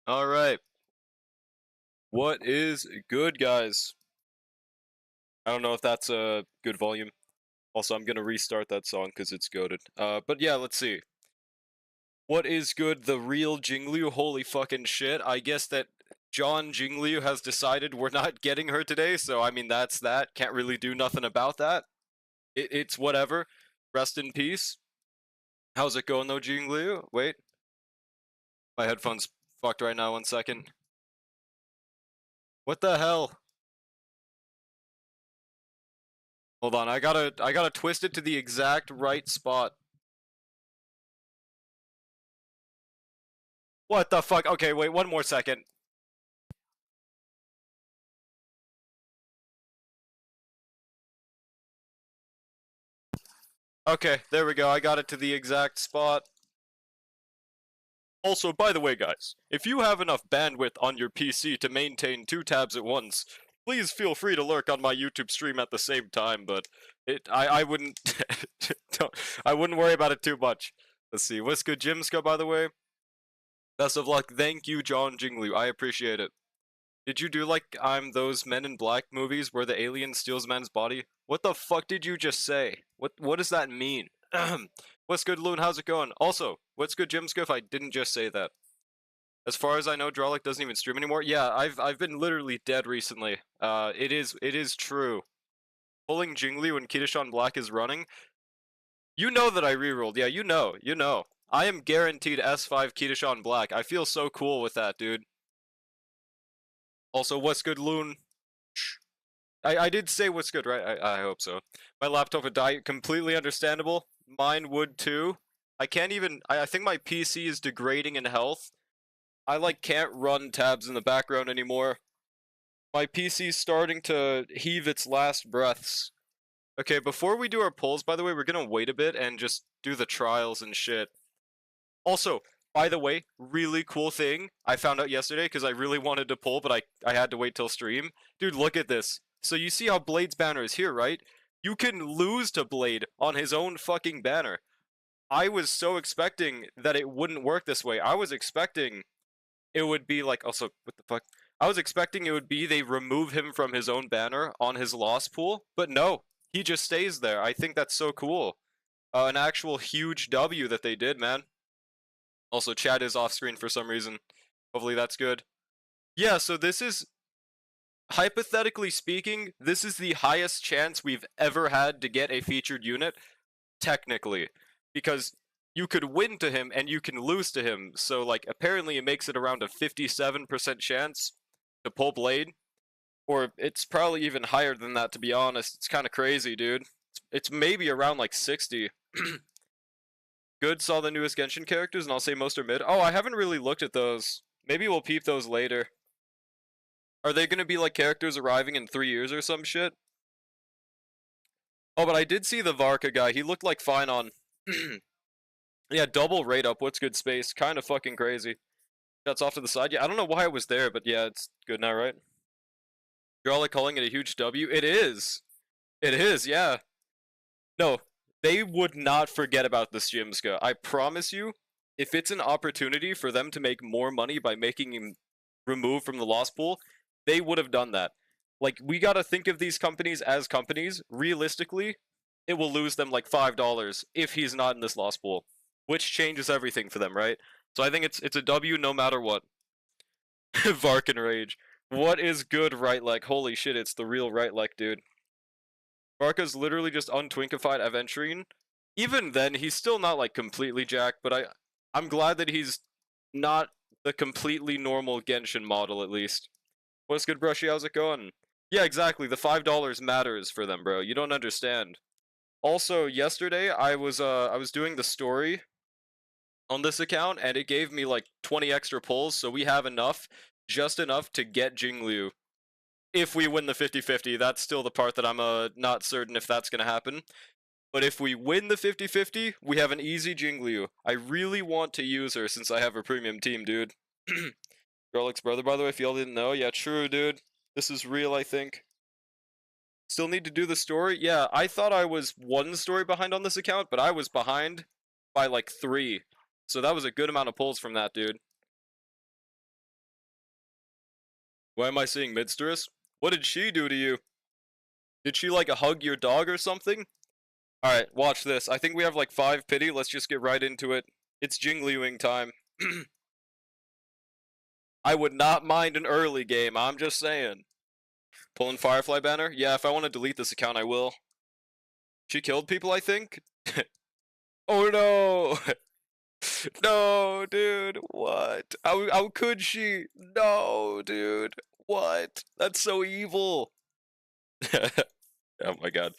All right. What is good, guys? I don't know if that's a good volume. Also, I'm gonna restart that song because it's goaded. But yeah, let's see. What is good? The real Jingliu? Holy fucking shit! I guess that John Jingliu has decided we're not getting her today. So I mean, that's that. Can't really do nothing about that. It's whatever. Rest in peace. How's it going though, Jingliu? Wait, my headphones fucked right now. 1 second. What the hell? Hold on, I gotta twist it to the exact right spot. What the fuck? Okay, wait, 1 more second. Okay, there we go. I got it to the exact spot. Also, by the way, guys, if you have enough bandwidth on your PC to maintain 2 tabs at once, please feel free to lurk on my YouTube stream at the same time, but I wouldn't I wouldn't worry about it too much. Let's see. What's good, Jimska, by the way? Best of luck. Thank you, John Jingliu. I appreciate it. Did you do like I'm those Men in Black movies where the alien steals man's body? What the fuck did you just say? What does that mean? What's good, Loon? How's it going? Also, what's good, Jimsco? If I didn't just say that. As far as I know, Drawlick doesn't even stream anymore. Yeah, I've been literally dead recently. It is true. Pulling Jingli when Kidishan Black is running. You know that I rerolled. Yeah, you know. I am guaranteed S5 Kidishan Black. I feel so cool with that, dude. Also, what's good, Loon? I did say what's good, right? I hope so. My laptop would die. Completely understandable. Mine would too. I can't even. I think my PC is degrading in health. I like can't run tabs in the background anymore. My PC's starting to heave its last breaths. Okay, before we do our polls, by the way, we're gonna wait a bit and just do the trials and shit. Also, by the way, really cool thing I found out yesterday because I really wanted to pull, but I had to wait till stream. Dude, look at this. So you see how Blade's banner is here, right? You can lose to Blade on his own fucking banner. I was so expecting that it wouldn't work this way. I was expecting it would be like, also, what the fuck? I was expecting it would be they remove him from his own banner on his loss pool, but no, he just stays there. I think that's so cool. An actual huge W that they did, man. Also, Chad is off screen for some reason. Hopefully that's good. Yeah, so this is, hypothetically speaking, this is the highest chance we've ever had to get a featured unit, technically. Because you could win to him and you can lose to him. So, like, apparently it makes it around a 57% chance to pull Blade. Or it's probably even higher than that, to be honest. It's kind of crazy, dude. It's maybe around like 60. Good, saw the newest Genshin characters, and I'll say most are mid. Oh, I haven't really looked at those. Maybe we'll peep those later. Are they gonna be like characters arriving in 3 years or some shit? Oh, but I did see the Varka guy. He looked like fine on. Yeah, double rate up. What's good space? Kind of fucking crazy. That's off to the side. Yeah, I don't know why it was there, but yeah, it's good now, right? You're all like calling it a huge W. It is. It is. Yeah. No, they would not forget about this Jimska. I promise you, if it's an opportunity for them to make more money by making him removed from the loss pool, they would have done that. Like, we gotta think of these companies as companies. Realistically, it will lose them like $5 if he's not in this loss pool, which changes everything for them, right? So I think it's a W no matter what. Varkin Rage. What is good right leg? Holy shit, it's the real right leg, dude. Barca's literally just untwinkified Aventurine. Even then, he's still not like completely jacked, but I'm glad that he's not the completely normal Genshin model at least. What's good, Brushy? How's it going? Yeah, exactly. The $5 matters for them, bro. You don't understand. Also, yesterday I was doing the story on this account, and it gave me like 20 extra pulls, so we have enough, just enough to get Jingliu. If we win the 50-50, that's still the part that I'm not certain if that's gonna happen. But if we win the 50-50, we have an easy Jingliu. I really want to use her since I have a premium team, dude. Garlic's brother, by the way, if y'all didn't know. Yeah, true, dude. This is real, I think. Still need to do the story? Yeah, I thought I was 1 story behind on this account, but I was behind by like 3. So that was a good amount of pulls from that, dude. Why am I seeing Midstress? What did she do to you? Did she like hug your dog or something? Alright, watch this. I think we have like 5 pity. Let's just get right into it. It's Jingliuing time. I would not mind an early game, I'm just saying. Pulling Firefly banner? Yeah, if I want to delete this account, I will. She killed people, I think? Oh no! No, dude, what? How could she? No, dude, what? That's so evil. Oh my god.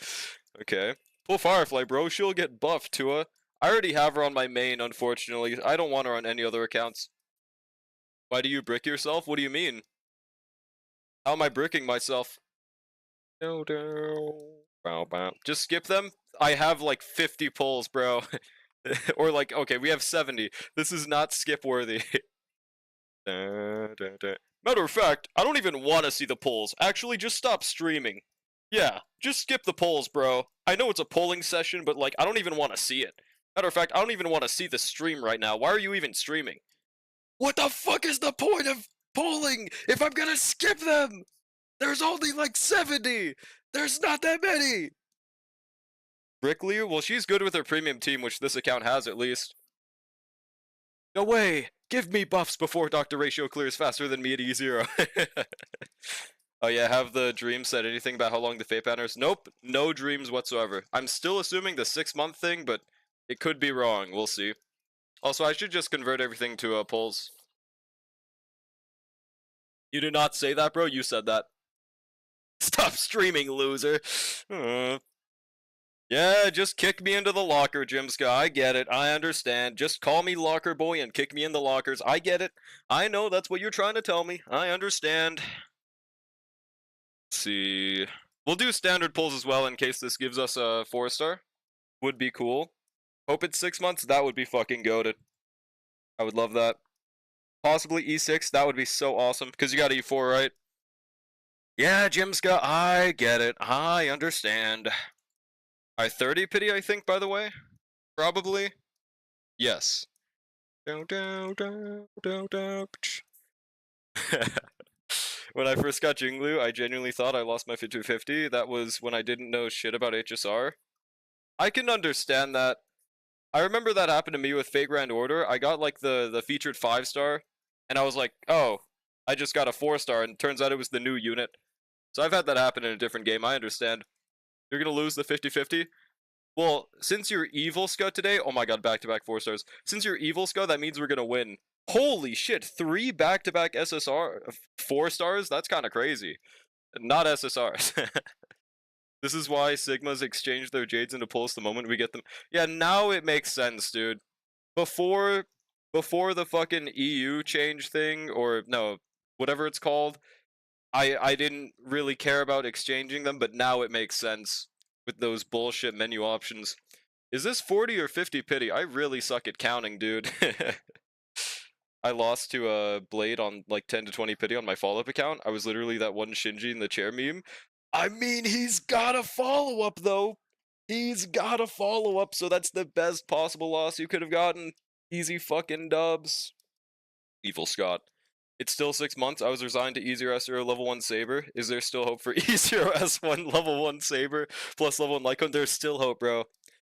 Okay. Pull Firefly, bro. She'll get buffed, Tua. I already have her on my main, unfortunately. I don't want her on any other accounts. Why do you brick yourself? What do you mean? How am I bricking myself? No, no. Bow, bow. Just skip them? I have like 50 pulls, bro. Or like, okay, we have 70. This is not skip worthy. Matter of fact, I don't even want to see the polls. Actually, just stop streaming. Yeah, just skip the polls, bro. I know it's a polling session, but like, I don't even want to see it. Matter of fact, I don't even want to see the stream right now. Why are you even streaming? What the fuck is the point of polling if I'm gonna skip them? There's only like 70. There's not that many. Brickliu? Well, she's good with her premium team, which this account has at least. No way! Give me buffs before Dr. Ratio clears faster than me at E0. Oh yeah, have the dream said anything about how long the fate banner is? Nope, no dreams whatsoever. I'm still assuming the 6-month thing, but it could be wrong. We'll see. Also, I should just convert everything to polls. You did not say that, bro. You said that. Stop streaming, loser. Yeah, just kick me into the locker, Jimska. I get it. I understand. Just call me locker boy and kick me in the lockers. I get it. I know that's what you're trying to tell me. I understand. Let's see. We'll do standard pulls as well in case this gives us a 4-star. Would be cool. Hope it's 6 months. That would be fucking goated. I would love that. Possibly E6. That would be so awesome. Because you got E4, right? Yeah, Jimska. I get it. I understand. I 30 pity, I think, by the way. Probably. Yes. When I first got Jingliu, I genuinely thought I lost my 50-50. That was when I didn't know shit about HSR. I can understand that. I remember that happened to me with Fate Grand Order. I got like the featured 5-star, and I was like, oh, I just got a 4-star, and turns out it was the new unit. So I've had that happen in a different game, I understand. You're gonna lose the 50-50? Well, since you're evil Scud today, oh my god, back-to-back 4-stars. Since you're evil Scud, that means we're gonna win. Holy shit, 3 back-to-back SSR 4-stars? That's kind of crazy. Not SSRs. This is why Sigmas exchange their Jades into pulls the moment we get them. Yeah, now it makes sense, dude. Before the fucking EU change thing, or no, whatever it's called, I didn't really care about exchanging them, but now it makes sense with those bullshit menu options. Is this 40 or 50 pity? I really suck at counting, dude. I lost to a Blade on like 10 to 20 pity on my follow-up account. I was literally that one Shinji in the chair meme. I mean, he's got a follow-up, though. He's got a follow-up, so that's the best possible loss you could have gotten. Easy fucking dubs. Evil Scott. It's still 6 months. I was resigned to E0S0 level 1 Saber. Is there still hope for E0S1 level 1 Saber plus level 1 Lycon? There's still hope, bro.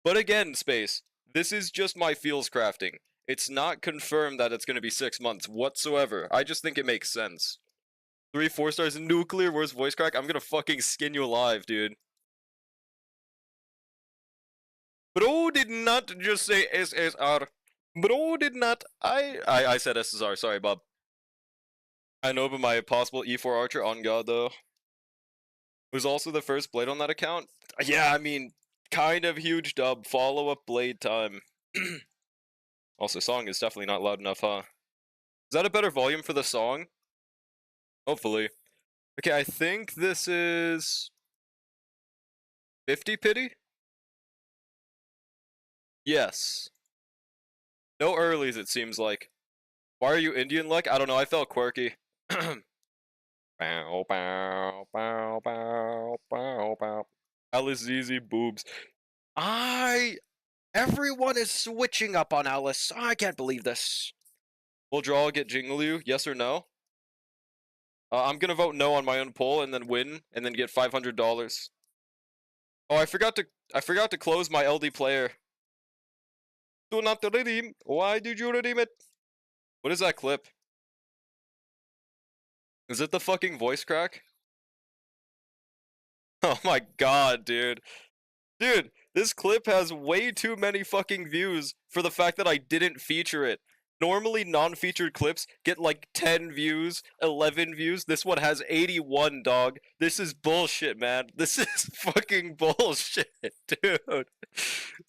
But again, Space, this is just my feels crafting. It's not confirmed that it's going to be 6 months whatsoever. I just think it makes sense. 3 4-stars in nuclear, where's voice crack? I'm gonna fucking skin you alive, dude. Bro did not just say SSR. Bro did not. I said SSR. Sorry, Bob. I know, but my possible E4 Archer on God, though. Was also the first Blade on that account. Yeah, I mean, kind of huge dub. Follow-up Blade time. Also, song is definitely not loud enough, huh? Is that a better volume for the song? Hopefully. Okay, I think this is 50 pity? Yes. No earlies, it seems like. Why are you Indian like? I don't know, I felt quirky. Bow, bow, bow, bow, bow, bow. Alice ZZ boobs. Everyone is switching up on Alice. I can't believe this. Will draw get Jingliu? Yes or no? I'm gonna vote no on my own poll and then win and then get $500. Oh, I forgot to close my LD player. Do not redeem. Why did you redeem it? What is that clip? Is it the fucking voice crack? Oh my god, dude. Dude, this clip has way too many fucking views for the fact that I didn't feature it. Normally, non-featured clips get like 10 views, 11 views. This one has 81, dog. This is bullshit, man. This is fucking bullshit, dude.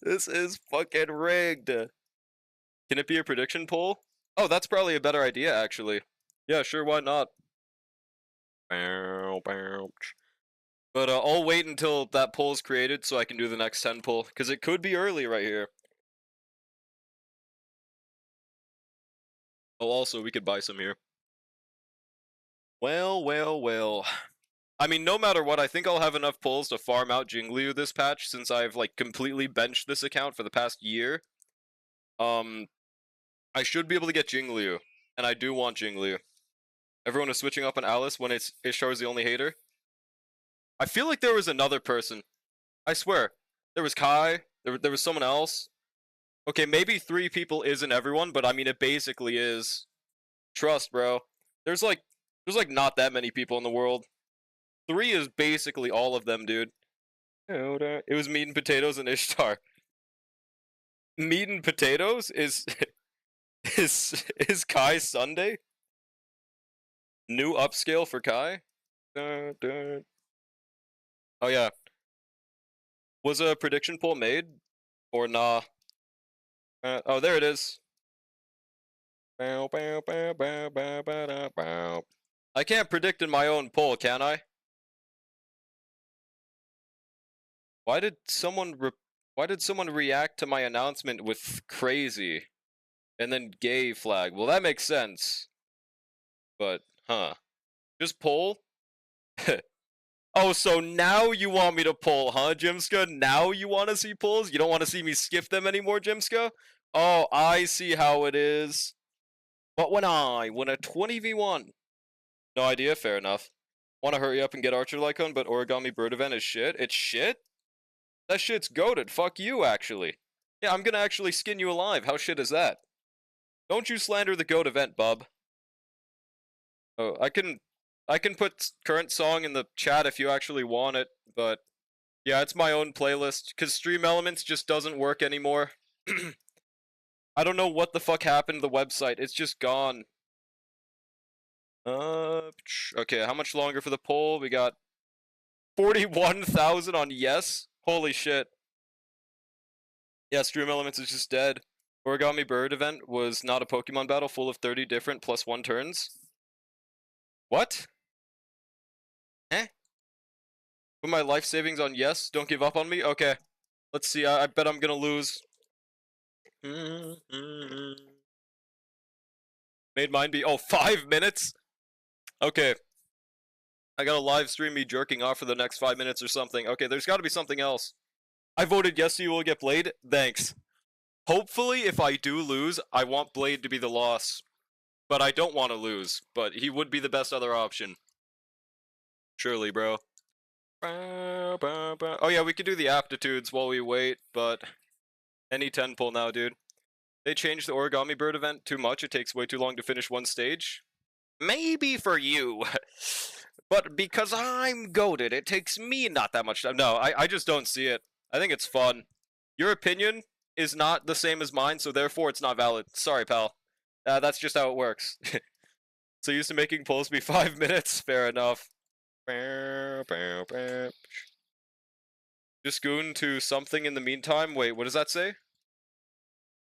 This is fucking rigged. Can it be a prediction poll? Oh, that's probably a better idea, actually. Yeah, sure, why not? But I'll wait until that poll is created so I can do the next 10 poll, because it could be early right here. Oh, also, we could buy some here. Well, well, well. I mean, no matter what, I think I'll have enough pulls to farm out Jingliu this patch, since I've, like, completely benched this account for the past year. I should be able to get Jingliu, and I do want Jingliu. Everyone is switching up on Alice when Ishtar is the only hater. I feel like there was another person. I swear. There was Kai, there was someone else. Okay, maybe 3 people isn't everyone, but I mean, it basically is. Trust, bro. There's like not that many people in the world. 3 is basically all of them, dude. It was meat and potatoes and Ishtar. Meat and potatoes is is Kai Sunday? New upscale for Kai? Oh yeah. Was a prediction poll made? Or nah? Oh, there it is. I can't predict in my own poll, can I? Why did someone react to my announcement with crazy and then gay flag? Well, that makes sense. But, huh. Just poll? Oh, so now you want me to poll, huh, Jimska? Now you want to see polls? You don't want to see me skip them anymore, Jimska? Oh, I see how it is. But when I win a 20v1. No idea, fair enough. Want to hurry up and get Archer Lycon, but Origami Bird event is shit? It's shit? That shit's goated. Fuck you, actually. Yeah, I'm gonna actually skin you alive. How shit is that? Don't you slander the goat event, bub. Oh, I can put current song in the chat if you actually want it, but yeah, it's my own playlist, because Stream Elements just doesn't work anymore. I don't know what the fuck happened to the website. It's just gone. Okay, how much longer for the poll? We got 41,000 on yes. Holy shit. Yeah, Stream Elements is just dead. Origami Bird event was not a Pokemon battle full of 30 different +1 turns. What? Eh? Put my life savings on yes. Don't give up on me? Okay. Let's see. I bet I'm gonna lose. Made mine be. Oh, 5 minutes? Okay. I gotta live stream me jerking off for the next 5 minutes or something. Okay, there's gotta be something else. I voted yes, you will get Blade. Thanks. Hopefully, if I do lose, I want Blade to be the loss. But I don't want to lose. But he would be the best other option. Surely, bro. Oh yeah, we could do the aptitudes while we wait, but any 10 pull now, dude. They changed the Origami Bird event too much. It takes way too long to finish one stage. Maybe for you. But because I'm goated, it takes me not that much time. No, I just don't see it. I think it's fun. Your opinion is not the same as mine, so therefore it's not valid. Sorry, pal. That's just how it works. So used to making polls be 5 minutes? Fair enough. Just goon to something in the meantime? Wait, what does that say?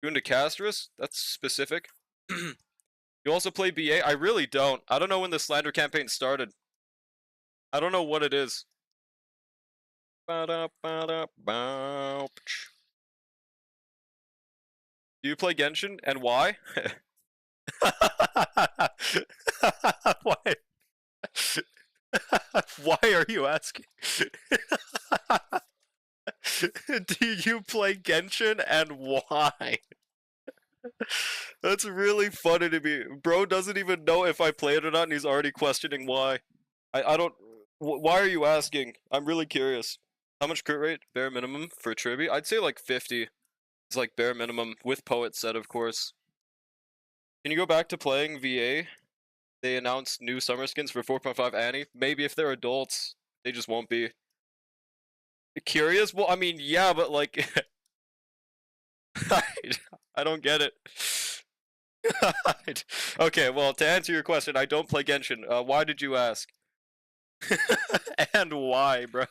Goon to Castris? That's specific. You also play BA? I really don't. I don't know when the slander campaign started. I don't know what it is. Do you play Genshin? And why? Why? Why are you asking? Do you play Genshin and why? That's really funny to me. Bro doesn't even know if I play it or not, and he's already questioning why. I don't. Why are you asking? I'm really curious. How much crit rate? Bare minimum for Tribby? I'd say like 50. It's like bare minimum with poet set, of course. Can you go back to playing VA? They announced new summer skins for 4.5 Annie. Maybe if they're adults, they just won't be. Curious? Well, I mean, yeah, but like, I don't get it. Okay, well, to answer your question, I don't play Genshin. Why did you ask? And why, bro?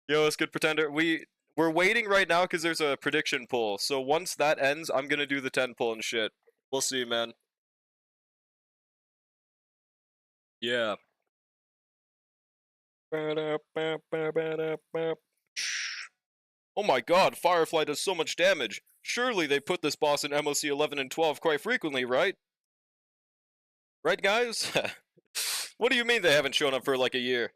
Yo, it's good pretender. We're waiting right now because there's a prediction poll. So once that ends, I'm gonna do the 10 poll and shit. We'll see, man. Yeah. Oh my god, Firefly does so much damage. Surely they put this boss in MOC 11 and 12 quite frequently, right? Right, guys? What do you mean they haven't shown up for like a year?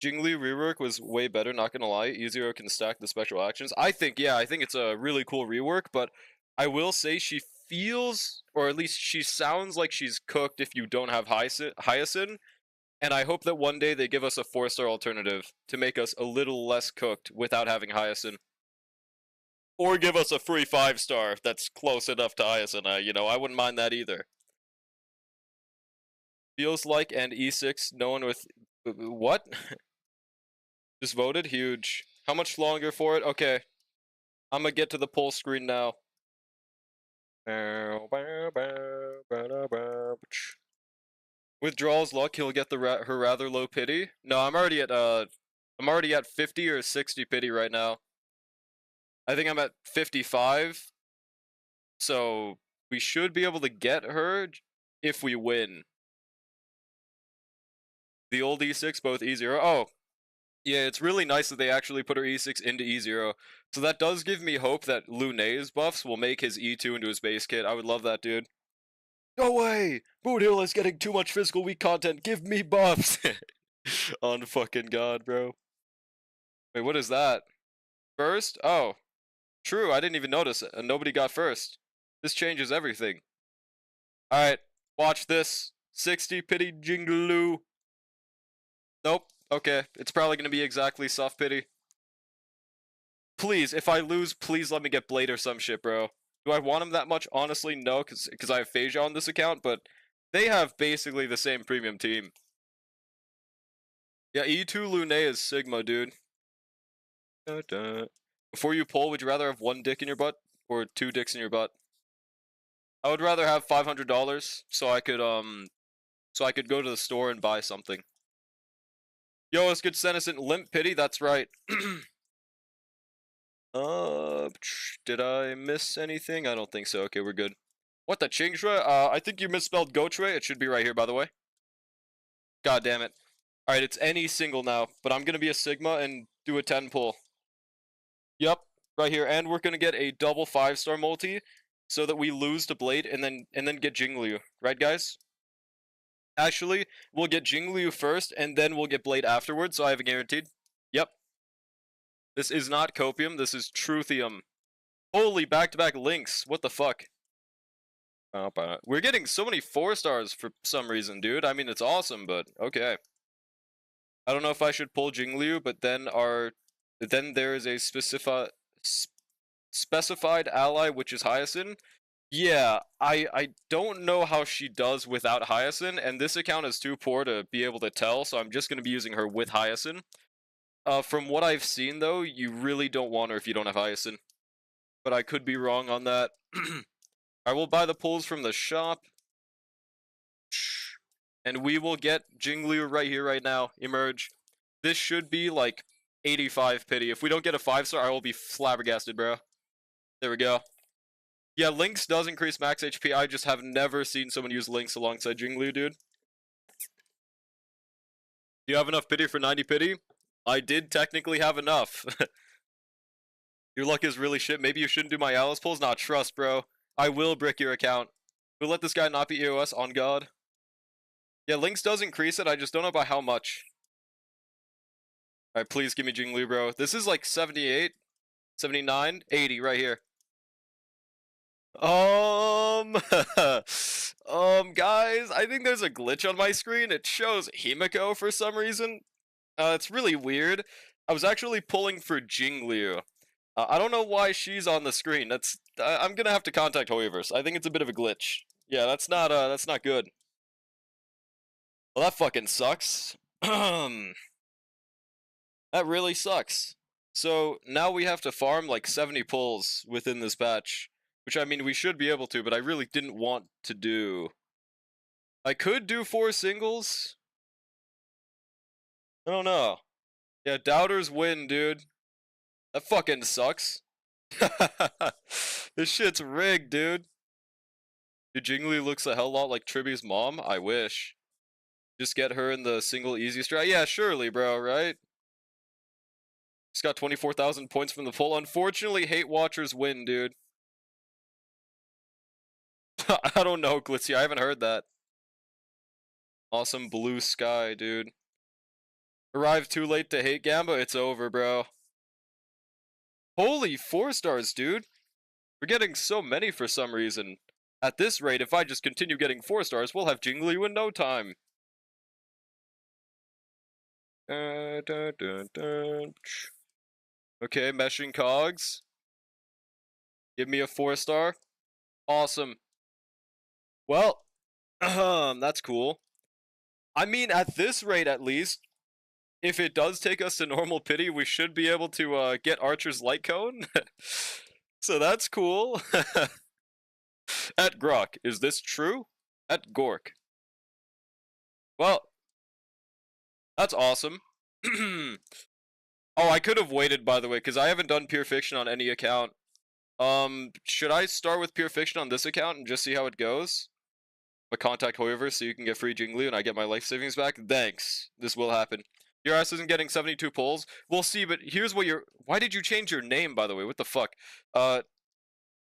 Jingliu rework was way better, not gonna lie. E0 can stack the special actions. I think it's a really cool rework, but I will say she feels, or at least she sounds like she's cooked if you don't have Hyacinth, and I hope that one day they give us a 4-star alternative to make us a little less cooked without having Hyacinth. Or give us a free 5-star that's close enough to Hyacinth, I wouldn't mind that either. Feels like and E6, no one with... What? Just voted? Huge. How much longer for it? Okay. I'm gonna get to the poll screen now. With Draw's luck, he'll get her rather low pity. No, I'm already at 50 or 60 pity right now. I think I'm at 55. So we should be able to get her if we win. The old E6, both E0. Oh, yeah, it's really nice that they actually put her E6 into E0. So that does give me hope that Lunay's buffs will make his E2 into his base kit. I would love that, dude. No way! Boot Hill is getting too much physical weak content. Give me buffs! On fucking god, bro. Wait, what is that? First? Oh. True, I didn't even notice it. And nobody got first. This changes everything. Alright, watch this. 60 pity Jingliu. Nope. Okay, it's probably gonna be exactly soft pity. Please, if I lose, please let me get Blade or some shit, bro. Do I want him that much? Honestly, no, because I have Phasia on this account, but they have basically the same premium team. Yeah, E2 Lunay is Sigma, dude. Before you pull, would you rather have 1 dick in your butt or 2 dicks in your butt? I would rather have $500 so I could go to the store and buy something. Yo, it's good senescent limp pity, that's right. Did I miss anything? I don't think so. Okay, we're good. What the Chingshua? I think you misspelled Gochue. It should be right here, by the way. God damn it. Alright, it's any single now, but I'm gonna be a Sigma and do a 10 pull. Yep, right here, and we're gonna get a double 5-star multi so that we lose to Blade and then get Jingliu. Right, guys? Actually, we'll get Jingliu first, and then we'll get Blade afterwards, so I have a guaranteed. Yep. This is not Copium, this is Truthium. Holy back-to-back links, what the fuck? We're getting so many 4-stars for some reason, dude. I mean, it's awesome, but okay. I don't know if I should pull Jingliu, but then there is a specified ally, which is Hyacinth. Yeah, I don't know how she does without Hyacinth, and this account is too poor to be able to tell, so I'm just going to be using her with Hyacinth. From what I've seen, though, you really don't want her if you don't have Hyacinth. But I could be wrong on that. I will buy the pulls from the shop. And we will get Jingliu right here, right now. Emerge. This should be like 85 pity. If we don't get a 5-star, I will be flabbergasted, bro. There we go. Yeah, Lynx does increase max HP. I just have never seen someone use Lynx alongside Jingliu, dude. Do you have enough pity for 90 pity? I did technically have enough. Your luck is really shit. Maybe you shouldn't do my Alice pulls? Nah, trust, bro. I will brick your account. We'll let this guy not be EOS, on God. Yeah, Lynx does increase it, I just don't know by how much. Alright, please give me Jingliu, bro. This is like 78, 79, 80 right here. Guys, I think there's a glitch on my screen. It shows Himiko for some reason. It's really weird. I was actually pulling for Jingliu. I don't know why she's on the screen. I'm gonna have to contact Hoyoverse. I think it's a bit of a glitch. Yeah, that's not good. Well, that fucking sucks. That really sucks. So now we have to farm like 70 pulls within this patch. Which, I mean, we should be able to, but I really didn't want to do. I could do 4 singles. I don't know. Yeah, doubters win, dude. That fucking sucks. This shit's rigged, dude. Dude, Jingliu looks a hell lot like Triby's mom. I wish. Just get her in the single easy strat. Yeah, surely, bro, right? He's got 24,000 points from the pull. Unfortunately, hate watchers win, dude. I don't know, Glitzy. I haven't heard that. Awesome blue sky, dude. Arrived too late to hate Gamba. It's over, bro. Holy 4 stars, dude. We're getting so many for some reason. At this rate, if I just continue getting 4 stars, we'll have Jingliu in no time. Okay, meshing cogs. Give me a 4-star. Awesome. Well, that's cool. I mean, at this rate, at least, if it does take us to normal pity, we should be able to get Archer's light cone. So that's cool. At Grok, is this true? At Gork. Well, that's awesome. Oh, I could have waited, by the way, because I haven't done Pure Fiction on any account. Should I start with Pure Fiction on this account and just see how it goes? But contact Hoyoverse so you can get free Jingliu and I get my life savings back? Thanks. This will happen. Your ass isn't getting 72 pulls. We'll see, but here's what you're... Why did you change your name, by the way? What the fuck?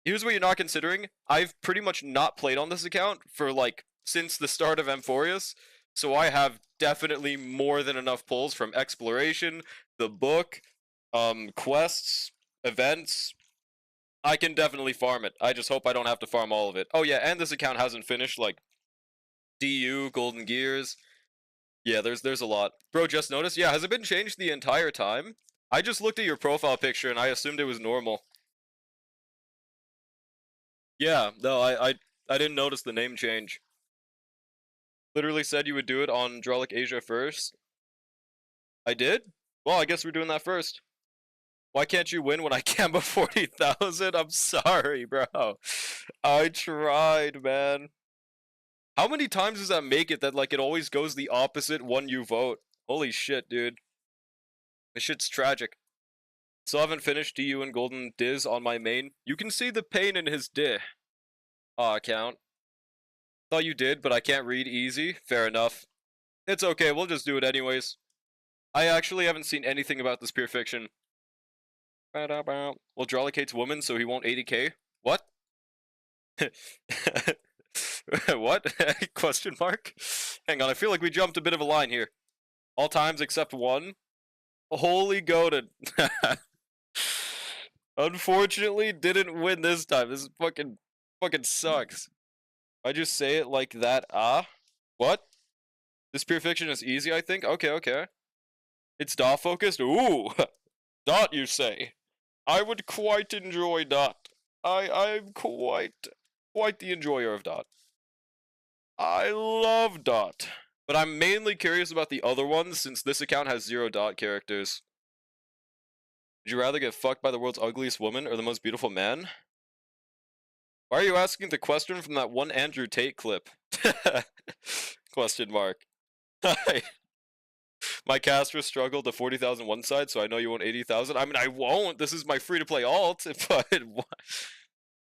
Here's what you're not considering. I've pretty much not played on this account for, like, since the start of Amphorius. So I have definitely more than enough pulls from exploration, the book, quests, events. I can definitely farm it. I just hope I don't have to farm all of it. Oh yeah, and this account hasn't finished, like, DU, Golden Gears. Yeah, there's a lot. Bro, just noticed? Yeah, has it been changed the entire time? I just looked at your profile picture and I assumed it was normal. Yeah, no, I didn't notice the name change. Literally said you would do it on Drolic Asia first. I did? Well, I guess we're doing that first. Why can't you win when I Gamba 40,000? I'm sorry, bro. I tried, man. How many times does that make it that, like, it always goes the opposite when you vote? Holy shit, dude. This shit's tragic. Still haven't finished DU and Golden Diz on my main. You can see the pain in his account. Thought you did, but I can't read easy. Fair enough. It's okay, we'll just do it anyways. I actually haven't seen anything about this Pure Fiction. Well, Drolic hates women, so he won't 80k? What? What? Question mark? Hang on, I feel like we jumped a bit of a line here. All times except one? Holy goated. Unfortunately, didn't win this time. This is fucking sucks. I just say it like that. What? This Pure Fiction is easy, I think? Okay. It's dot focused? Ooh! Dot, you say? I would quite enjoy dot. I'm quite the enjoyer of dot. I love dot. But I'm mainly curious about the other ones, since this account has 0 dot characters. Would you rather get fucked by the world's ugliest woman or the most beautiful man? Why are you asking the question from that one Andrew Tate clip? Question mark. My caster struggled to 40,000 one side, so I know you want 80,000. I mean, I won't. This is my free-to-play alt, but...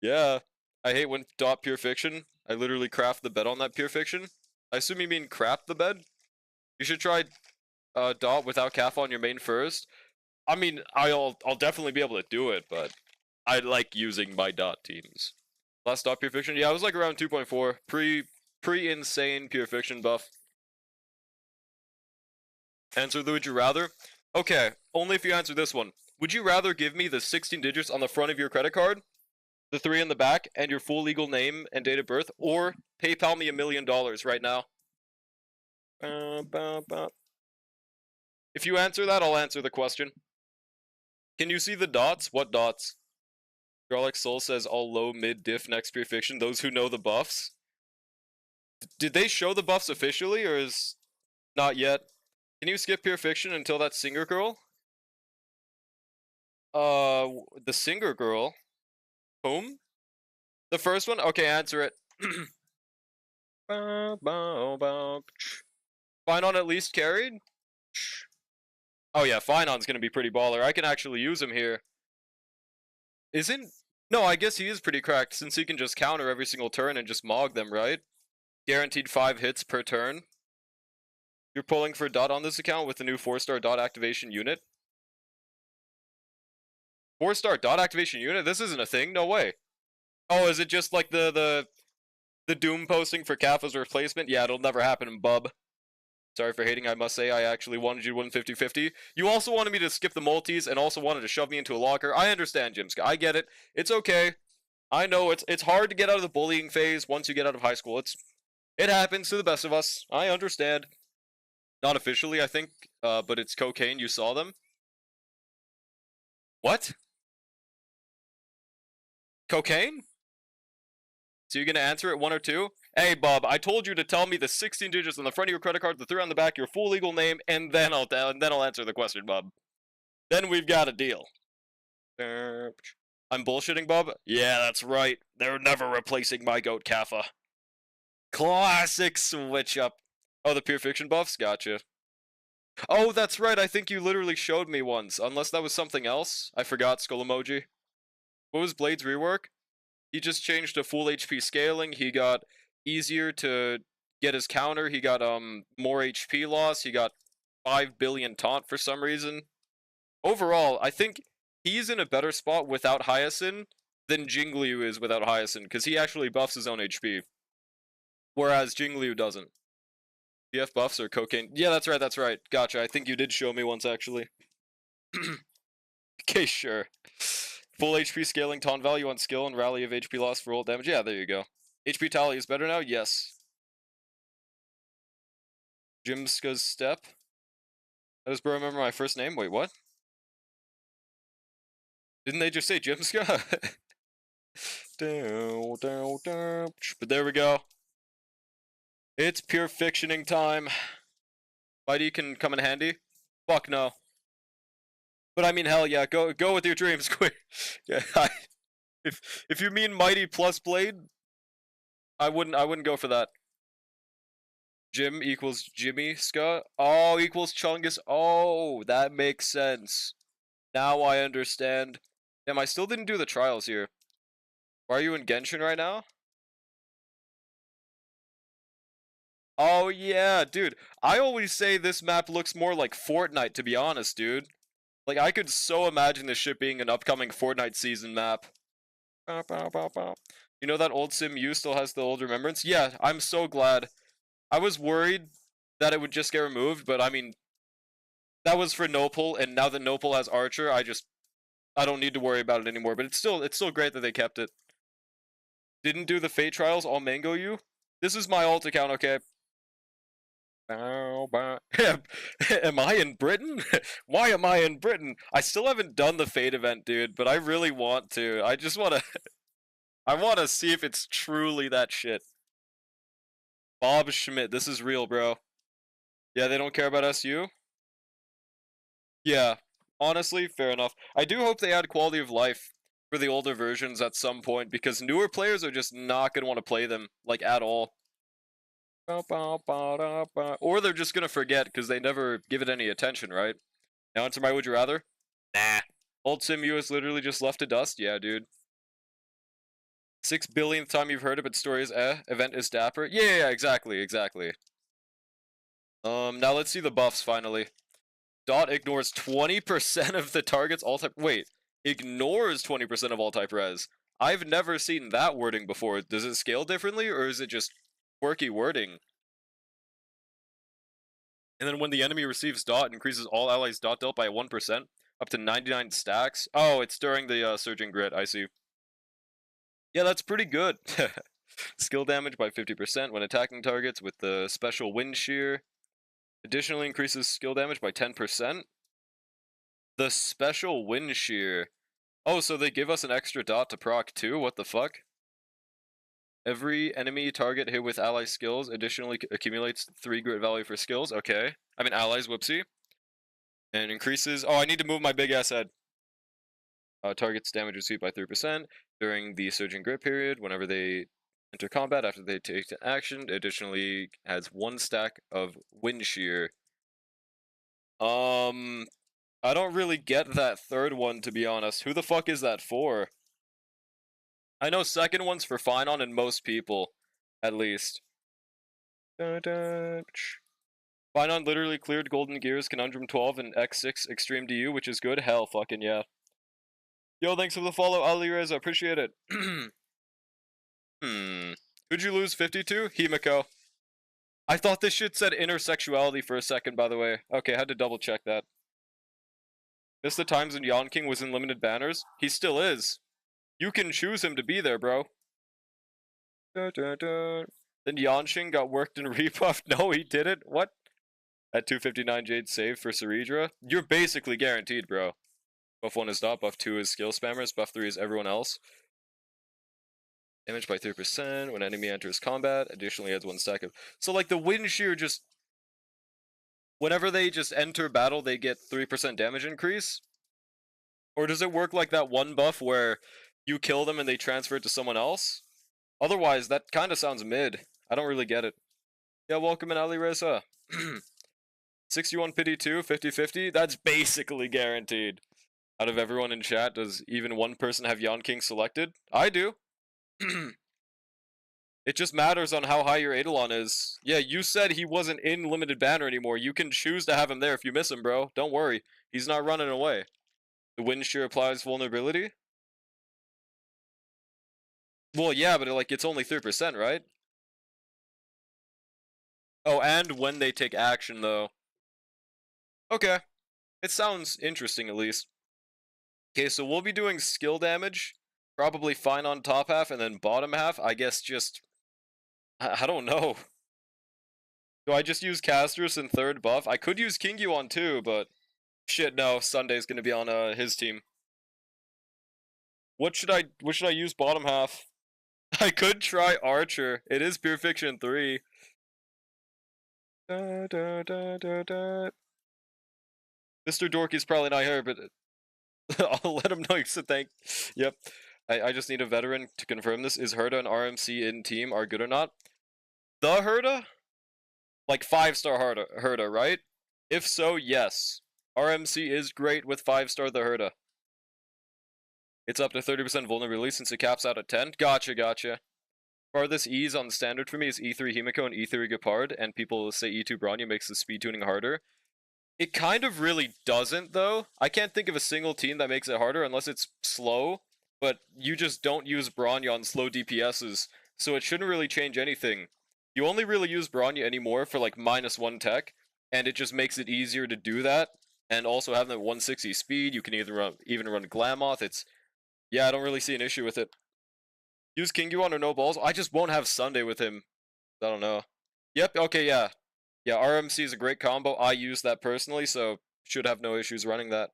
Yeah. I hate when dot Pure Fiction. I literally craft the bed on that Pure Fiction. I assume you mean craft the bed? You should try dot without calf on your main first. I mean, I'll definitely be able to do it, but I like using my dot teams. Last dot Pure Fiction? Yeah, I was like around 2.4. Pre-insane Pure Fiction buff. Answer the would you rather? Okay, only if you answer this one. Would you rather give me the 16 digits on the front of your credit card, the 3 in the back, and your full legal name and date of birth, or PayPal me $1 million right now? If you answer that, I'll answer the question. Can you see the dots? What dots? Garlic Soul says all low, mid, diff, next pure fiction. Those who know the buffs. Did they show the buffs officially, or is not yet? Can you skip pure fiction until that singer girl? The singer girl. Whom? The first one? Okay, answer it. Finon at least carried? Oh yeah, Finon's gonna be pretty baller. I can actually use him here. Isn't... No, I guess he is pretty cracked, since he can just counter every single turn and just mog them, right? Guaranteed 5 hits per turn. You're pulling for dot on this account with the new 4-star dot activation unit? 4-star dot activation unit? This isn't a thing? No way. Oh, is it just like the Doom posting for Kaffa's replacement? Yeah, it'll never happen, bub. Sorry for hating, I must say. I actually wanted you to win 50-50. You also wanted me to skip the multis and also wanted to shove me into a locker. I understand, Jimska. I get it. It's okay. I know it's hard to get out of the bullying phase once you get out of high school. It happens to the best of us. I understand. Not officially, I think, but it's cocaine. You saw them. What? Cocaine? So you're gonna answer it 1 or 2? Hey, Bob, I told you to tell me the 16 digits on the front of your credit card, the 3 on the back, your full legal name, and then I'll answer the question, Bob. Then we've got a deal. I'm bullshitting, Bob? Yeah, that's right. They're never replacing my goat Kaffa. Classic switch up. Oh, the pure fiction buffs? Gotcha. Oh, that's right. I think you literally showed me once. Unless that was something else. I forgot, skull emoji. What was Blade's rework? He just changed to full HP scaling. He got easier to get his counter. He got more HP loss. He got 5 billion taunt for some reason. Overall, I think he's in a better spot without Hyacinth than Jingliu is without Hyacinth, because he actually buffs his own HP. Whereas Jingliu doesn't. BF buffs or cocaine? Yeah, that's right, that's right. Gotcha, I think you did show me once, actually. Okay, sure. Full HP scaling, taunt value on skill, and rally of HP loss for ult damage. Yeah, there you go. HP tally is better now? Yes. Jimska's step. How does bro remember my first name? Wait, what? Didn't they just say Jimska? But there we go. It's pure fictioning time. Mighty can come in handy? Fuck no. But I mean, hell yeah, go with your dreams, quick. Yeah, if you mean Mighty plus Blade, I wouldn't go for that. Jim equals Jimmy Ska. Oh, equals Chungus. Oh, that makes sense. Now I understand. Damn, I still didn't do the trials here. Why are you in Genshin right now? Oh yeah, dude. I always say this map looks more like Fortnite, to be honest, dude. Like, I could so imagine this shit being an upcoming Fortnite season map. You know that old Sim U still has the old remembrance? Yeah, I'm so glad. I was worried that it would just get removed, but I mean, that was for Nopal, and now that Nopal has Archer, I don't need to worry about it anymore. But it's still great that they kept it. Didn't do the Fate trials, all Mango U? This is my alt account, okay? Am I in Britain? Why am I in Britain? I still haven't done the Fate event, dude, but I really want to. I just want to... I want to see if it's truly that shit. Bob Schmidt, this is real, bro. Yeah, they don't care about SU? Yeah, honestly, fair enough. I do hope they add quality of life for the older versions at some point, because newer players are just not going to want to play them, like, at all. Or they're just gonna forget because they never give it any attention, right? Now into my would you rather? Nah. Old Sim U is literally just left to dust? Yeah, dude. 6 billionth time you've heard it, but story is event is dapper. Yeah, exactly. Now let's see the buffs finally. Dot ignores 20% of the target's all type. Wait, ignores 20% of all type res. I've never seen that wording before. Does it scale differently, or is it just quirky wording? And then when the enemy receives dot, it increases all allies dot dealt by 1%, up to 99 stacks. Oh, it's during the surging grit, I see. Yeah, that's pretty good. Skill damage by 50% when attacking targets with the special wind shear. Additionally increases skill damage by 10%. The special wind shear. Oh, so they give us an extra dot to proc too? What the fuck? Every enemy target hit with ally skills additionally accumulates 3 grit value for skills. Okay. I mean allies, whoopsie. And increases... Oh, I need to move my big ass head. Targets damage received by 3% during the surging grit period whenever they enter combat after they take an action. Additionally adds 1 stack of wind shear. I don't really get that third one, to be honest. Who the fuck is that for? I know second one's for Finon and most people, at least. Finon literally cleared Golden Gears, Conundrum 12, and X6 Extreme DU, which is good. Hell fucking yeah. Yo, thanks for the follow, Ali Reza. Appreciate it. Who'd you lose 52? Himiko. I thought this shit said intersexuality for a second, by the way. Okay, I had to double check that. Missed the times when Yon King was in limited banners? He still is. You can choose him to be there, bro. Then Yanshin got worked and rebuffed. No, he didn't. What? At 259 Jade save for Saridra? You're basically guaranteed, bro. Buff 1 is dot, buff 2 is skill spammers, buff 3 is everyone else. Damage by 3% when enemy enters combat. Additionally adds 1 stack of... So, like, the wind shear just... Whenever they just enter battle, they get 3% damage increase? Or does it work like that one buff where you kill them and they transfer it to someone else? Otherwise, that kind of sounds mid. I don't really get it. Yeah, welcome in Ali Reza. 61 pity 2, 50-50. That's basically guaranteed. Out of everyone in chat, does even one person have Yon King selected? I do. It just matters on how high your Eidolon is. Yeah, you said he wasn't in limited banner anymore. You can choose to have him there if you miss him, bro. Don't worry. He's not running away. The wind shear applies vulnerability? Well, yeah, but like it's only 3%, right? Oh, and when they take action, though. Okay. It sounds interesting, at least. Okay, so we'll be doing skill damage. Probably fine on top half, and then bottom half, I guess just... I don't know. Do I just use Castrus in third buff? I could use Jingliu on too, but... Shit, no. Sunday's gonna be on his team. What should I use bottom half? I could try Archer. It is Pure Fiction 3. Mr. Dorky's probably not here, but I'll let him know. So Yep. I just need a veteran to confirm this. Is Herda and RMC in team are good or not? The Herda? Like 5-star Herda, right? If so, yes. RMC is great with 5-star the Herda. It's up to 30% vulnerability since it caps out at 10. Gotcha. Farthest E's on standard for me is E3 Himiko and E3 Gepard, and people say E2 Bronya makes the speed tuning harder. It kind of really doesn't, though. I can't think of a single team that makes it harder unless it's slow, but you just don't use Bronya on slow DPSs, so it shouldn't really change anything. You only really use Bronya anymore for like -1 tech, and it just makes it easier to do that. And also having that 160 speed, you can even run Glamoth. Yeah, I don't really see an issue with it. Use Jingliu or no balls? I just won't have Sunday with him. I don't know. Yep, okay, yeah. Yeah, RMC is a great combo. I use that personally, so should have no issues running that.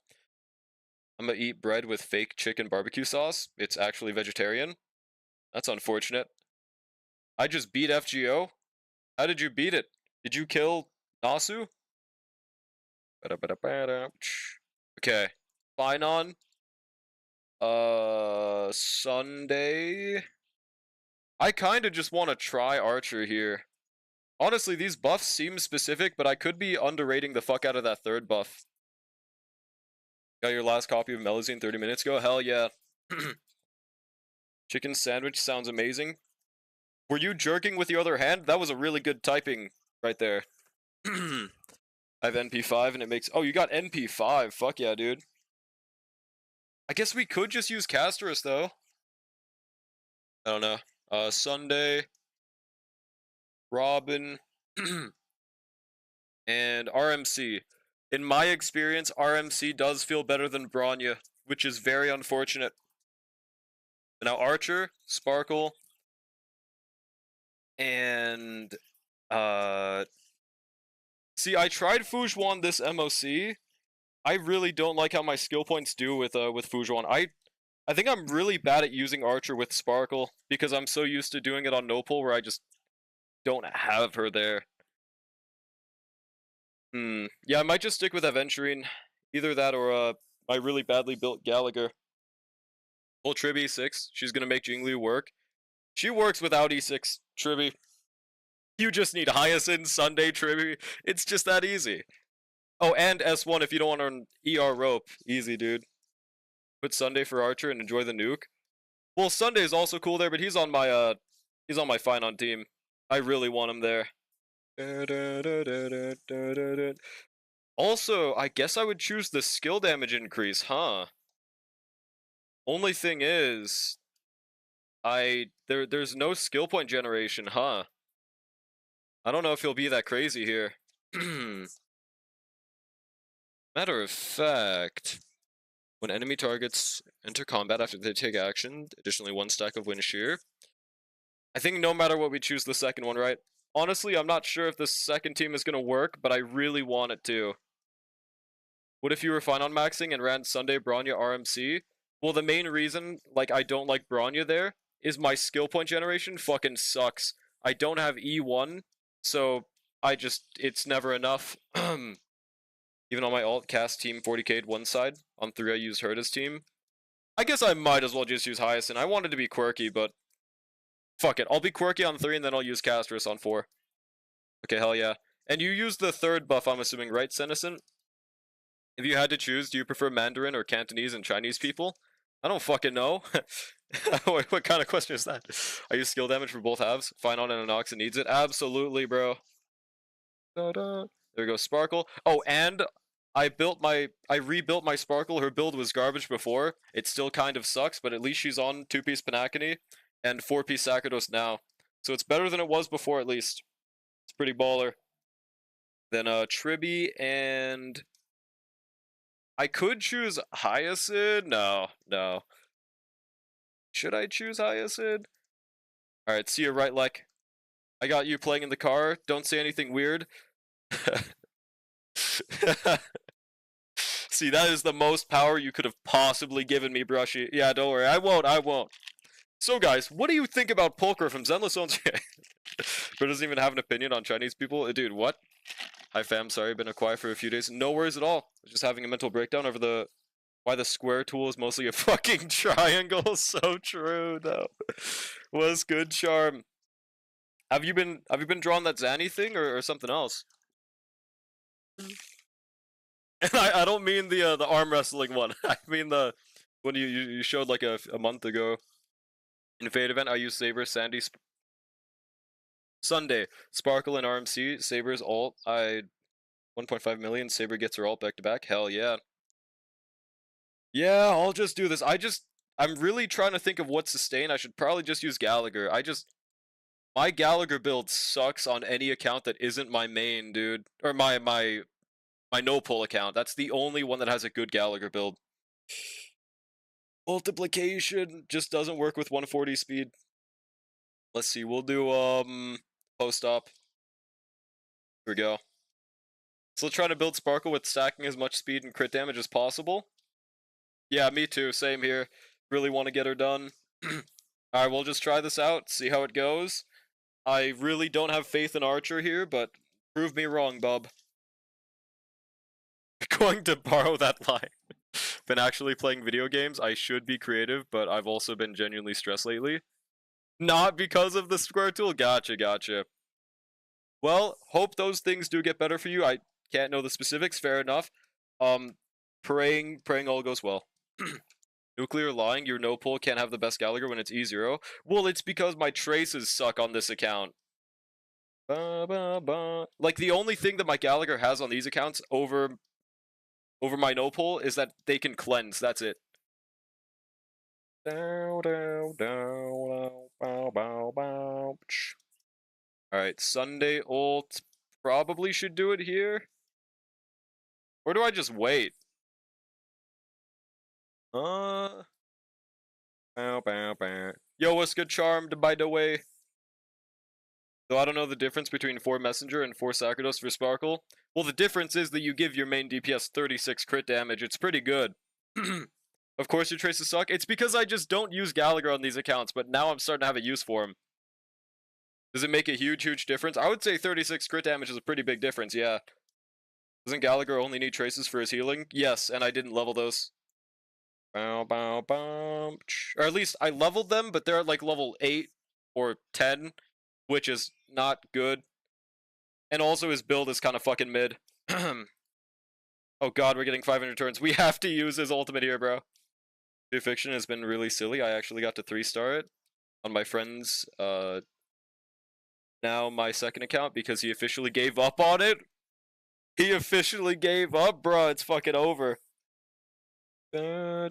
I'm gonna eat bread with fake chicken barbecue sauce. It's actually vegetarian. That's unfortunate. I just beat FGO? How did you beat it? Did you kill Nasu? Okay. Finon. Sunday. I kinda just want to try Archer here. Honestly, these buffs seem specific, but I could be underrating the fuck out of that third buff. Got your last copy of Melazine 30 minutes ago? Hell yeah. Chicken sandwich sounds amazing. Were you jerking with your other hand? That was a really good typing right there. I have NP5 and it makes... Oh, you got NP5. Fuck yeah, dude. I guess we could just use Castrus, though. I don't know. Sunday. Robin. And RMC. In my experience, RMC does feel better than Bronya, which is very unfortunate. Now Archer, Sparkle, and see, I tried Fujuan this MOC. I really don't like how my skill points do with Fujuan. I think I'm really bad at using Archer with Sparkle because I'm so used to doing it on Nopal where I just don't have her there. Yeah, I might just stick with Aventurine. Either that or my really badly built Gallagher. Well, Trib E6. She's gonna make Jingliu work. She works without E6 Tribby. You just need Hyacinth, Sunday, Tribby. It's just that easy. Oh, and S1 if you don't want an ER rope. Easy, dude. Put Sunday for Archer and enjoy the nuke. Well, Sunday is also cool there, but he's on my fine on team. I really want him there. Also, I guess I would choose the skill damage increase, huh? Only thing is, there's no skill point generation, huh? I don't know if he'll be that crazy here. Matter of fact, when enemy targets enter combat after they take action, additionally 1 stack of Wind Shear. I think no matter what we choose the second one, right? Honestly, I'm not sure if the second team is going to work, but I really want it to. What if you were fine on maxing and ran Sunday, Bronya, RMC? Well, the main reason, like, I don't like Bronya there is my skill point generation fucking sucks. I don't have E1, so it's never enough. Even on my alt cast team 40k'd one side, on 3 I used Herta's team. I guess I might as well just use Hyacinth. I wanted to be quirky, but fuck it. I'll be quirky on 3 and then I'll use Castris on 4. Okay, hell yeah. And you use the third buff, I'm assuming, right, Senescent? If you had to choose, do you prefer Mandarin or Cantonese and Chinese people? I don't fucking know. What kind of question is that? I use skill damage for both halves. Fine on an Anox and needs it. Absolutely, bro. There we go, Sparkle. Oh, and I rebuilt my Sparkle. Her build was garbage before. It still kind of sucks, but at least she's on 2-piece Panacony and 4-piece Sacerdos now. So it's better than it was before, at least. It's pretty baller. Then Tribby and I could choose Hyacinth. No. Should I choose Hyacinth? Alright, see you right, Lek. I got you playing in the car. Don't say anything weird. See, that is the most power you could have possibly given me, Brushy. Yeah, don't worry. I won't. So, guys, what do you think about Pulcher from Zenless Owns? But doesn't even have an opinion on Chinese people? Dude, what? Hi, fam. Sorry, been quiet for a few days. No worries at all. Just having a mental breakdown over why the square tool is mostly a fucking triangle. So true, though. Was good, Charm. Have you been drawing that Zanny thing or something else? And I don't mean the arm wrestling one. I mean the one you showed like a month ago. In Fate event, I used Saber, Sandy, Sunday, Sparkle, and RMC. Saber's alt. 1.5 million. Saber gets her alt back to back. Hell yeah. Yeah, I'll just do this. I'm really trying to think of what sustain. I should probably just use Gallagher. My Gallagher build sucks on any account that isn't my main, dude. Or my no-pull account. That's the only one that has a good Gallagher build. Multiplication just doesn't work with 140 speed. Let's see, we'll do post-op. Here we go. So let's try to build Sparkle with stacking as much speed and crit damage as possible. Yeah, me too, same here. Really want to get her done. Alright, we'll just try this out, see how it goes. I really don't have faith in Archer here, but prove me wrong, bub. Going to borrow that line. Been actually playing video games. I should be creative, but I've also been genuinely stressed lately. Not because of the square tool. Gotcha. Well, hope those things do get better for you. I can't know the specifics. Fair enough. Praying all goes well. Nuclear lying. Your no pull can't have the best Gallagher when it's E0. Well, it's because my traces suck on this account. Like the only thing that my Gallagher has on these accounts over my no pull is that they can cleanse. That's it. Alright, Sunday ult. probably should do it here. Or do I just wait? Bow, bow, bow. Yo, what's good, Charmed, by the way? So I don't know the difference between 4 Messenger and 4 Sacerdos for Sparkle. Well, the difference is that you give your main DPS 36 crit damage. It's pretty good. Of course your traces suck. It's because I just don't use Gallagher on these accounts, but now I'm starting to have a use for him. Does it make a huge, huge difference? I would say 36 crit damage is a pretty big difference, yeah. Doesn't Gallagher only need traces for his healing? Yes, and I didn't level those. Bow, bow, bow. Or at least I leveled them, but they're at like level 8 or 10, which is not good. And also his build is kind of fucking mid. Oh god, we're getting 500 turns. We have to use his ultimate here, bro. New Fiction has been really silly. I actually got to 3-star it on my friend's, now my second account because he officially gave up on it. He officially gave up, bro. It's fucking over. Well,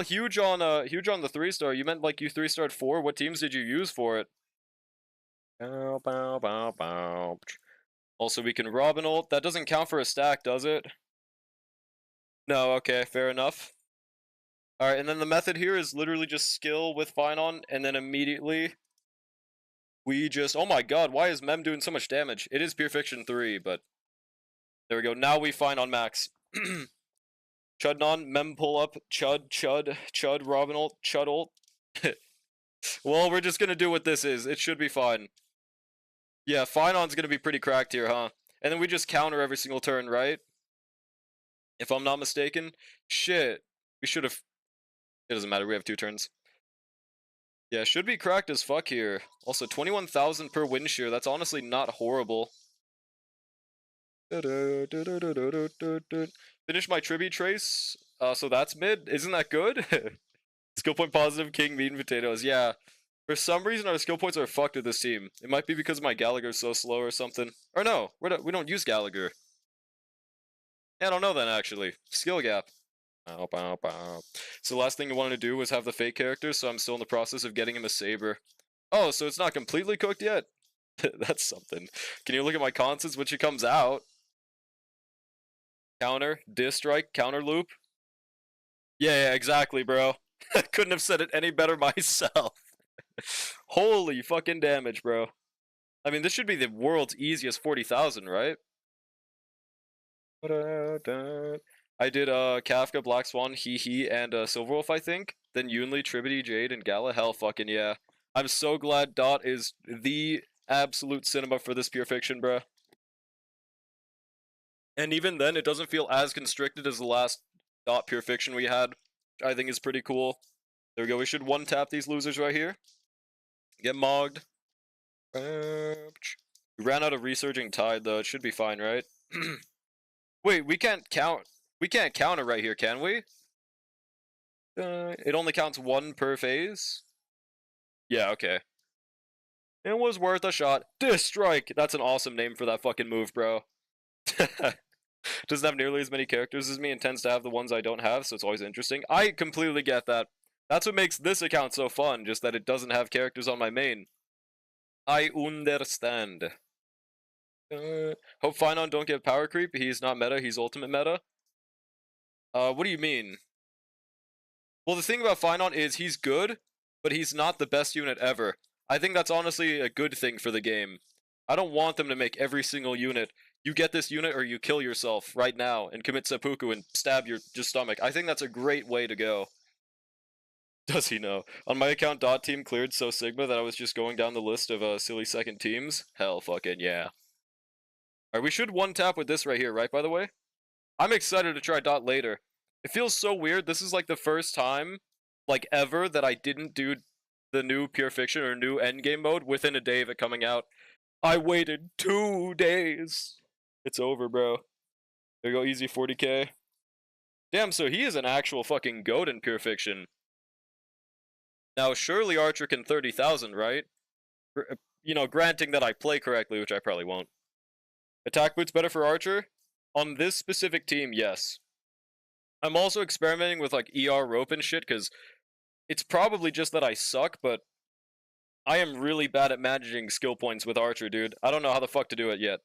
huge on the 3-star. You meant like you 3-starred 4? What teams did you use for it? Bow, bow, bow, bow. Also, we can Robin ult. That doesn't count for a stack, does it? No, okay, fair enough. Alright, and then the method here is literally just skill with Finon, and then immediately we just... Oh my god, why is Mem doing so much damage? It is Pure Fiction 3, but... There we go, now we Finon max. Chudnon, Mem pull up, Chud, Robin ult, Chud ult. Well, we're just gonna do what this is. It should be fine. Yeah, Finon's gonna be pretty cracked here, huh? And then we just counter every single turn, right? If I'm not mistaken. Shit. We should have... It doesn't matter, we have 2 turns. Yeah, should be cracked as fuck here. Also, 21,000 per win shear. That's honestly not horrible. Finish my tribute trace. So that's mid. Isn't that good? Skill point positive, king, meat, and potatoes. Yeah. For some reason, our skill points are fucked with this team. It might be because my Gallagher's so slow or something. Or no, we don't use Gallagher. Yeah, I don't know then, actually. Skill gap. Bow, bow, bow. So the last thing I wanted to do was have the fake character, so I'm still in the process of getting him a saber. Oh, so it's not completely cooked yet? That's something. Can you look at my constants when she comes out? Counter, diss strike, counter loop. Yeah, exactly, bro. I couldn't have said it any better myself. Holy fucking damage, bro. I mean, this should be the world's easiest 40,000, right? I did Kafka, Black Swan, He, and Silverwolf, I think. Then Yunli, Tribity, Jade, and Gala. Hell fucking yeah. I'm so glad Dot is the absolute cinema for this Pure Fiction, bruh. And even then, it doesn't feel as constricted as the last Dot Pure Fiction we had, which I think is pretty cool. There we go, we should one-tap these losers right here. Get mogged. We ran out of Resurging Tide, though. It should be fine, right? Wait, we can't counter right here, can we? It only counts 1 per phase? Yeah, okay. It was worth a shot. Diss Strike! That's an awesome name for that fucking move, bro. Doesn't have nearly as many characters as me and tends to have the ones I don't have, so it's always interesting. I completely get that. That's what makes this account so fun, just that it doesn't have characters on my main. I understand. Hope Finon don't get power creep. He's not meta, he's ultimate meta. What do you mean? Well, the thing about Finon is he's good, but he's not the best unit ever. I think that's honestly a good thing for the game. I don't want them to make every single unit. You get this unit or you kill yourself right now and commit seppuku and stab your stomach. I think that's a great way to go. Does he know? On my account, Dot Team cleared so Sigma that I was just going down the list of silly second teams. Hell fucking yeah. Alright, we should one-tap with this right here, right, by the way? I'm excited to try Dot later. It feels so weird. This is like the first time, like ever, that I didn't do the new Pure Fiction or new endgame mode within a day of it coming out. I waited 2 days. It's over, bro. There you go, easy 40k. Damn, so he is an actual fucking goat in Pure Fiction. Now, surely Archer can 30,000, right? You know, granting that I play correctly, which I probably won't. Attack boots better for Archer? On this specific team, yes. I'm also experimenting with, like, ER rope and shit, because it's probably just that I suck, but I am really bad at managing skill points with Archer, dude. I don't know how the fuck to do it yet.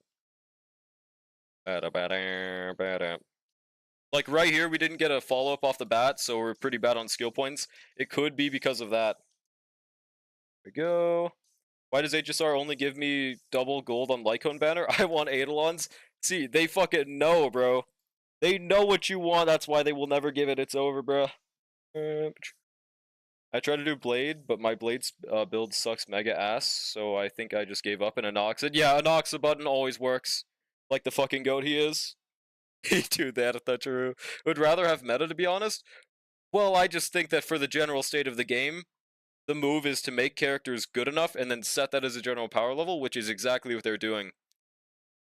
Like right here, we didn't get a follow-up off the bat, so we're pretty bad on skill points. It could be because of that. There we go. Why does HSR only give me double gold on Lycone banner? I want Eidolons. See, they fucking know, bro. They know what you want, that's why they will never give it. It's over, bro. I tried to do Blade, but my Blade's build sucks mega ass, so I think I just gave up and Anoxid. Yeah, Anoxid button always works. Like the fucking goat he is. Dude, that's true. Would rather have meta, to be honest. Well, I just think that for the general state of the game, the move is to make characters good enough and then set that as a general power level, which is exactly what they're doing.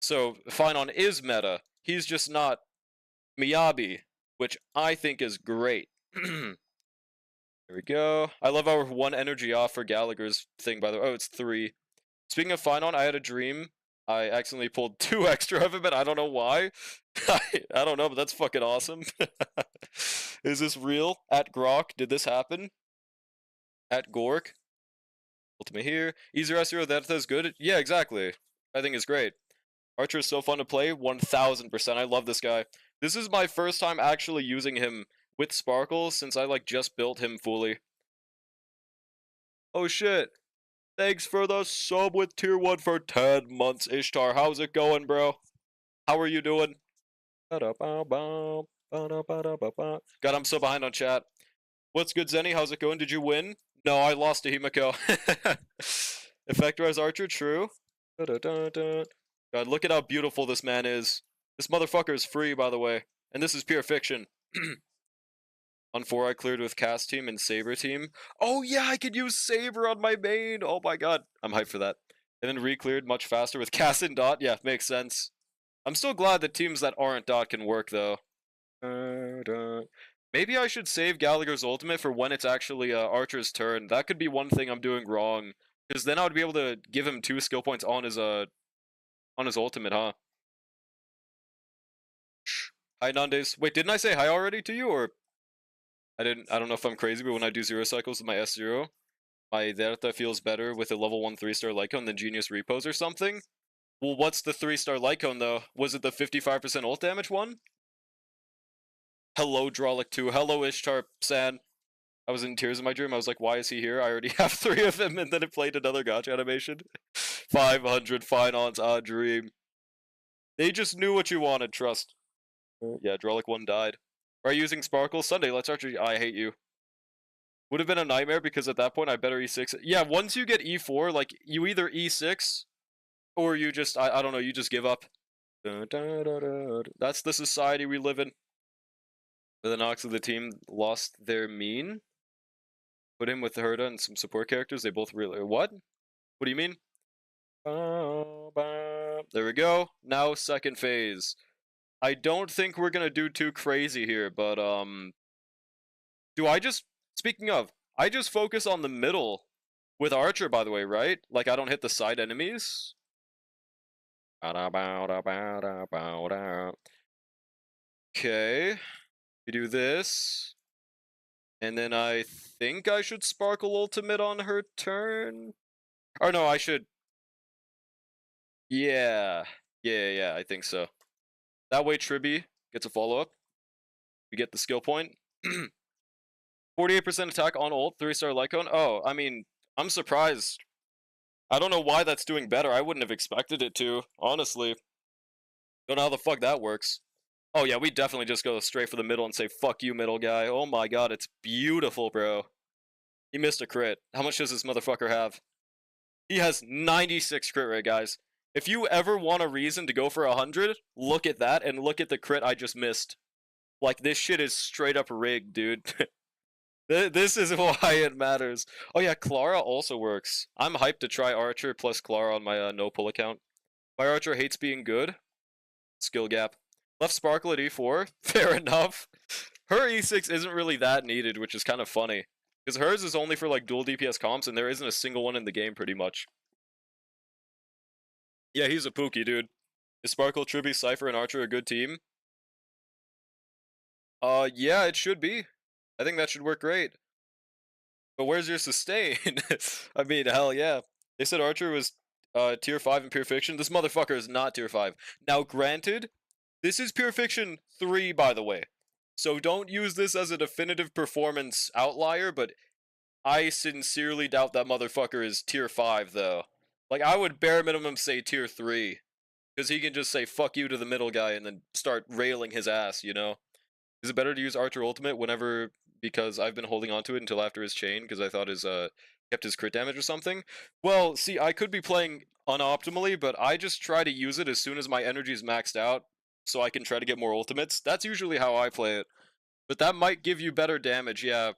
So, Phynon is meta. He's just not Miyabi, which I think is great. There we go. I love our 1 energy off for Gallagher's thing, by the way. Oh, it's 3. Speaking of Phynon, I had a dream. I accidentally pulled 2 extra of him, and I don't know why. I don't know, but that's fucking awesome. Is this real? At Grok, did this happen? At Gork? Ultimate here. Easier S0, that is good. Yeah, exactly. I think it's great. Archer is so fun to play, 1000%. I love this guy. This is my first time actually using him with Sparkle since I like just built him fully. Oh shit. Thanks for the sub with tier 1 for 10 months, Ishtar. How's it going, bro? How are you doing? God, I'm so behind on chat. What's good, Zenny? How's it going? Did you win? No, I lost to Himiko. Effectorize Archer, true. God, look at how beautiful this man is. This motherfucker is free, by the way. And this is pure fiction. On 4, I cleared with Cast Team and Saber Team. Oh yeah, I could use Saber on my main! Oh my god. I'm hyped for that. And then re-cleared much faster with Cast and Dot. Yeah, makes sense. I'm still glad that teams that aren't Dot can work, though. Maybe I should save Gallagher's ultimate for when it's actually Archer's turn. That could be one thing I'm doing wrong. Because then I would be able to give him 2 skill points on his ultimate, huh? Hi, Nandes. Wait, didn't I say hi already to you, or I didn't? I don't know if I'm crazy, but when I do 0 cycles with my S0, my Derta feels better with a level 1 3-star Lycone than Genius Repos or something. Well, what's the 3-star Lycone though? Was it the 55% ult damage one? Hello, Drolic 2. Hello, Ishtar San. I was in tears in my dream. I was like, why is he here? I already have 3 of him, and then it played another gotcha animation. 500 Phinons, a dream. They just knew what you wanted, trust. Yeah, Drolic 1 died. Are you using Sparkle? Sunday, let's Archer. I hate you. Would have been a nightmare because at that point I better E6. Yeah, once you get E4, like, you either E6 or you just, I don't know, you just give up. That's the society we live in. The Nox of the team lost their mean. Put in with Herda and some support characters. They both really. What? What do you mean? There we go. Now, second phase. I don't think we're gonna do too crazy here, but do I just, speaking of, I just focus on the middle with Archer, by the way, right? Like I don't hit the side enemies. Okay, we do this, and then I think I should Sparkle Ultimate on her turn. Or no, I should. Yeah, I think so. That way, Tribby gets a follow up. We get the skill point. 48% attack on ult, 3-star Lycone. Oh, I mean, I'm surprised. I don't know why that's doing better. I wouldn't have expected it to, honestly. Don't know how the fuck that works. Oh yeah, we definitely just go straight for the middle and say, fuck you, middle guy. Oh my god, it's beautiful, bro. He missed a crit. How much does this motherfucker have? He has 96 crit rate, guys. If you ever want a reason to go for 100, look at that and look at the crit I just missed. Like, this shit is straight up rigged, dude. This is why it matters. Oh yeah, Clara also works. I'm hyped to try Archer plus Clara on my no-pull account. My Archer hates being good. Skill gap. Left Sparkle at E4. Fair enough. Her E6 isn't really that needed, which is kind of funny. Because hers is only for like dual DPS comps, and there isn't a single one in the game, pretty much. Yeah, he's a Pookie, dude. Is Sparkle, Tribby, Cypher, and Archer a good team? Yeah, it should be. I think that should work great. But where's your sustain? I mean, hell yeah. They said Archer was tier 5 in Pure Fiction. This motherfucker is not tier 5. Now, granted, this is Pure Fiction 3, by the way. So don't use this as a definitive performance outlier, but I sincerely doubt that motherfucker is tier 5, though. Like, I would bare minimum say tier 3. Because he can just say fuck you to the middle guy and then start railing his ass, you know? Is it better to use Archer Ultimate whenever, because I've been holding on to it until after his chain, because I thought his, kept his crit damage or something? Well, see, I could be playing unoptimally, but I just try to use it as soon as my energy is maxed out, so I can try to get more ultimates. That's usually how I play it. But that might give you better damage, yeah.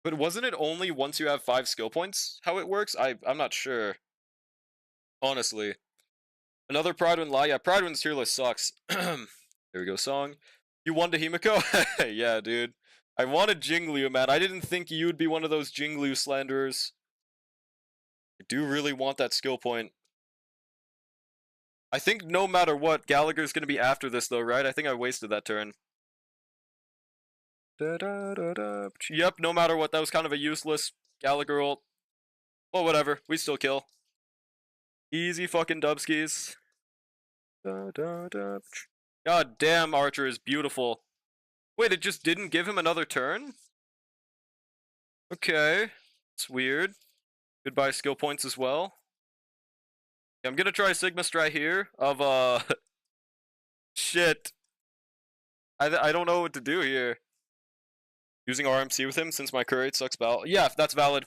But wasn't it only once you have 5 skill points how it works? I'm not sure. Honestly. Another Pridewin lie. Yeah, Pridewin's tier list sucks. There we go, song. You won to Himiko? Yeah, dude. I wanted Jingliu, man. I didn't think you'd be one of those Jingliu slanderers. I do really want that skill point. I think no matter what, Gallagher's gonna be after this, though, right? I think I wasted that turn. Yep, no matter what. That was kind of a useless Gallagher ult. Well, whatever. We still kill. Easy fucking dubskis. God damn, Archer is beautiful. Wait, it just didn't give him another turn? Okay. It's weird. Goodbye skill points as well. I'm gonna try Sigma Strat here of, shit. I don't know what to do here. Using RMC with him since my crit rate sucks valid. Yeah, that's valid.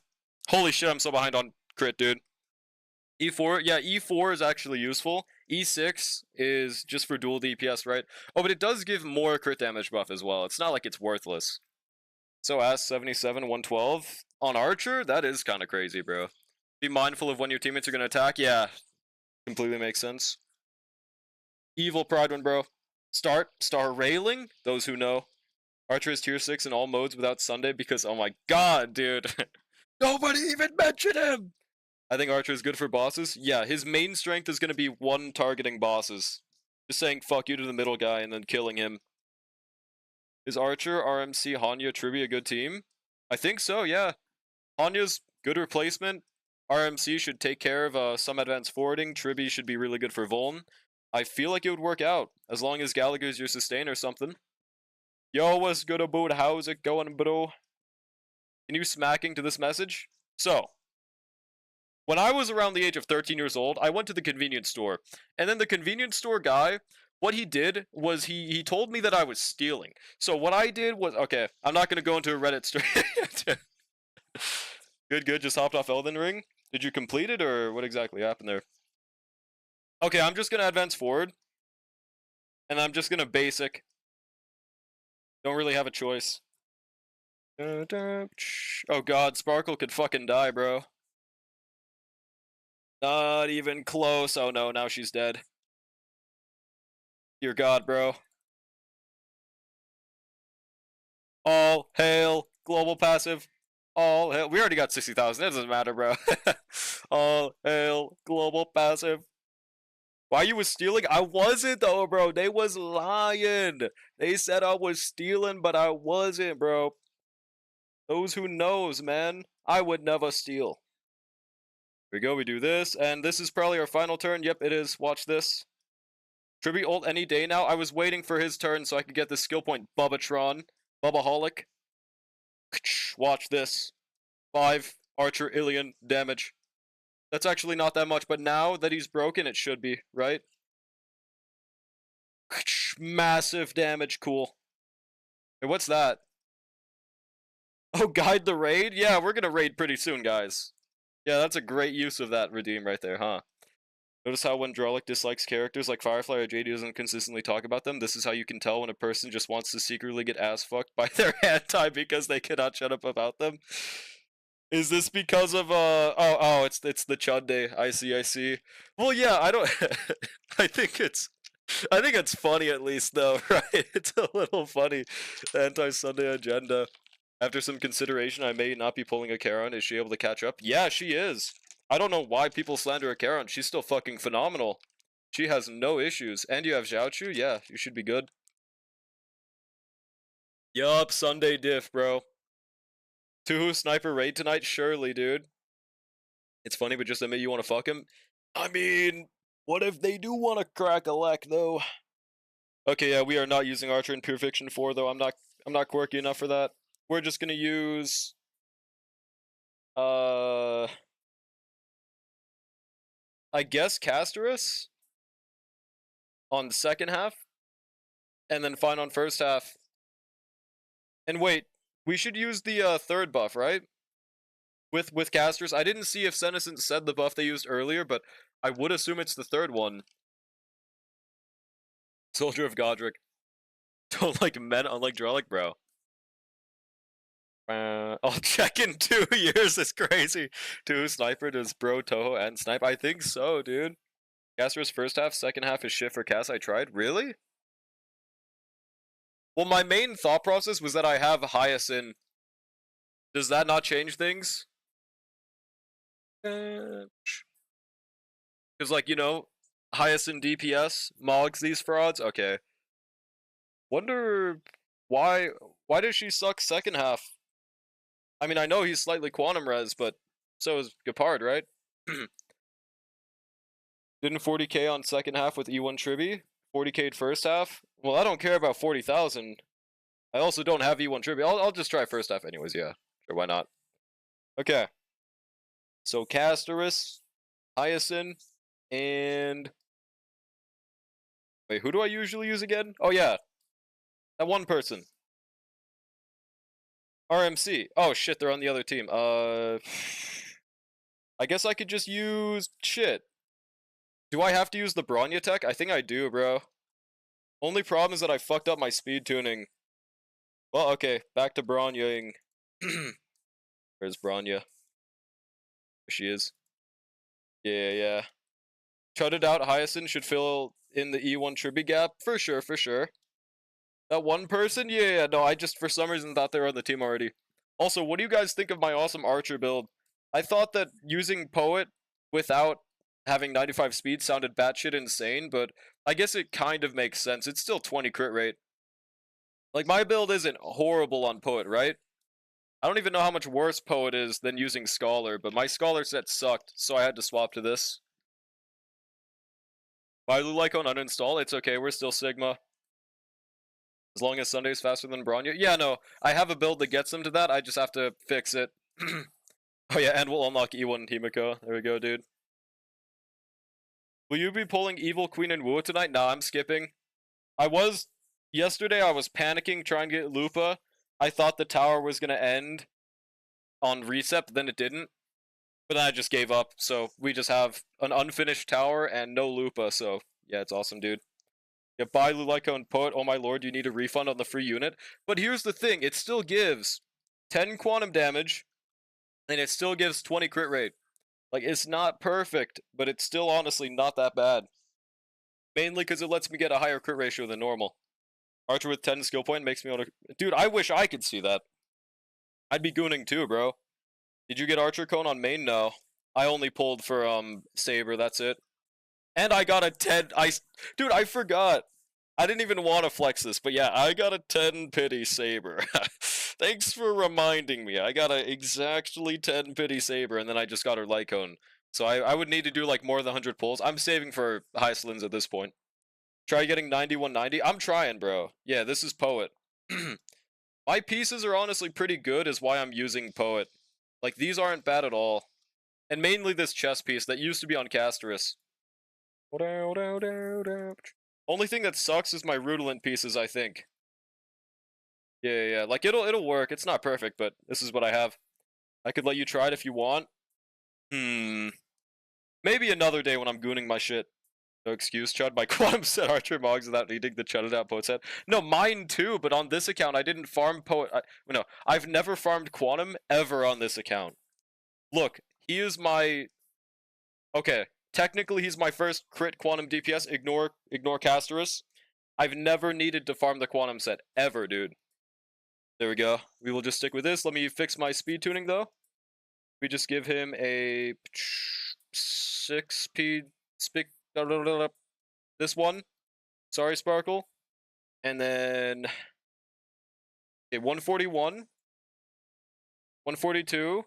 Holy shit, I'm so behind on crit, dude. E4, yeah, E4 is actually useful. E6 is just for dual DPS, right? Oh, but it does give more crit damage buff as well. It's not like it's worthless. So as 77, 112 on Archer, that is kind of crazy, bro. Be mindful of when your teammates are gonna attack. Yeah, completely makes sense. Evil Pridewin, bro. Star railing. Those who know. Archer is tier 6 in all modes without Sunday because, oh my god, dude. Nobody even mentioned him! I think Archer is good for bosses. Yeah, his main strength is going to be one targeting bosses. Just saying fuck you to the middle guy and then killing him. Is Archer, RMC, Hanya, Tribi a good team? I think so, yeah. Hanya's good replacement. RMC should take care of some advanced forwarding. Tribi should be really good for Vuln. I feel like it would work out, as long as Gallagher's your sustain or something. Yo, what's good about? How's it going, bro? Can you smacking to this message? So, when I was around the age of 13 years old, I went to the convenience store. And then the convenience store guy, what he did was he told me that I was stealing. So what I did was, okay, I'm not going to go into a Reddit story. Good, just hopped off Elden Ring. Did you complete it, or what exactly happened there? Okay, I'm just going to advance forward. And I'm just going to basic. Don't really have a choice. Oh god, Sparkle could fucking die, bro. Not even close. Oh no, now she's dead. Dear god, bro. All hail global passive. All hail. We already got 60,000. It doesn't matter, bro. All hail global passive. Why you was stealing? I wasn't though, bro. They was lying. They said I was stealing, but I wasn't, bro. Those who knows, man. I would never steal. Here we go. We do this, and this is probably our final turn. Yep, it is. Watch this. Tribi ult any day now. I was waiting for his turn so I could get the skill point. Bubbatron. Bubbaholic. Watch this. 5 Archer Ilion damage. That's actually not that much, but now that he's broken, it should be, right? Massive damage. Cool. Hey, what's that? Oh, guide the raid? Yeah, we're gonna raid pretty soon, guys. Yeah, that's a great use of that redeem right there, huh? Notice how when Drolic dislikes characters like Firefly or JD doesn't consistently talk about them? This is how you can tell when a person just wants to secretly get ass fucked by their anti because they cannot shut up about them. Is this because of it's the Chud Day. I see. Well, yeah, I don't I think it's funny at least though, right? It's a little funny. Anti-Sunday agenda. After some consideration, I may not be pulling a Charon. Is she able to catch up? Yeah, she is. I don't know why people slander a Charon. She's still fucking phenomenal. She has no issues. And you have Zhaochu? Yeah, you should be good. Yup, Sunday diff, bro. Two sniper raid tonight? Surely, dude. It's funny, but just admit you want to fuck him. I mean, what if they do want to crack a lack, though? Okay, yeah, we are not using Archer in Pure Fiction 4, though. I'm not quirky enough for that. We're just gonna use I guess Castorus on the second half, and then Fine on first half. And wait, we should use the third buff, right? With casters. I didn't see if Senescent said the buff they used earlier, but I would assume it's the third one. Soldier of Godric. Don't like men, unlike Drolic, bro. I'll check in 2 years. It's crazy. 2 sniper does bro Toho and snipe. I think so, dude. Caster's first half, second half is shit for cast. I tried. Really? Well, my main thought process was that I have Hyacinth. Does that not change things? Because, like, you know, Hyacinth DPS mogs these frauds. Okay. Wonder why does she suck second half? I mean, I know he's slightly quantum res, but so is Gepard, right? Didn't 40k on second half with E1 Tribby? 40k'd first half? Well, I don't care about 40,000. I also don't have E1 Tribby. I'll just try first half anyways, yeah. Sure, why not? Okay. So Castorus, Hyacinth, and... Wait, who do I usually use again? Oh yeah. That one person. RMC. Oh shit, they're on the other team. I guess I could just use shit. Do I have to use the Bronya tech? I think I do, bro. Only problem is that I fucked up my speed tuning. Well, okay, back to Bronyaing. Where's Bronya? There she is. Yeah. Chudded out Hyacinth should fill in the E1 Tribby gap. For sure. That one person? Yeah, no, I just for some reason thought they were on the team already. Also, what do you guys think of my awesome Archer build? I thought that using Poet without having 95 speed sounded batshit insane, but I guess it kind of makes sense. It's still 20 crit rate. Like, my build isn't horrible on Poet, right? I don't even know how much worse Poet is than using Scholar, but my Scholar set sucked, so I had to swap to this. Why Lulicon uninstall? It's okay, we're still Sigma. As long as Sunday's faster than Bronya? Yeah, no, I have a build that gets them to that, I just have to fix it. Oh yeah, and we'll unlock E1 Himiko. There we go, dude. Will you be pulling Evil Queen and Wu tonight? Nah, I'm skipping. Yesterday I was panicking trying to get Lupa. I thought the tower was gonna end on reset, but then it didn't. But then I just gave up, so we just have an unfinished tower and no Lupa, so yeah, it's awesome, dude. Yeah, buy Lulico and Poet, oh my lord, you need a refund on the free unit. But here's the thing, it still gives 10 quantum damage, and it still gives 20 crit rate. Like, it's not perfect, but it's still honestly not that bad. Mainly because it lets me get a higher crit ratio than normal. Archer with 10 skill point makes me able to... Dude, I wish I could see that. I'd be gooning too, bro. Did you get Archer Cone on main? No. I only pulled for, Saber, that's it. And I got a 10... Dude, I forgot. I didn't even want to flex this, but yeah, I got a 10 pity Saber. Thanks for reminding me. I got a exactly 10 pity Saber, and then I just got her light cone. So I would need to do like more than 100 pulls. I'm saving for highest lens at this point. Try getting 9190. I'm trying, bro. Yeah, this is Poet. My pieces are honestly pretty good, is why I'm using Poet. Like, these aren't bad at all. And mainly this chest piece that used to be on Castorus. Only thing that sucks is my Rudolent pieces, I think. Yeah. Like, it'll work. It's not perfect, but this is what I have. I could let you try it if you want. Maybe another day when I'm gooning my shit. No excuse, Chud. My Quantum set Archer Mogs without needing the Chudded out Poet set. No, mine too, but on this account, I didn't farm Poet. No, I've never farmed Quantum ever on this account. Look, he is my... Okay, technically he's my first crit Quantum DPS. Ignore Castorus. I've never needed to farm the Quantum set, ever, dude. There we go. We will just stick with this. Let me fix my speed tuning, though. We just give him a 6p... This one. Sorry, Sparkle. And then... Okay, 141. 142.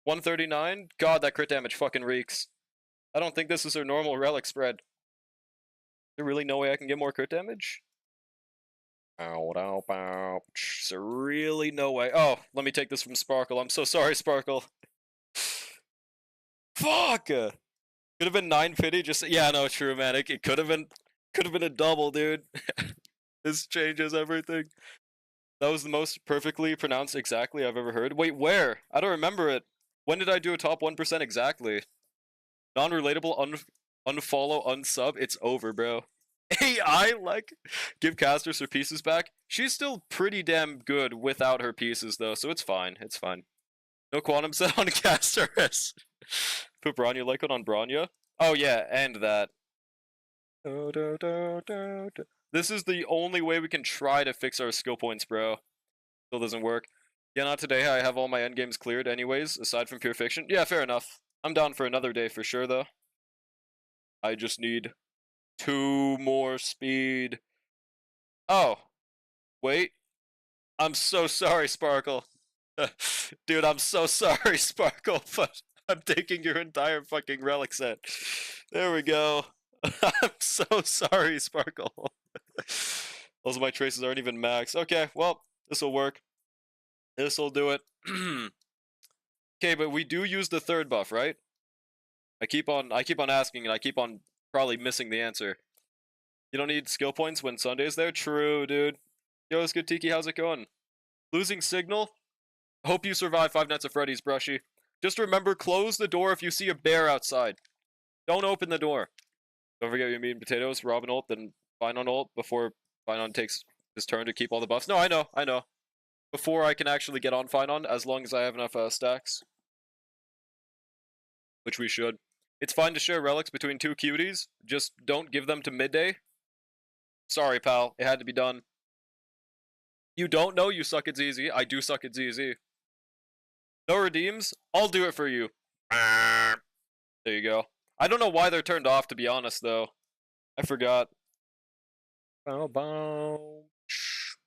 139. God, that crit damage fucking reeks. I don't think this is her normal relic spread. Is there really no way I can get more crit damage? Ow, ow, ow. Is there really no way? Oh, let me take this from Sparkle. I'm so sorry, Sparkle. Fuck! Could have been 950. Just yeah, no, true, man. It could have been a double, dude. This changes everything. That was the most perfectly pronounced exactly I've ever heard. Wait, where? I don't remember it. When did I do a top 1% exactly? Non-relatable, unfollow, unsub. It's over, bro. AI, like, give casters her pieces back. She's still pretty damn good without her pieces, though, so it's fine. It's fine. No quantum set on casters. Put Bronya Lycon on Bronya. Oh, yeah, and that. This is the only way we can try to fix our skill points, bro. Still doesn't work. Yeah, not today. I have all my endgames cleared anyways, aside from Pure Fiction. Yeah, fair enough. I'm down for another day for sure, though. I just need 2 more speed. Oh. Wait. I'm so sorry, Sparkle. Dude, I'm so sorry, Sparkle, but I'm taking your entire fucking relic set. There we go. I'm so sorry, Sparkle. Those of my traces aren't even max. Okay, well, this'll work. This'll do it. Okay, but we do use the third buff, right? I keep on asking, and I keep on probably missing the answer. You don't need skill points when Sunday's there? True, dude. Yo, it's good, Tiki. How's it going? Losing signal? Hope you survive 5 Nights at Freddy's, Brushy. Just remember, close the door if you see a bear outside. Don't open the door. Don't forget your meat and potatoes, Robin ult, then Finon ult before Finon takes his turn to keep all the buffs. No, I know. Before I can actually get on Finon, as long as I have enough stacks. Which we should. It's fine to share relics between 2 cuties, just don't give them to midday. Sorry, pal, it had to be done. You don't know you suck at ZZ. I do suck at ZZ. No redeems? I'll do it for you. There you go. I don't know why they're turned off, to be honest, though. I forgot.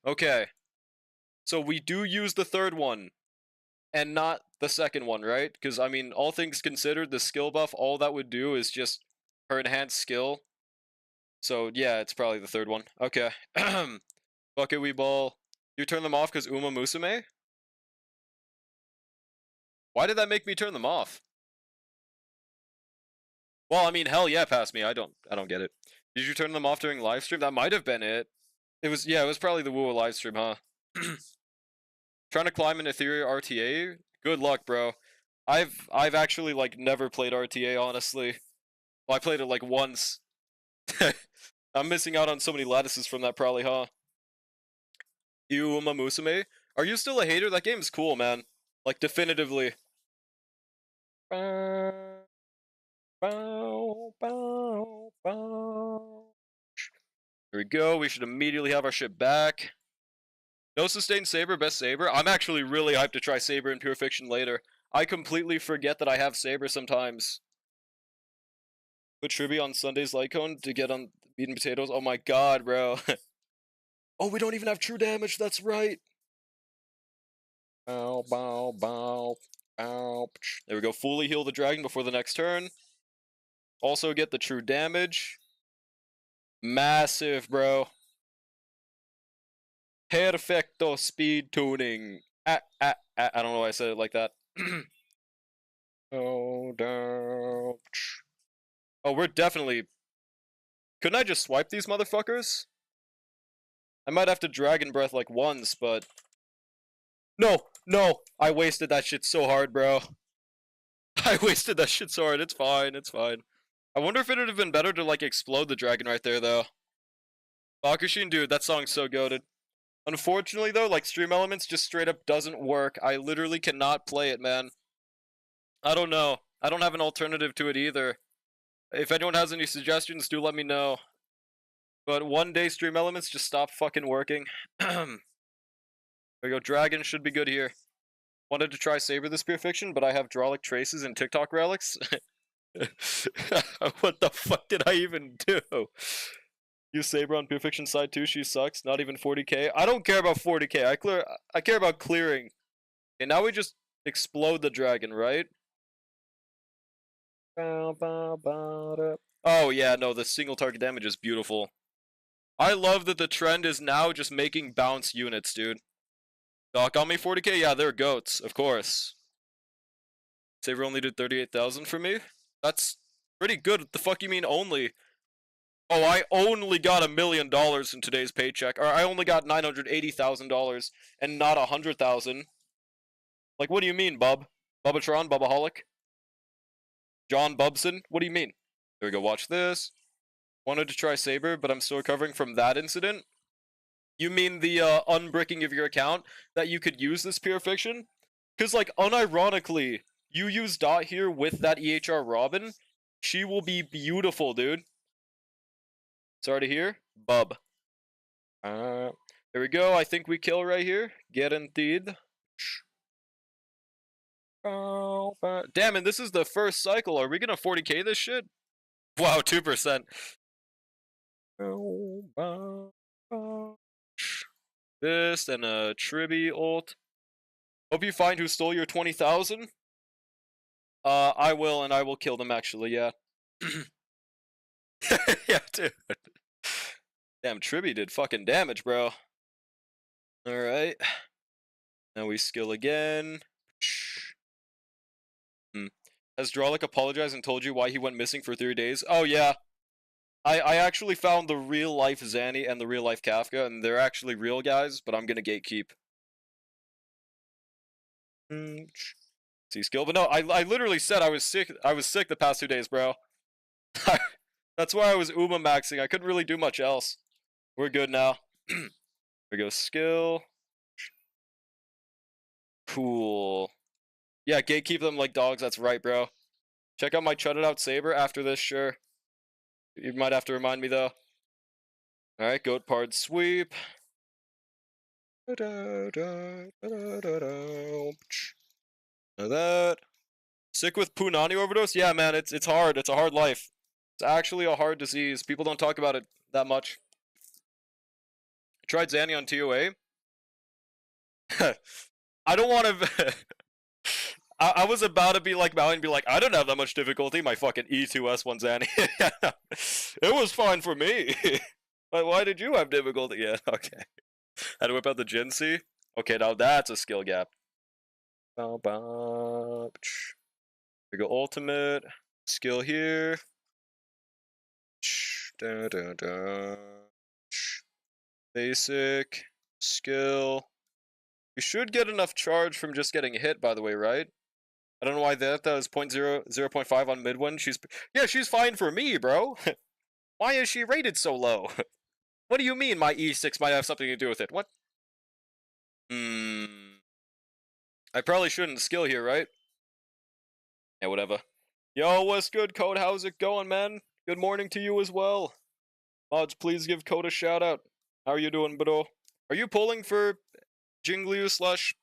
Okay. So we do use the third one, and not the second one, right? Because, I mean, all things considered, the skill buff, all that would do is just her enhanced skill. So, yeah, it's probably the third one. Okay. Bucket Wee Ball. You turn them off because Uma Musume? Why did that make me turn them off? Well, I mean, hell yeah, pass me. I don't get it. Did you turn them off during live stream? That might have been it. It was probably the Woo live stream, huh? Trying to climb an ethereal RTA? Good luck, bro. I've actually like never played RTA, honestly. Well, I played it like once. I'm missing out on so many lattices from that probably, huh? Uma Musume? Are you still a hater? That game's cool, man. Like, definitively. There we go. We should immediately have our ship back. No sustained Saber, best Saber. I'm actually really hyped to try Saber in Pure Fiction later. I completely forget that I have Saber sometimes. Put Tribby on Sunday's Lycone to get on Meat and Potatoes. Oh my god, bro. Oh, we don't even have true damage. That's right. Bow, bow, bow, bow. There we go. Fully heal the dragon before the next turn. Also get the true damage. Massive, bro. Perfecto speed tuning. I don't know why I said it like that. Oh, down. Oh, we're definitely... Couldn't I just swipe these motherfuckers? I might have to Dragon Breath like once, but... No! I wasted that shit so hard, bro. I wasted that shit so hard. It's fine. I wonder if it would have been better to, like, explode the dragon right there, though. Bakushin, dude, that song's so goated. Unfortunately, though, like, Stream Elements just straight up doesn't work. I literally cannot play it, man. I don't know. I don't have an alternative to it either. If anyone has any suggestions, do let me know. But one day Stream Elements just stopped fucking working. There we go. Dragon should be good here. Wanted to try Saber this Pure Fiction, but I have Drawlic Traces and TikTok Relics. What the fuck did I even do? Use Saber on Pure Fiction side 2, she sucks. Not even 40k. I don't care about 40k. I care about clearing. Okay, now we just explode the dragon, right? Oh yeah, no, the single target damage is beautiful. I love that the trend is now just making bounce units, dude. Doc on me 40k? Yeah, they're goats, of course. Saber only did 38,000 for me? That's pretty good. What the fuck you mean only? Oh, I only got $1 million in today's paycheck. Or I only got $980,000 and not 100,000. Like, what do you mean, Bub? Bubbatron? Bubbaholic? John Bubson? What do you mean? There we go, watch this. Wanted to try Saber, but I'm still recovering from that incident. You mean the unbricking of your account that you could use this pure fiction? Because, like, unironically, you use Dot here with that EHR Robin, she will be beautiful, dude. Sorry to hear. Bub. There we go. I think we kill right here. Guaranteed. Damn, and this is the first cycle. Are we gonna 40k this shit? Wow, 2%. This and a Tribby ult. Hope you find who stole your 20,000. I will, and I will kill them actually, yeah. Yeah, dude. Damn, Tribby did fucking damage, bro. Alright. Now we skill again. Has Drolic apologized and told you why he went missing for 3 days? Oh, yeah. I actually found the real life Zanny and the real life Kafka, and they're actually real guys, but I'm gonna gatekeep. See skill, but no, I literally said I was sick the past 2 days, bro. That's why I was Uma maxing. I couldn't really do much else. We're good now. There we go, skill. Cool. Yeah, gatekeep them like dogs, that's right, bro. Check out my Chutted Out Saber after this, sure. You might have to remind me, though. Alright, Goat Pard Sweep. That. Sick with Punani overdose? Yeah, man, it's hard. It's a hard life. It's actually a hard disease. People don't talk about it that much. I tried Zanny on TOA. I don't want to... I was about to be like Maui and be like, I don't have that much difficulty. My fucking E2S1 Zanny. It was fine for me. But why did you have difficulty? Yeah, okay. Had to whip out the Jinsei? Okay, now that's a skill gap. We go ultimate. Skill here. Basic. Skill. We should get enough charge from just getting hit, by the way, right? I don't know why that was 0.5 on Midwin. Yeah, she's fine for me, bro. Why is she rated so low? What do you mean my E6 might have something to do with it? What? I probably shouldn't skill here, right? Yeah, whatever. Yo, what's good, Code? How's it going, man? Good morning to you as well. Mods, please give Code a shout out. How are you doing, bro? Are you pulling for Jingliu slash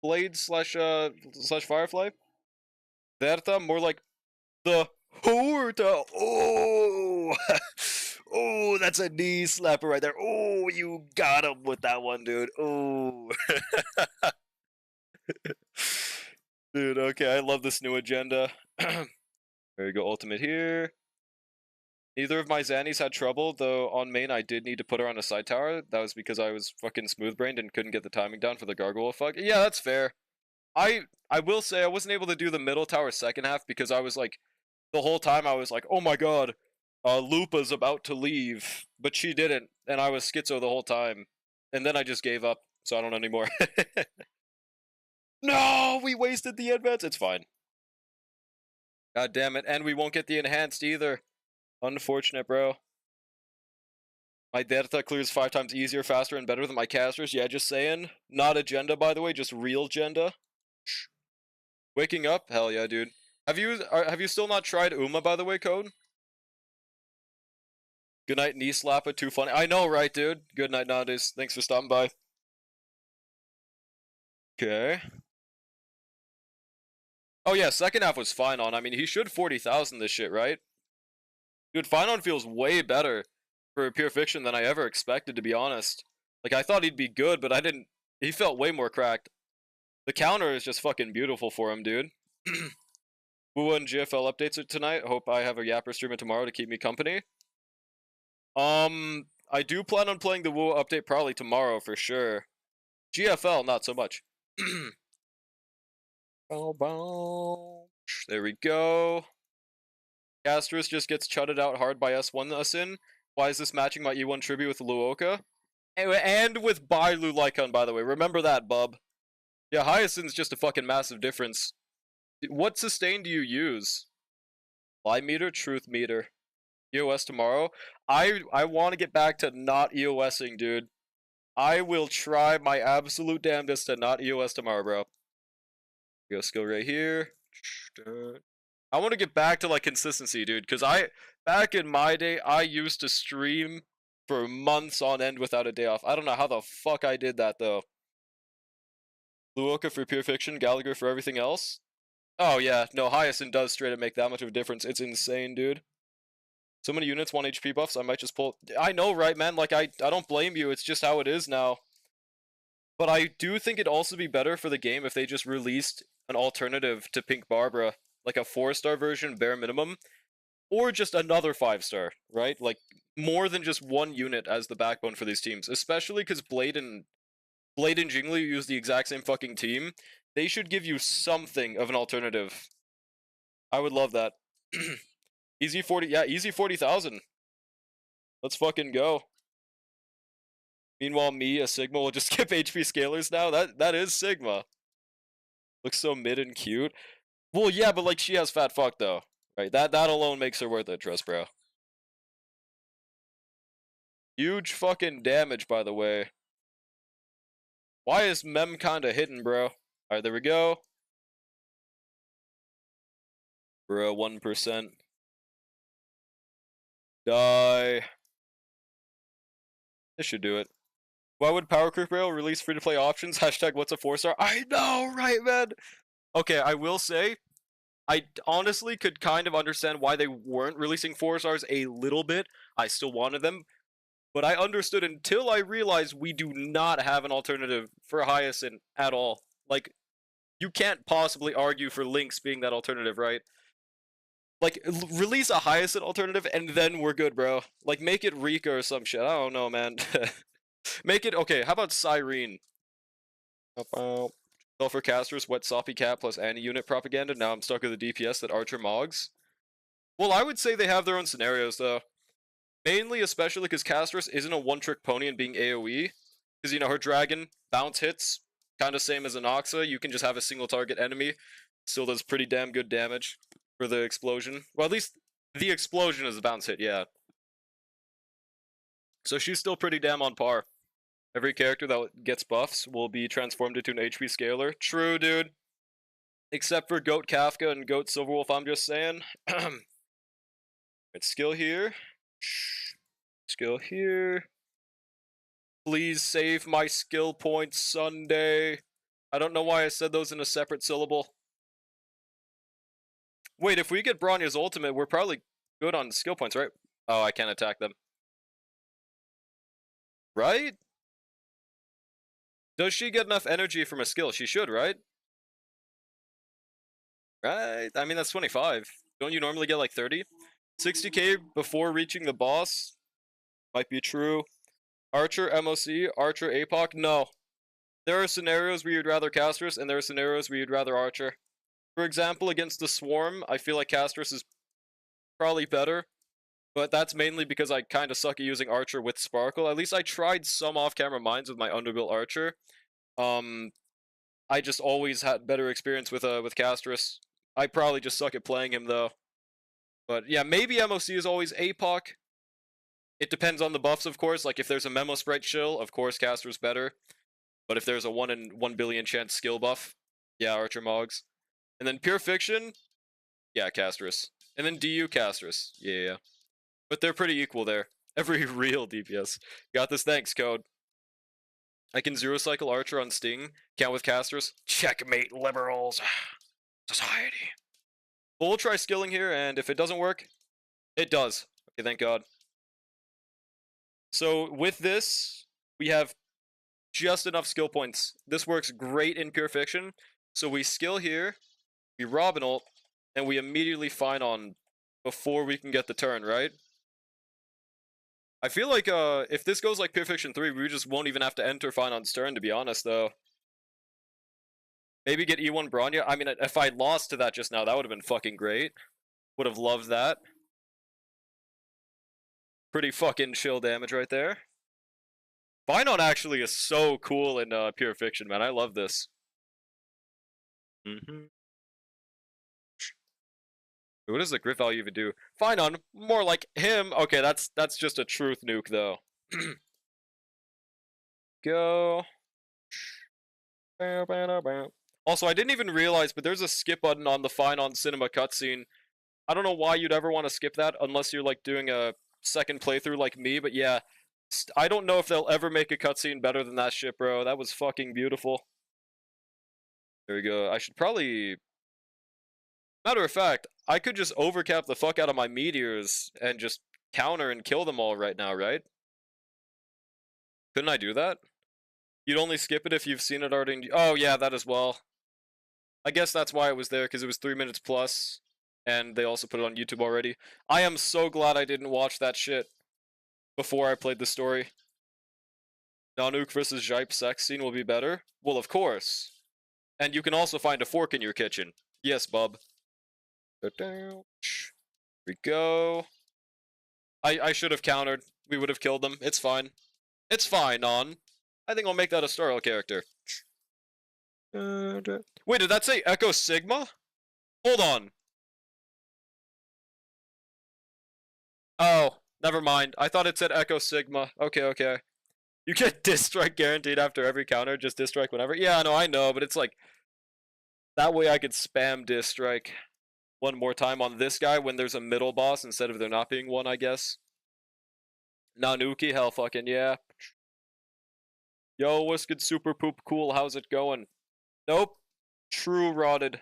Blade slash Firefly? Verta? More like the Horta. Oh! Oh, that's a knee slapper right there. Oh, you got him with that one, dude. Oh. Dude, okay, I love this new agenda. There you go, ultimate here. Neither of my Zannies had trouble, though on main I did need to put her on a side tower. That was because I was fucking smooth-brained and couldn't get the timing down for the gargoyle fuck. Yeah, that's fair. I will say I wasn't able to do the middle tower second half because I was like, the whole time I was like, oh my god, Lupa's about to leave, but she didn't, and I was schizo the whole time. And then I just gave up, so I don't know anymore. No, we wasted the advance. It's fine. God damn it, and we won't get the enhanced either. Unfortunate, bro. My Derta clears 5 times easier, faster, and better than my casters. Yeah, just saying. Not agenda, by the way, just real agenda. Waking up? Hell yeah, dude. Have you still not tried Uma, by the way, Code? Good night, knee slapper. Too funny. I know, right, dude? Good night nowadays. Thanks for stopping by. Okay. Oh yeah, second half was fine on. I mean, he should 40,000 this shit, right? Dude, Finon feels way better for pure fiction than I ever expected, to be honest. Like, I thought he'd be good, but I didn't... He felt way more cracked. The counter is just fucking beautiful for him, dude. Wu and GFL updates it tonight. Hope I have a Yapper streamer tomorrow to keep me company. I do plan on playing the Wu update probably tomorrow for sure. GFL, not so much. There we go. Castris just gets chutted out hard by S1 Asin. Why is this matching my E1 tribute with Luoka? And with Bailu Lycon, by the way. Remember that, bub. Yeah, Hyacinth's just a fucking massive difference. What sustain do you use? Lie meter, truth meter. EOS tomorrow? I want to get back to not EOSing, dude. I will try my absolute damnedest to not EOS tomorrow, bro. Go skill right here. I want to get back to like consistency, dude, because back in my day, I used to stream for months on end without a day off. I don't know how the fuck I did that though. Luoka for pure fiction, Gallagher for everything else. Oh yeah, no, Hyacinth does straight up make that much of a difference. It's insane, dude. So many units, 1 HP buffs, I might just pull. I know, right, man? Like, I don't blame you. It's just how it is now. But I do think it'd also be better for the game if they just released an alternative to Pink Barbara. Like a 4-star version, bare minimum. Or just another 5-star, right? Like, more than just one unit as the backbone for these teams. Especially because Blade and Jingliu use the exact same fucking team. They should give you something of an alternative. I would love that. Easy 40, yeah, easy 40,000. Let's fucking go. Meanwhile, me, a Sigma, will just skip HP scalers now. That is Sigma. Looks so mid and cute. Well, yeah, but like she has fat fuck though, right? That alone makes her worth it, trust, bro. Huge fucking damage, by the way. Why is Mem kinda hidden, bro? All right, there we go. Bro, 1%. Die. This should do it. Why would Power Creep Rail release free-to-play options? Hashtag what's a 4-star? I know, right, man? Okay, I will say, I honestly could kind of understand why they weren't releasing 4-stars a little bit. I still wanted them. But I understood until I realized we do not have an alternative for Hyacinth at all. Like, you can't possibly argue for Lynx being that alternative, right? Like, release a Hyacinth alternative and then we're good, bro. Like, make it Rika or some shit. I don't know, man. Make it, okay, how about Cyrene? Sulfur Casters, Wet Soppy Cat plus anti-unit propaganda. Now I'm stuck with the DPS that Archer Mogs. Well, I would say they have their own scenarios, though. Mainly, especially because Castris isn't a one-trick pony and being AoE. Because, you know, her dragon, bounce hits, kind of same as an Oxa. You can just have a single target enemy. Still does pretty damn good damage for the explosion. Well, at least the explosion is a bounce hit, yeah. So she's still pretty damn on par. Every character that gets buffs will be transformed into an HP scaler. True, dude. Except for Goat Kafka and Goat Silverwolf, I'm just saying. It's skill here. Skill here. Please save my skill points, Sunday. I don't know why I said those in a separate syllable. Wait, if we get Bronya's ultimate, we're probably good on skill points, right? Oh, I can't attack them. Right? Does she get enough energy from a skill? She should, right? Right? I mean, that's 25. Don't you normally get like 30? 60k before reaching the boss? Might be true. Archer, MOC, Archer, APOC? No. There are scenarios where you'd rather Castris, and there are scenarios where you'd rather Archer. For example, against the Swarm, I feel like Castris is probably better. But that's mainly because I kind of suck at using Archer with Sparkle. At least I tried some off-camera mines with my underbuilt Archer. I just always had better experience with Castris. I probably just suck at playing him, though. But yeah, maybe MOC is always APOC. It depends on the buffs, of course. Like, if there's a Memo Sprite shill, of course Caster's better. But if there's a 1 in 1 billion chance skill buff, yeah, Archer Mogs. And then Pure Fiction, yeah, Castris. And then DU Castris, yeah. But they're pretty equal there. Every real DPS. Got this, thanks, Code. I can zero cycle Archer on Sting. Count with Castris. Checkmate, liberals. Society. We'll try skilling here, and if it doesn't work, it does. Okay, thank God. So with this, we have just enough skill points. This works great in Pure Fiction. So we skill here, we Robin ult, and we immediately fine on before we can get the turn, right? I feel like if this goes like Pure Fiction 3, we just won't even have to enter fine on turn, to be honest, though. Maybe get E1 Bronya. I mean, if I lost to that just now, that would have been fucking great. Would have loved that. Pretty fucking chill damage right there. Finon actually is so cool in Pure Fiction, man. I love this. What does the crit value even do? Finon, more like him. Okay, that's just a truth nuke, though. Go. Also, I didn't even realize, but there's a skip button on the Finon cinema cutscene. I don't know why you'd ever want to skip that unless you're like doing a second playthrough like me, but yeah. I don't know if they'll ever make a cutscene better than that shit, bro. That was fucking beautiful. There we go. I should probably... Matter of fact, I could just overcap the fuck out of my meteors and just counter and kill them all right now, right? Couldn't I do that? You'd only skip it if you've seen it already. Oh, yeah, that as well. I guess that's why it was there, because it was 3 minutes plus, and they also put it on YouTube already. I am so glad I didn't watch that shit before I played the story. Nanook versus Jipe sex scene will be better? Well, of course. And you can also find a fork in your kitchen. Yes, bub. Here we go. I should have countered. We would have killed them. It's fine. It's fine, Non. I think I'll make that a Starl character. Wait, did that say Echo Sigma? Hold on. Oh, never mind. I thought it said Echo Sigma. Okay, okay. You get Diss Strike guaranteed after every counter, just Diss Strike whenever. Yeah, no, I know, but it's like... That way I could spam Diss Strike one more time on this guy when there's a middle boss instead of there not being one, I guess. Nanuki, hell fucking yeah. Yo, what's good, Super Poop Cool? How's it going? Nope. True rotted.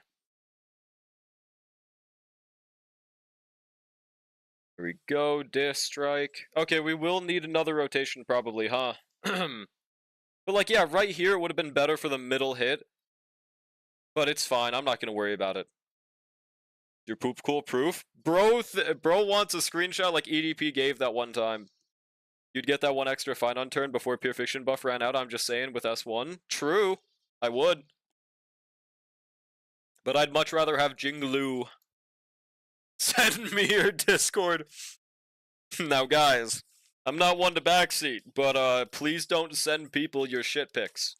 Here we go, Diss Strike. Okay, we will need another rotation probably, huh? But like, yeah, right here it would have been better for the middle hit. But it's fine, I'm not gonna worry about it. Your poop cool proof? Bro wants a screenshot like EDP gave that one time. You'd get that one extra fine on turn before Pure Fiction buff ran out, I'm just saying, with S1. True, I would. But I'd much rather have Jingliu. Send me your Discord. Now, guys, I'm not one to backseat, but please don't send people your shit pics.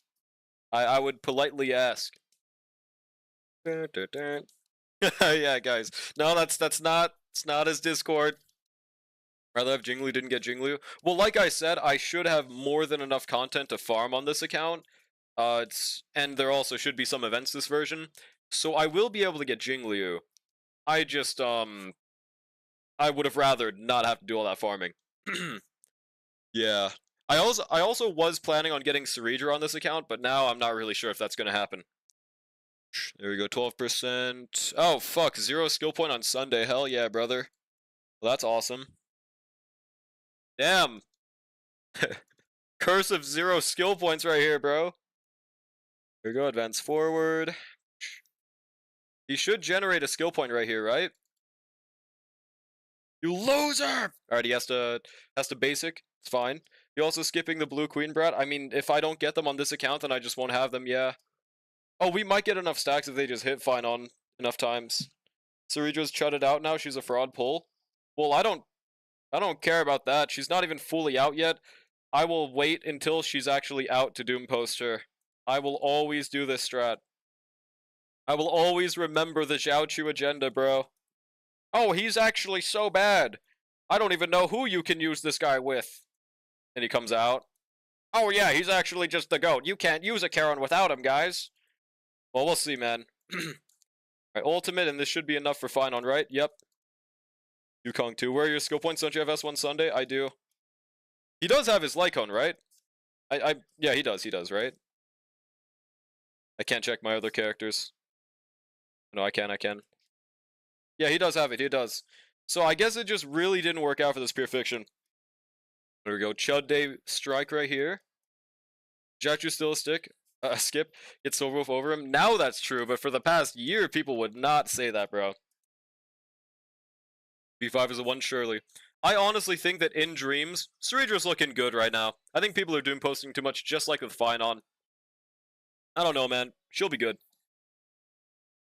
I would politely ask. Yeah, guys. No, it's not his Discord. Rather have Jingliu didn't get Jingliu. Well, like I said, I should have more than enough content to farm on this account. And there also should be some events this version. So I will be able to get Jingliu. I just, I would have rather not have to do all that farming. Yeah. I also was planning on getting Ceridra on this account, but now I'm not really sure if that's going to happen. There we go, 12%. Oh, fuck, 0 skill point on Sunday. Hell yeah, brother. Well, that's awesome. Damn. Curse of 0 skill points right here, bro. Here we go, advance forward. He should generate a skill point right here, right? You loser! Alright, he has to basic. It's fine. You're also skipping the blue queen brat. I mean, if I don't get them on this account, then I just won't have them, yeah. Oh, we might get enough stacks if they just hit fine on enough times. Ceridra's chutted out now. She's a fraud pull. Well, I don't care about that. She's not even fully out yet. I will wait until she's actually out to doom post her. I will always do this strat. I will always remember the Zhao agenda, bro. Oh, he's actually so bad. I don't even know who you can use this guy with. And he comes out. Oh yeah, he's actually just the GOAT. You can't use a Karen without him, guys. Well, we'll see, man. Alright, ultimate, and this should be enough for Finon, right? Yep. Yukong 2. Where are your skill points? Don't you have S1 Sunday? I do. He does have his Lycone, right? Yeah, he does, right? I can't check my other characters. No, I can. Yeah, he does have it, he does. So I guess it just really didn't work out for this Pure Fiction. There we go, Chud Day Strike right here. Jachu still a stick. Skip. Get Silver Wolf over him. Now that's true, but for the past year, people would not say that, bro. B5 is a one, surely. I honestly think that in Dreams, Ceredra's looking good right now. I think people are doom posting too much, just like with Fine on. I don't know, man. She'll be good.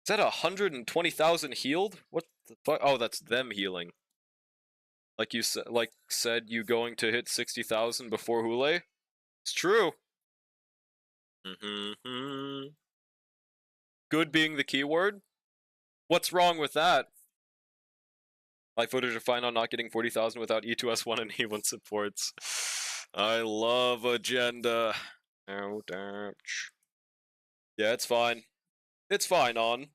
Is that 120,000 healed? What the fuck? Oh, that's them healing. Like you said, you going to hit 60,000 before Hule? It's true. Good being the keyword? What's wrong with that? Live footage are fine on not getting 40,000 without E2S1 and E1 supports. I love agenda. Ouch. Yeah, it's fine. It's fine on.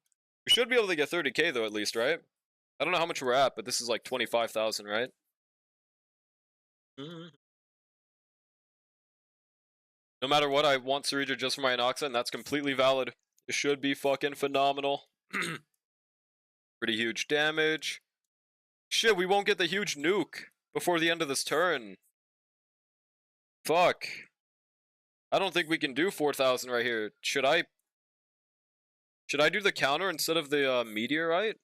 We should be able to get 30k though, at least, right? I don't know how much we're at, but this is like 25,000, right? No matter what, I want Ceredra just for my Anoxa, and that's completely valid. It should be fucking phenomenal. Pretty huge damage. Shit, we won't get the huge nuke before the end of this turn. Fuck. I don't think we can do 4,000 right here. Should I do the counter instead of the meteorite?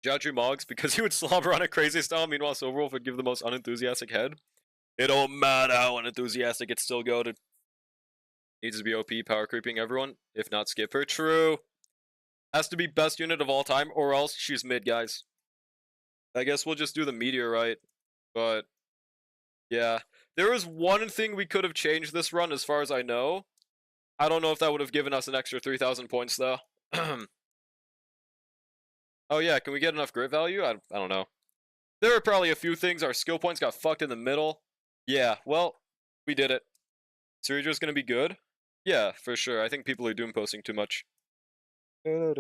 Jiaoju Moggs, because he would slobber on a crazy style, meanwhile Silverwolf would give the most unenthusiastic head. It don't matter how unenthusiastic, it's still goated. Needs to be OP, power creeping everyone, if not skip her. True. Has to be best unit of all time, or else she's mid, guys. I guess we'll just do the meteorite, but yeah. There is one thing we could have changed this run, as far as I know. I don't know if that would have given us an extra 3,000 points, though. Oh yeah, can we get enough grit value? I don't know. There are probably a few things. Our skill points got fucked in the middle. Yeah, well, we did it. Ceredra's gonna be good? Yeah, for sure. I think people are doom posting too much. There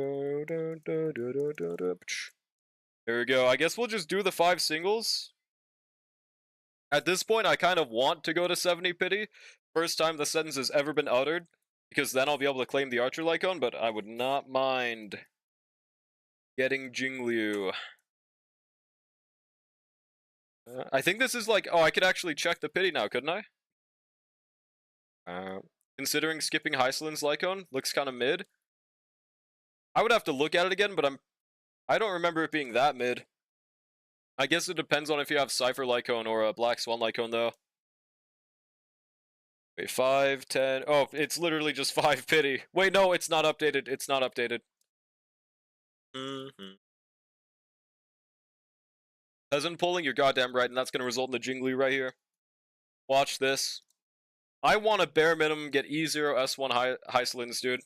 we go. I guess we'll just do the 5 singles. At this point, I kind of want to go to 70 pity. First time the sentence has ever been uttered. Because then I'll be able to claim the Archer Lycone, but I would not mind getting Jingliu. I think this is like... Oh, I could actually check the pity now, couldn't I? Considering skipping Hycelin's Lycone, looks kind of mid. I would have to look at it again, but I don't remember it being that mid. I guess it depends on if you have Cypher Lycone or a Black Swan Lycone, though. Wait, 5, 10... Oh, it's literally just 5 pity. Wait, no, it's not updated. It's not updated. Peasant pulling, you're goddamn right, and that's going to result in the Jingliu right here. Watch this. I want to bare minimum get E0 S1 Hycelins, dude.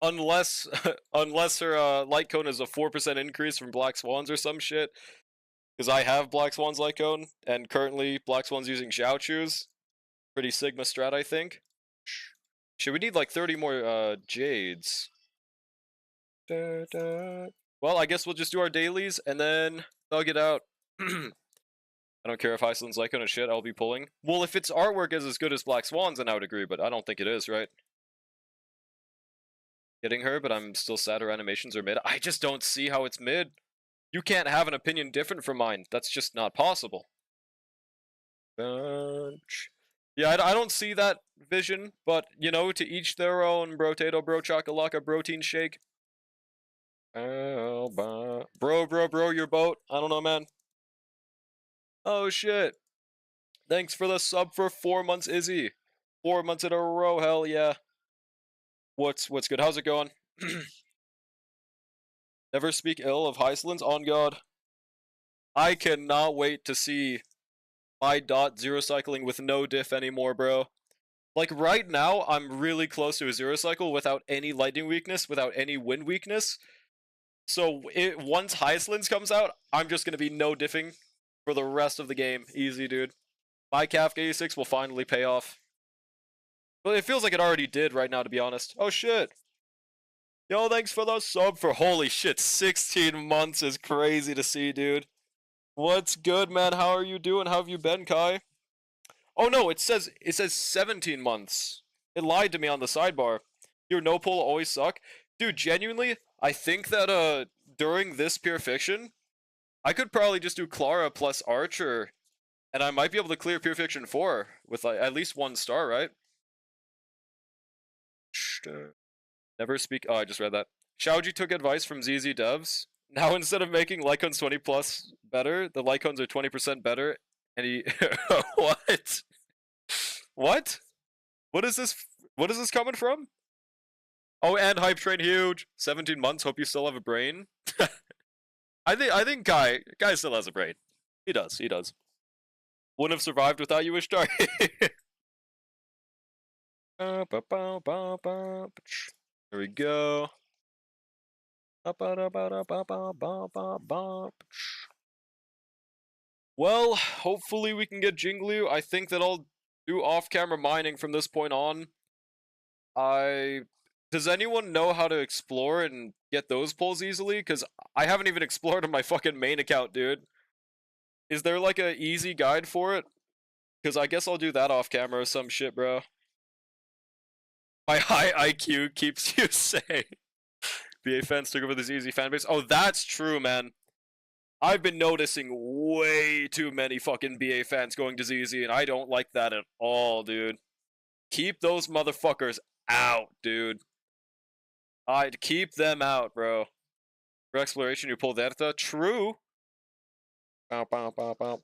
Unless her light cone is a 4% increase from Black Swans or some shit. Because I have Black Swan's light cone, and currently Black Swan's using Xiaochu's. Pretty Sigma strat, I think. Should we need like 30 more Jades? Well, I guess we'll just do our dailies, and then thug it out. I don't care if Iceland's Lycone is shit, I'll be pulling. Well, if its artwork is as good as Black Swan's, then I would agree, but I don't think it is, right? Getting her, but I'm still sad her animations are mid. I just don't see how it's mid. You can't have an opinion different from mine. That's just not possible. Yeah, I don't see that vision, but, you know, to each their own. Brotato, bro, chocolaka, protein shake. Bro, your boat. I don't know, man. Oh, shit. Thanks for the sub for 4 months, Izzy. 4 months in a row, hell yeah. What's good? How's it going? Never speak ill of Hycelins, on God. I cannot wait to see my dot zero cycling with no diff anymore, bro. Like, right now, I'm really close to a zero cycle without any lightning weakness, without any wind weakness. So, once Hycelins comes out, I'm just gonna be no diffing for the rest of the game. Easy, dude. My Kafka E6 will finally pay off. But it feels like it already did right now, to be honest. Oh, shit. Yo, thanks for the sub for holy shit. 16 months is crazy to see, dude. What's good, man? How are you doing? How have you been, Kai? Oh, no, it says 17 months. It lied to me on the sidebar. Your no pull always suck. Dude, genuinely, I think that, during this Pure Fiction, I could probably just do Clara plus Archer And I might be able to clear Pure Fiction 4 with like, at least 1 star, right? Never speak. Oh, I just read that. Xiaoji took advice from ZZ devs. Now instead of making Lycons 20 plus better, the Lycons are 20% better. And he what? What? What is this? What is this coming from? Oh, and hype train huge. 17 months. Hope you still have a brain. I think Guy still has a brain. He does. He does. Wouldn't have survived without you, Ishtar. There we go. Well, hopefully we can get Jingliu. I think that I'll do off-camera mining from this point on. Does anyone know how to explore and get those pulls easily? Because I haven't even explored on my fucking main account, dude. Is there like a easy guide for it? Because I guess I'll do that off-camera or some shit, bro. My high IQ keeps you sane. BA fans took over this easy fan base. Oh, that's true, man. I've been noticing way too many fucking BA fans going to ZZ, and I don't like that at all, dude. Keep those motherfuckers out, dude. I'd keep them out, bro. For exploration, you pull Verta. True. Bow, bow, bow, bow.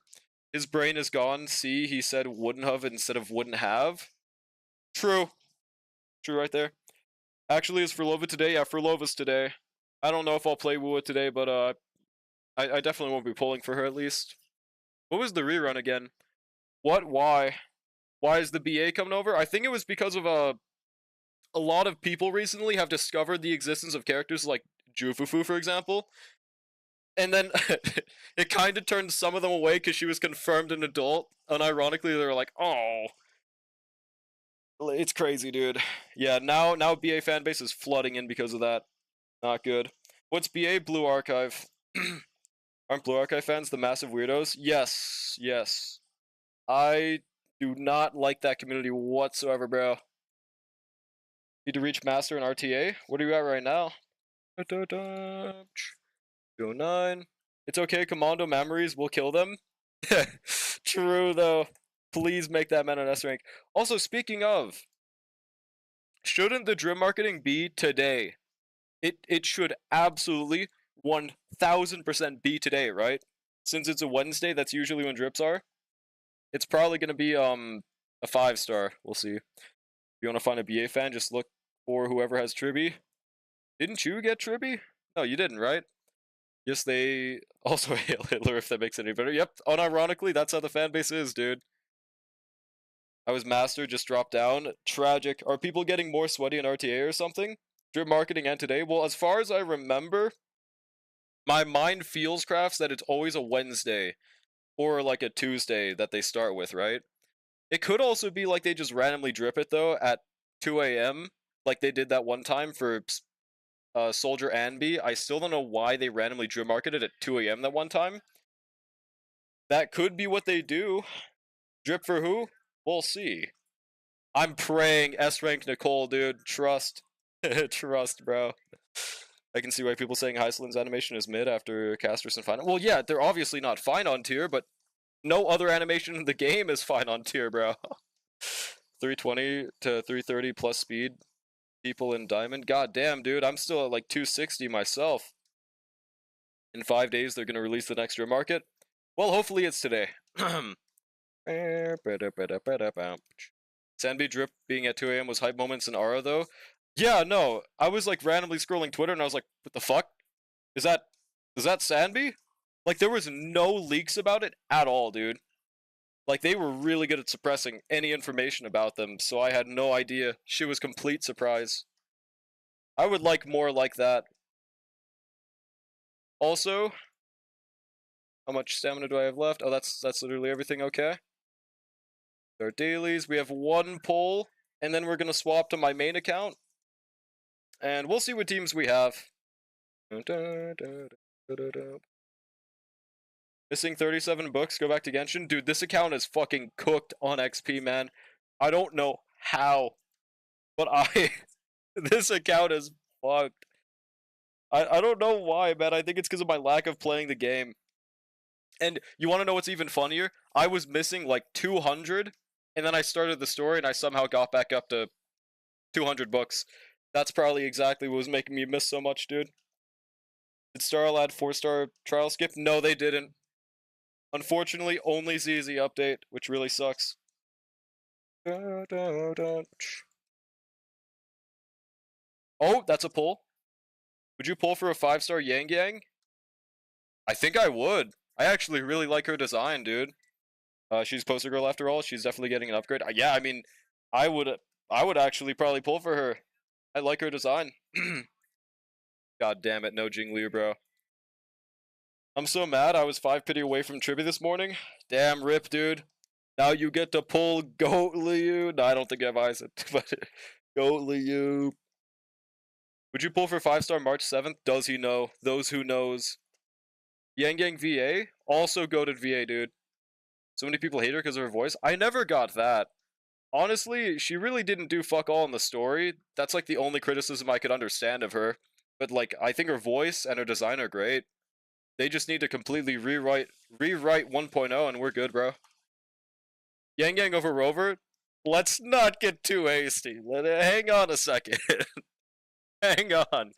His brain is gone. See, he said wouldn't have instead of wouldn't have. True. True right there. Actually, is Furlova today? Yeah, Furlova's today. I don't know if I'll play Wua today, but I definitely won't be pulling for her at least. What was the rerun again? What? Why? Why is the BA coming over? I think it was because of a lot of people recently have discovered the existence of characters like Jufufu, for example. And then it kind of turned some of them away because she was confirmed an adult. Unironically, they were like, oh. It's crazy, dude. Yeah, now BA fanbase is flooding in because of that. Not good. What's BA? Blue Archive. Aren't Blue Archive fans the massive weirdos? Yes, yes. I do not like that community whatsoever, bro. Need to reach Master in RTA? What are you at right now? 209. It's okay, Commando memories will kill them. True, though. Please make that man an S rank. Also, speaking of, shouldn't the drip marketing be today? It should absolutely 1000% be today, right? Since it's a Wednesday, that's usually when drips are. It's probably gonna be a 5-star. We'll see. If you want to find a BA fan, just look for whoever has Tribby. Didn't you get Tribby? No, you didn't, right? Yes, they also hail Hitler, if that makes it any better. Yep, unironically, that's how the fan base is, dude. I was master, just dropped down. Tragic. Are people getting more sweaty in RTA or something? Drip marketing and today? Well, as far as I remember, my mind feels crafts that it's always a Wednesday or like a Tuesday that they start with, right? It could also be like they just randomly drip it though at 2 a.m. like they did that one time for Soldier and B. I still don't know why they randomly drip marketed at 2 a.m. that one time. That could be what they do. Drip for who? We'll see. I'm praying S-rank Nicole, dude. Trust. Trust, bro. I can see why people saying Heislin's animation is mid after Casterson fine. Well, yeah, they're obviously not fine on tier, but no other animation in the game is fine on tier, bro. 320 to 330 plus speed. People in Diamond. God damn, dude. I'm still at like 260 myself. In 5 days, they're going to release the next drip market. Well, hopefully it's today. Sandby drip being at 2 a.m. was hype moments in Aura, though. Yeah, no. I was like randomly scrolling Twitter and I was like, what the fuck? Is that Sandby? Like, there was no leaks about it at all, dude. Like, they were really good at suppressing any information about them, so I had no idea. She was complete surprise. I would like more like that. Also, how much stamina do I have left? Oh, that's literally everything. Okay. Our dailies. We have 1 pull, and then we're gonna swap to my main account, and we'll see what teams we have. Missing 37 books. Go back to Genshin, dude. This account is fucking cooked on XP, man. I don't know how, but this account is fucked. I don't know why, man. I think it's because of my lack of playing the game. And you want to know what's even funnier? I was missing like 200, and then I started the story, and I somehow got back up to 200 books. That's probably exactly what was making me miss so much, dude. Did Starl add 4-star trial skip? No, they didn't. Unfortunately, only ZZ update, which really sucks. Oh, that's a pull. Would you pull for a 5-star Yang Yang? I think I would. I actually really like her design, dude. She's poster girl after all. She's definitely getting an upgrade. Yeah, I mean, I would actually probably pull for her. I like her design. God damn it, no Jingliu, bro. I'm so mad. I was 5 pity away from Tribby this morning. Damn rip, dude. Now you get to pull Goat Liu. No, I don't think I have eyes, but Goat Liu. Would you pull for 5-star March 7th? Does he know? Those who knows. Yang Yang VA? Also goated VA, dude. So many people hate her because of her voice. I never got that. Honestly, she really didn't do fuck all in the story. That's like the only criticism I could understand of her. But like, I think her voice and her design are great. They just need to completely rewrite 1.0 and we're good, bro. Yang Yang over Rover? Let's not get too hasty. Hang on a second. Hang on.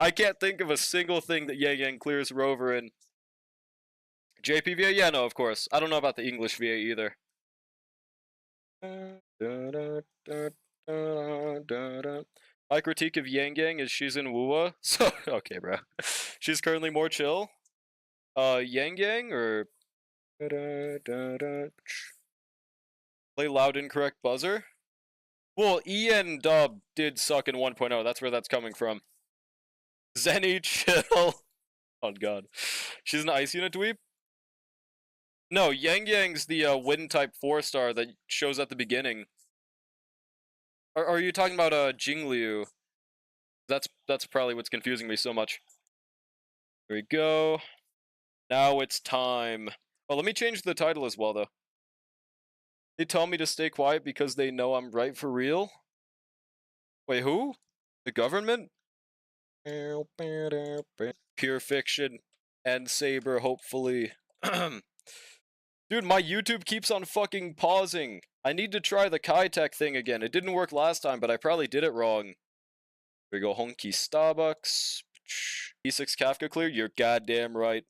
I can't think of a single thing that Yang Yang clears Rover in. JPVA? Yeah, no, of course. I don't know about the English VA either. My critique of Yang Yang is she's in Wuwa. So, okay, bro. She's currently more chill. Yang Yang or... Play loud incorrect buzzer? Well, EN dub did suck in 1.0. That's where that's coming from. Zenny, chill. Oh, God. She's an ice unit dweeb? No, Yang Yang's the wind type 4-star that shows at the beginning. Are you talking about Jingliu? That's probably what's confusing me so much. Here we go. Now it's time. Oh, let me change the title as well, though. They tell me to stay quiet because they know I'm right for real? Wait, who? The government? Pure fiction. And Saber, hopefully. Dude, my YouTube keeps on fucking pausing. I need to try the Kai Tech thing again. It didn't work last time, but I probably did it wrong. Here we go, Honky Starbucks. E6 Kafka clear? You're goddamn right.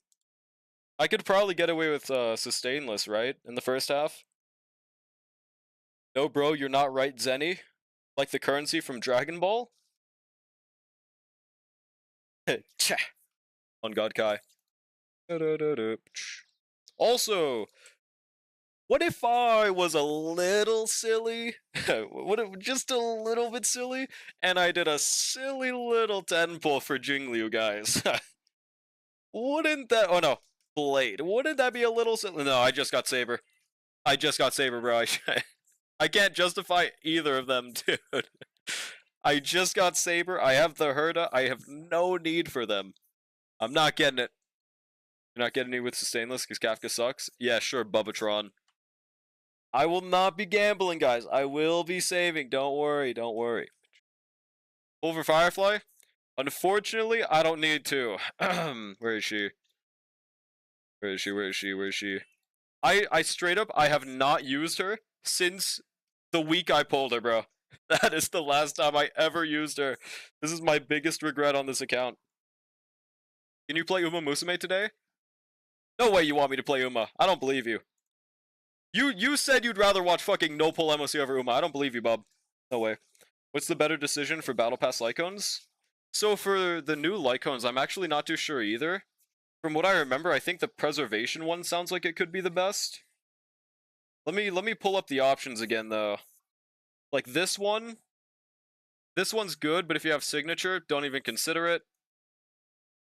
I could probably get away with sustainless, right? In the first half? No, bro, you're not right, Zenny. Like the currency from Dragon Ball? On God Kai. Also, what if I was a little silly? What if just a little bit silly? And I did a silly little 10 pull for Jingliu, guys. Wouldn't that... Oh, no. Blade. Wouldn't that be a little silly? No, I just got Saber. I just got Saber, bro. I can't justify either of them, dude. I just got Saber. I have the Herda. I have no need for them. I'm not getting it. You're not getting it with sustainless because Kafka sucks? Yeah, sure, Bubbatron. I will not be gambling, guys. I will be saving. Don't worry, don't worry. Over Firefly? Unfortunately, I don't need to. Where is she? Where is she? Where is she? Where is she? I straight up, I have not used her since the week I pulled her, bro. That is the last time I ever used her. This is my biggest regret on this account. Can you play Uma Musume today? No way you want me to play Uma. I don't believe you. You said you'd rather watch fucking no pull MOC over Uma. I don't believe you, bub. No way. What's the better decision for Battle Pass Lycones? So for the new Lycones, I'm actually not too sure either. From what I remember, I think the Preservation one sounds like it could be the best. Let me pull up the options again, though. Like this one. This one's good, but if you have Signature, don't even consider it.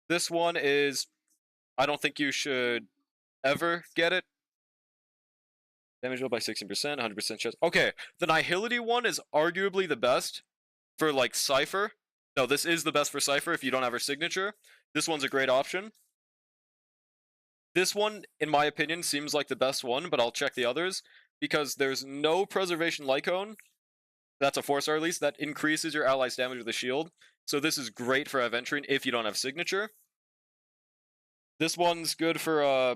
This one is... I don't think you should ever get it. Damage roll by 16%, 100% chance. Okay, the Nihility one is arguably the best for, like, Cypher. No, this is the best for Cypher if you don't have her Signature. This one's a great option. This one, in my opinion, seems like the best one, but I'll check the others. Because there's no Preservation Lycone. That's a 4-star at least. That increases your ally's damage with a shield. So this is great for Aventurine if you don't have Signature. This one's good for, I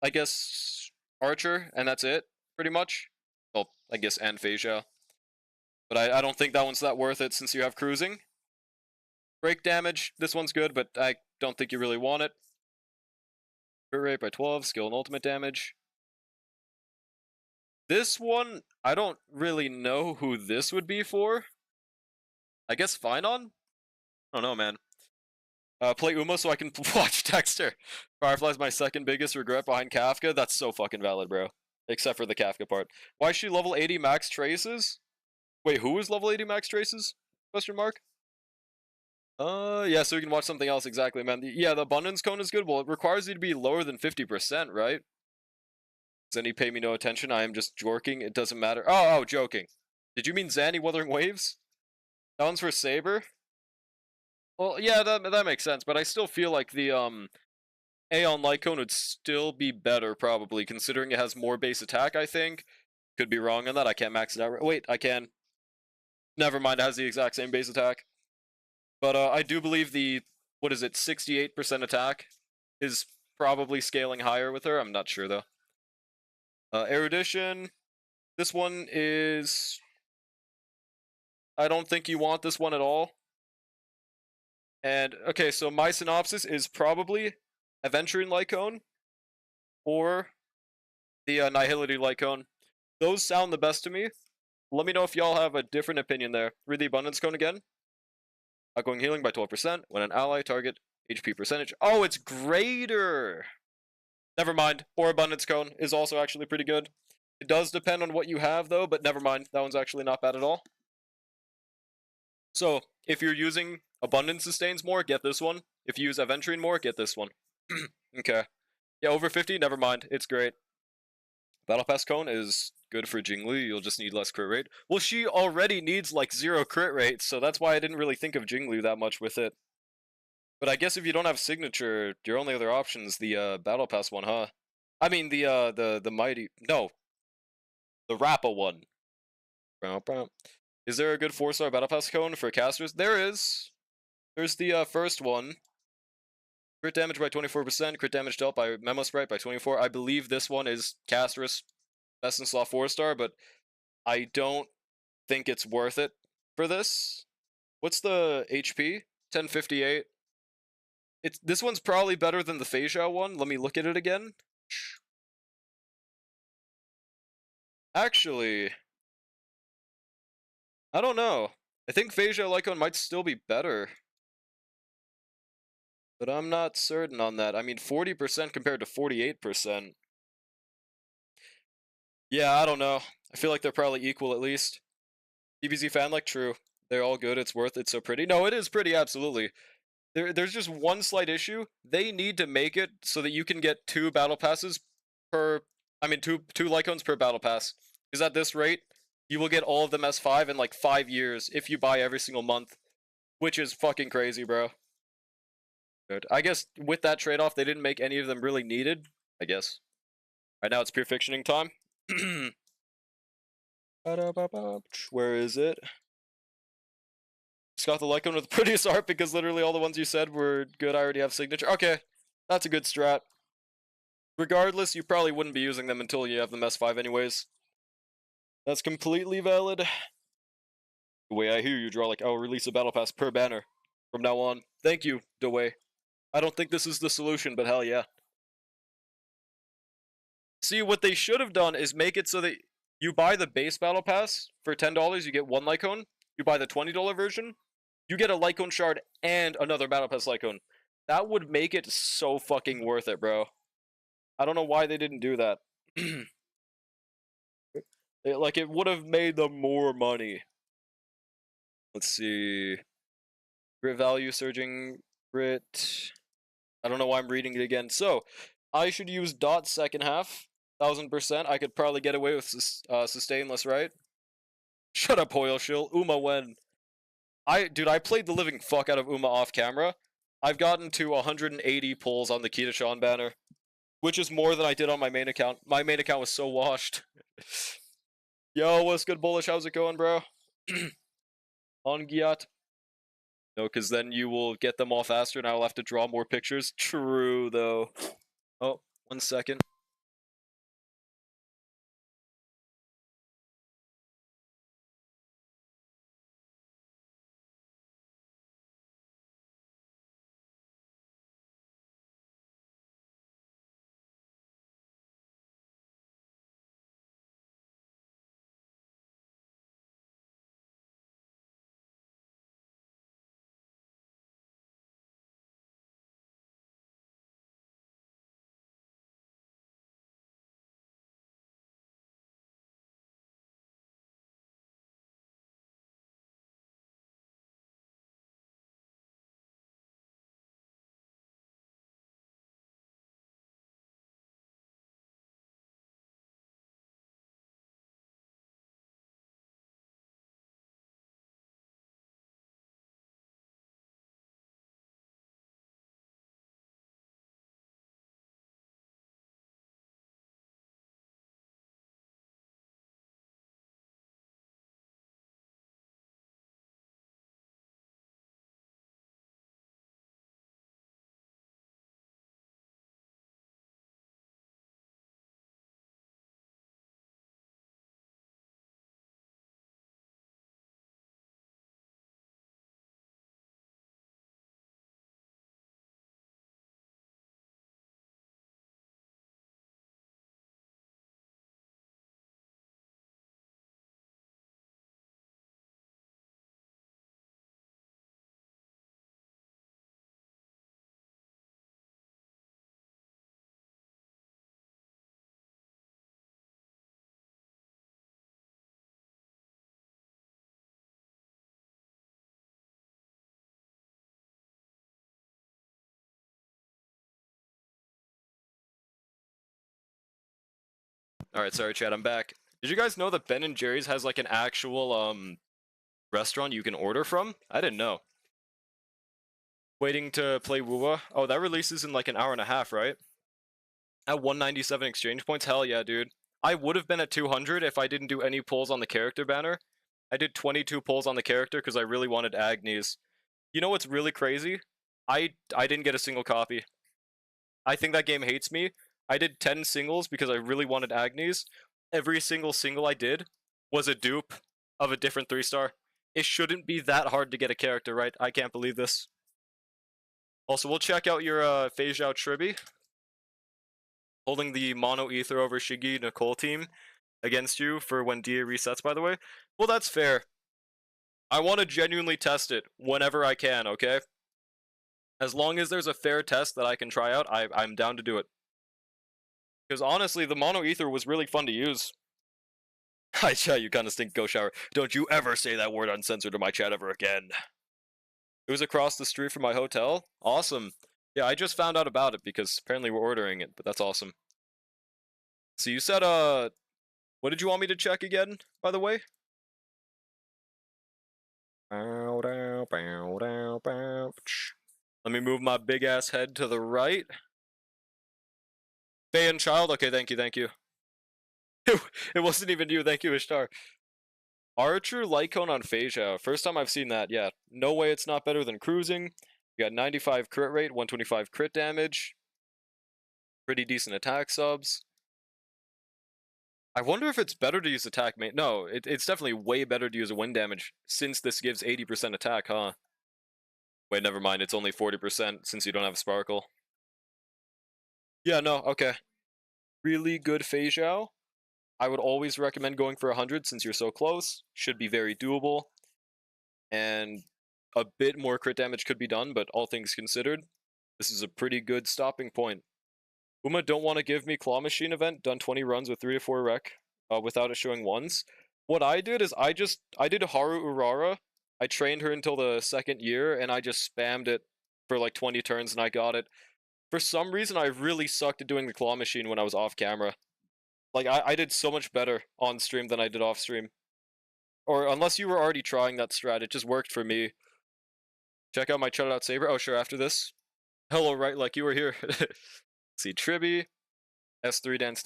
guess... Archer, and that's it, pretty much. Well, I guess, and Phasia. But I don't think that one's that worth it since you have cruising. Break damage, this one's good, but I don't think you really want it. Crit rate by 12, skill and ultimate damage. This one, I don't really know who this would be for. I guess Finon? I don't know, man. Play Uma so I can watch Dexter. Firefly's my second biggest regret behind Kafka. That's so fucking valid, bro. Except for the Kafka part. Why is she level 80 max traces? Wait, who is level 80 max traces? Question mark? Yeah, so you can watch something else, exactly, man. Yeah, the abundance cone is good. Well, it requires you to be lower than 50%, right? Does any pay me no attention? I am just jorking. It doesn't matter. Oh, joking. Did you mean Zanny Wuthering Waves? That one's for Saber? Well, yeah, that makes sense, but I still feel like the, Aeon Lycone would still be better, probably, considering it has more base attack, I think. Could be wrong on that. I can't max it out. Wait, I can. Never mind, it has the exact same base attack. But I do believe the, what is it, 68% attack is probably scaling higher with her. I'm not sure, though. Erudition. This one is... I don't think you want this one at all. And, okay, so my synopsis is probably Aventurine Lycone or the Nihility Lycone. Those sound the best to me. Let me know if y'all have a different opinion there. Read the Abundance Cone again. Outgoing healing by 12% when an ally target HP percentage. Oh, it's greater! Never mind. Or Abundance Cone is also actually pretty good. It does depend on what you have, though, but never mind. That one's actually not bad at all. So, if you're using Abundance Sustains more, get this one. If you use Aventurine more, get this one. Okay. Yeah, over 50, never mind. It's great. Battle Pass Cone is good for Jingliu. You'll just need less crit rate. Well, she already needs, like, 0 crit rate, so that's why I didn't really think of Jingliu that much with it. But I guess if you don't have Signature, your only other option is the, Battle Pass one, huh? I mean, the Mighty... No. The Rappa one. Is there a good 4-star Battle Pass Cone for casters? There is. There's the, first one. Crit damage by 24%, crit damage dealt by Memo Sprite by 24. I believe this one is Casterus Best in Slot 4-star, but I don't think it's worth it for this. What's the HP? 1058. This one's probably better than the Phasia one. Let me look at it again. Actually, I don't know. I think Phasia Lycone might still be better. But I'm not certain on that. I mean, 40% compared to 48%. Yeah, I don't know. I feel like they're probably equal at least. DBZ fan, like, true. They're all good. It's worth it. So pretty. No, it is pretty, absolutely. There's just one slight issue. They need to make it so that you can get 2 battle passes per... I mean, two Lycones per battle pass. Because at this rate, you will get all of them S5 in, like, 5 years if you buy every single month. Which is fucking crazy, bro. Good. I guess with that trade-off, they didn't make any of them really needed. I guess. Right now, it's pure fictioning time. Where is it? Just got the Lycone with the prettiest art because literally all the ones you said were good. I already have Signature. Okay, that's a good strat. Regardless, you probably wouldn't be using them until you have them S5 anyways. That's completely valid. The way I hear you draw, like, I'll release a battle pass per banner from now on. Thank you, Dewey. I don't think this is the solution, but hell yeah. See, what they should have done is make it so that you buy the base battle pass for $10, you get 1 Lycone. You buy the $20 version, you get a Lycone shard and another battle pass Lycone. That would make it so fucking worth it, bro. I don't know why they didn't do that. Like, it would have made them more money. Let's see. Grit value, surging grit. I don't know why I'm reading it again. So, I should use dot second half. 1000%. I could probably get away with sustainless, right? Shut up, Hoyle Shill. Uma when? Dude, I played the living fuck out of Uma off camera. I've gotten to 180 pulls on the Kita Sean banner, which is more than I did on my main account. My main account was so washed. Yo, what's good, Bullish? How's it going, bro? On Giat. No, because then you will get them all faster and I'll have to draw more pictures. True, though. Oh, 1 second. Alright, sorry chat, I'm back. Did you guys know that Ben and Jerry's has like an actual restaurant you can order from? I didn't know. Waiting to play Wuwa. Oh, that releases in like an hour and a half, right? At 197 exchange points? Hell yeah, dude. I would have been at 200 if I didn't do any pulls on the character banner. I did 22 pulls on the character because I really wanted Agnes. You know what's really crazy? I didn't get a single copy. I think that game hates me. I did 10 singles because I really wanted Agnes. Every single I did was a dupe of a different 3-star. It shouldn't be that hard to get a character, right? I can't believe this. Also, we'll check out your Fei Zhao Tribi. Holding the Mono Ether over Shigi Nicole team against you for when DA resets, by the way. Well, that's fair. I want to genuinely test it whenever I can, okay? As long as there's a fair test that I can try out, I'm down to do it. Because honestly, the Mono Ether was really fun to use. Hi chat, you kinda stink, go shower. Don't you ever say that word uncensored to my chat ever again. It was across the street from my hotel. Awesome. Yeah, I just found out about it because apparently we're ordering it, but that's awesome. So you said, what did you want me to check again, by the way? Let me move my big ass head to the right. Faye and Child? Okay, thank you, thank you. It wasn't even you, thank you, Ishtar. Archer light cone on Fei Zhao. First time I've seen that, yeah. No way it's not better than cruising. You got 95 crit rate, 125 crit damage. Pretty decent attack subs. I wonder if it's better to use attack main. No, it's definitely way better to use a wind damage since this gives 80% attack, huh? Wait, never mind. It's only 40% since you don't have Sparkle. Yeah, no, okay. Really good Fei Zhao. I would always recommend going for 100 since you're so close. Should be very doable. And a bit more crit damage could be done, but all things considered, this is a pretty good stopping point. Uma don't want to give me Claw Machine event, done 20 runs with 3 to 4 rec without it showing ones. What I did is I did Haru Urara. I trained her until the 2nd year, and I just spammed it for like 20 turns, and I got it. For some reason, I really sucked at doing the Claw Machine when I was off camera. Like, I did so much better on stream than I did off stream. Or unless you were already trying that strat, it just worked for me. Check out my Shut Out Saber. Oh, sure, after this. Hello, right, like you were here. See, Tribi. S3 dance.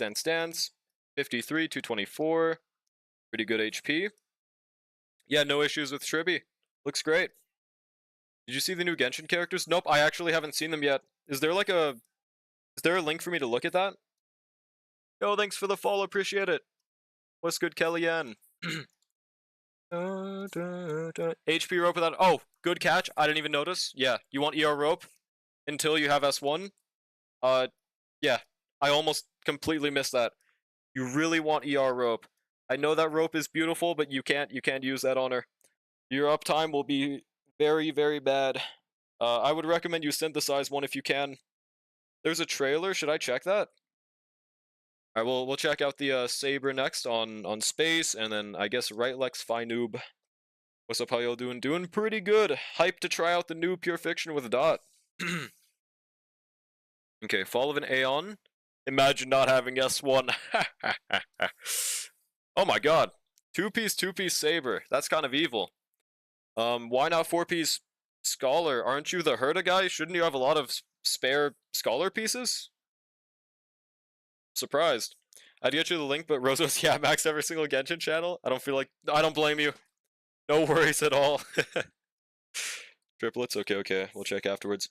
53, 224. Pretty good HP. Yeah, no issues with Tribi. Looks great. Did you see the new Genshin characters? Nope, I actually haven't seen them yet. Is there a link for me to look at that? Yo, thanks for the follow, appreciate it. What's good, Kellyanne? HP rope without. Oh, good catch. I didn't even notice. Yeah, you want ER rope until you have S1. Yeah, I almost completely missed that. You really want ER rope. I know that rope is beautiful, but you can't use that on her. Your uptime will be very, very bad. I would recommend you synthesize one if you can. There's a trailer. Should I check that? Alright, we'll check out the Saber next on Space, and then I guess Right Lex Phi Noob. What's up, how y'all doing? Doing pretty good. Hyped to try out the new Pure Fiction with Dot. Okay, Fall of an Aeon. Imagine not having S1. Oh my god. 2-piece Saber. That's kind of evil. Why not 4-piece Scholar? Aren't you the Herda guy? Shouldn't you have a lot of spare Scholar pieces? Surprised. I'd get you the link, but Roso's, yeah, maxed every single Genshin channel. I don't blame you. No worries at all. Triplets? Okay. We'll check afterwards.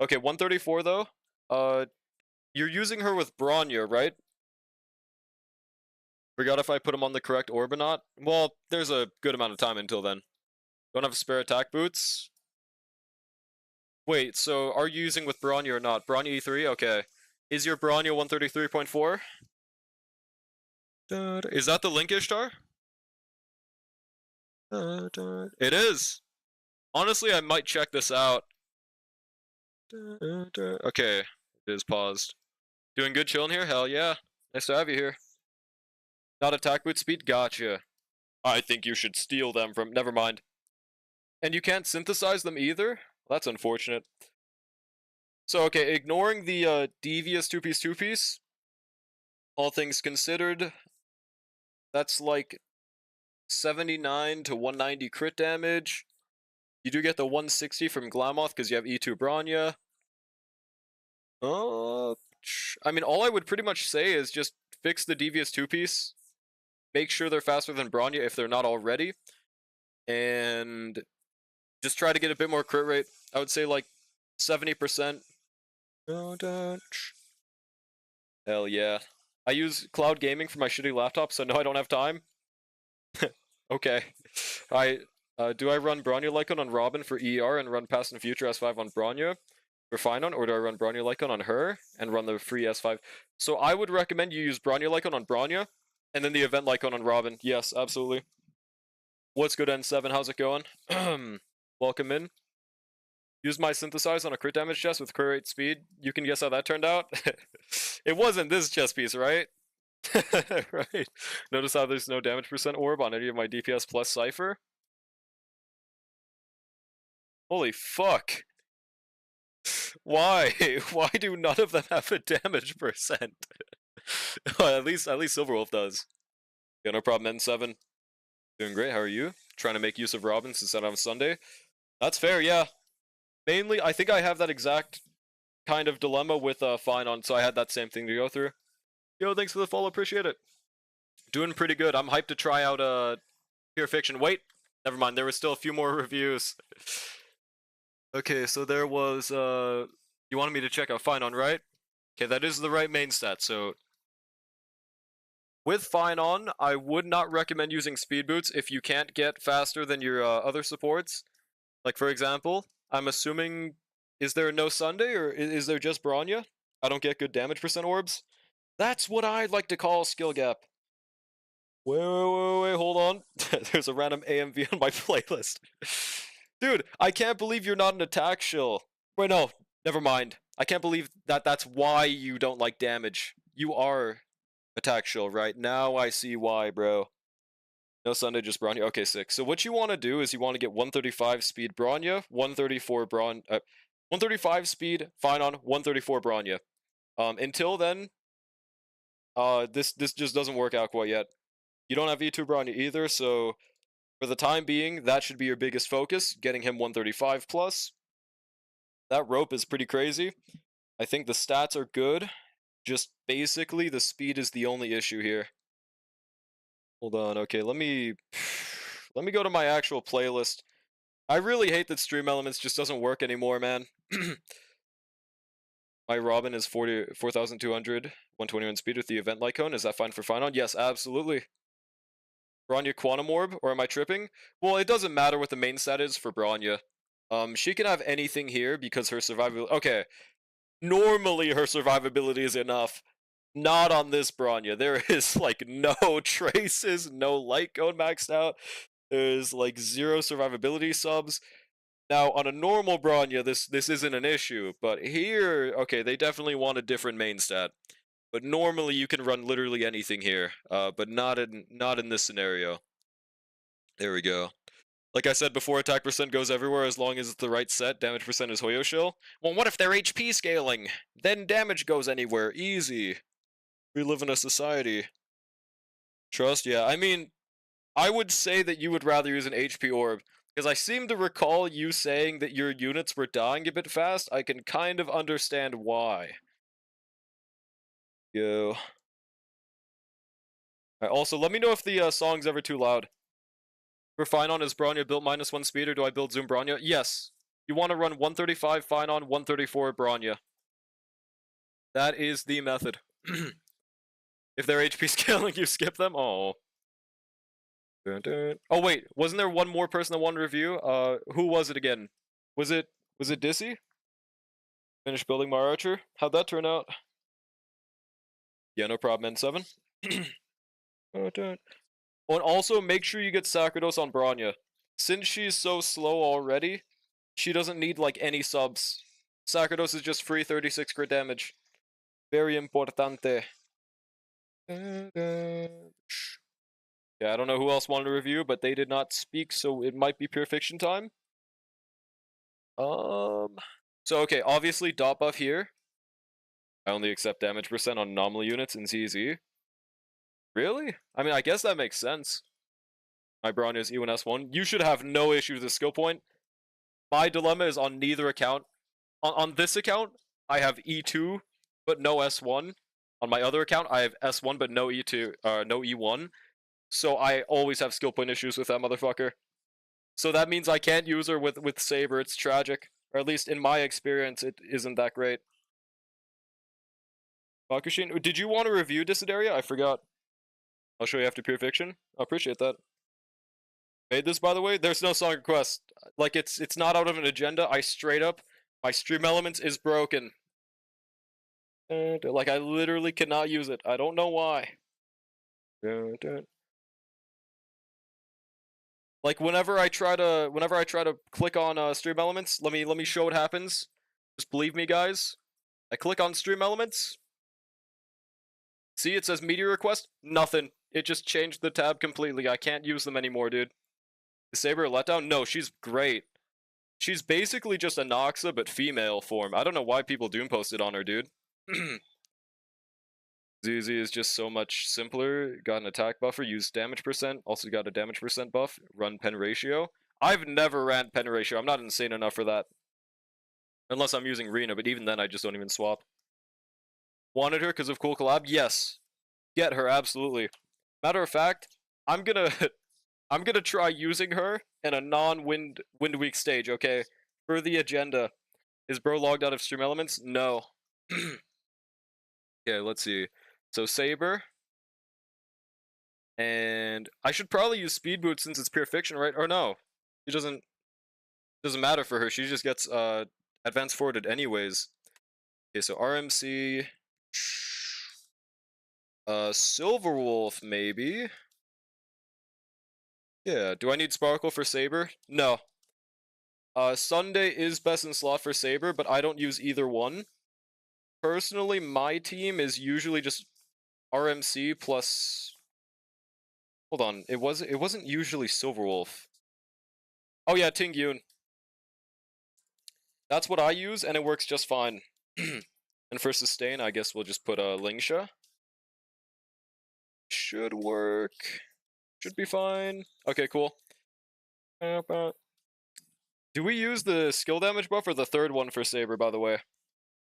Okay, 134 though. You're using her with Bronya, right? Forgot if I put him on the correct orb or not. Well, there's a good amount of time until then. Don't have spare attack boots? Wait, so are you using with Bronya or not? Bronya E3? Okay. Is your Bronya 133.4? Is that the link, Ishtar? It is! Honestly, I might check this out. Okay, it is paused. Doing good chilling here? Hell yeah. Nice to have you here. Not attack boot speed? Gotcha. I think you should steal them from... Never mind. And you can't synthesize them either? That's unfortunate. So, okay, ignoring the devious 2-piece, all things considered, That's like 79 to 190 crit damage. You do get the 160 from Glamoth because you have E2 Bronya. I mean, all I would pretty much say is just fix the devious 2-piece. Make sure they're faster than Bronya if they're not already. And just try to get a bit more crit rate. I would say like 70%. Hell yeah. I use cloud gaming for my shitty laptop, so no, I don't have time. Okay. Do I run Bronya Lycon on Robin for ER and run Past and Future S5 on Bronya for Finon, or do I run Bronya Lycon on her and run the free S5? So I would recommend you use Bronya Lycon on Bronya, and then the event Lycon on Robin. Yes, absolutely. What's good, N7? How's it going? Welcome in. Use my synthesize on a crit damage chest with crit rate speed. You can guess how that turned out? It wasn't this chest piece, right? Right. Notice how there's no damage percent orb on any of my DPS plus Cypher? Holy fuck. Why? Why do none of them have a damage percent? Well, at least Silverwolf does. Yeah, no problem, N7. Doing great, how are you? Trying to make use of Robin since I don't have Sunday. That's fair, yeah. Mainly, I think I have that exact kind of dilemma with Finon, so I had that same thing to go through. Yo, thanks for the follow, appreciate it. Doing pretty good. I'm hyped to try out Pure Fiction. Wait, never mind, there was still a few more reviews. Okay, so there was, you wanted me to check out Finon, right? Okay, that is the right main stat, so... With Finon, I would not recommend using Speed Boots if you can't get faster than your other supports. Like, for example, I'm assuming... Is there no Sunday, or is there just Bronya? I don't get good damage percent orbs? That's what I like to call skill gap. Wait, hold on. There's a random AMV on my playlist. Dude, I can't believe you're not an attack shill. Wait, no, never mind. I can't believe that's why you don't like damage. You are attack shill, right? Now I see why, bro. No Sunday, just Bronya. Okay, sick. So what you want to do is you want to get 135 speed Bronya, 135 speed Finon, 134 Bronya. Until then, this just doesn't work out quite yet. You don't have E2 Bronya either, so for the time being, that should be your biggest focus, getting him 135 plus. That rope is pretty crazy. I think the stats are good. Just basically, the speed is the only issue here. Hold on, okay, let me go to my actual playlist. I really hate that Stream Elements just doesn't work anymore, man. My Robin is 4,200, 121 speed with the event Lycon. Is that fine for Finon? Yes, absolutely. Bronya Quantum Orb, or am I tripping? Well, it doesn't matter what the main stat is for Bronya. She can have anything here because her survivability... Okay, normally her survivability is enough. Not on this Bronya. There is, like, no traces, no light cone maxed out. There's, like, 0 survivability subs. Now, on a normal Bronya, this isn't an issue, but here, okay, they definitely want a different main stat. But normally you can run literally anything here, but not in this scenario. There we go. Like I said before, attack percent goes everywhere as long as it's the right set. Damage percent is Hoyo Shill. Well, what if they're HP scaling? Then damage goes anywhere. Easy. We live in a society. Trust? Yeah, I mean, I would say that you would rather use an HP orb. Because I seem to recall you saying that your units were dying a bit fast. I can kind of understand why. Yo. Alright, also, let me know if the song's ever too loud. For Finon, is Bronya built -1 speed, or do I build Zoom Bronya? Yes. You want to run 135 Finon, 134 Bronya. That is the method. If they're HP scaling, you skip them? Oh. Dun, dun. Oh wait, wasn't there one more person that wanted to review? Who was it again? Was it Dissy? Finished building my archer? How'd that turn out? Yeah, no problem, N7. Oh, and also, make sure you get Sacerdos on Bronya. Since she's so slow already, she doesn't need, like, any subs. Sacerdos is just free 36 crit damage. Very importante. Yeah, I don't know who else wanted to review, but they did not speak, so it might be Pure Fiction time. So, okay, obviously, dot buff here. I only accept damage percent on anomaly units in ZZ. Really? I mean, I guess that makes sense. My Bronya is E1 S1. You should have no issue with the skill point. My dilemma is on neither account. On this account, I have E2 but no S1. On my other account, I have S1 but no E2, no E1. So I always have skill point issues with that motherfucker. So that means I can't use her with Saber. It's tragic. Or at least in my experience, it isn't that great. Bakushin, did you want to review Dissideria? I forgot. I'll show you after Pure Fiction. I appreciate that. Made this, by the way. There's no song request. Like, it's not out of an agenda. I straight up, my stream elements is broken. Like, I literally cannot use it. I don't know why. Like, whenever I try to click on stream elements, let me show what happens. Just believe me, guys. I click on stream elements. See, it says media request. Nothing. It just changed the tab completely. I can't use them anymore, dude. Is Saber a letdown? No, she's great. She's basically just a Noxa, but female form. I don't know why people doom posted on her, dude. ZZ is just so much simpler. Got an attack buffer, use damage percent. Also got a damage percent buff. Run pen ratio. I've never ran pen ratio. I'm not insane enough for that. Unless I'm using Rena, but even then I just don't even swap. Wanted her because of cool collab? Yes. Get her, absolutely. Matter of fact, I'm gonna try using her in a non-wind week stage, okay? For the agenda. Is bro logged out of stream elements? No. Okay, let's see. So Saber. And I should probably use Speed Boot since it's pure fiction, right? Or no. It doesn't matter for her. She just gets advanced forwarded anyways. Okay, so RMC. Silverwolf, maybe. Yeah, do I need Sparkle for Saber? No. Sunday is best in slot for Saber, but I don't use either one. Personally, my team is usually just RMC plus... Hold on, it wasn't usually Silverwolf. Oh yeah, Tingyun. That's what I use, and it works just fine. And for sustain, I guess we'll just put a Lingsha. Should work. Should be fine. Okay, cool. Do we use the skill damage buff or the third one for Saber, by the way?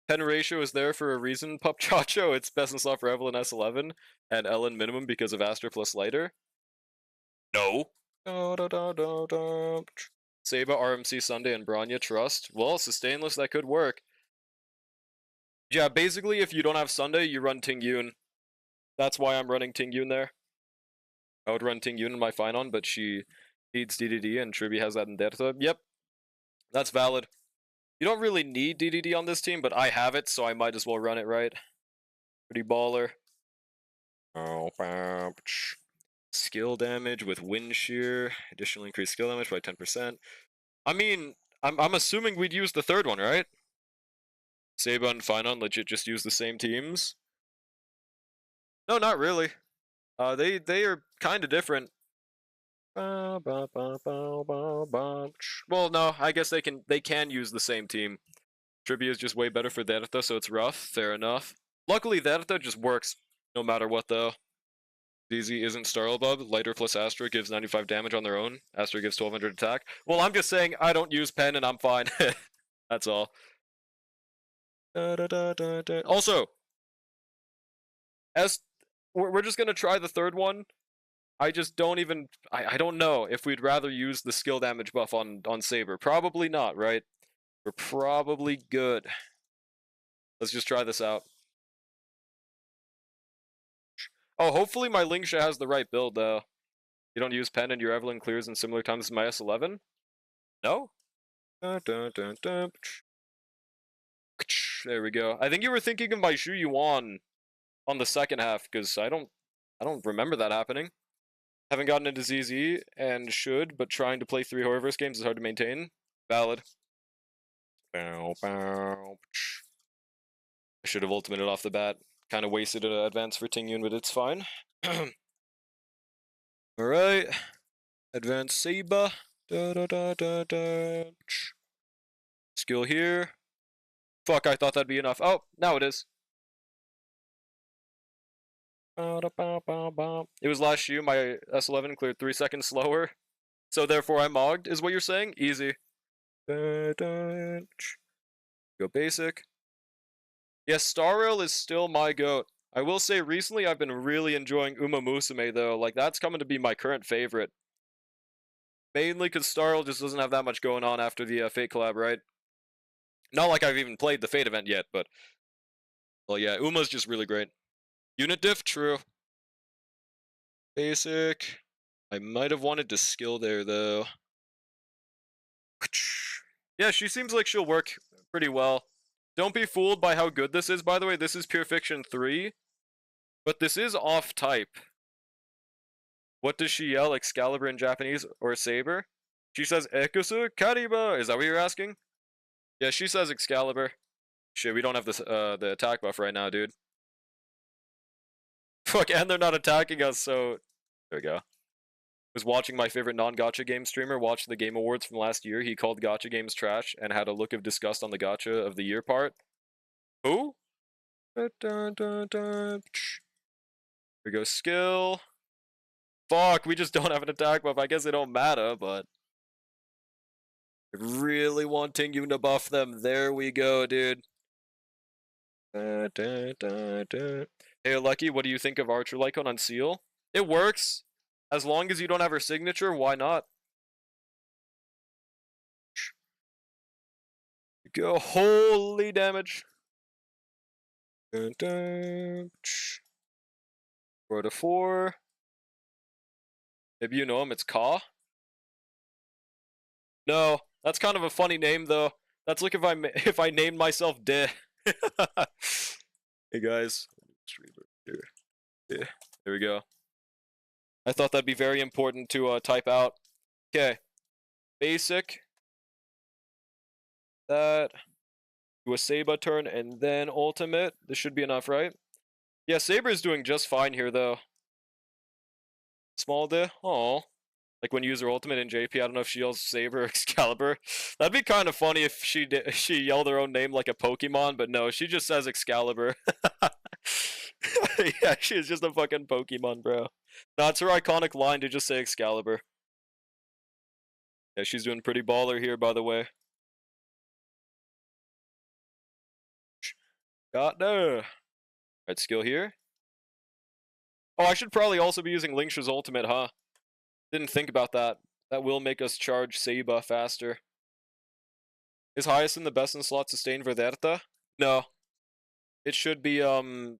Pen ratio is there for a reason, Pup Chacho. It's best in slot for Evelyn S11 and Ellen minimum because of Astra plus lighter. No. Saba, RMC, Sunday, and Bronya, trust. Well, sustainless, that could work. Yeah, basically, if you don't have Sunday, you run Tingyun. That's why I'm running Tingyun there. I would run Tingyun in my Finon, but she needs DDD, and Tribi has that in Derta. Yep, that's valid. You don't really need DDD on this team, but I have it, so I might as well run it, right? Pretty baller. Skill damage with Wind Shear. Additionally increase skill damage by 10%. I mean, I'm assuming we'd use the third one, right? Saba and Finon legit just use the same teams. No, not really. They are kind of different. Well, no, I guess they can use the same team. Trivia is just way better for Derta, so it's rough. Fair enough. Luckily, Derta just works no matter what, though. DZ isn't Starlbub. Lighter plus Astra gives 95 damage on their own. Astra gives 1200 attack. Well, I'm just saying I don't use pen and I'm fine. That's all. Also, we're just gonna try the third one. I just don't even... I don't know if we'd rather use the skill damage buff on Saber. Probably not, right? We're probably good. Let's just try this out. Oh, hopefully my Lingsha has the right build, though. You don't use pen and your Evelyn clears in similar times as my S11? No? There we go. I think you were thinking of my Zhu Yuan on the second half, because I don't remember that happening. Haven't gotten into ZZ, and should, but trying to play 3 Horrorverse games is hard to maintain. Valid. I should have ultimated off the bat. Kind of wasted an advance for Tingyun, but it's fine. Alright. Advance Saba. Skill here. Fuck, I thought that'd be enough. Oh, now it is. It was last year, my S11 cleared 3 seconds slower. So therefore I mogged, is what you're saying? Easy. Go basic. Yes, Star Rail is still my goat. I will say recently I've been really enjoying Uma Musume though. Like that's coming to be my current favorite. Mainly because Star Rail just doesn't have that much going on after the Fate collab, right? Not like I've even played the Fate event yet, but well, yeah, Uma's just really great. Unit diff, true. Basic. I might have wanted to skill there though. Yeah, she seems like she'll work pretty well. Don't be fooled by how good this is, by the way. This is Pure Fiction 3, but this is off type. What does she yell? Excalibur in Japanese or Saber? She says Ekusu Kariba. Is that what you're asking? Yeah, she says Excalibur. Shit, we don't have this the attack buff right now, dude. Fuck, and they're not attacking us, so there we go. Was watching my favorite non-gacha game streamer watch the Game Awards from last year. He called gacha games trash and had a look of disgust on the gacha of the year part. Who? Here we go, skill. Fuck, we just don't have an attack buff. I guess it don't matter, but really wanting you to buff them. There we go, dude. Hey, Lucky, what do you think of Archer Lycon on Seal? It works. As long as you don't have her signature, why not? Go, holy damage. 4 to 4. Maybe you know him, it's Ka? No, that's kind of a funny name though. That's like if I named myself De. Hey guys. Here. Yeah, there we go. I thought that'd be very important to type out. Okay. Basic. That. Do a Saba turn and then ultimate. This should be enough, right? Yeah, Saber is doing just fine here though. Small De. Oh. Like when you use her ultimate in JP, I don't know if she yells Saber or Excalibur. That'd be kind of funny if she yelled her own name like a Pokemon, but no, she just says Excalibur. Yeah, she's just a fucking Pokemon, bro. No, it's her iconic line to just say Excalibur. Yeah, she's doing pretty baller here, by the way. Got no. Right, skill here. Oh, I should probably also be using Lingsha's ultimate, huh? Didn't think about that. That will make us charge Seiba faster. Is Hyacinth the best in slot sustain Verderta? No. It should be Huohuo.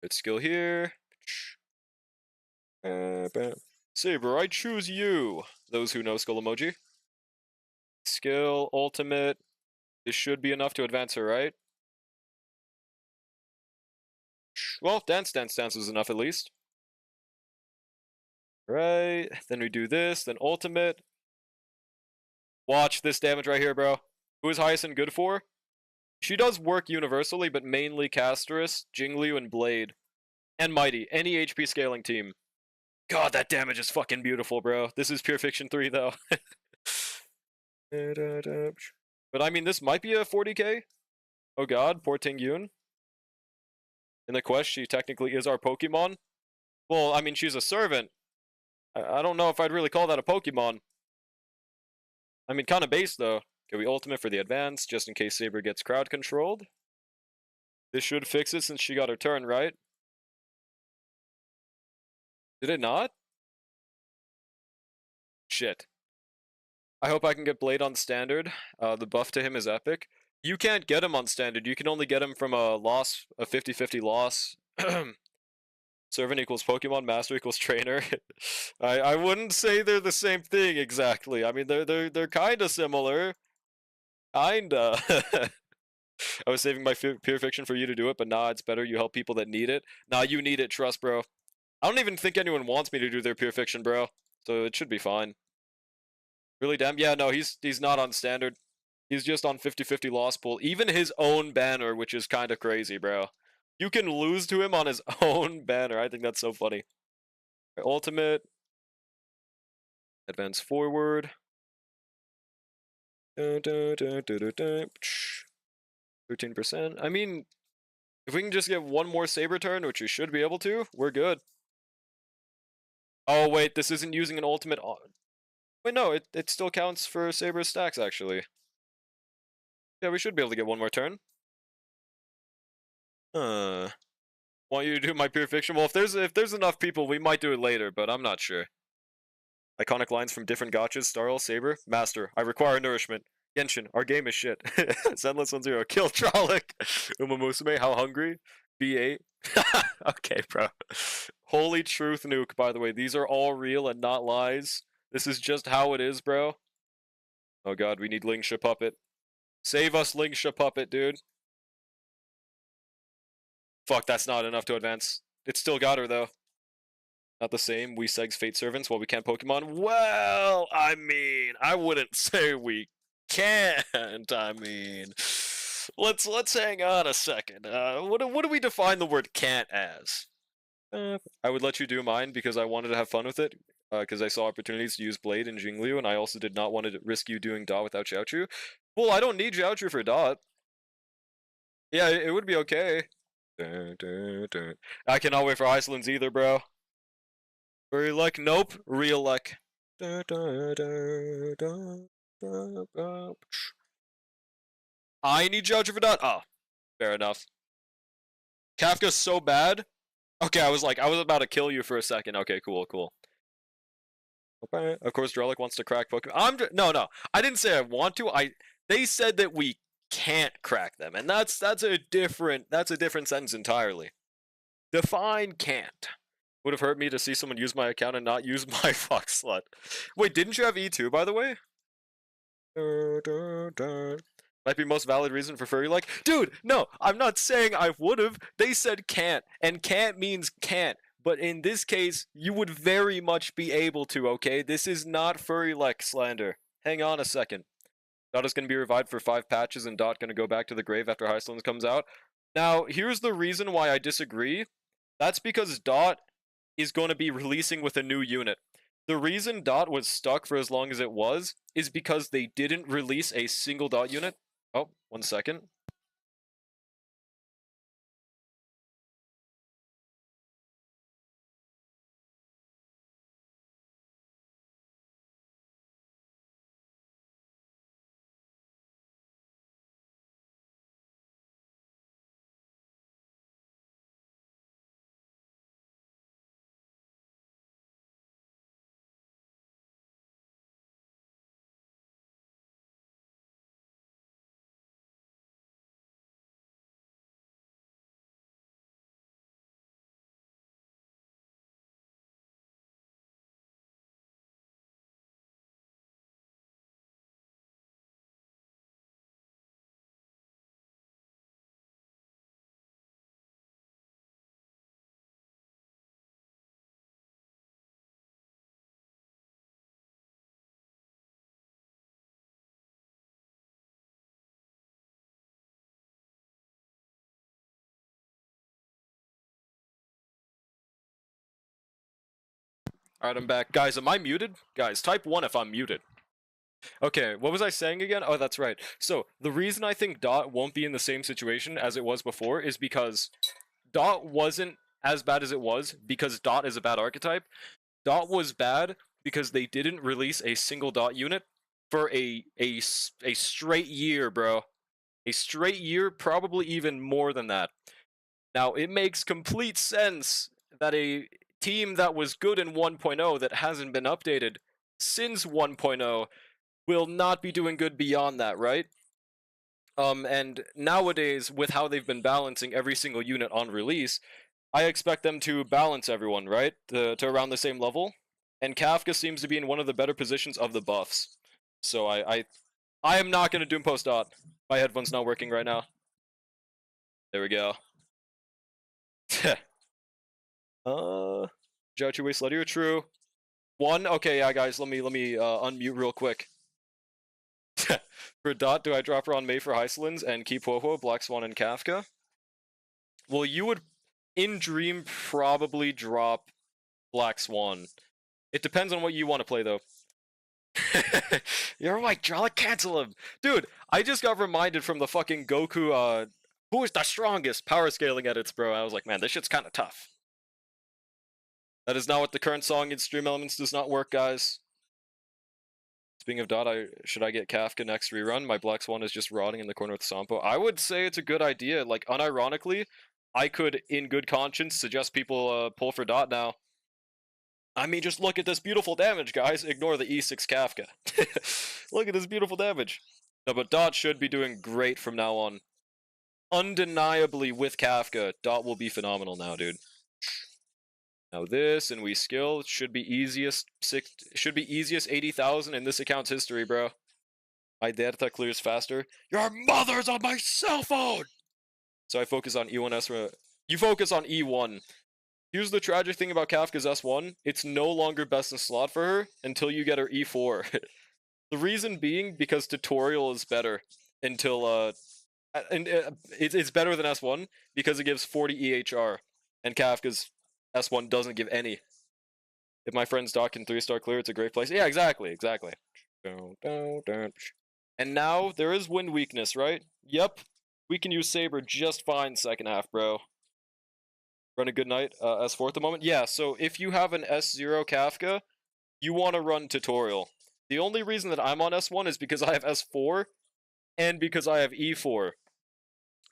Good skill here. Saber, I choose you. Those who know skull emoji. Skill, ultimate. This should be enough to advance her, right? Well, dance is enough at least. Right, then we do this, then ultimate. Watch this damage right here, bro. Who is Hyacinth good for? She does work universally, but mainly Casterus, Jingliu, and Blade. And Mighty. Any HP scaling team. God, that damage is fucking beautiful, bro. This is Pure Fiction 3, though. But I mean, this might be a 40k. Oh god, poor Ting Yun. In the quest, she technically is our Pokemon. Well, I mean, she's a servant. I don't know if I'd really call that a Pokemon. I mean, kind of base, though. Okay, we ultimate for the advance, just in case Saber gets crowd controlled. This should fix it since she got her turn, right? Did it not? Shit. I hope I can get Blade on standard. The buff to him is epic. You can't get him on standard. You can only get him from a loss, a 50-50 loss. Servant equals Pokemon, Master equals Trainer. I wouldn't say they're the same thing exactly. I mean, they're kind of similar. Kinda. I was saving my Pure Fiction for you to do it, but nah, it's better you help people that need it. Nah, you need it, trust, bro. I don't even think anyone wants me to do their Pure Fiction, bro. So it should be fine. Really, damn? Yeah, no, he's not on standard. He's just on 50-50 loss pool. Even his own banner, which is kind of crazy, bro. You can lose to him on his own banner. I think that's so funny. Ultimate. Advance forward. 13%. I mean, If we can just get one more Saber turn, which we should be able to, we're good. Oh, wait, this isn't using an ultimate on... Wait, no, it still counts for Saber stacks, actually. Yeah, we should be able to get one more turn. Want you to do my pure fiction? Well, if there's enough people, we might do it later, but I'm not sure. Iconic lines from different gotchas. Starl, Saber, Master. I require nourishment. Genshin, our game is shit. Zenless 10. Kill Trollic. Uma Musume, how hungry? B8. Okay, bro. Holy truth nuke, by the way. These are all real and not lies. This is just how it is, bro. Oh god, we need Lingsha Puppet. Save us, Lingsha Puppet, dude. Fuck, that's not enough to advance. It still got her, though. Not the same. We segs Fate Servants while we can't Pokemon. Well, I mean, I wouldn't say we can't. I mean, let's hang on a second. What do we define the word can't as? I would let you do mine because I wanted to have fun with it. Because I saw opportunities to use Blade and Jingliu, and I also did not want to risk you doing Dot without Xiaochu. Well, I don't need Xiaochu for Dot. Yeah, it would be okay. I cannot wait for Iceland's either, bro. Furry luck? Nope. Real luck. I need Xiaochu for Dot. Oh, fair enough. Kafka's so bad. Okay, I was about to kill you for a second. Okay, cool. Okay. Of course, Drellic wants to crack Pokemon. No. I didn't say I want to. They said that we can't crack them, and that's a different sentence entirely. Define can't. Would have hurt me to see someone use my account and not use my Fox slut. Wait, didn't you have E2, by the way? Might be most valid reason for furry like. Dude, no, I'm not saying I would have. They said can't, and can't means can't. But in this case, you would very much be able to, okay? This is not furry like slander. Hang on a second. Dot is going to be revived for 5 patches, and Dot going to go back to the grave after Highlands comes out. Now, here's the reason why I disagree. That's because Dot is going to be releasing with a new unit. The reason Dot was stuck for as long as it was is because they didn't release a single Dot unit. Oh, 1 second. Alright, I'm back. Guys, am I muted? Guys, type 1 if I'm muted. Okay, what was I saying again? Oh, that's right. So, the reason I think Dot won't be in the same situation as it was before is because Dot wasn't as bad as it was because Dot is a bad archetype. Dot was bad because they didn't release a single Dot unit for a straight year, bro. A straight year, probably even more than that. Now, it makes complete sense that a team that was good in 1.0 that hasn't been updated since 1.0 will not be doing good beyond that, right? And nowadays, with how they've been balancing every single unit on release, I expect them to balance everyone, right? To around the same level. And Kafka seems to be in one of the better positions of the buffs. So I am not going to Doom Post Dot. My headphone's not working right now. There we go. Judge way sluttier, true. 1, okay, yeah, guys, let me unmute real quick. For Dot, do I drop her on May for Hysolins and keep Ho-Ho, Black Swan, and Kafka? Well, you would, in Dream, probably drop Black Swan. It depends on what you want to play, though. You're right, Jolly, cancel him! Dude, I just got reminded from the fucking Goku, Who is the strongest? Power scaling edits, bro. I was like, man, this shit's kind of tough. That is not what the current song in Stream Elements does not work, guys. Speaking of dot, should I get Kafka next rerun? My Black Swan is just rotting in the corner with Sampo. I would say it's a good idea. Like, unironically, I could, in good conscience, suggest people pull for dot now. I mean, just look at this beautiful damage, guys. Ignore the E6 Kafka. Look at this beautiful damage. No, but dot should be doing great from now on. Undeniably, with Kafka, dot will be phenomenal now, dude. Now this, and we skill, should be easiest 80,000 in this account's history, bro. My data clears faster. Your mother's on my cell phone! So I focus on E1S. You focus on E1. Here's the tragic thing about Kafka's S1. It's no longer best in slot for her until you get her E4. The reason being because tutorial is better until, it's better than S1 because it gives 40 EHR, and Kafka's S1 doesn't give any. If my friend's doc can 3-star clear, it's a great place. Yeah, exactly. And now, there is wind weakness, right? Yep. We can use Saber just fine second half, bro. Run a good night, S4 at the moment? Yeah, so if you have an S0 Kafka, you want to run tutorial. The only reason that I'm on S1 is because I have S4, and because I have E4.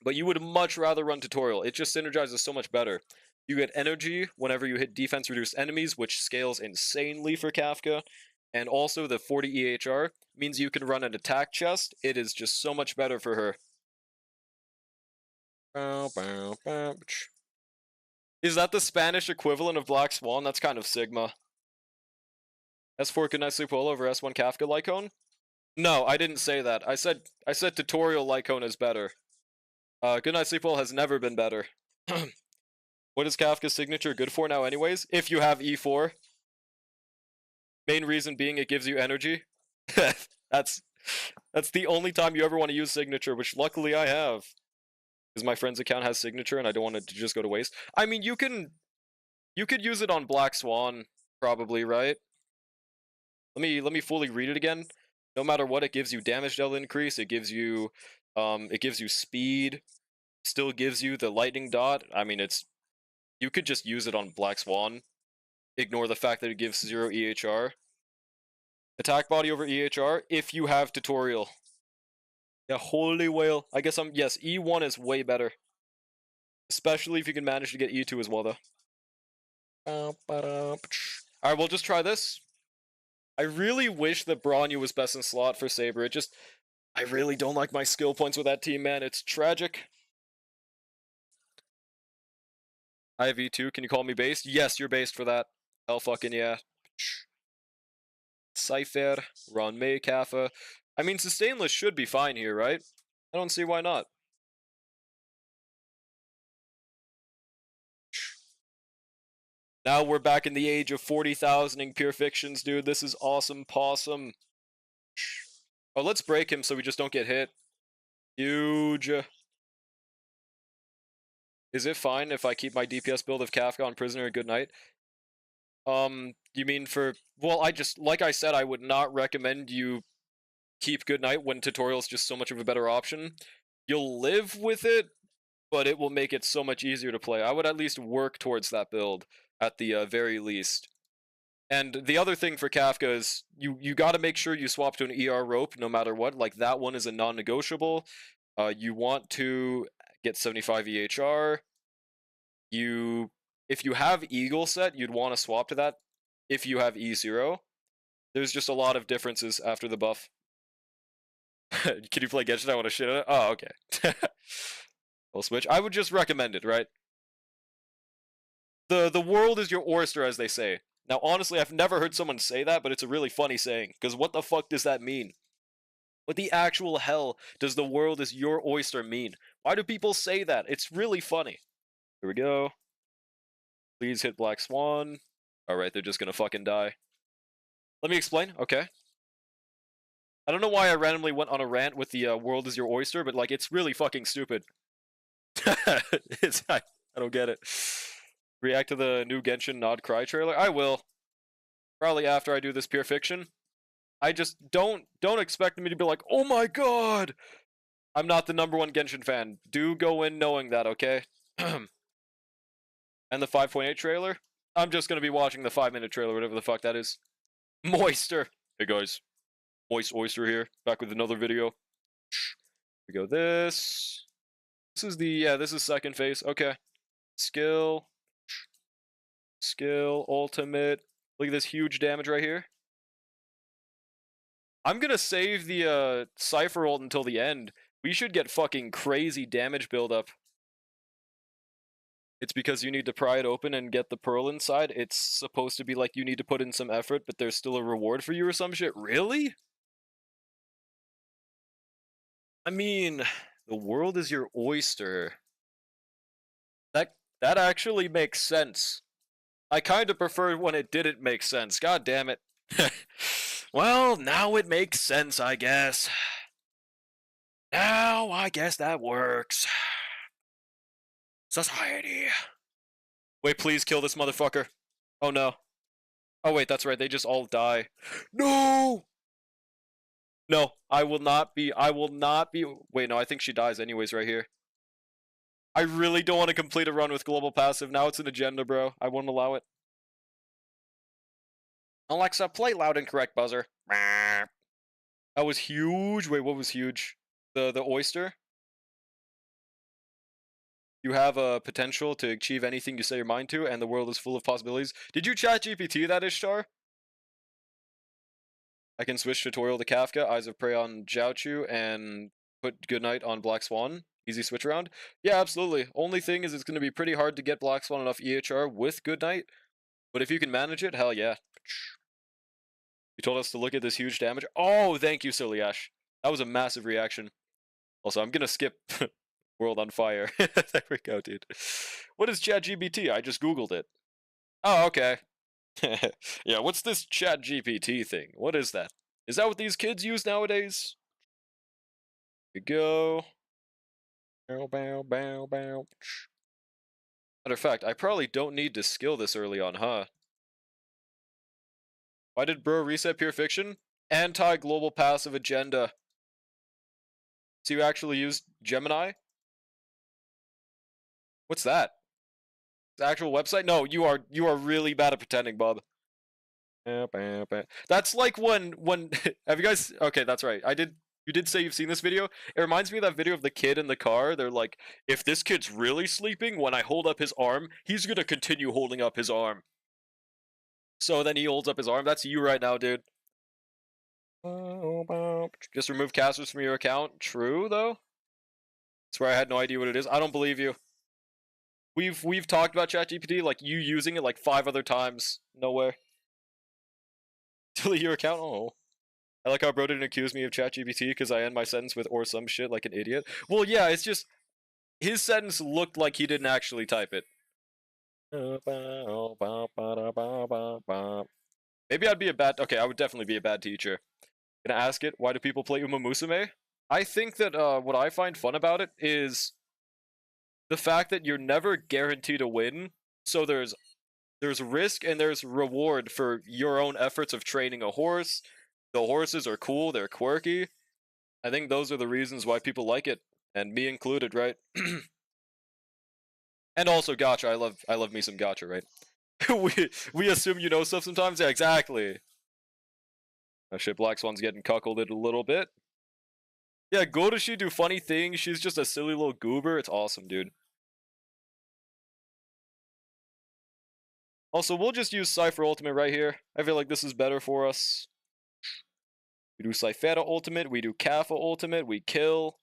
But you would much rather run tutorial. It just synergizes so much better. You get energy whenever you hit defense reduced enemies, which scales insanely for Kafka. And also the 40 EHR means you can run an attack chest. It is just so much better for her. Is that the Spanish equivalent of Black Swan? That's kind of Sigma. S4 Good Night Sleep Well over S1 Kafka Lycone? No, I didn't say that. I said tutorial Lycone is better. Good Night Sleep Well has never been better. What is Kafka's signature good for now anyways? If you have E4. Main reason being it gives you energy. That's the only time you ever want to use signature, which luckily I have. Because my friend's account has signature and I don't want it to just go to waste. I mean, you could use it on Black Swan, probably, right? Let me fully read it again. No matter what, it gives you damage dealt increase, it gives you speed, still gives you the lightning dot. I mean, you could just use it on Black Swan. Ignore the fact that it gives 0 EHR. Attack body over EHR if you have tutorial. Yeah, holy whale. I guess yes, E1 is way better. Especially if you can manage to get E2 as well, though. Alright, we'll just try this. I really wish that Bronyu was best in slot for Saber. I really don't like my skill points with that team, man. It's tragic. I have E2. Can you call me based? Yes, you're based for that. Hell fucking yeah. Cypher, Ron May, Kappa. I mean, Sustainless should be fine here, right? I don't see why not. Now we're back in the age of 40,000ing pure fictions, dude. This is awesome possum. Oh, let's break him so we just don't get hit. Huge. Is it fine if I keep my DPS build of Kafka on Prisoner and Good Night? You mean for... Well, like I said, I would not recommend you keep Good Night when Tutorial's just so much of a better option. You'll live with it, but it will make it so much easier to play. I would at least work towards that build, at the very least. And the other thing for Kafka is, you gotta make sure you swap to an ER rope no matter what. Like, that one is a non-negotiable. You want to get 75 EHR. If you have Eagle set, you'd want to swap to that. If you have E0, there's just a lot of differences after the buff. Can you play Genshin? I want to shit on it. Oh, okay. We'll switch. I would just recommend it, right? The world is your oyster, as they say. Now, honestly, I've never heard someone say that, but it's a really funny saying. Because what the fuck does that mean? What the actual hell does the world is your oyster mean? Why do people say that? It's really funny. Here we go. Please hit Black Swan. Alright, they're just gonna fucking die. Let me explain, okay? I don't know why I randomly went on a rant with the world is your oyster, but like, it's really fucking stupid. I don't get it. React to the new Genshin Nod Cry trailer? I will. Probably after I do this pure fiction. I just don't expect me to be like, oh my god! I'm not the #1 Genshin fan. Do go in knowing that, okay? And the 5.8 trailer? I'm just gonna be watching the 5-minute trailer, whatever the fuck that is. Moister! Hey guys, Moist Oyster here, back with another video. We go this. This is the, yeah, this is second phase, okay. Skill. Skill, ultimate. Look at this huge damage right here. I'm gonna save the Cypher ult until the end. We should get fucking crazy damage buildup. It's because you need to pry it open and get the pearl inside. It's supposed to be like you need to put in some effort, but there's still a reward for you or some shit. Really? I mean, the world is your oyster. That actually makes sense. I kind of preferred when it didn't make sense. God damn it. Well, now it makes sense, I guess. Now, I guess that works. Society. Wait, please kill this motherfucker. Oh no. Oh wait, that's right, they just all die. No! No, I will not be, wait, no, I think she dies anyways right here. I really don't want to complete a run with global passive. Now it's an agenda, bro. I won't allow it. Alexa, play loud and correct buzzer. That was huge. Wait, what was huge? The oyster? You have a potential to achieve anything you set your mind to, and the world is full of possibilities. Did you chat GPT that, Ishtar? I can switch tutorial to Kafka, Eyes of Prey on Jiaochu, and put Goodnight on Black Swan. Easy switch around. Yeah, absolutely. Only thing is it's going to be pretty hard to get Black Swan enough EHR with Goodnight. But if you can manage it, hell yeah. You told us to look at this huge damage. Oh, thank you, Silly Ash. That was a massive reaction. Also, I'm going to skip World on Fire. There we go, dude. What is ChatGPT? I just Googled it. Oh, okay. Yeah, what's this ChatGPT thing? What is that? Is that what these kids use nowadays? Here we go. Bow, bow, bow, bow. Matter of fact, I probably don't need to skill this early on, huh? Why did bro reset Pure Fiction? Anti-global passive agenda. So you actually used Gemini? What's that? The actual website? No, you are really bad at pretending, Bob. That's like when have you guys, okay, that's right. You did say you've seen this video. It reminds me of that video of the kid in the car. They're like, if this kid's really sleeping, when I hold up his arm, he's gonna continue holding up his arm. So then he holds up his arm. That's you right now, dude. Just remove casters from your account. True, though. Swear I had no idea what it is. I don't believe you. We've talked about ChatGPT, like you using it like 5 other times. Nowhere. Delete your account? Oh. I like how bro didn't accuse me of ChatGPT because I end my sentence with or some shit like an idiot. Well, yeah, it's just his sentence looked like he didn't actually type it. Maybe I'd be a bad, okay, I would definitely be a bad teacher. Gonna ask it, why do people play Uma Musume? I think that what I find fun about it is the fact that you're never guaranteed to win. So there's risk and there's reward for your own efforts of training a horse. The horses are cool, they're quirky. I think those are the reasons why people like it, and me included, right? And also gacha. I love me some gacha, right? we assume you know stuff sometimes. Yeah, exactly. Oh shit, Black Swan's getting cuckolded a little bit. Yeah, Godoshi do funny things. She's just a silly little goober. It's awesome, dude. Also, we'll just use Cypher Ultimate right here. I feel like this is better for us. We do Cyphera Ultimate. We do Kappa Ultimate. We kill.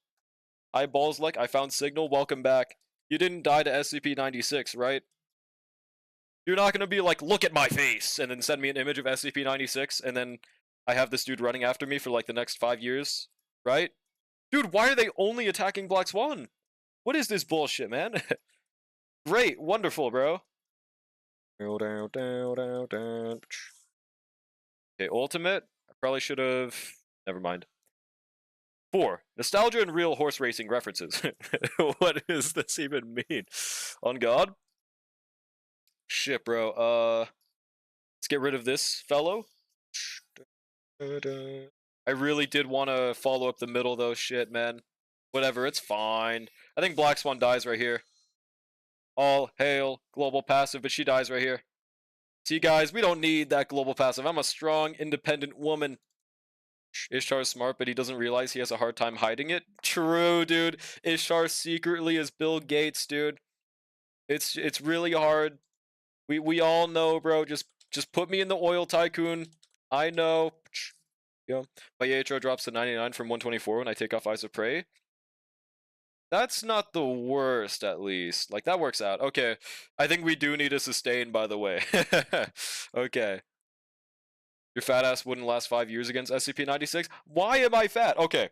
Eyeballs like I found Signal. Welcome back. You didn't die to SCP-96, right? You're not gonna be like, look at my face, and then send me an image of SCP-96, and then I have this dude running after me for like the next 5 years, right? Dude, why are they only attacking Black Swan? What is this bullshit, man? Great, wonderful, bro. Okay, ultimate. I probably should have. Never mind. 4. Nostalgia and real horse racing references. What does this even mean? On God? Shit, bro. Let's get rid of this fellow. I really did want to follow up the middle, though. Shit, man. Whatever, it's fine. I think Black Swan dies right here. All hail global passive, but she dies right here. See, guys, we don't need that global passive. I'm a strong, independent woman. Ishtar's smart, but he doesn't realize he has a hard time hiding it. True, dude. Ishtar secretly is Bill Gates, dude. It's really hard. We all know, bro. Just put me in the oil tycoon. I know. Go. My AHR drops to 99 from 124 when I take off Eyes of Prey. That's not the worst, at least. Like, that works out. Okay. I think we do need a sustain, by the way. Okay. Your fat ass wouldn't last 5 years against SCP-96? Why am I fat? Okay.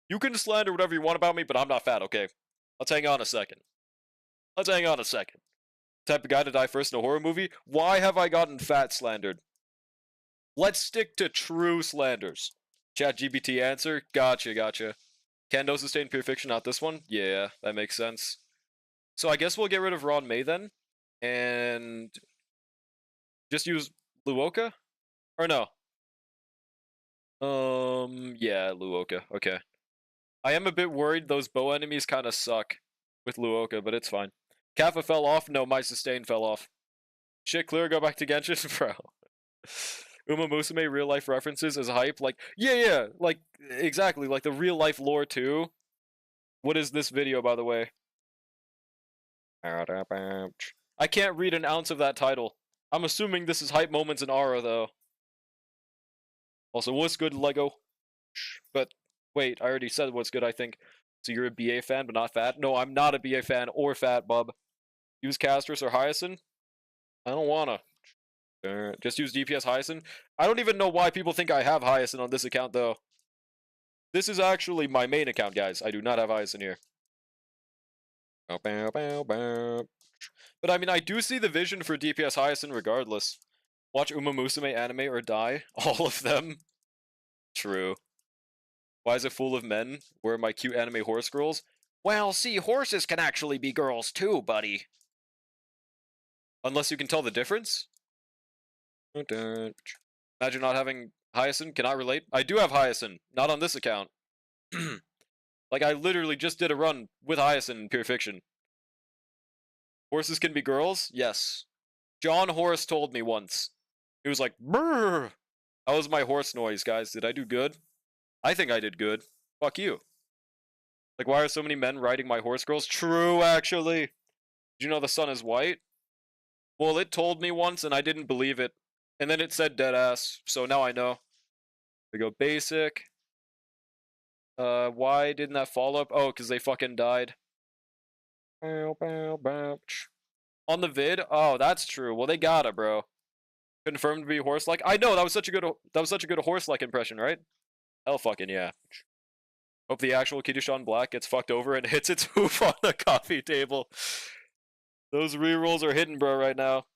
You can slander whatever you want about me, but I'm not fat, okay? Let's hang on a second. Let's hang on a second. Type of guy to die first in a horror movie? Why have I gotten fat slandered? Let's stick to true slanders. ChatGPT answer? Gotcha. Kendo sustain pure fiction, not this one? Yeah, that makes sense. So I guess we'll get rid of Ron May then. And just use Luoka? Or no? Yeah, Luoka. Okay. I am a bit worried those bow enemies kind of suck with Luoka, but it's fine. Kappa fell off? No, my sustain fell off. Shit, clear, go back to Genshin? Bro. Uma Musume real life references as hype? Like, yeah, like, exactly, like the real life lore too. What is this video, by the way? I can't read an ounce of that title. I'm assuming this is hype moments in Aura, though. Also, what's good, Lego? But, wait, I already said what's good, I think. So you're a BA fan, but not fat? No, I'm not a BA fan or fat, bub. Use Castris or Hyacinth? I don't wanna. Just use DPS Hyacinth? I don't even know why people think I have Hyacinth on this account, though. This is actually my main account, guys. I do not have Hyacinth here. But I mean, I do see the vision for DPS Hyacinth regardless. Watch Uma Musume anime or die. All of them. True. Why is it full of men? Where are my cute anime horse girls? Well, see, horses can actually be girls too, buddy. Unless you can tell the difference? Imagine not having Hyacinth. Cannot relate. I do have Hyacinth. Not on this account. Like, I literally just did a run with Hyacinth in Pure Fiction. Horses can be girls? Yes. John Horse told me once. He was like, brrr. That was my horse noise, guys. Did I do good? I think I did good. Fuck you. Like, why are so many men riding my horse girls? True, actually. Did you know the sun is white? Well, it told me once, and I didn't believe it. And then it said deadass, so now I know. We go basic. Why didn't that follow up? Oh, because they fucking died. On the vid? Oh, that's true. Well, they got it, bro. Confirmed to be horse-like. I know, that was such a good horse-like impression, right? Hell fucking yeah. Hope the actual Kiddushan Black gets fucked over and hits its hoof on the coffee table. Those rerolls are hidden, bro, right now.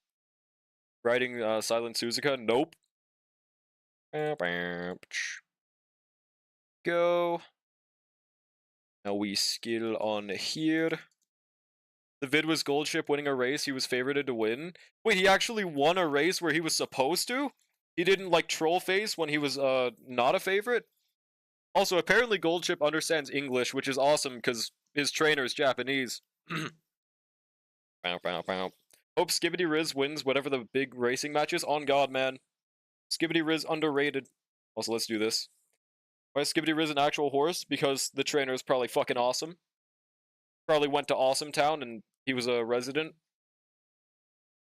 Writing Silent Suzuka? Nope. Go. Now we skill on here. The vid was Goldship winning a race he was favorited to win. Wait, he actually won a race where he was supposed to? He didn't, like, troll face when he was, not a favorite? Also, apparently Goldship understands English, which is awesome, because his trainer is Japanese. Hope Skibidi Riz wins whatever the big racing match is. On God, man. Skibidi Riz underrated. Also, let's do this. Why is Skibidi Riz an actual horse? Because the trainer is probably fucking awesome. Probably went to Awesome Town and he was a resident.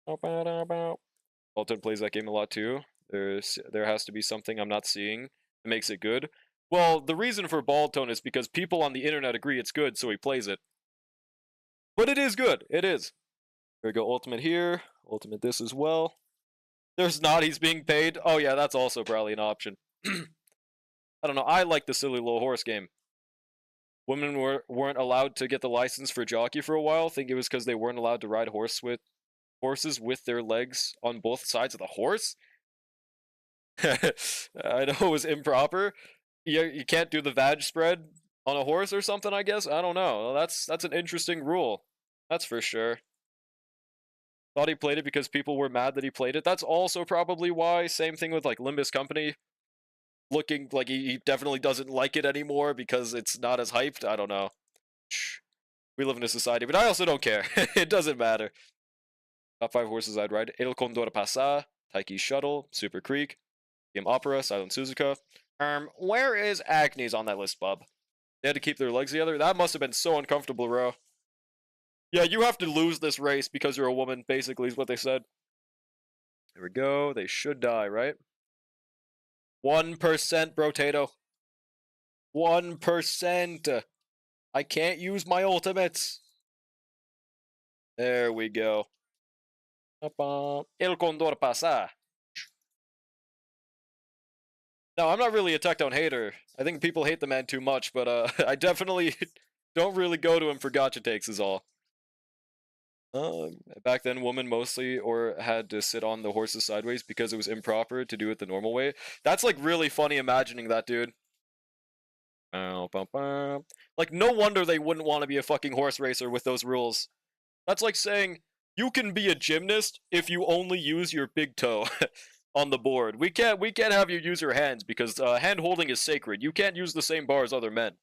Alton plays that game a lot too. There has to be something I'm not seeing that makes it good. Well, the reason for Baldtone is because people on the internet agree it's good, so he plays it. But it is good. It is. Here we go. Ultimate here. Ultimate this as well. There's not. He's being paid. Oh yeah, that's also probably an option. I don't know. I like the silly little horse game. Women weren't allowed to get the license for jockey for a while. I think it was because they weren't allowed to ride horses with their legs on both sides of the horse. I know it was improper. You can't do the vag spread on a horse or something, I guess. I don't know. That's an interesting rule. That's for sure. Thought he played it because people were mad that he played it. That's also probably why. Same thing with like Limbus Company. Looking like he definitely doesn't like it anymore because it's not as hyped. I don't know. We live in a society, but I also don't care. It doesn't matter. Top 5 horses I'd ride. El Condor Pasa, Taiki Shuttle, Super Creek, Game Opera, Silent Suzuka. Where is Agnes on that list, bub? They had to keep their legs together? That must have been so uncomfortable, bro. Yeah, you have to lose this race because you're a woman, basically, is what they said. There we go. They should die, right? 1%, Brotato. 1%. I can't use my ultimates. There we go. El Condor pasa. No, I'm not really a Tectone hater. I think people hate the man too much, but I definitely don't really go to him for gotcha takes is all. Back then, women mostly or had to sit on the horses sideways because it was improper to do it the normal way. That's like really funny imagining that, dude. Like, no wonder they wouldn't want to be a fucking horse racer with those rules. That's like saying you can be a gymnast if you only use your big toe on the board. We can't have you use your hands because hand holding is sacred. You can't use the same bar as other men.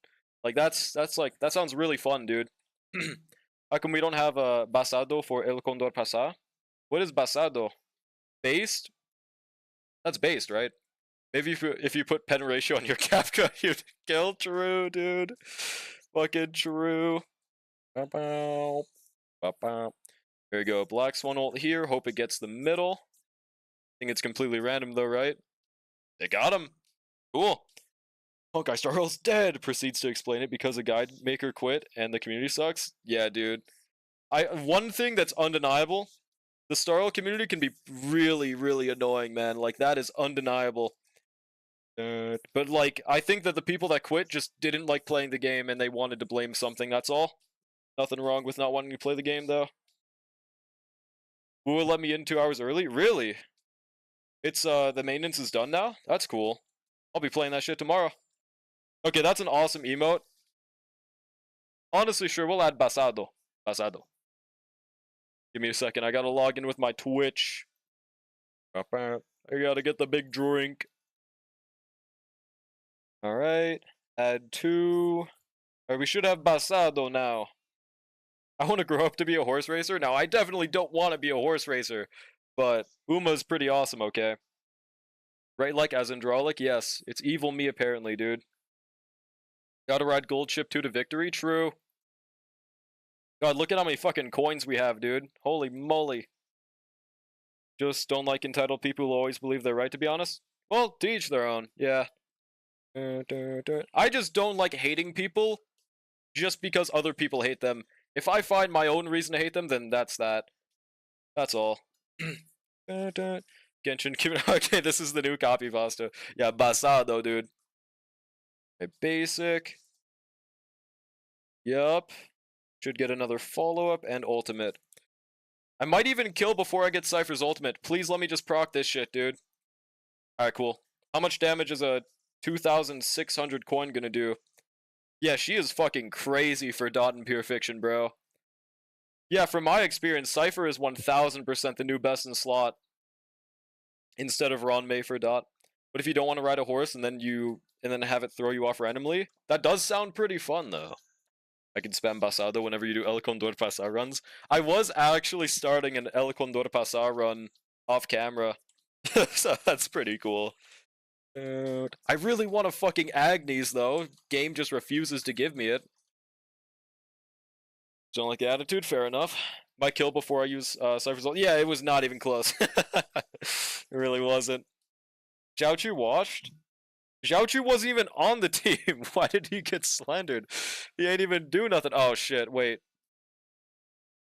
Like that's like that sounds really fun, dude. How come we don't have a basado for El Condor Pasa? What is basado? Based? That's based, right? Maybe if you put pen ratio on your Kafka, you'd kill. True, dude. Fucking true. There you go. Black Swan ult here. Hope it gets the middle. I think it's completely random though, right? They got him. Cool. Honkai Star Rail's dead. Proceeds to explain it because a guide maker quit and the community sucks. Yeah, dude. One thing that's undeniable, the Star Rail community can be really, really annoying, man. Like that is undeniable. But like, I think that the people that quit just didn't like playing the game and they wanted to blame something. That's all. Nothing wrong with not wanting to play the game though. Will it let me in 2 hours early? Really? It's the maintenance is done now? That's cool. I'll be playing that shit tomorrow. Okay, that's an awesome emote. Honestly, sure, we'll add Basado. Basado. Give me a second, I gotta log in with my Twitch. I gotta get the big drink. Alright, add 2. Alright, we should have Basado now. I want to grow up to be a horse racer? Now, I definitely don't want to be a horse racer, but Uma's pretty awesome, okay? Right, like as Andraulic? Yes, it's evil me apparently, dude. Gotta ride Gold Ship 2 to victory? True. God, look at how many fucking coins we have, dude. Holy moly. Just don't like entitled people who always believe they're right, to be honest. Well, to each their own, yeah. I just don't like hating people just because other people hate them. If I find my own reason to hate them, then that's that. That's all. Genshin, okay, this is the new copy pasta. Yeah, basado, dude. Okay, basic. Yup. Should get another follow-up and ultimate. I might even kill before I get Cypher's ultimate. Please let me just proc this shit, dude. Alright, cool. How much damage is a 2,600 coin gonna do? Yeah, she is fucking crazy for Dot and Pure Fiction, bro. Yeah, from my experience, Cypher is 1000% the new best in slot. Instead of Ron May for Dot. But if you don't want to ride a horse and then have it throw you off randomly, that does sound pretty fun though. I can spam Basado whenever you do El Condor Pasa runs. I was actually starting an El Condor Pasa run off camera. So that's pretty cool. I really want a fucking Agnes though. Game just refuses to give me it. Don't like the attitude? Fair enough. My kill before I use Cypher's ult. Yeah, it was not even close. It really wasn't. Zhao washed? Zhao wasn't even on the team. Why did he get slandered? He ain't even do nothing. Oh shit, wait.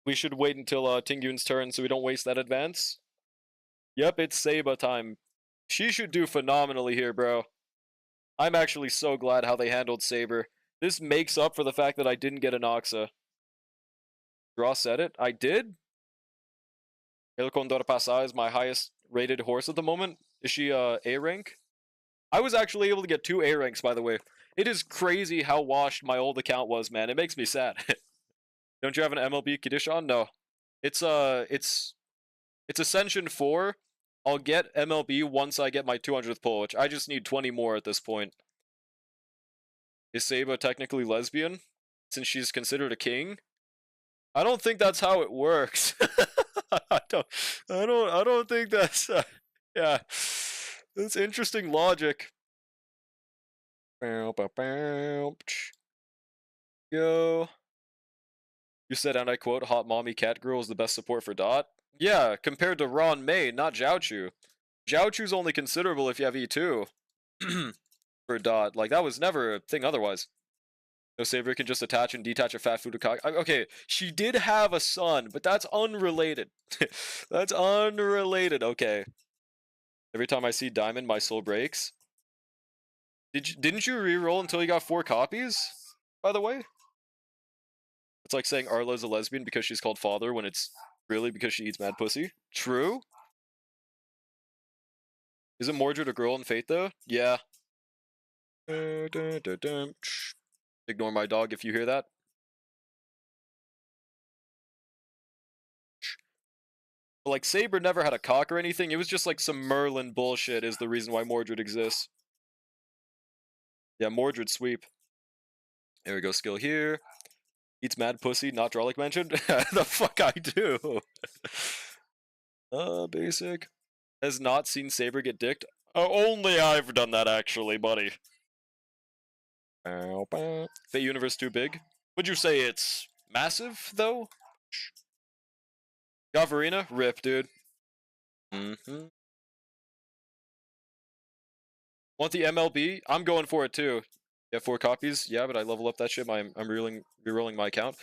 We should wait until Tingyun's turn so we don't waste that advance. Yep, it's Saba time. She should do phenomenally here, bro. I'm actually so glad how they handled Saber. This makes up for the fact that I didn't get an Oxa. Draw said it. I did? El Condor Pasa is my highest rated horse at the moment. Is she A rank? I was actually able to get 2 A ranks, by the way. It is crazy how washed my old account was, man. It makes me sad. Don't you have an MLB Kadishon? No. It's Ascension 4. I'll get MLB once I get my 200th pull, which I just need 20 more at this point. Is Saba technically lesbian? since she's considered a king. I don't think that's how it works. I don't think that's yeah. That's interesting logic. Yo. You said, and I quote, hot mommy cat girl is the best support for Dot. Yeah, compared to Ron May, not Zhaochu. Zhaochu's only considerable if you have E2 for Dot. Like, that was never a thing otherwise. No Saber can just attach and detach a fat Fudokage. Okay, she did have a son, but that's unrelated. That's unrelated, okay. Every time I see Diamond, my soul breaks. Didn't you re-roll until you got 4 copies, by the way? It's like saying Arla's a lesbian because she's called father when it's really because she eats mad pussy. True? Isn't Mordred a girl in Fate, though? Yeah. Ignore my dog if you hear that. But, like, Saber never had a cock or anything. It was just like some Merlin bullshit is the reason why Mordred exists. Yeah, Mordred sweep. There we go, skill here. Eats mad pussy, not Drolic mentioned? The fuck I do? Basic. Has not seen Saber get dicked. Oh, only I've done that actually, buddy. Fate universe too big? Would you say it's massive, though? Gavarina? Rip, dude. Want the MLB? I'm going for it, too. You have 4 copies? Yeah, but I level up that shit. I'm rerolling my account.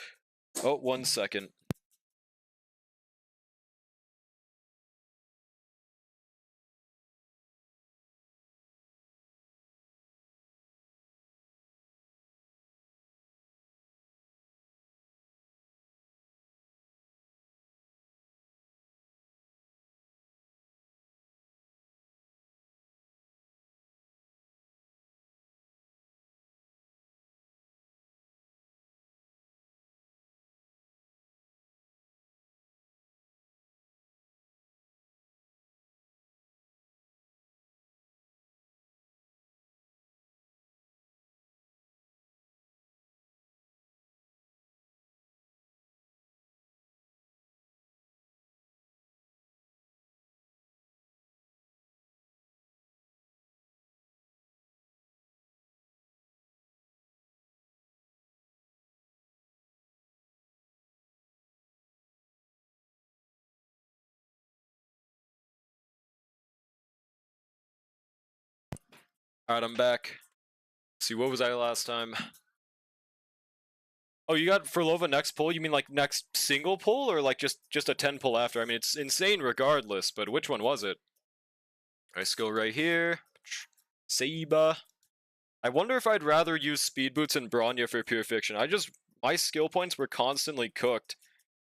Oh, 1 second. Alright, I'm back. Let's see, what was I last time? Oh, you got Furlova next pull? You mean like next single pull, or like just a 10 pull after? I mean, it's insane regardless, but which one was it? Alright, skill right here. Seiba. I wonder if I'd rather use Speed Boots and Bronya for Pure Fiction. My skill points were constantly cooked.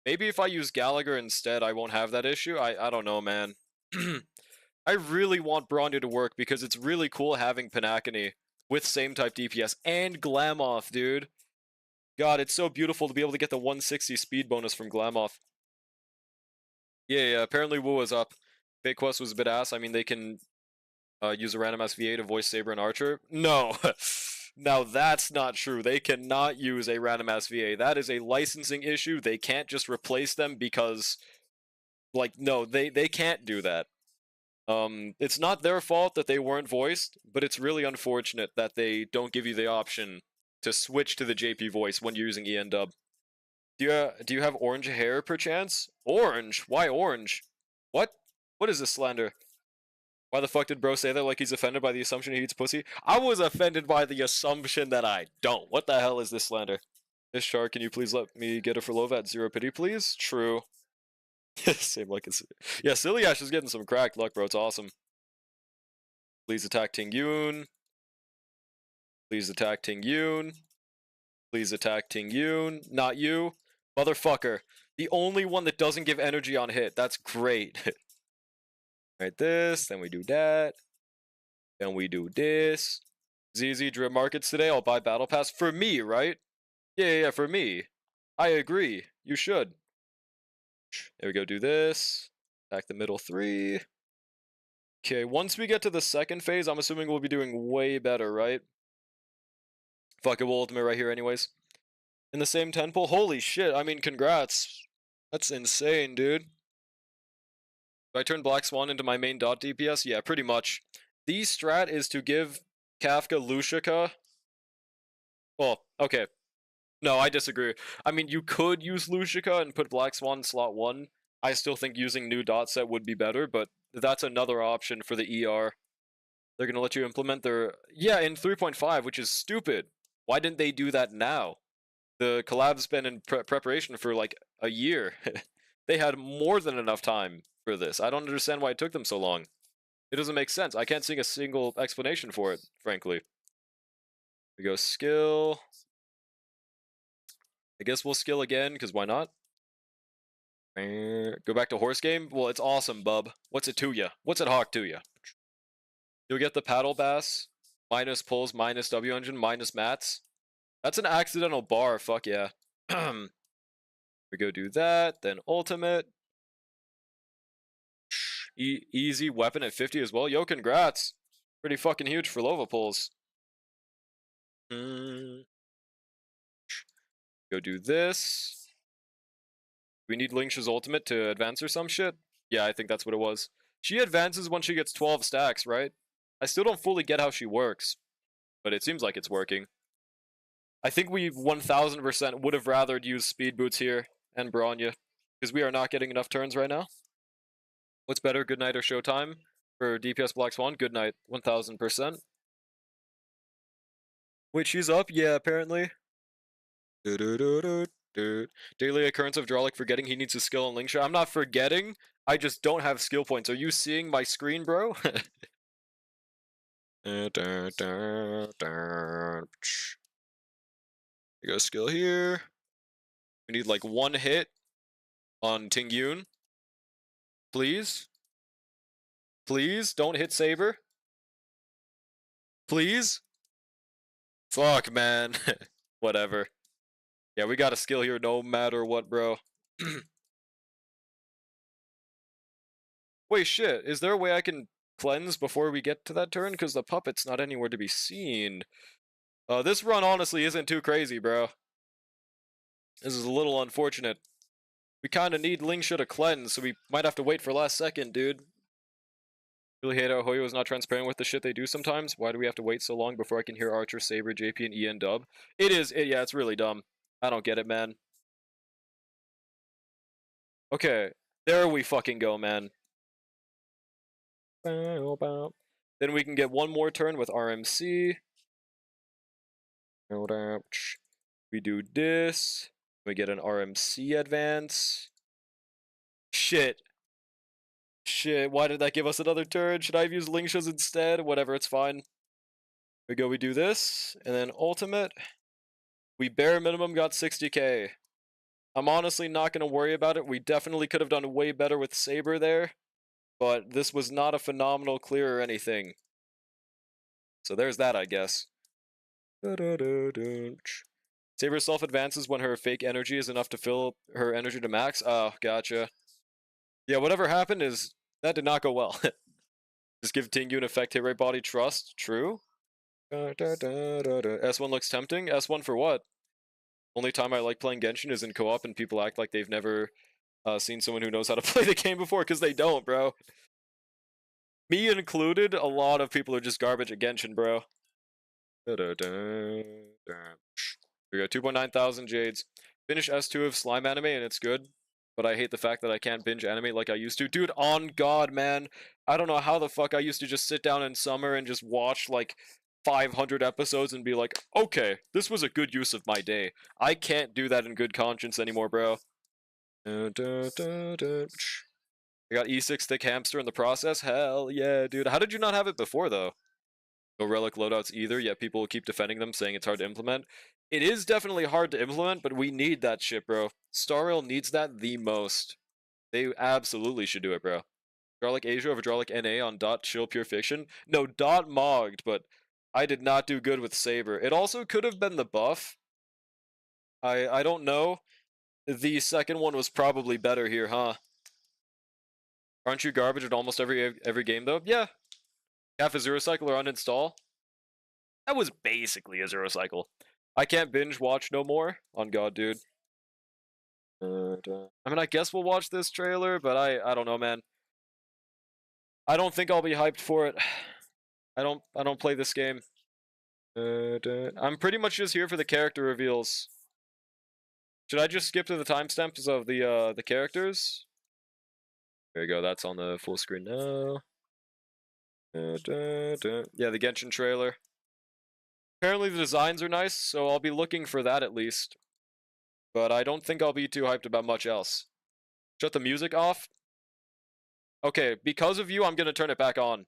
Maybe if I use Gallagher instead, I won't have that issue. I don't know, man. I really want Bronya to work because it's really cool having Panakani with same type DPS and Glamoff, dude. God, it's so beautiful to be able to get the 160 speed bonus from Glamoff. Yeah, apparently Wu is up. Fake Quest was a bit ass. I mean, they can use a random SVA to voice Saber and Archer. No. Now that's not true. They cannot use a random SVA. That is a licensing issue. They can't just replace them because, like, no, they can't do that. It's not their fault that they weren't voiced, but it's really unfortunate that they don't give you the option to switch to the JP voice when you're using EN dub. Do you have orange hair perchance? Orange? Why orange? What? What is this slander? Why the fuck did bro say that like he's offended by the assumption he eats pussy? I was offended by the assumption that I don't. What the hell is this slander? This shark, can you please let me get a Furlova at 0 pity, please? True. Same like it's... Yeah, Silly Ash is getting some cracked luck, bro. It's awesome. Please attack Ting Yun. Please attack Ting Yun. Please attack Ting Yun. Not you. Motherfucker. The only one that doesn't give energy on hit. That's great. Right, this. Then we do that. Then we do this. ZZ drip markets today. I'll buy Battle Pass. For me, right? Yeah, for me. I agree. You should. There we go. Do this. Attack the middle 3. Okay, once we get to the second phase, I'm assuming we'll be doing way better, right? Fuck it, we'll ultimate right here anyways. in the same 10 pull? Holy shit, I mean, congrats. That's insane, dude. Do I turn Black Swan into my main dot DPS? Yeah, pretty much. The strat is to give Kafka Lushika. Well, okay. No, I disagree. I mean, you could use Lushika and put Black Swan in slot 1. I still think using new dot set would be better, but that's another option for the ER. They're going to let you implement their... Yeah, in 3.5, which is stupid. Why didn't they do that now? The collab's been in preparation for like a year. They had more than enough time for this. I don't understand why it took them so long. It doesn't make sense. I can't see a single explanation for it, frankly. We go skill. I guess we'll skill again, because why not? Go back to horse game? Well, it's awesome, bub. What's it to ya? What's it hawk to ya? You'll get the paddle bass, minus pulls, minus W engine, minus mats. That's an accidental bar, fuck yeah. We go do that, then ultimate. Easy weapon at 50 as well. Yo, congrats. Pretty fucking huge for Lova pulls. Go do this. We need Lingsha's ultimate to advance or some shit? Yeah, I think that's what it was. She advances when she gets 12 stacks, right? I still don't fully get how she works, but it seems like it's working. I think we 1000% would have rathered use speed boots here and Bronya, because we are not getting enough turns right now. What's better, Good Night or Showtime? For DPS Black Swan, Good Night, 1000%. Wait, she's up? Yeah, apparently. Daily occurrence of Drolic forgetting he needs a skill on Lingsha. I'm not forgetting, I just don't have skill points. Are you seeing my screen, bro? We go skill here. We need like one hit on Tingyun. Please? Please, don't hit Saber. Please? Fuck, man. Whatever. Yeah, we got a skill here no matter what, bro. Wait, shit. Is there a way I can cleanse before we get to that turn? Because the puppet's not anywhere to be seen. This run honestly isn't too crazy, bro. This is a little unfortunate. We kind of need Lingsha to cleanse, so we might have to wait for last second, dude. Really hate how Hoyo is not transparent with the shit they do sometimes. Why do we have to wait so long before I can hear Archer, Saber, JP, and EN dub? Yeah, it's really dumb. I don't get it, man. Okay, there we fucking go, man. Then we can get one more turn with RMC. We do this. We get an RMC advance. Shit. Shit, why did that give us another turn? Should I have used Lingsha's instead? Whatever, it's fine. We do this, and then ultimate. We bare minimum got 60k. I'm honestly not going to worry about it. We definitely could have done way better with Saber there, but this was not a phenomenal clear or anything. So there's that, I guess. Saber self-advances when her fake energy is enough to fill her energy to max. Oh, gotcha. Yeah, whatever happened is... that did not go well. Just give Tingu an effect hit rate body trust. True. S1 looks tempting. S1 for what? Only time I like playing Genshin is in co-op and people act like they've never seen someone who knows how to play the game before, because they don't, bro. Me included, a lot of people are just garbage at Genshin, bro. We got 2.9 thousand Jades. Finish S2 of Slime anime and it's good, but I hate the fact that I can't binge anime like I used to. Dude, on God, man. I don't know how the fuck I used to just sit down in summer and just watch like 500 episodes and be like, okay, this was a good use of my day. I can't do that in good conscience anymore, bro. I got E6 Thick Hamster in the process. Hell yeah, dude. How did you not have it before, though? No relic loadouts either, yet people will keep defending them, saying it's hard to implement. It is definitely hard to implement, but we need that shit, bro. Star Rail needs that the most. They absolutely should do it, bro. Hydraulic Asia over Hydraulic NA on dot chill pure fiction. No, dot mogged, but I did not do good with Saber. It also could have been the buff. I don't know. The second one was probably better here, huh? Aren't you garbage at almost every game, though? Yeah. Half a zero cycle or uninstall? That was basically a zero cycle. I can't binge watch no more. On God, dude. I mean, I guess we'll watch this trailer, but I don't know, man. I don't think I'll be hyped for it. I don't play this game. I'm pretty much just here for the character reveals. Should I just skip to the timestamps of the characters? There you go. That's on the full screen now. Yeah, the Genshin trailer. Apparently the designs are nice, so I'll be looking for that at least. But I don't think I'll be too hyped about much else. Shut the music off. Okay, because of you, I'm gonna turn it back on.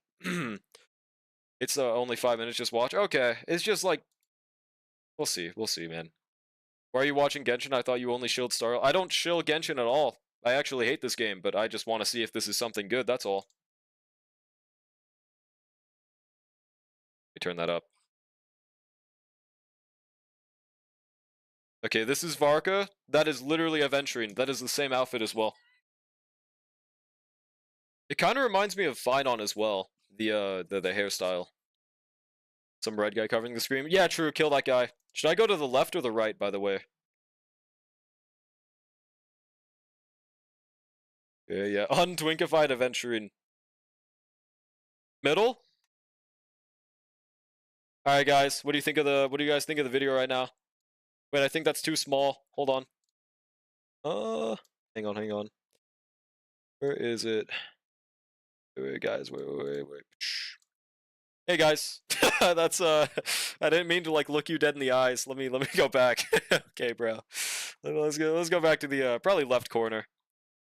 It's only 5 minutes, just watch. Okay, it's just like... We'll see, man. Why are you watching Genshin? I thought you only shilled Star... I don't shill Genshin at all. I actually hate this game, but I just want to see if this is something good, that's all. Let me turn that up. Okay, this is Varka. That is literally Aventurine. That is the same outfit as well. It kind of reminds me of Finon as well. The hairstyle. Some red guy covering the screen. Yeah, true. Kill that guy. Should I go to the left or the right, by the way? Yeah. Untwinkified Aventurine. Middle? Alright, guys. What do you think of the... What do you guys think of the video right now? Wait, I think that's too small. Hold on. Hang on. Where is it? Wait, guys. Wait. Hey, guys. That's, I didn't mean to, like, look you dead in the eyes. Let me go back. Okay, bro. Let's go back to the, probably left corner.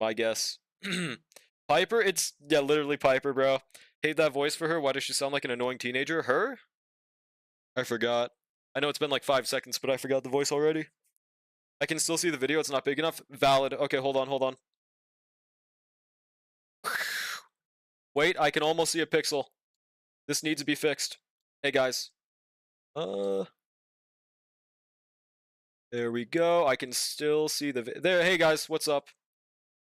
My guess. Piper? It's, yeah, literally Piper, bro. Hate that voice for her. Why does she sound like an annoying teenager? Her? I forgot. I know it's been like 5 seconds, but I forgot the voice already. I can still see the video. It's not big enough. Valid. Okay, hold on. Wait, I can almost see a pixel. This needs to be fixed. Hey, guys. There we go. I can still see the... There, hey, guys. What's up?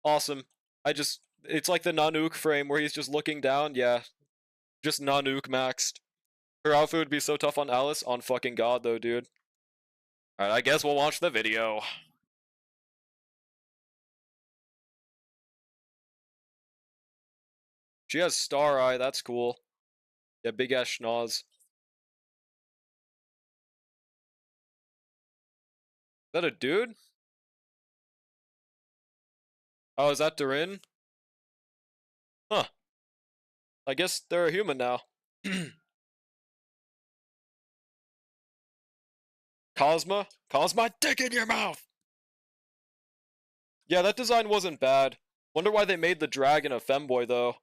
Awesome. It's like the Nanook frame where he's just looking down. Yeah. Just Nanook maxed. Her outfit would be so tough on Alice. On fucking God, though, dude. Alright, I guess we'll watch the video. She has Star Eye, that's cool. Yeah, big ass schnoz. Is that a dude? Oh, is that Durin? Huh. I guess they're a human now. Cosma? Cosma, dick in your mouth! Yeah, that design wasn't bad. Wonder why they made the dragon a femboy, though.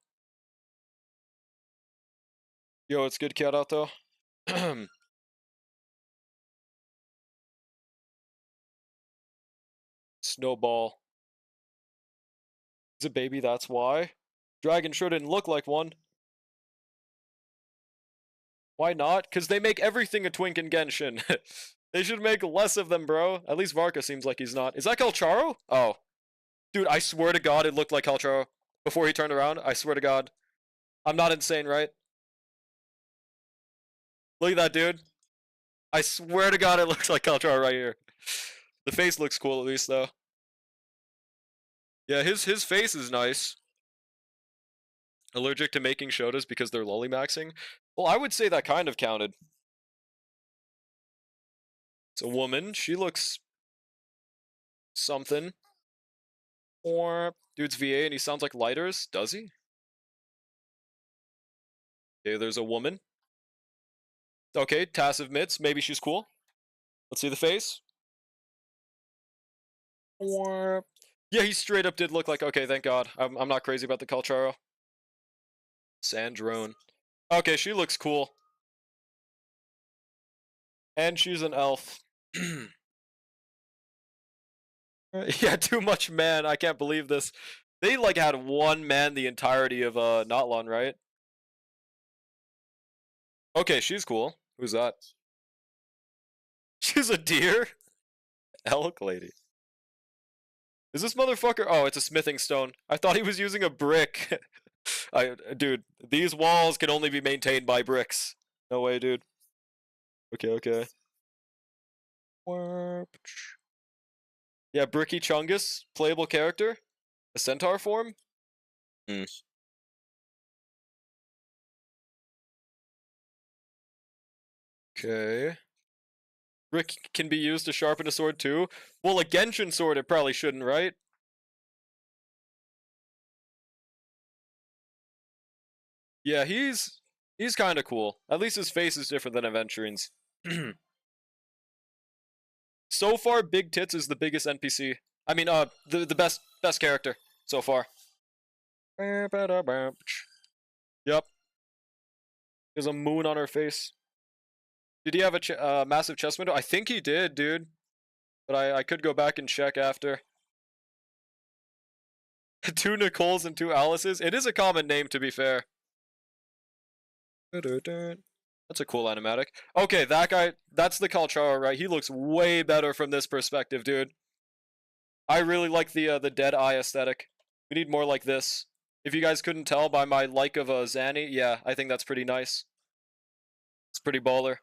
Yo, it's good cat out, though. Snowball. It's a baby, that's why. Dragon sure didn't look like one. Why not? Because they make everything a twink in Genshin. They should make less of them, bro. At least Varka seems like he's not. Is that Calcharo? Oh. Dude, I swear to God it looked like Calcharo. Before he turned around, I swear to God. I'm not insane, right? Look at that, dude. I swear to God it looks like Calcharo right here. The face looks cool at least, though. Yeah, his face is nice. Allergic to making shotas because they're lollymaxing? Well, I would say that kind of counted. It's a woman. She looks... something. Or... Dude's VA and he sounds like lighters. Does he? Okay, there's a woman. Okay, Tassive Mitts. Maybe she's cool. Let's see the face. Or... Yeah, he straight up did look like... Okay, thank God. I'm not crazy about the Calcharo. Sandrone. Okay, she looks cool. And she's an elf. Yeah, too much man. I can't believe this. They, like, had one man the entirety of, Notlon, right? Okay, she's cool. Who's that? She's a deer? Elk lady. Is this motherfucker? Oh, it's a smithing stone. I thought he was using a brick. Dude, these walls can only be maintained by bricks. No way, dude. Okay. Yeah, Bricky Chungus, playable character. A centaur form? Hmm. Okay. Brick can be used to sharpen a sword too? Well, a Genshin sword it probably shouldn't, right? Yeah, he's kind of cool. At least his face is different than Aventurine's. So far, Big Tits is the biggest NPC. I mean, the best character so far. Yep. There's a moon on her face. Did he have a massive chest window? I think he did, dude. But I could go back and check after. 2 Nicoles and 2 Alices. It is a common name, to be fair. That's a cool animatic. Okay, that guy, that's the Kalchara, right? He looks way better from this perspective, dude. I really like the dead eye aesthetic. We need more like this. If you guys couldn't tell by my like of Zanny, yeah, I think that's pretty nice. It's pretty baller.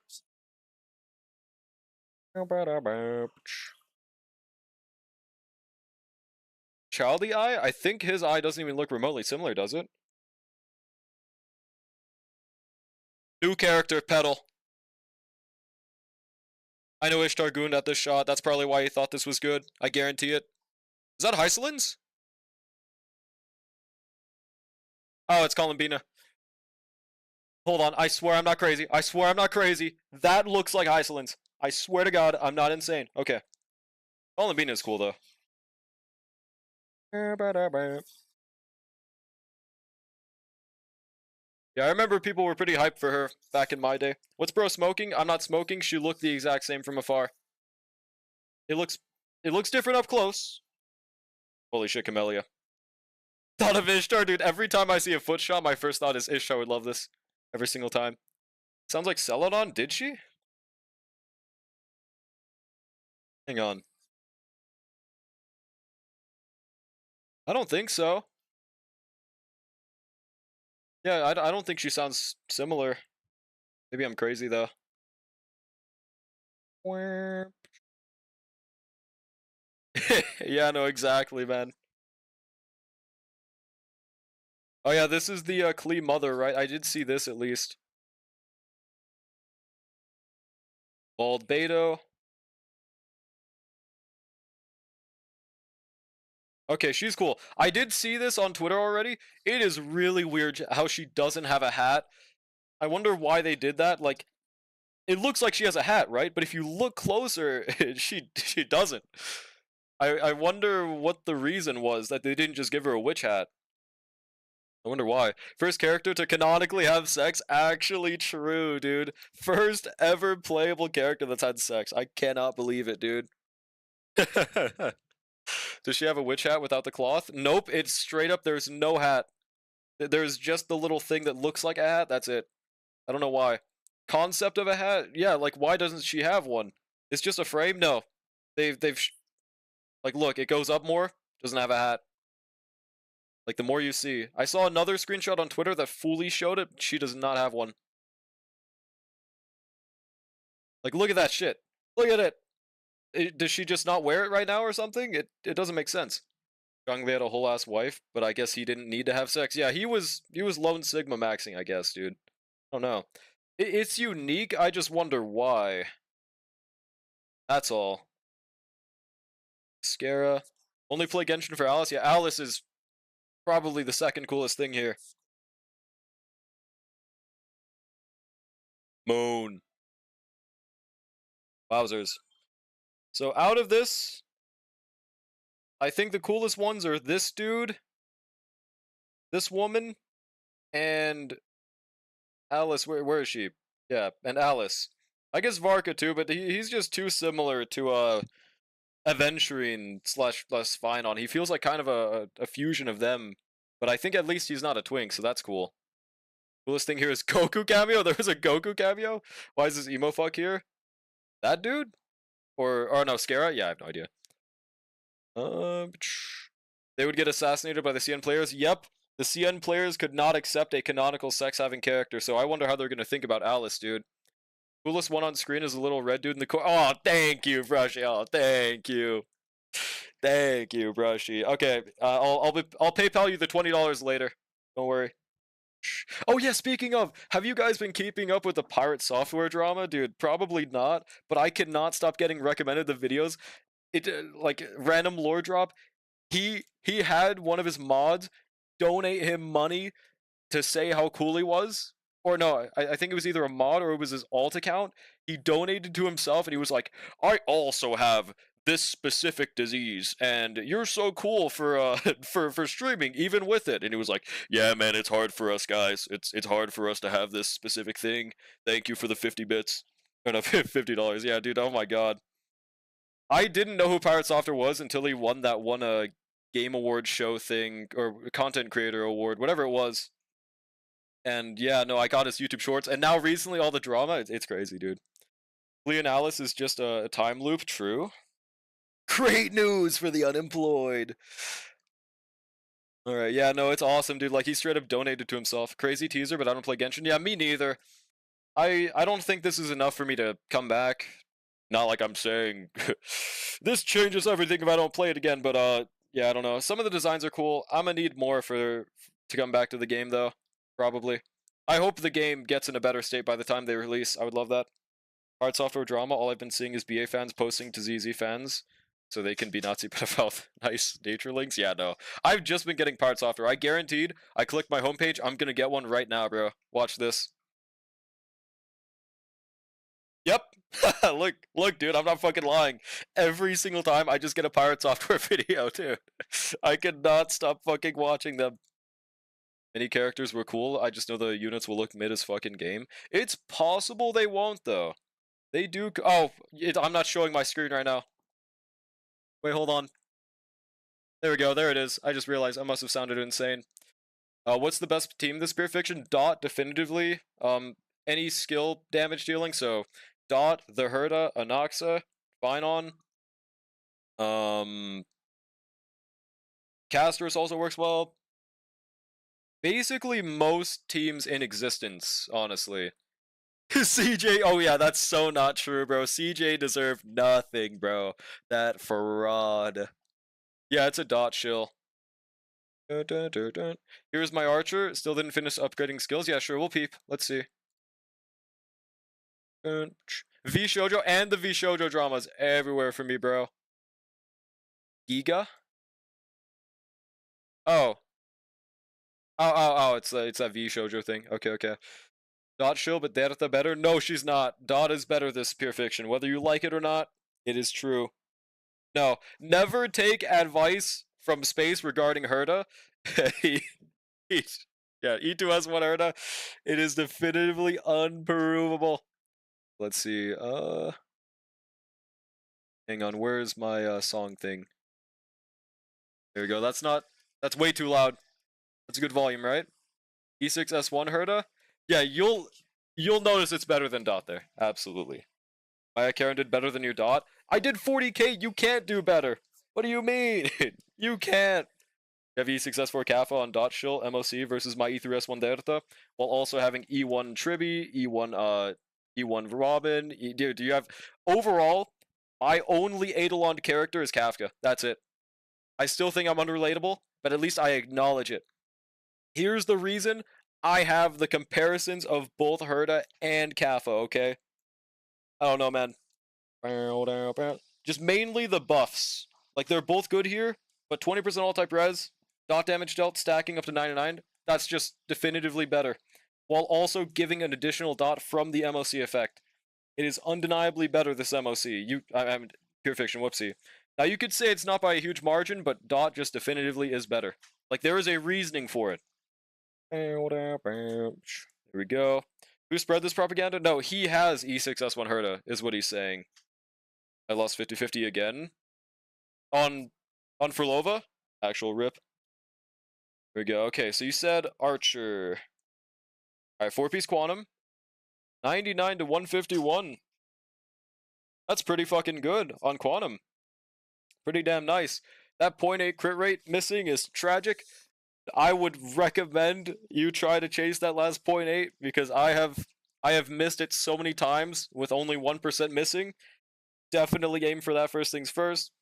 Childy eye? I think his eye doesn't even look remotely similar, does it? New character, Petal. I know Ishtar gooned at this shot. That's probably why he thought this was good. I guarantee it. Is that Hycelin's? Oh, it's Columbina. Hold on. I swear I'm not crazy. I swear I'm not crazy. That looks like Hycelin's. I swear to God, I'm not insane. Okay. Columbina is cool, though. Yeah, I remember people were pretty hyped for her back in my day. What's bro smoking? I'm not smoking. She looked the exact same from afar. It looks different up close. Holy shit, Camellia. Thought of Ishtar, dude. Every time I see a foot shot, my first thought is Ishtar would love this. Every single time. Sounds like Celadon, did she? Hang on. I don't think so. Yeah, I don't think she sounds similar. Maybe I'm crazy, though. Yeah, no, exactly, man. Oh yeah, this is the Klee mother, right? I did see this at least. Bald Beto. Okay, she's cool. I did see this on Twitter already. It is really weird how she doesn't have a hat. I wonder why they did that. Like, it looks like she has a hat, right? But if you look closer, she doesn't. I wonder what the reason was that they didn't just give her a witch hat. I wonder why. First character to canonically have sex? Actually true, dude. First ever playable character that's had sex. I cannot believe it, dude. Does she have a witch hat without the cloth? Nope, it's straight up, there's no hat. There's just the little thing that looks like a hat, that's it. I don't know why. Concept of a hat? Yeah, like why doesn't she have one? It's just a frame? No. They've like look, it goes up more, doesn't have a hat. Like the more you see. I saw another screenshot on Twitter that fully showed it, she does not have one. Like look at that shit. Look at it. Does she just not wear it right now or something? It doesn't make sense. Jingliu had a whole ass wife, but I guess he didn't need to have sex. Yeah, he was lone sigma maxing, I guess, dude. I don't know. It's unique. I just wonder why. That's all. Scara. Only play Genshin for Alice? Yeah, Alice is probably the second coolest thing here. Moon. Wowzers. So out of this, I think the coolest ones are this dude, this woman, and Alice. Where is she? Yeah, and Alice. I guess Varka too, but he's just too similar to Aventurine slash Finon. He feels like kind of a fusion of them, but I think at least he's not a twink, so that's cool. Coolest thing here is Goku cameo. There was a Goku cameo. Why is this emo fuck here? That dude? Or no, Scara? Yeah, I have no idea. They would get assassinated by the CN players. Yep, the CN players could not accept a canonical sex-having character. So I wonder how they're gonna think about Alice, dude. Coolest one on screen is a little red dude in the corner. Oh, thank you, Brushy. Oh, thank you. Thank you, Brushy. Okay, I'll PayPal you the $20 later. Don't worry. Oh yeah, speaking of, have you guys been keeping up with the pirate software drama? Dude, probably not, but I cannot stop getting recommended the videos. It like random lore drop. He had one of his mods donate him money to say how cool he was. Or no, I think it was either a mod or it was his alt account. He donated to himself and he was like, I also have this specific disease and you're so cool for for streaming even with it. And he was like, yeah man, it's hard for us guys. It's hard for us to have this specific thing. Thank you for the 50 bits. Or no, $50. Yeah, dude, oh my god. I didn't know who Pirate Software was until he won that one game award show thing or content creator award, whatever it was. And yeah, no, I got his YouTube shorts, and now recently all the drama, it's crazy, dude. Leonalis is just a time loop, true. Great news for the unemployed. Alright, yeah, no, it's awesome, dude. Like, he straight up donated to himself. Crazy teaser, but I don't play Genshin. Yeah, me neither. I don't think this is enough for me to come back. Not like I'm saying, this changes everything if I don't play it again, but, yeah, I don't know. Some of the designs are cool. I'm gonna need more to come back to the game, though. Probably. I hope the game gets in a better state by the time they release. I would love that. Hard software drama, all I've been seeing is BA fans posting to ZZ fans so they can be Nazi pedophile. Nice nature links. Yeah, no. I've just been getting Pirate Software. I guaranteed. I click my homepage. I'm gonna get one right now, bro. Watch this. Yep. look, dude. I'm not fucking lying. Every single time, I just get a Pirate Software video, dude. I cannot stop fucking watching them. Many characters were cool. I just know the units will look mid as fucking game. It's possible they won't, though. They do. Oh, I'm not showing my screen right now. Wait, hold on. There we go. There it is. I just realized I must have sounded insane. What's the best team this Spear Fiction? Dot, definitively. Any skill damage dealing. So, Dot, the Herda, Anaxa, Finon. Casters also works well. Basically, most teams in existence, honestly. CJ, oh yeah, that's so not true, bro. CJ deserved nothing, bro. That fraud. Yeah, it's a dot shill. Dun, dun, dun, dun. Here's my archer. Still didn't finish upgrading skills. Yeah, sure, we'll peep. Let's see. V Shoujo and the V Shoujo dramas everywhere for me, bro. Giga? Oh. Oh, it's that V Shoujo thing. Okay. Dot shill, but Derta better? No, she's not. Dot is better this Pure Fiction. Whether you like it or not, it is true. No, never take advice from space regarding Herda. Yeah, E2S1 Herda. It is definitively unprovable. Let's see. Hang on. Where's my song thing? There we go. That's way too loud. That's a good volume, right? E6S1 Herda. Yeah, you'll notice it's better than Dot there. Absolutely. Maya Karen did better than your Dot. I did 40k. You can't do better. What do you mean? You can't. You have E6S4 Kappa on Dot Shill MOC versus my E3S1 Derta, while also having E1 Tribi, E1 Robin. Dude, you have overall. My only Eidolon character is Kafka. That's it. I still think I'm unrelatable, but at least I acknowledge it. Here's the reason. I have the comparisons of both Herda and Kaffa, okay? I don't know, man. Just mainly the buffs. Like, they're both good here, but 20% all-type res, dot damage dealt, stacking up to 99, that's just definitively better. While also giving an additional dot from the MOC effect. It is undeniably better, this MOC. I'm Pure Fiction, whoopsie. Now, you could say it's not by a huge margin, but dot just definitively is better. Like, there is a reasoning for it. There we go. Who spread this propaganda? No, he has E6S1 Herda, is what he's saying. I lost 50-50 again. On Furlova? Actual rip. There we go. Okay, so you said Archer. Alright, 4-piece Quantum. 99 to 151. That's pretty fucking good on Quantum. Pretty damn nice. That 0.8 crit rate missing is tragic. I would recommend you try to chase that last 0.8 because I have I have missed it so many times with only 1% missing. Definitely aim for that first things first.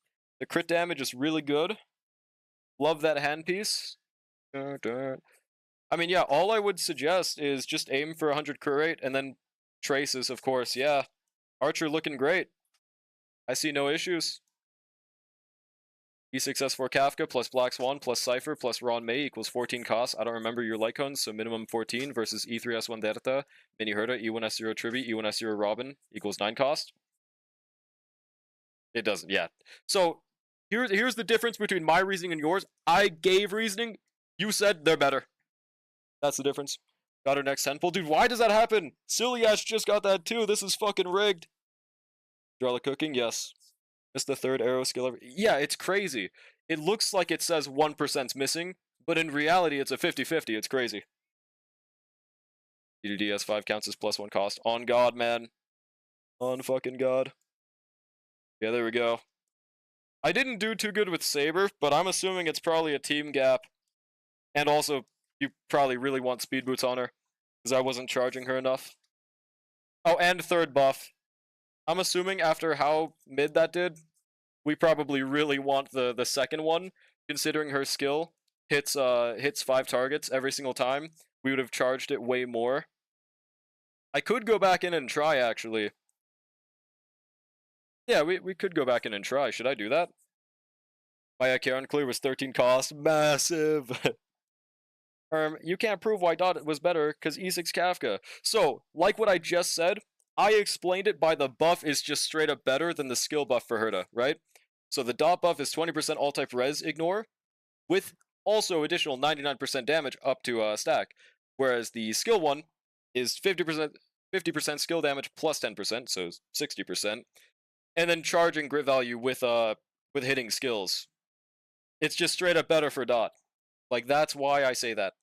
The crit damage is really good. Love that handpiece. I mean, yeah, all I would suggest is just aim for 100 crit rate and then traces, of course. Yeah, Archer looking great. I see no issues. E6 S4 Kafka plus Black Swan plus Cypher plus Ron May equals 14 costs. I don't remember your Lycons, so minimum 14 versus E3 S1 Delta, Mini Herta, E1 S0 Trivi, E1 S0 Robin equals 9 cost. It doesn't, yeah. So here's the difference between my reasoning and yours. I gave reasoning. You said they're better. That's the difference. Got her next tenfold. Dude, why does that happen? Silly Ash just got that too. This is fucking rigged. Drella cooking, yes. Missed the third arrow skill. Yeah, it's crazy. It looks like it says 1%'s missing, but in reality, it's a 50-50. It's crazy. DDS5 counts as +1 cost. On God, man. On fucking God. Yeah, there we go. I didn't do too good with Saber, but I'm assuming it's probably a team gap. And also, you probably really want speed boots on her, because I wasn't charging her enough. Oh, and third buff. I'm assuming after how mid that did, we probably really want the second one, considering her skill hits 5 targets every single time. We would have charged it way more. I could go back in and try, actually. Yeah, we could go back in and try. Should I do that? My Karen clear was 13 cost. Massive. You can't prove why Dot was better, because E6 Kafka. So, like what I just said, I explained it by the buff is just straight up better than the skill buff for Herta, right? So the Dot buff is 20% all type res ignore, with also additional 99% damage up to stack. Whereas the skill one is 50% skill damage plus 10%, so 60%. And then charging grit value with hitting skills. It's just straight up better for Dot. Like, that's why I say that.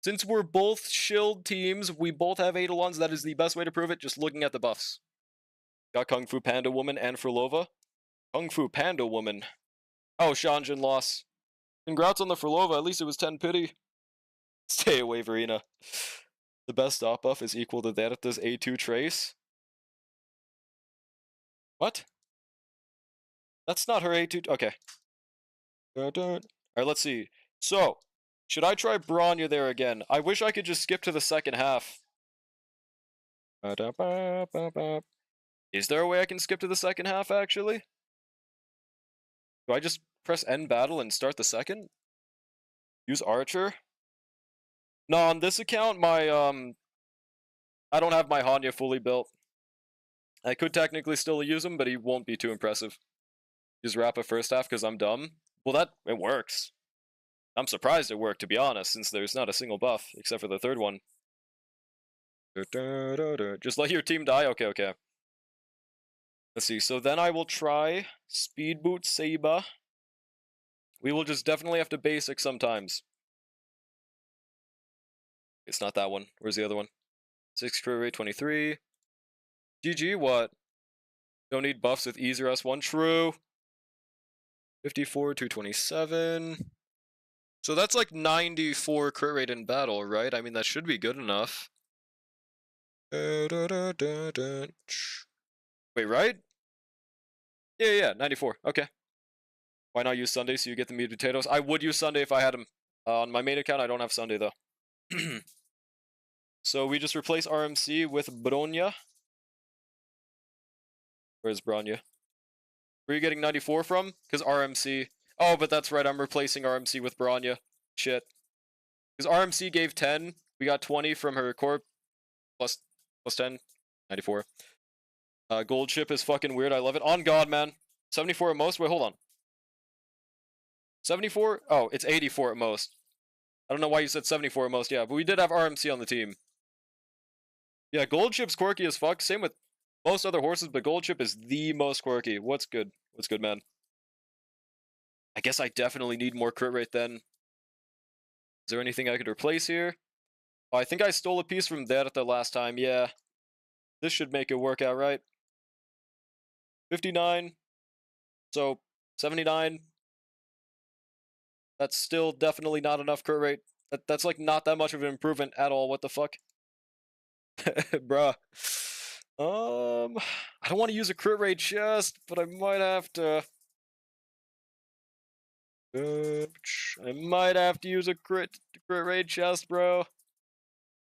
Since we're both shield teams, we both have Eidolons, that is the best way to prove it, just looking at the buffs. Got Kung Fu Panda Woman and Frolova. Kung Fu Panda Woman. Oh, Shanjin loss. Congrats on the Frolova, at least it was 10 pity. Stay away, Verena. The best dot buff is equal to that of this A2 trace. What? That's not her A2. Okay. Alright, let's see. So, should I try Bronya there again? I wish I could just skip to the second half. Is there a way I can skip to the second half, actually? Do I just press end battle and start the second? Use Archer? No, on this account, my, I don't have my Hanya fully built. I could technically still use him, but he won't be too impressive. Use Rappa first half because I'm dumb. Well, it works. I'm surprised it worked, to be honest, since there's not a single buff, except for the third one. Just let your team die? Okay, okay. Let's see, so then I will try Speed Boot Seiba. We will just definitely have to basic sometimes. It's not that one. Where's the other one? 6 crit rate 23. GG, what? Don't need buffs with easier S1. True. 54 to 27. So that's like 94 crit rate in battle, right? I mean, that should be good enough. Wait, right? Yeah, 94. Okay. Why not use Sunday so you get the meat potatoes? I would use Sunday if I had him. On my main account, I don't have Sunday, though. So we just replace RMC with Bronya. Where's Bronya? Where are you getting 94 from? Because RMC. Oh, but that's right, I'm replacing RMC with Bronya. Shit. Because RMC gave 10. We got 20 from her core. Plus 10. 94. Gold chip is fucking weird. I love it. On God, man. 74 at most? Wait, hold on. 74? Oh, it's 84 at most. I don't know why you said 74 at most. Yeah, but we did have RMC on the team. Yeah, gold chip's quirky as fuck. Same with most other horses, but gold chip is the most quirky. What's good? What's good, man? I guess I definitely need more crit rate then. Is there anything I could replace here? Oh, I think I stole a piece from Derta last time. Yeah. This should make it work out, right? 59. So, 79. That's still definitely not enough crit rate. That's like not that much of an improvement at all. What the fuck? Bruh. I don't want to use a crit rate chest, but I might have to. I might have to use a crit rate chest, bro.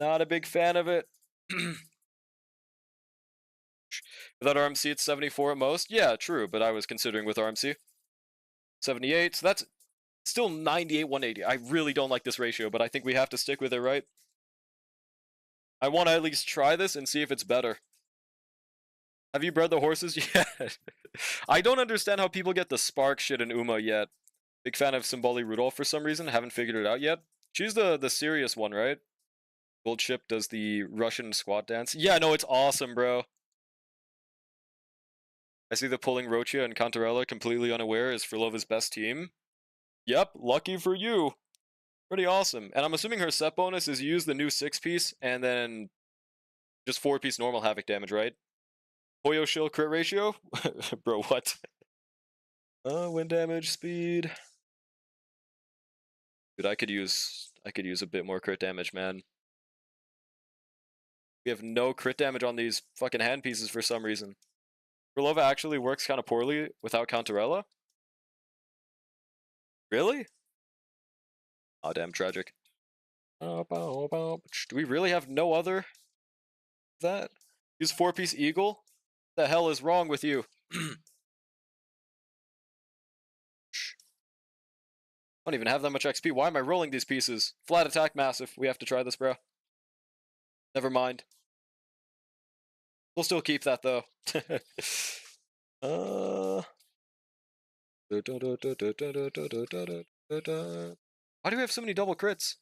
Not a big fan of it. Without RMC, it's 74 at most. Yeah, true, but I was considering with RMC. 78, so that's still 98, 180. I really don't like this ratio, but I think we have to stick with it, right? I want to at least try this and see if it's better. Have you bred the horses yet? I don't understand how people get the Spark shit in Uma yet. Big fan of Symboli Rudolph for some reason. Haven't figured it out yet. She's the serious one, right? Gold Ship does the Russian squat dance. Yeah, no, it's awesome, bro. I see the pulling Rocha and Cantarella completely unaware is Furlova's best team. Yep, lucky for you. Pretty awesome. And I'm assuming her set bonus is use the new 6-piece and then just 4-piece normal Havoc damage, right? Hoyo Shield crit ratio? Bro, what? Wind damage, speed. Dude, I could use a bit more crit damage, man. We have no crit damage on these fucking hand pieces for some reason. Furlova actually works kind of poorly without Cantarella? Really? Oh, damn, tragic. Do we really have no other? That? Use 4-piece Eagle? What the hell is wrong with you? I don't even have that much XP. Why am I rolling these pieces? Flat attack, massive. We have to try this, bro. Never mind. We'll still keep that, though. Why do we have so many double crits?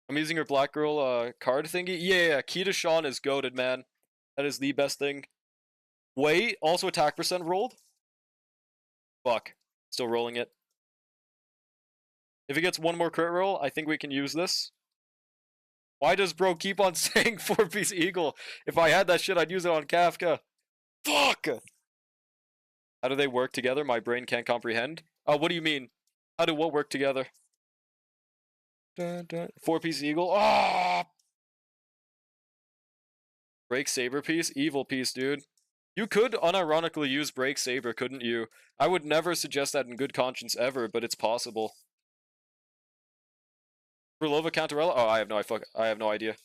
I'm using her Black Girl card thingy. Yeah, Key to Sean is goated, man. That is the best thing. Wait, also attack percent rolled? Fuck. Still rolling it. If he gets one more crit roll, I think we can use this. Why does bro keep on saying 4-piece Eagle? If I had that shit, I'd use it on Kafka. Fuck! How do they work together? My brain can't comprehend. What do you mean? How do what work together? 4-piece Eagle. Ah! Break Saber piece? Evil piece, dude. You could unironically use Break Saber, couldn't you? I would never suggest that in good conscience ever, but it's possible. Furlova Cantarella? Oh, I have no idea.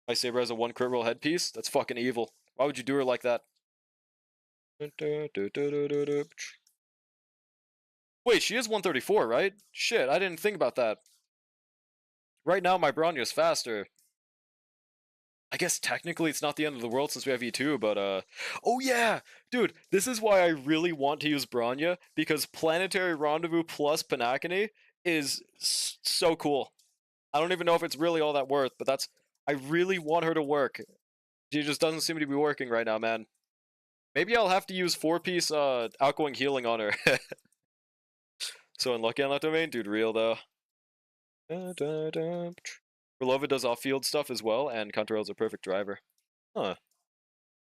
My Saber has a 1 crit roll headpiece? That's fucking evil. Why would you do her like that? Wait, she is 134, right? Shit, I didn't think about that. Right now, my Bronya's faster. I guess technically it's not the end of the world since we have E2, but oh yeah! Dude, this is why I really want to use Bronya, because Planetary Rendezvous plus Panakane is so cool. I don't even know if it's really all that worth, but I really want her to work. She just doesn't seem to be working right now, man. Maybe I'll have to use 4-piece outgoing healing on her. So unlucky on that domain? Dude, real though. Relova does off-field stuff as well, and Contrail's a perfect driver. Huh.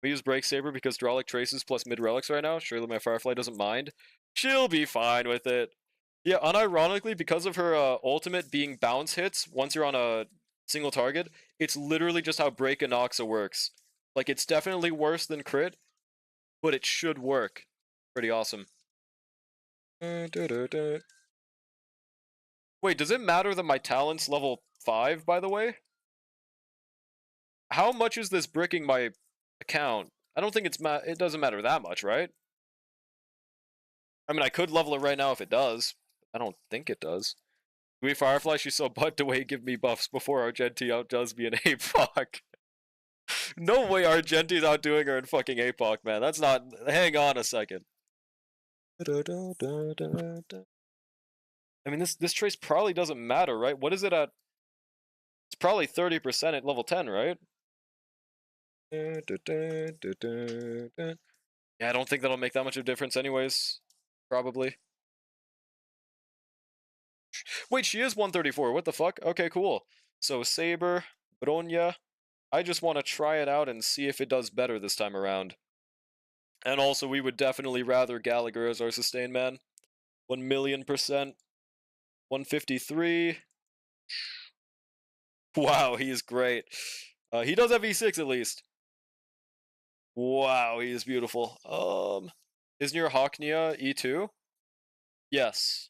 We use Break Saber because Dralic traces plus mid-relics right now. Surely my Firefly doesn't mind. She'll be fine with it. Yeah, unironically, because of her ultimate being bounce hits once you're on a single target, it's literally just how Break and Noxa works. Like, it's definitely worse than crit, but it should work. Pretty awesome. Wait, does it matter that my talent's level 5, by the way? How much is this bricking my account? I don't think it doesn't matter that much, right? I mean, I could level it right now if it does. I don't think it does. We Firefly, she's so butt to wait give me buffs before Argenti outdoes me in APOC. No way Argenti's outdoing her in fucking APOC, man. That's not... Hang on a second. I mean, this trace probably doesn't matter, right? What is it at? It's probably 30% at level 10, right? Yeah, I don't think that'll make that much of a difference anyways. Probably. Wait, she is 134. What the fuck? Okay, cool. So, Saber, Bronya. I just want to try it out and see if it does better this time around. And also, we would definitely rather Gallagher as our sustain man. 1,000,000%. 153. Wow, he is great. He does have E6 at least. Wow, he is beautiful. Isn't your Haknia E2? Yes.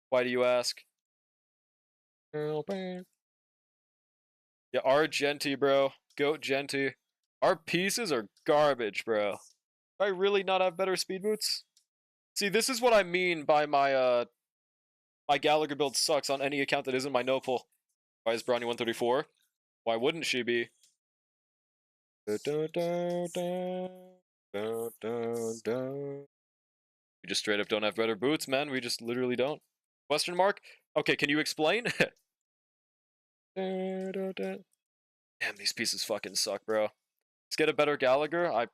Why do you ask? Yeah, our Genti, bro. Goat Genti. Our pieces are garbage, bro. Do I really not have better speed boots? See, this is what I mean by my Gallagher build sucks on any account that isn't my Nopal. Why is Brownie 134? Why wouldn't she be? We just straight up don't have better boots, man. We just literally don't. Question mark? Okay, can you explain? Damn, these pieces fucking suck, bro. Let's get a better Gallagher. I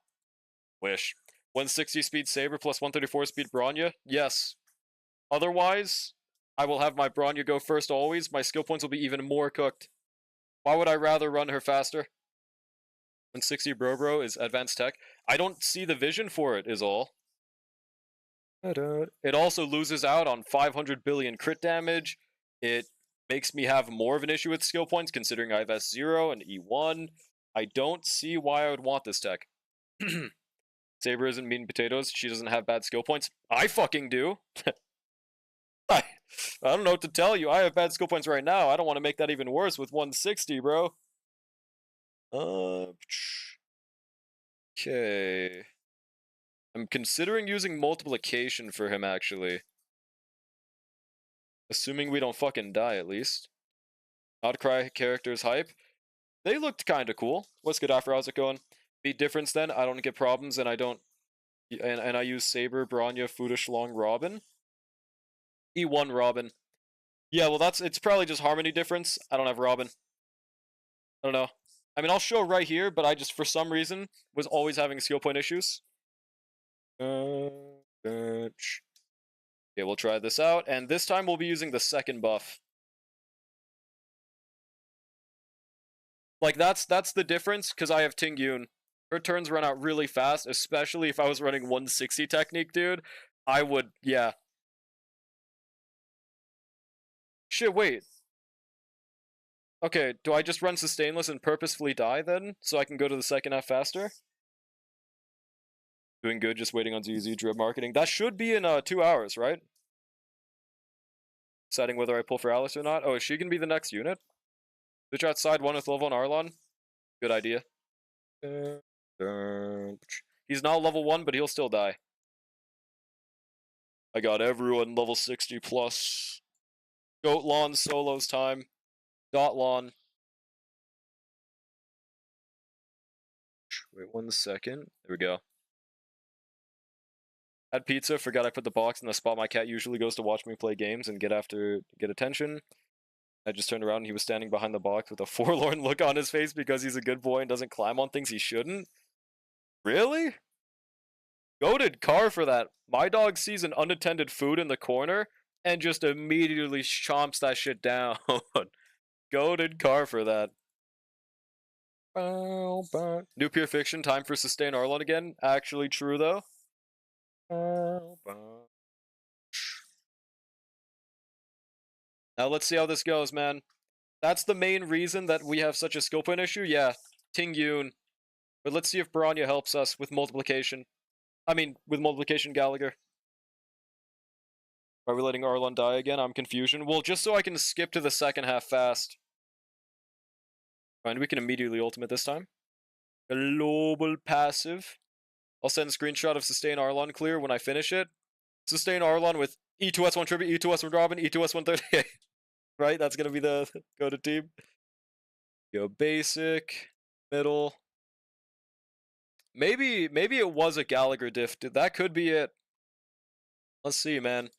wish. 160 speed Saber plus 134 speed Bronya? Yes. Otherwise, I will have my Bronya go first always. My skill points will be even more cooked. Why would I rather run her faster? 160 Bro is advanced tech. I don't see the vision for it, is all. It also loses out on 500 billion crit damage. It makes me have more of an issue with skill points, considering I have S0 and E1. I don't see why I would want this tech. Saber isn't mean potatoes. She doesn't have bad skill points. I fucking do. I don't know what to tell you. I have bad skill points right now. I don't want to make that even worse with 160, bro. Okay. I'm considering using multiplication for him, actually. Assuming we don't fucking die, at least. Outcry characters hype. They looked kinda cool. What's good, Afro? How's it going? Beat difference then. I don't get problems, and I don't... And I use Saber, Bronya, Fuda, Long, Robin. E1 Robin. Yeah, well, it's probably just harmony difference. I don't have Robin. I don't know. I mean, I'll show right here, but I just, for some reason, was always having skill point issues. Okay, we'll try this out, and this time we'll be using the second buff. Like, that's the difference, because I have Tingyun. Her turns run out really fast, especially if I was running 160 technique, dude. I would, yeah. Shit, wait. Okay, do I just run Sustainless and purposefully die, then? So I can go to the second half faster? Doing good, just waiting on ZZ drip marketing. That should be in 2 hours, right? Deciding whether I pull for Alice or not. Oh, is she gonna be the next unit? Switch outside one with level 1 Arlon. Good idea. He's now level 1, but he'll still die. I got everyone level 60 plus. Goat lawn solos time. Dot lawn. Wait 1 second. There we go. Had pizza, forgot I put the box in the spot my cat usually goes to watch me play games and get attention. I just turned around and he was standing behind the box with a forlorn look on his face because he's a good boy and doesn't climb on things he shouldn't. Really? Goated car for that. My dog sees an unattended food in the corner and just immediately chomps that shit down. Goated car for that. New pure fiction, time for sustain Arlon again. Actually true though. Now let's see how this goes, man. That's the main reason that we have such a skill point issue. Yeah, Tingyun. But let's see if Bronya helps us with multiplication. I mean, with multiplication Gallagher. Are we letting Arlon die again? I'm confusion. Well, just so I can skip to the second half fast. Fine, we can immediately ultimate this time. Global passive. I'll send a screenshot of sustain Arlon clear when I finish it. Sustain Arlon with E2S1 tribute, E2S1 Robin, E2S138. Right? That's gonna be the go-to team. Go basic, middle. Maybe it was a Gallagher diff. That could be it. Let's see, man.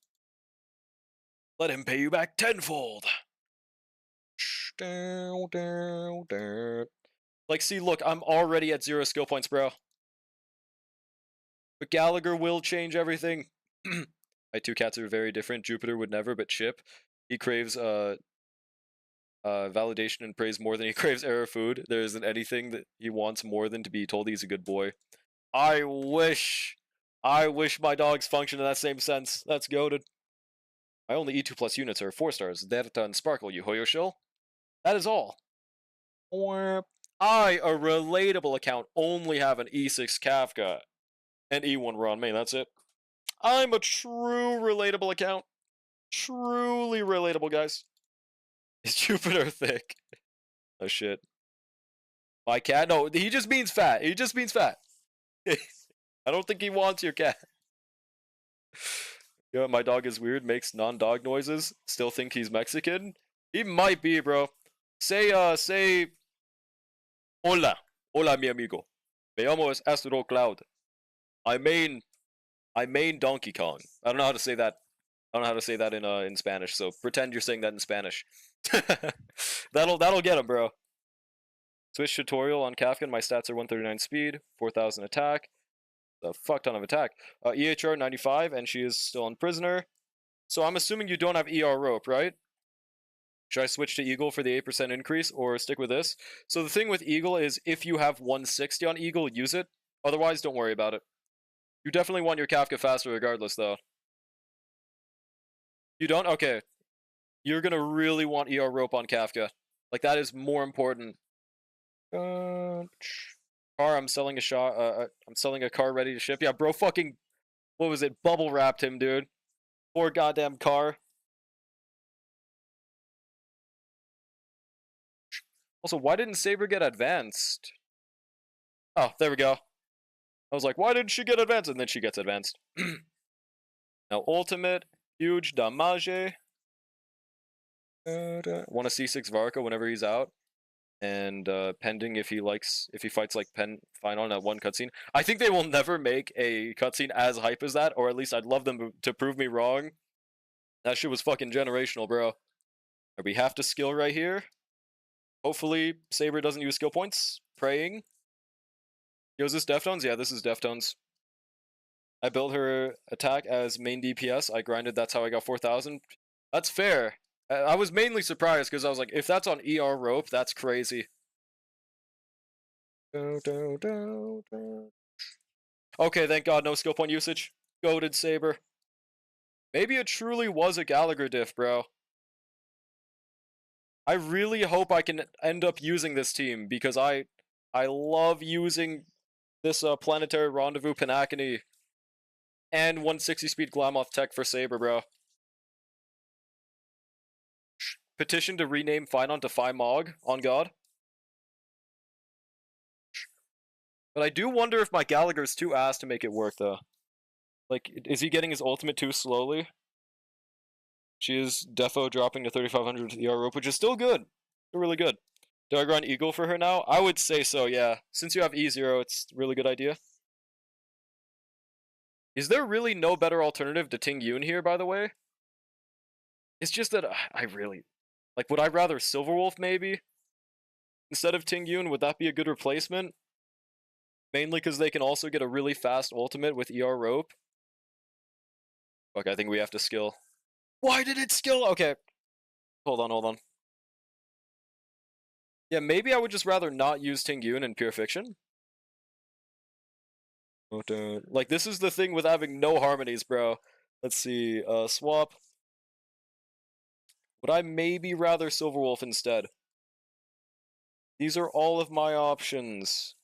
Let him pay you back tenfold. Like, see, look, I'm already at 0 skill points, bro. But Gallagher will change everything. My 2 cats are very different. Jupiter would never, but Chip, he craves validation and praise more than he craves error food. There isn't anything that he wants more than to be told he's a good boy. I wish my dogs function in that same sense. That's goated. My only E2 plus units are 4 stars. Delta and Sparkle, you hoyo shill. That is all. I, a relatable account, only have an E6 Kafka and E1 Ron main. That's it. I'm a true relatable account. Truly relatable, guys. Is Jupiter thick? Oh shit. My cat? No, he just means fat. He just means fat. I don't think he wants your cat. Yeah, my dog is weird, makes non-dog noises. Still think he's Mexican? He might be, bro. Say, hola. Hola, mi amigo. Me llamo es Astro Cloud. I mean Donkey Kong. I don't know how to say that. I don't know how to say that in Spanish, so pretend you're saying that in Spanish. That'll get him, bro. Switch tutorial on Kafka. My stats are 139 speed, 4,000 attack, a fuck ton of attack. EHR 95, and she is still on prisoner. So I'm assuming you don't have ER rope, right? Should I switch to Eagle for the 8% increase, or stick with this? So the thing with Eagle is, if you have 160 on Eagle, use it. Otherwise, don't worry about it. You definitely want your Kafka faster regardless, though. You don't? Okay. You're gonna really want ER rope on Kafka. Like, that is more important. Car, I'm selling a shot. I'm selling a car ready to ship. Yeah, bro, fucking, what was it? Bubble wrapped him, dude. Poor goddamn car. Also, why didn't Saber get advanced? Oh, there we go. I was like, why didn't she get advanced? And then she gets advanced. Now, ultimate, huge damage. Want to C6 Varka whenever he's out. And pending if he fights like Fine on that one cutscene. I think they will never make a cutscene as hype as that, or at least I'd love them to prove me wrong. That shit was fucking generational, bro. We have to skill right here. Hopefully Saber doesn't use skill points. Praying. Yo, is this Deftones? Yeah, this is Deftones. I built her attack as main DPS. I grinded, that's how I got 4,000. That's fair. I was mainly surprised because I was like, if that's on ER rope, that's crazy. Okay, thank God, no skill point usage. Goated Saber. Maybe it truly was a Gallagher diff, bro. I really hope I can end up using this team because I love using this Planetary Rendezvous Pinacony and 160 speed Glamoth tech for Saber, bro. Petition to rename Finon to Mog, on God. But I do wonder if my Gallagher's too ass to make it work, though. Like, is he getting his ultimate too slowly? She is defo dropping to 3,500 ER rope, which is still good. Still really good. Do I grind Eagle for her now? I would say so, yeah. Since you have E0, it's a really good idea. Is there really no better alternative to Ting Yun here, by the way? It's just that I really... Like, would I rather Silverwolf, maybe? Instead of Ting Yun, would that be a good replacement? Mainly because they can also get a really fast ultimate with ER rope. Fuck, I think we have to skill. Why did it skill? Okay. Hold on. Yeah, maybe I would just rather not use Ting Yun in Pure Fiction. Like, this is the thing with having no harmonies, bro. Let's see, swap. Would I maybe rather Silverwolf instead? These are all of my options.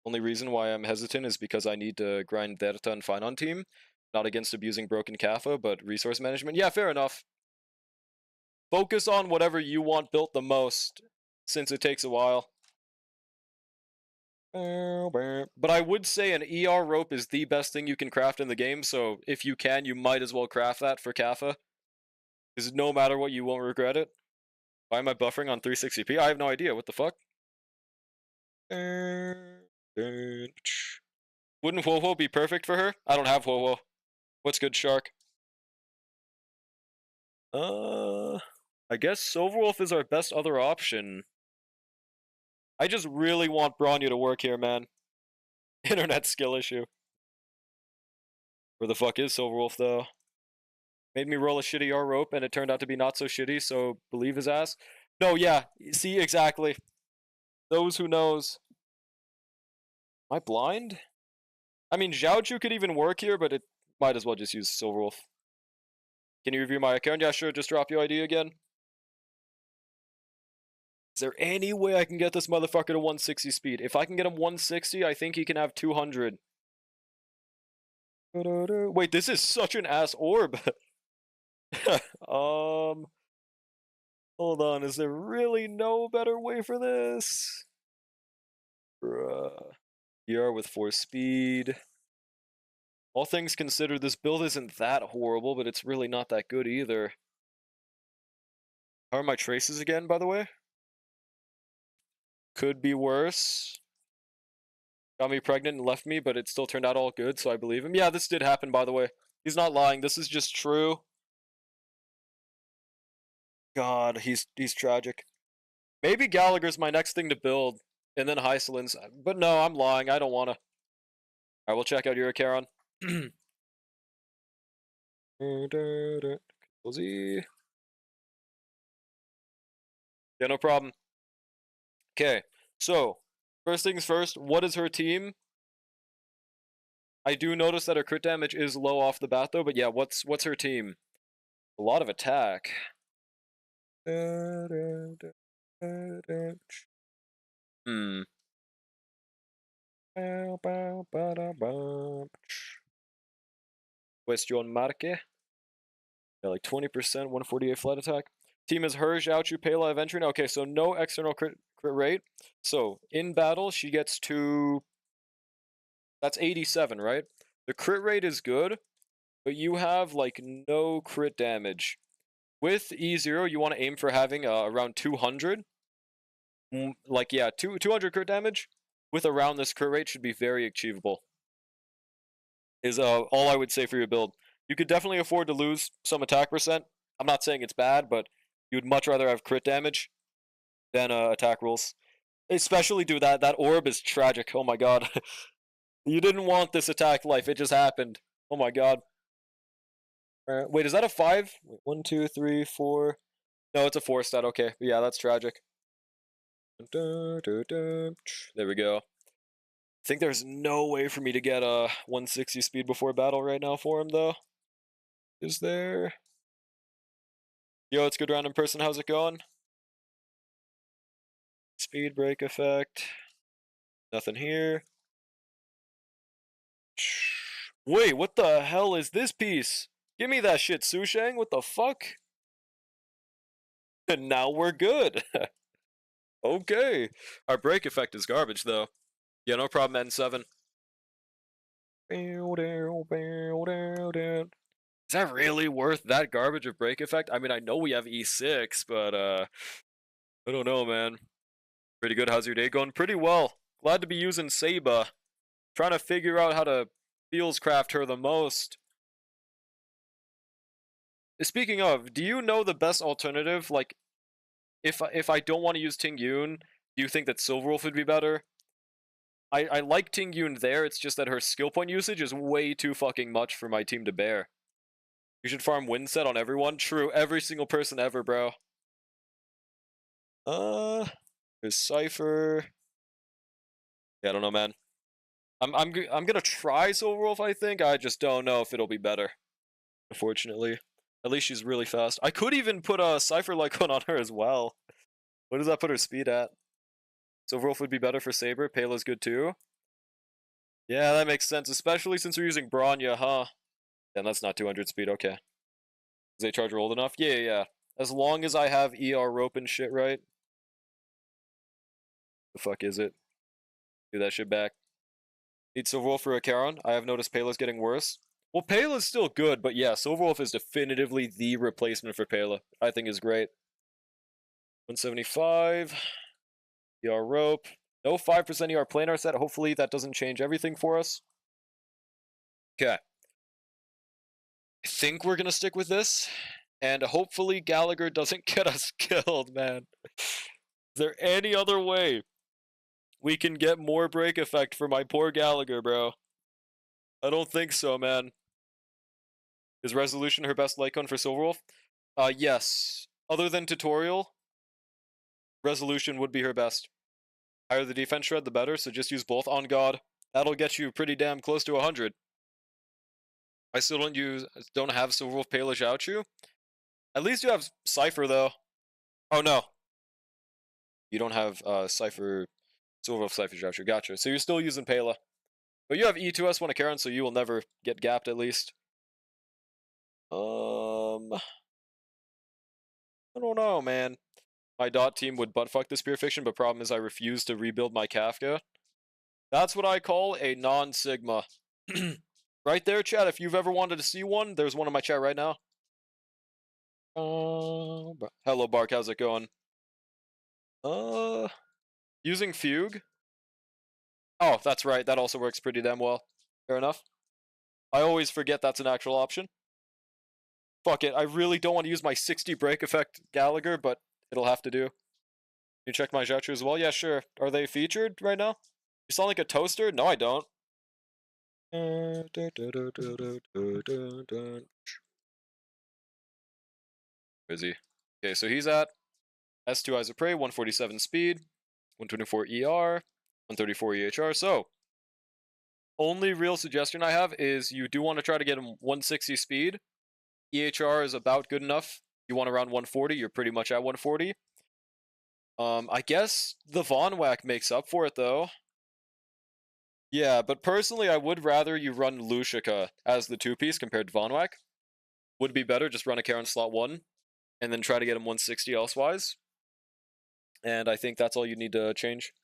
Only reason why I'm hesitant is because I need to grind Derta and Fine on team. Not against abusing broken Kappa, but resource management. Yeah, fair enough. Focus on whatever you want built the most, since it takes a while. But I would say an ER rope is the best thing you can craft in the game, so if you can, you might as well craft that for Kappa. Because no matter what, you won't regret it. Why am I buffering on 360p? I have no idea. What the fuck? Wouldn't Huohuo be perfect for her? I don't have Huohuo. What's good, Shark? I guess Silverwolf is our best other option. I just really want Bronyu to work here, man. Internet skill issue. Where the fuck is Silverwolf, though? Made me roll a shitty R rope, and it turned out to be not so shitty, so believe his ass. No, yeah, see, exactly. Those who knows. Am I blind? I mean, Zhaochu could even work here, but it might as well just use Silverwolf. Can you review my account? Yeah, sure, just drop your ID again. Is there any way I can get this motherfucker to 160 speed? If I can get him 160, I think he can have 200. Wait, this is such an ass orb. Hold on, is there really no better way for this? Bruh. ER with 4 speed. All things considered, this build isn't that horrible, but it's really not that good either. How are my traces again, by the way? Could be worse. Got me pregnant and left me, but it still turned out all good, so I believe him. Yeah, this did happen, by the way. He's not lying. This is just true. God, he's tragic. Maybe Gallagher's my next thing to build, and then Hycelin's. But no, I'm lying. I don't want to. Alright, we'll check out Uricaron. Cozy. Yeah, no problem. Okay, so first things first, what is her team? I do notice that her crit damage is low off the bat though, but yeah, what's her team? A lot of attack. Hmm. Question marque. Yeah, like 20%, 148 flight attack. Team is her, Xiaochu, Pela, Aventurine. Okay, so no external crit rate. So in battle, she gets to. That's 87, right? The crit rate is good, but you have like no crit damage. With E0, you want to aim for having around 200. Like, yeah, 200 crit damage with around this crit rate should be very achievable. Is all I would say for your build. You could definitely afford to lose some attack percent. I'm not saying it's bad, but you'd much rather have crit damage than attack rolls. Especially, dude, that orb is tragic. Oh my god. You didn't want this attack life. It just happened. Oh my god. Wait, is that a 5? Wait, 1, 2, 3, 4. No, it's a 4 stat. Okay. Yeah, that's tragic. There we go. I think there's no way for me to get a 160 speed before battle right now for him, though. Is there? Yo, it's good round in person. How's it going? Speed break effect. Nothing here. Wait, what the hell is this piece? Give me that shit, Sushang. What the fuck? And now we're good. Okay. Our break effect is garbage, though. Yeah, no problem, N7. Is that really worth that garbage of break effect? I mean, I know we have E6, but I don't know, man. Pretty good. How's your day going? Pretty well. Glad to be using Saba. Trying to figure out how to feels craft her the most. Speaking of, do you know the best alternative? Like, if I don't want to use Ting Yun, do you think that Silverwolf would be better? I like Ting Yun there, it's just that her skill point usage is way too fucking much for my team to bear. You should farm win set on everyone. True, every single person ever, bro. There's Cypher. Yeah, I don't know, man. I'm gonna try Silverwolf, I think. I just don't know if it'll be better. Unfortunately. At least she's really fast. I could even put a Cypher Lycon on her as well. What does that put her speed at? Silverwolf would be better for Saber. Pela's good too. Yeah, that makes sense, especially since we're using Bronya, huh? Then that's not 200 speed, okay. Is A-Charger old enough? Yeah. As long as I have ER rope and shit right. The fuck is it? Do that shit back. Need Silverwolf for a Charon. I have noticed Pela's getting worse. Well, Pela's still good, but yeah, Silverwolf is definitively the replacement for Pela. I think is great. 175. ER rope. No 5% ER planar set. Hopefully that doesn't change everything for us. Okay. I think we're gonna stick with this. And hopefully Gallagher doesn't get us killed, man. Is there any other way we can get more break effect for my poor Gallagher, bro? I don't think so, man. Is Resolution her best Lycon for Silverwolf? Yes. Other than Tutorial, Resolution would be her best. Higher the defense shred, the better, so just use both. On God. That'll get you pretty damn close to 100. I still don't have Silverwolf Pela Xiaochu. At least you have Cypher, though. Oh, no. You don't have Cypher, Silverwolf Cypher Joucher. Gotcha. So you're still using Pela. But you have E2S1 a Karen, so you will never get gapped at least. I don't know, man. My dot team would buttfuck the Spear Fiction, but problem is I refuse to rebuild my Kafka. That's what I call a non-Sigma. Right there, chat. If you've ever wanted to see one, there's one in my chat right now. Hello, Bark. How's it going? Using Fugue. Oh, that's right. That also works pretty damn well. Fair enough. I always forget that's an actual option. Fuck it. I really don't want to use my 60 break effect Gallagher, but it'll have to do. You check my Joucher as well? Yeah, sure. Are they featured right now? You sound like a toaster? No, I don't. Busy. Okay, so he's at S2 Eyes of Prey, 147 speed, 124 ER, 134 EHR. So, only real suggestion I have is you do want to try to get him 160 speed. EHR is about good enough. You want around 140, you're pretty much at 140. I guess the Von Whack makes up for it though. Yeah, but personally I would rather you run Lushika as the 2-piece compared to Von Whack. Would be better, just run a Karen slot 1, and then try to get him 160 elsewise. And I think that's all you need to change.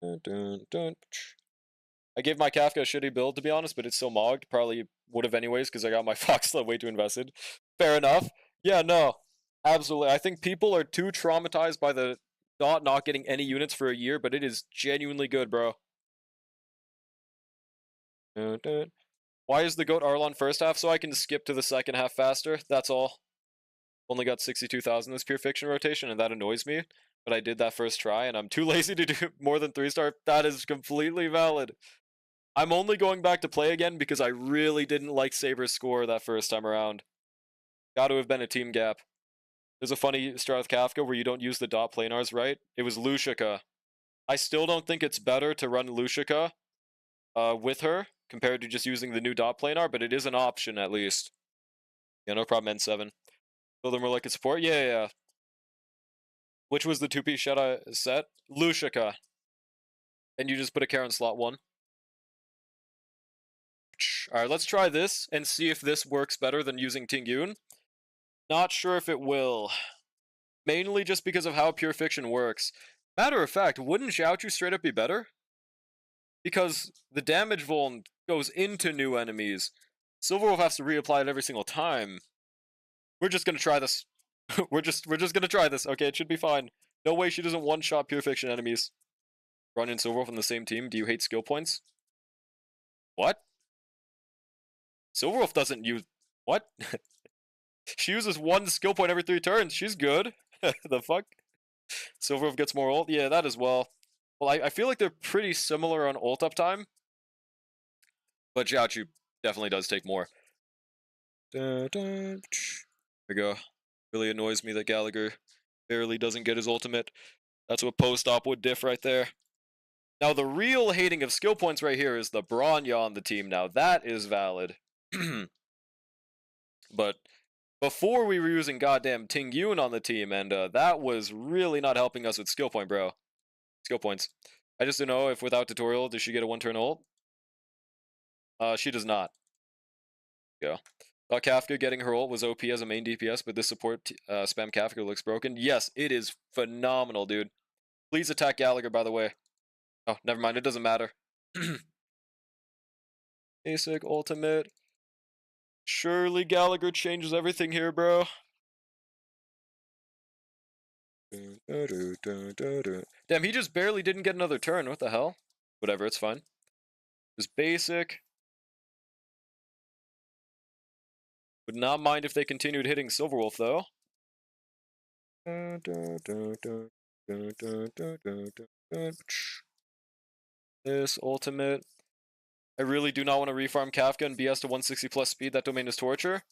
I gave my Kafka a shitty build, to be honest, but it's still mogged. Probably would have anyways, because I got my Fox slot way too invested. Fair enough. Yeah, no. Absolutely. I think people are too traumatized by the not getting any units for a year, but it is genuinely good, bro. Why is the GOAT Arlon first half? So I can skip to the second half faster. That's all. Only got 62,000 this pure fiction rotation, and that annoys me. But I did that first try, and I'm too lazy to do more than 3-star. That is completely valid. I'm only going back to play again because I really didn't like Saber's score that first time around. Got to have been a team gap. There's a funny strat with Kafka where you don't use the dot planars, right? It was Lushika. I still don't think it's better to run Lushika with her compared to just using the new dot planar, but it is an option at least. Yeah, no problem, N7. Build them more like a support? Yeah. Which was the 2-piece Shadow set? Lushika. And you just put a Karen slot 1. Alright, let's try this and see if this works better than using Tingyun. Not sure if it will. Mainly just because of how Pure Fiction works. Matter of fact, wouldn't Xiaochu straight up be better? Because the damage vuln goes into new enemies. Silverwolf has to reapply it every single time. We're just gonna try this. we're just gonna try this. Okay, it should be fine. No way she doesn't one-shot Pure Fiction enemies. Run in Silverwolf on the same team. Do you hate skill points? What? Silverwolf doesn't use... What? She uses 1 skill point every 3 turns. She's good. The fuck? Silverwolf gets more ult? Yeah, that as well. Well, I feel like they're pretty similar on ult uptime. But Jiaochu definitely does take more. There we go. Really annoys me that Gallagher barely doesn't get his ultimate. That's what post-op would diff right there. Now, the real hating of skill points right here is the Bronya on the team now. That is valid. But before we were using goddamn Tingyun on the team, and that was really not helping us with skill point, bro. Skill points. I just don't know if without tutorial, does she get a 1-turn ult? She does not. Go. Kafka getting her ult was OP as a main DPS, but this support spam Kafka looks broken. Yes, it is phenomenal, dude. Please attack Gallagher, by the way. Oh, never mind. It doesn't matter. Basic, ultimate. Surely Gallagher changes everything here, bro. Damn, he just barely didn't get another turn. What the hell? Whatever, it's fine. Just basic. Would not mind if they continued hitting Silverwolf, though. This ultimate. I really do not want to refarm Kafka and BS to 160 plus speed. That domain is torture.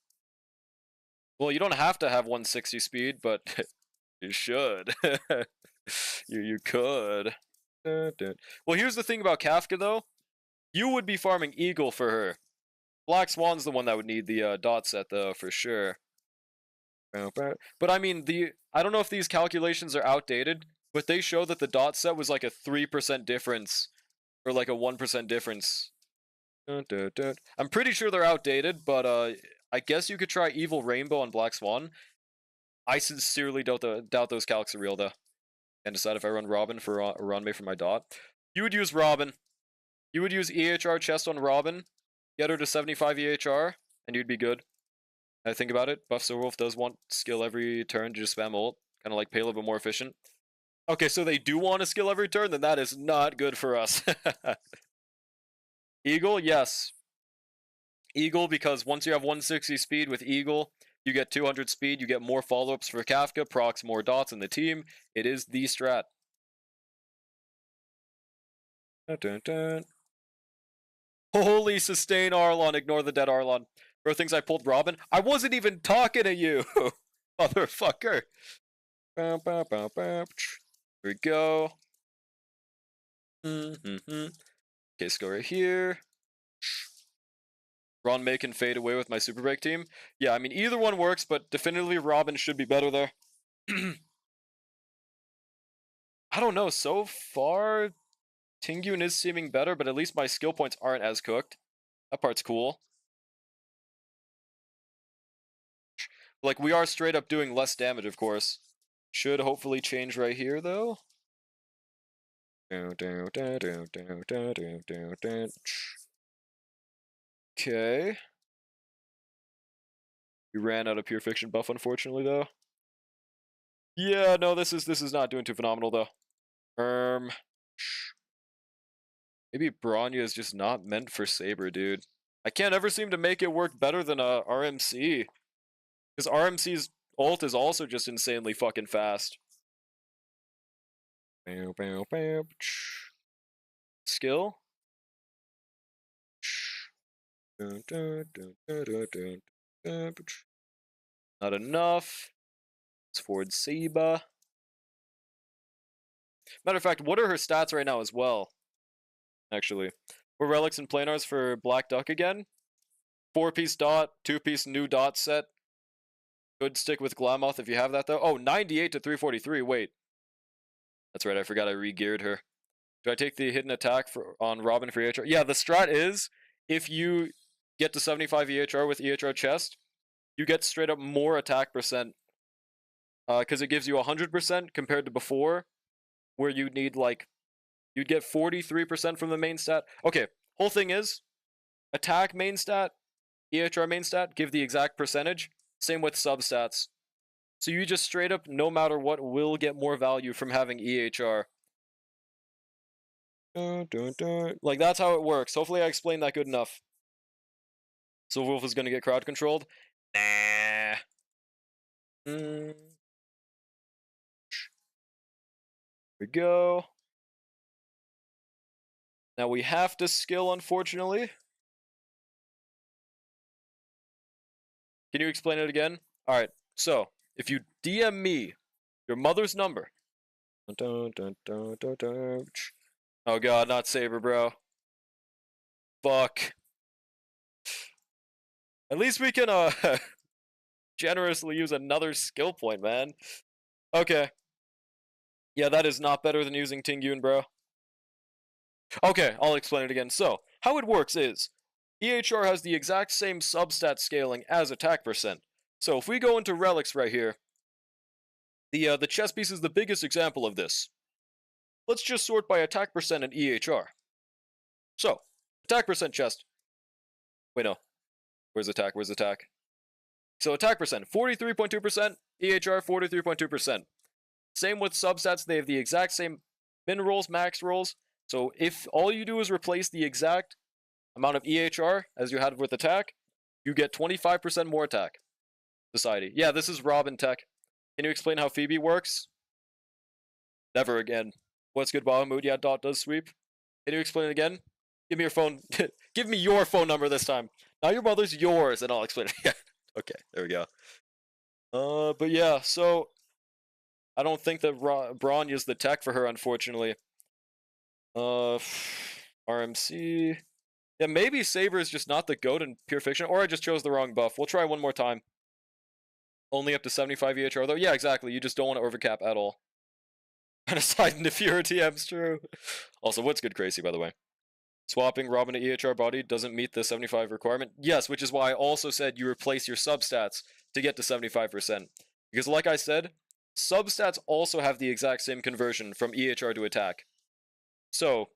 Well, you don't have to have 160 speed, but you should. you could. Well, here's the thing about Kafka, though. You would be farming Eagle for her. Black Swan's the one that would need the dot set, though, for sure. But I mean, I don't know if these calculations are outdated, but they show that the dot set was like a 3% difference, or like a 1% difference. I'm pretty sure they're outdated, but I guess you could try Evil Rainbow on Black Swan. I sincerely doubt those calcs are real, though. And decide if I run Robin for Runmate for my dot. You would use Robin. You would use EHR chest on Robin, get her to 75 EHR, and you'd be good. I think about it. Buff Silverwolf does want skill every turn to just spam ult. Kind of like Pale, but more efficient. Okay, so they do want a skill every turn, then that is not good for us. Eagle, yes. Eagle, because once you have 160 speed with Eagle, you get 200 speed, you get more follow-ups for Kafka, procs more dots in the team. It is the strat. Dun, dun. Holy sustain Arlon, ignore the dead Arlon. Bro thinks I pulled Robin. I wasn't even talking to you, motherfucker. Here we go. Okay, let's go right here. Ron May can fade away with my Super Break team. Yeah, I mean, either one works, but definitively Robin should be better there. I don't know, so far, Tingyun is seeming better, but at least my skill points aren't as cooked. That part's cool. Like, we are straight up doing less damage, of course. Should hopefully change right here, though. Okay. We ran out of Pure Fiction buff, unfortunately, though. Yeah, no, this is not doing too phenomenal, though. Maybe Bronya is just not meant for Saber, dude. I can't ever seem to make it work better than RMC. Because RMC's ult is also just insanely fucking fast. Skill? Not enough. It's forward Seba. Matter of fact, what are her stats right now as well? Actually. For relics and planars for Black Duck again. 4-piece dot, 2-piece new dot set. Could stick with Glamoth if you have that though. Oh, 98 to 343. Wait. That's right, I forgot I re-geared her. Do I take the hidden attack on Robin for EHR? Yeah, the strat is if you get to 75 EHR with EHR chest, you get straight up more attack percent. Because it gives you 100% compared to before, where you'd need like, you'd get 43% from the main stat. Okay, whole thing is, attack main stat, EHR main stat, give the exact percentage. Same with substats. So you just straight up, no matter what, will get more value from having EHR. Like, that's how it works. Hopefully I explained that good enough. So Wolf is gonna get crowd controlled? Nah. Here we go. Now we have to skill, unfortunately. Can you explain it again? Alright, so, if you DM me your mother's number. Oh god, not Saber, bro. Fuck. At least we can, generously use another skill point, man. Okay. Yeah, that is not better than using Tingyun, bro. Okay, I'll explain it again. So, how it works is, EHR has the exact same substat scaling as attack percent. So if we go into relics right here, the chess piece is the biggest example of this. Let's just sort by attack percent and EHR. So, attack percent chest. Wait, no. Where's attack? Where's attack? So attack percent, 43.2%, EHR 43.2%. Same with substats, they have the exact same min rolls, max rolls. So if all you do is replace the exact amount of EHR as you had with attack, you get 25% more attack. Society. Yeah, this is Robin Tech. Can you explain how Phoebe works? Never again. What's good, Bahamut? Yeah, dot does sweep. Can you explain it again? Give me your phone. Give me your phone number this time. Now your mother's yours, and I'll explain it. Okay, there we go. But yeah, so I don't think that Braun is the tech for her, unfortunately. RMC. Yeah, maybe Saber is just not the GOAT in Pure Fiction, or I just chose the wrong buff. We'll try one more time. Only up to 75 EHR, though? Yeah, exactly. You just don't want to overcap at all. And aside into Fury TM's true. Also, what's good crazy, by the way? Swapping Robin to EHR body doesn't meet the 75 requirement. Yes, which is why I also said you replace your substats to get to 75%. Because like I said, substats also have the exact same conversion from EHR to attack. So,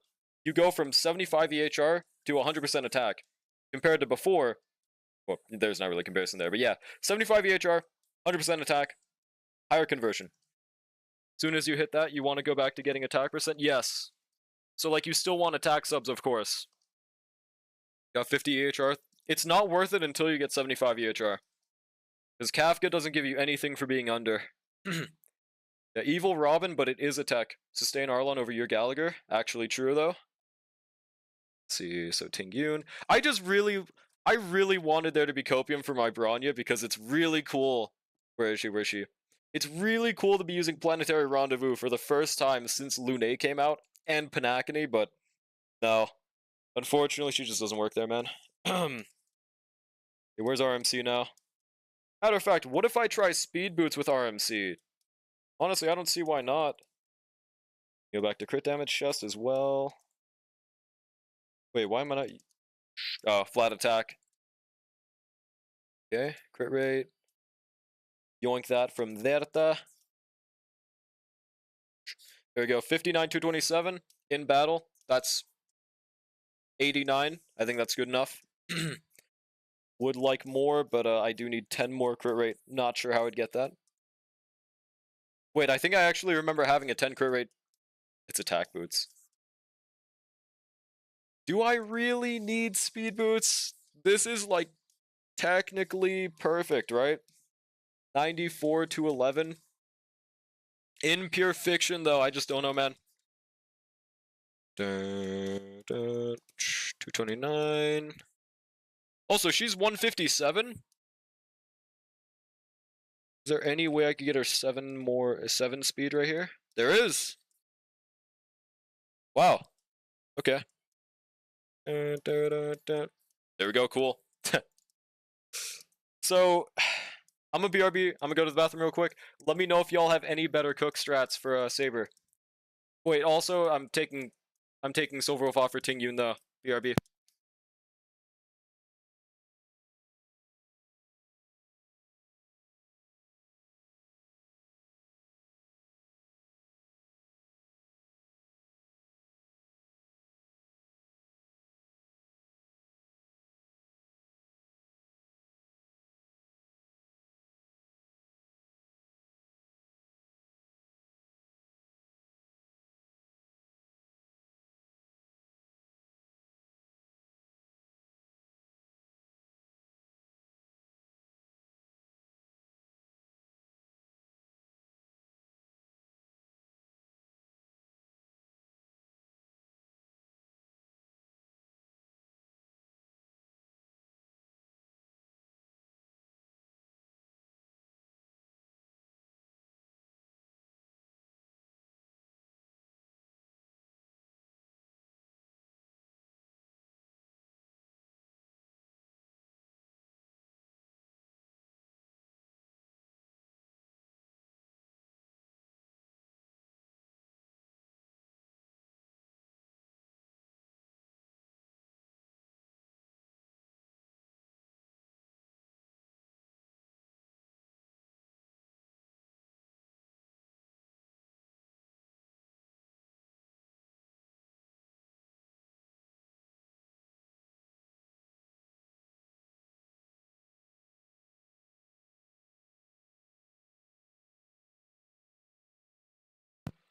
you go from 75 EHR to 100% attack. Compared to before, well, there's not really comparison there, but yeah, 75 EHR, 100% attack, higher conversion. Soon as you hit that, you want to go back to getting attack percent? Yes. So, like, you still want attack subs, of course. Got 50 EHR. It's not worth it until you get 75 EHR. Because Kafka doesn't give you anything for being under. Yeah, evil Robin, but it is a tech. Sustain Arlon over your Gallagher. Actually true, though. Let's see, so Tingyun. I really wanted there to be Copium for my Bronya because it's really cool. Where is she? It's really cool to be using Planetary Rendezvous for the first time since Lune came out, and Panacony, but no. Unfortunately, she just doesn't work there, man. Hey, where's RMC now? Matter of fact, what if I try Speed Boots with RMC? Honestly, I don't see why not. Go back to crit damage chest as well. Wait, why am I not... Oh, flat attack. Okay, crit rate. Yoink that from there. There we go, 59, 227 in battle. That's 89. I think that's good enough. Would like more, but I do need 10 more crit rate. Not sure how I'd get that. Wait, I think I actually remember having a 10 crit rate. It's attack boots. Do I really need speed boots? This is like technically perfect, right? 94 to 11. In pure fiction, though, I just don't know, man. 229. Also, she's 157. Is there any way I could get her 7 speed right here? There is. Wow. Okay. There we go, cool. So, I'm a BRB. I'm gonna go to the bathroom real quick. Let me know if y'all have any better cook strats for Saber. Wait, also, I'm taking Silver Wolf off for Tingyun though. BRB.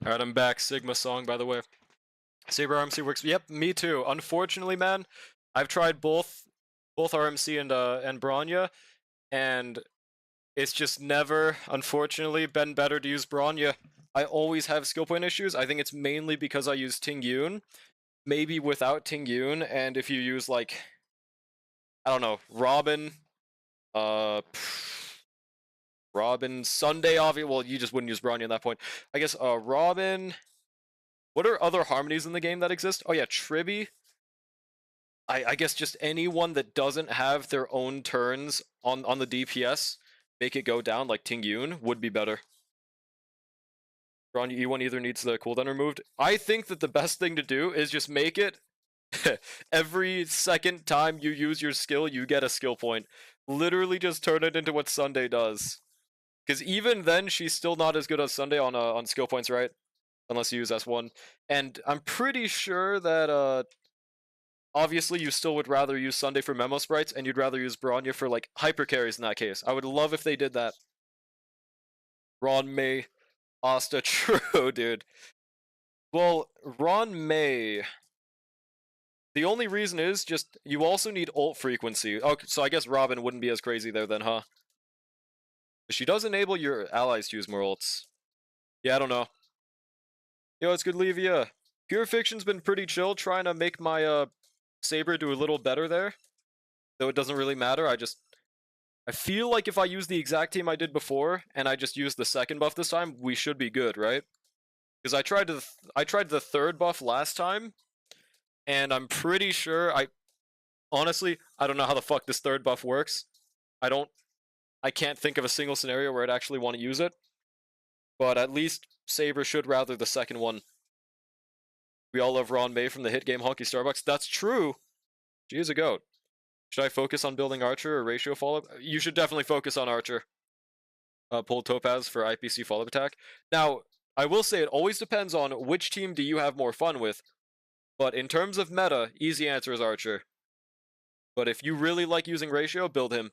Alright, I'm back. Sigma song, by the way. Saber RMC works. Yep, me too. Unfortunately, man, I've tried both RMC and Bronya, and it's just never, unfortunately, been better to use Bronya. I always have skill point issues. I think it's mainly because I use Tingyun. Maybe without Tingyun, and if you use, like, I don't know, Robin, Robin, Sunday, obviously, well, you just wouldn't use Bronya at that point. I guess, Robin, what are other harmonies in the game that exist? Oh yeah, Tribby. I guess just anyone that doesn't have their own turns on the DPS, make it go down like Tingyun would be better. Brawn E1 either needs the cooldown removed. I think that the best thing to do is just make it every second time you use your skill, you get a skill point. Literally just turn it into what Sunday does. Because even then, she's still not as good as Sunday on skill points, right? Unless you use S1. And I'm pretty sure that obviously you still would rather use Sunday for memo sprites, and you'd rather use Bronya for like hyper carries in that case. I would love if they did that. Ron May, Asta, true, dude. Well, Ron May. The only reason is just you also need ult frequency. Okay, so I guess Robin wouldn't be as crazy there then, huh? But she does enable your allies to use more ults. Yeah, I don't know. Yo, it's good, Levia. Pure Fiction's been pretty chill, trying to make my Saber do a little better there. Though it doesn't really matter, I feel like if I use the exact team I did before, and I just use the second buff this time, we should be good, right? Because I tried the third buff last time, and I'm pretty sure honestly, I don't know how the fuck this third buff works. I can't think of a single scenario where I'd actually want to use it. But at least Saber should rather the second one. We all love Ron May from the hit game Honky Starbucks. That's true. She is a goat. Should I focus on building Archer or ratio follow-up? You should definitely focus on Archer. Pull Topaz for IPC follow-up attack. Now, I will say it always depends on which team do you have more fun with. But in terms of meta, easy answer is Archer. But if you really like using ratio, build him.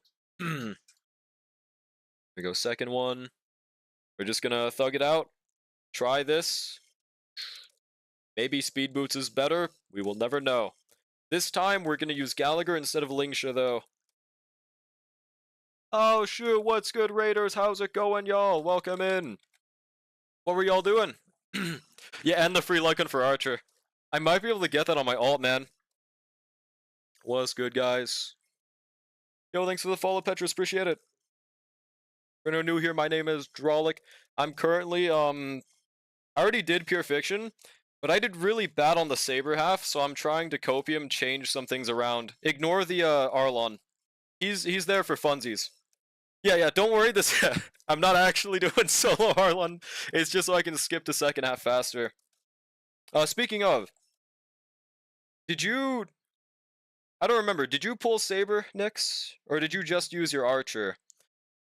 We go second one. We're just gonna thug it out. Try this. Maybe Speed Boots is better. We will never know. This time, we're gonna use Gallagher instead of Lingsha, though. Oh, shoot, what's good, Raiders? How's it going, y'all? Welcome in. What were y'all doing? Yeah, and the free Lycan for Archer. I might be able to get that on my alt, man. What's good, guys? Yo, thanks for the follow, Petrus. Appreciate it. For no new here, my name is Drolic. I'm currently, I already did Pure Fiction, but I did really bad on the Saber half, so I'm trying to copium, change some things around. Ignore the, Arlon. He's there for funsies. Yeah, don't worry, this I'm not actually doing solo Arlon. It's just so I can skip the second half faster. Speaking of, did you... I don't remember, did you pull Saber, Nyx? Or did you just use your Archer?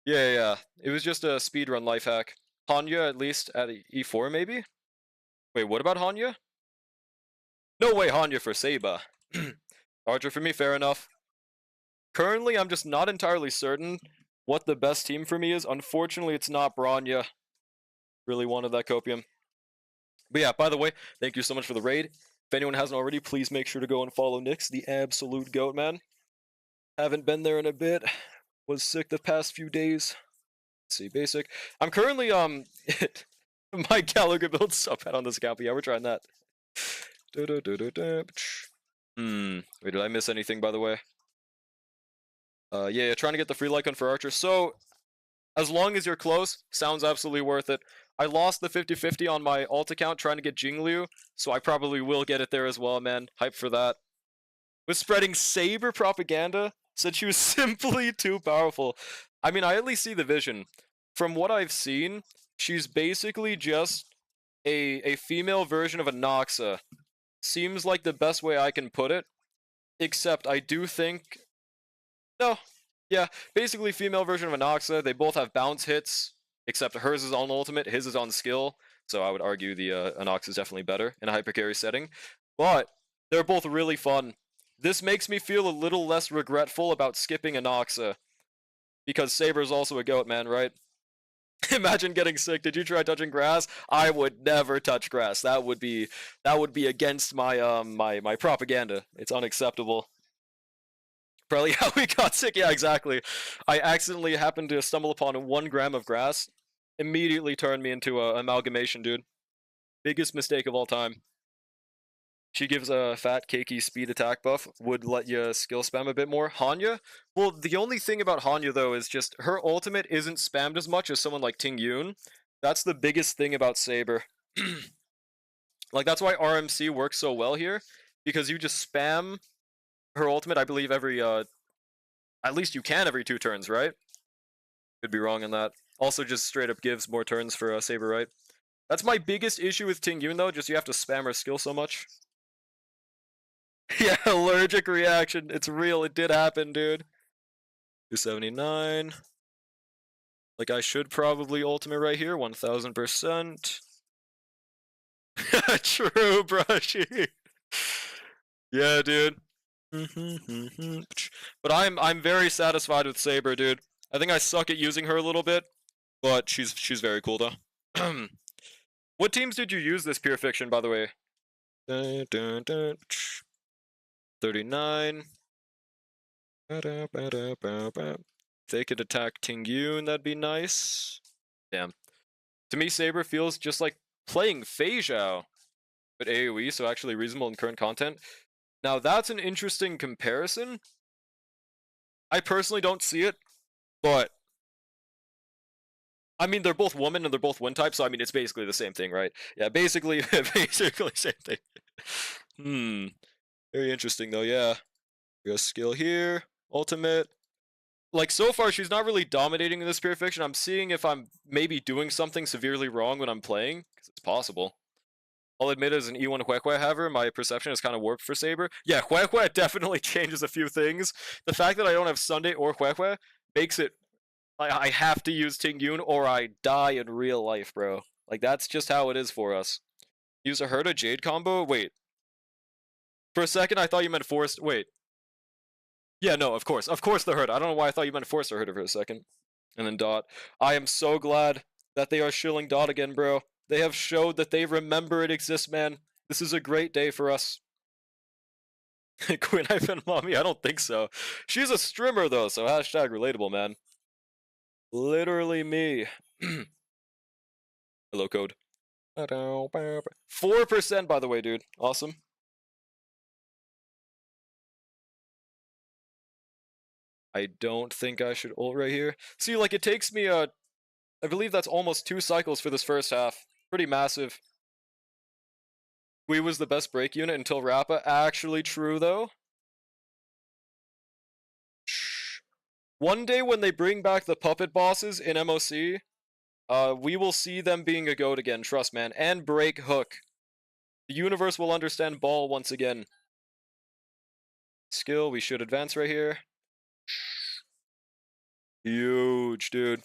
Yeah. It was just a speedrun life hack. Hanya, at least, at E4, maybe? Wait, what about Hanya? No way, Hanya for Saba. Archer for me, fair enough. Currently, I'm just not entirely certain what the best team for me is. Unfortunately, it's not Bronya. Really wanted that copium. But yeah, by the way, thank you so much for the raid. If anyone hasn't already, please make sure to go and follow Nyx, the absolute goat, man. Haven't been there in a bit. Was sick the past few days. Let's see, basic. I'm currently, my Gallagher build sub hat on this account, but yeah, we're trying that. Wait, did I miss anything, by the way? Yeah, trying to get the free Lycan for Archer. So, as long as you're close, sounds absolutely worth it. I lost the 50-50 on my alt account trying to get Jingliu, so I probably will get it there as well, man. Hype for that. Was spreading Saber propaganda, said she was simply too powerful. I mean, I at least see the vision. From what I've seen, she's basically just a female version of a Noxa. Seems like the best way I can put it. Except I do think... No. Yeah, basically female version of a Noxa. They both have bounce hits, except hers is on ultimate, his is on skill. So I would argue the Anox is definitely better in a hypercarry setting. But they're both really fun. This makes me feel a little less regretful about skipping Anoxa. Because Saber's also a goat, man, right? Imagine getting sick. Did you try touching grass? I would never touch grass. That would be against my my propaganda. It's unacceptable. Probably how we got sick. Yeah, exactly. I accidentally happened to stumble upon 1 gram of grass. Immediately turned me into a amalgamation, dude. Biggest mistake of all time. She gives a fat, cakey speed attack buff. Would let you skill spam a bit more. Hanya? Well, the only thing about Hanya, though, is just her ultimate isn't spammed as much as someone like Ting Yun. That's the biggest thing about Saber. Like, that's why RMC works so well here. Because you just spam her ultimate, I believe, every, at least you can every 2 turns, right? Could be wrong on that. Also just straight up gives more turns for Saber, right? That's my biggest issue with Tingyun though, just you have to spam her skill so much. Yeah, allergic reaction. It's real. It did happen, dude. 279. Like, I should probably ultimate right here, 1000%. True, brushy. Yeah, dude. But I'm very satisfied with Saber, dude. I think I suck at using her a little bit, but she's very cool though. What teams did you use this Pure Fiction, by the way? 39. They could attack Tingyun, that'd be nice. Damn. To me, Saber feels just like playing Fei Zhao, but AoE, so actually reasonable in current content. Now, that's an interesting comparison. I personally don't see it, but I mean, they're both women and they're both wind type, so I mean, it's basically the same thing, right? Yeah, basically same thing. Very interesting, though, yeah. We got skill here, ultimate. Like, so far, she's not really dominating in this Pure Fiction. I'm seeing if I'm maybe doing something severely wrong when I'm playing, because it's possible. I'll admit as an E1 Huehue, however, my perception is kind of warped for Saber. Yeah, Huehue definitely changes a few things. The fact that I don't have Sunday or Huehue makes it I have to use Tingyun or I die in real life, bro. Like, that's just how it is for us. Use a Herta Jade combo? Wait. For a second, I thought you meant Forest. Wait. Yeah, no, of course. Of course the Herta. I don't know why I thought you meant Forester Herta for a second. And then Dot. I am so glad that they are shilling Dot again, bro. They have showed that they remember it exists, man. This is a great day for us. Queen Hyphen Mommy? I don't think so. She's a streamer, though, so hashtag relatable, man. Literally me. Hello, code. 4%, by the way, dude. Awesome. I don't think I should ult right here. See, like, it takes me, I believe that's almost 2 cycles for this first half. Pretty massive. Gui was the best break unit until Rappa. Actually true, though. One day when they bring back the puppet bosses in MOC, we will see them being a goat again, trust, man. And break Hook. The universe will understand Ball once again. Skill, we should advance right here. Huge, dude.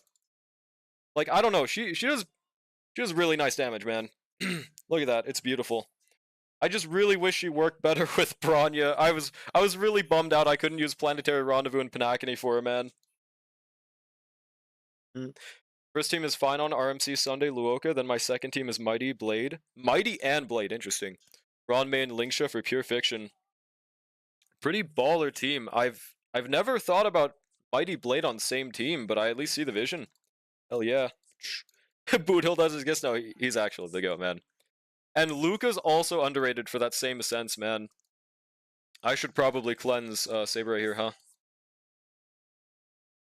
Like, I don't know, she does really nice damage, man. Look at that, it's beautiful. I just really wish she worked better with Bronya. I was really bummed out I couldn't use Planetary Rendezvous and Panacony for her, man. First team is fine on RMC Sunday Luoka, then my second team is Mighty Blade. Mighty and Blade, interesting. Ronmei and Lingsha for Pure Fiction. Pretty baller team. I've never thought about Mighty Blade on same team, but I at least see the vision. Hell yeah. Boothill does his guess. No, he's actually the GOAT, man. And Luca's also underrated for that same sense, man. I should probably cleanse Saber right here, huh?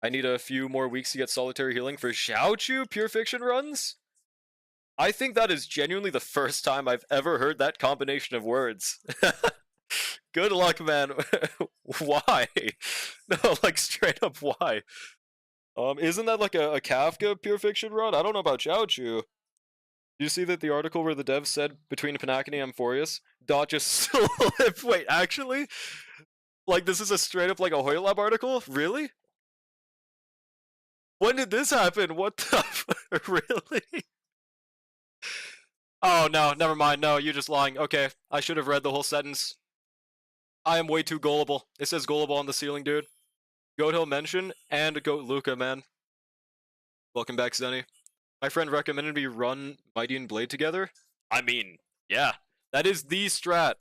I need a few more weeks to get solitary healing for Xiaochu Pure Fiction runs? I think that is genuinely the first time I've ever heard that combination of words. Good luck, man. Why? No, like, straight up, why? Isn't that like a Kafka Pure Fiction run? I don't know about Xiaochu. Did you see that the article where the dev said between Panacony and Amphorius, Dot just slipped? Wait, actually? Like, this is a straight up like a Hoylab article? Really? When did this happen? What the really? Oh no, never mind. No, you're just lying. Okay, I should have read the whole sentence. I am way too gullible. It says gullible on the ceiling, dude. Goat Hill mention and Goat Luca, man. Welcome back, Zenny. My friend recommended we run Mighty and Blade together. I mean, yeah, that is the strat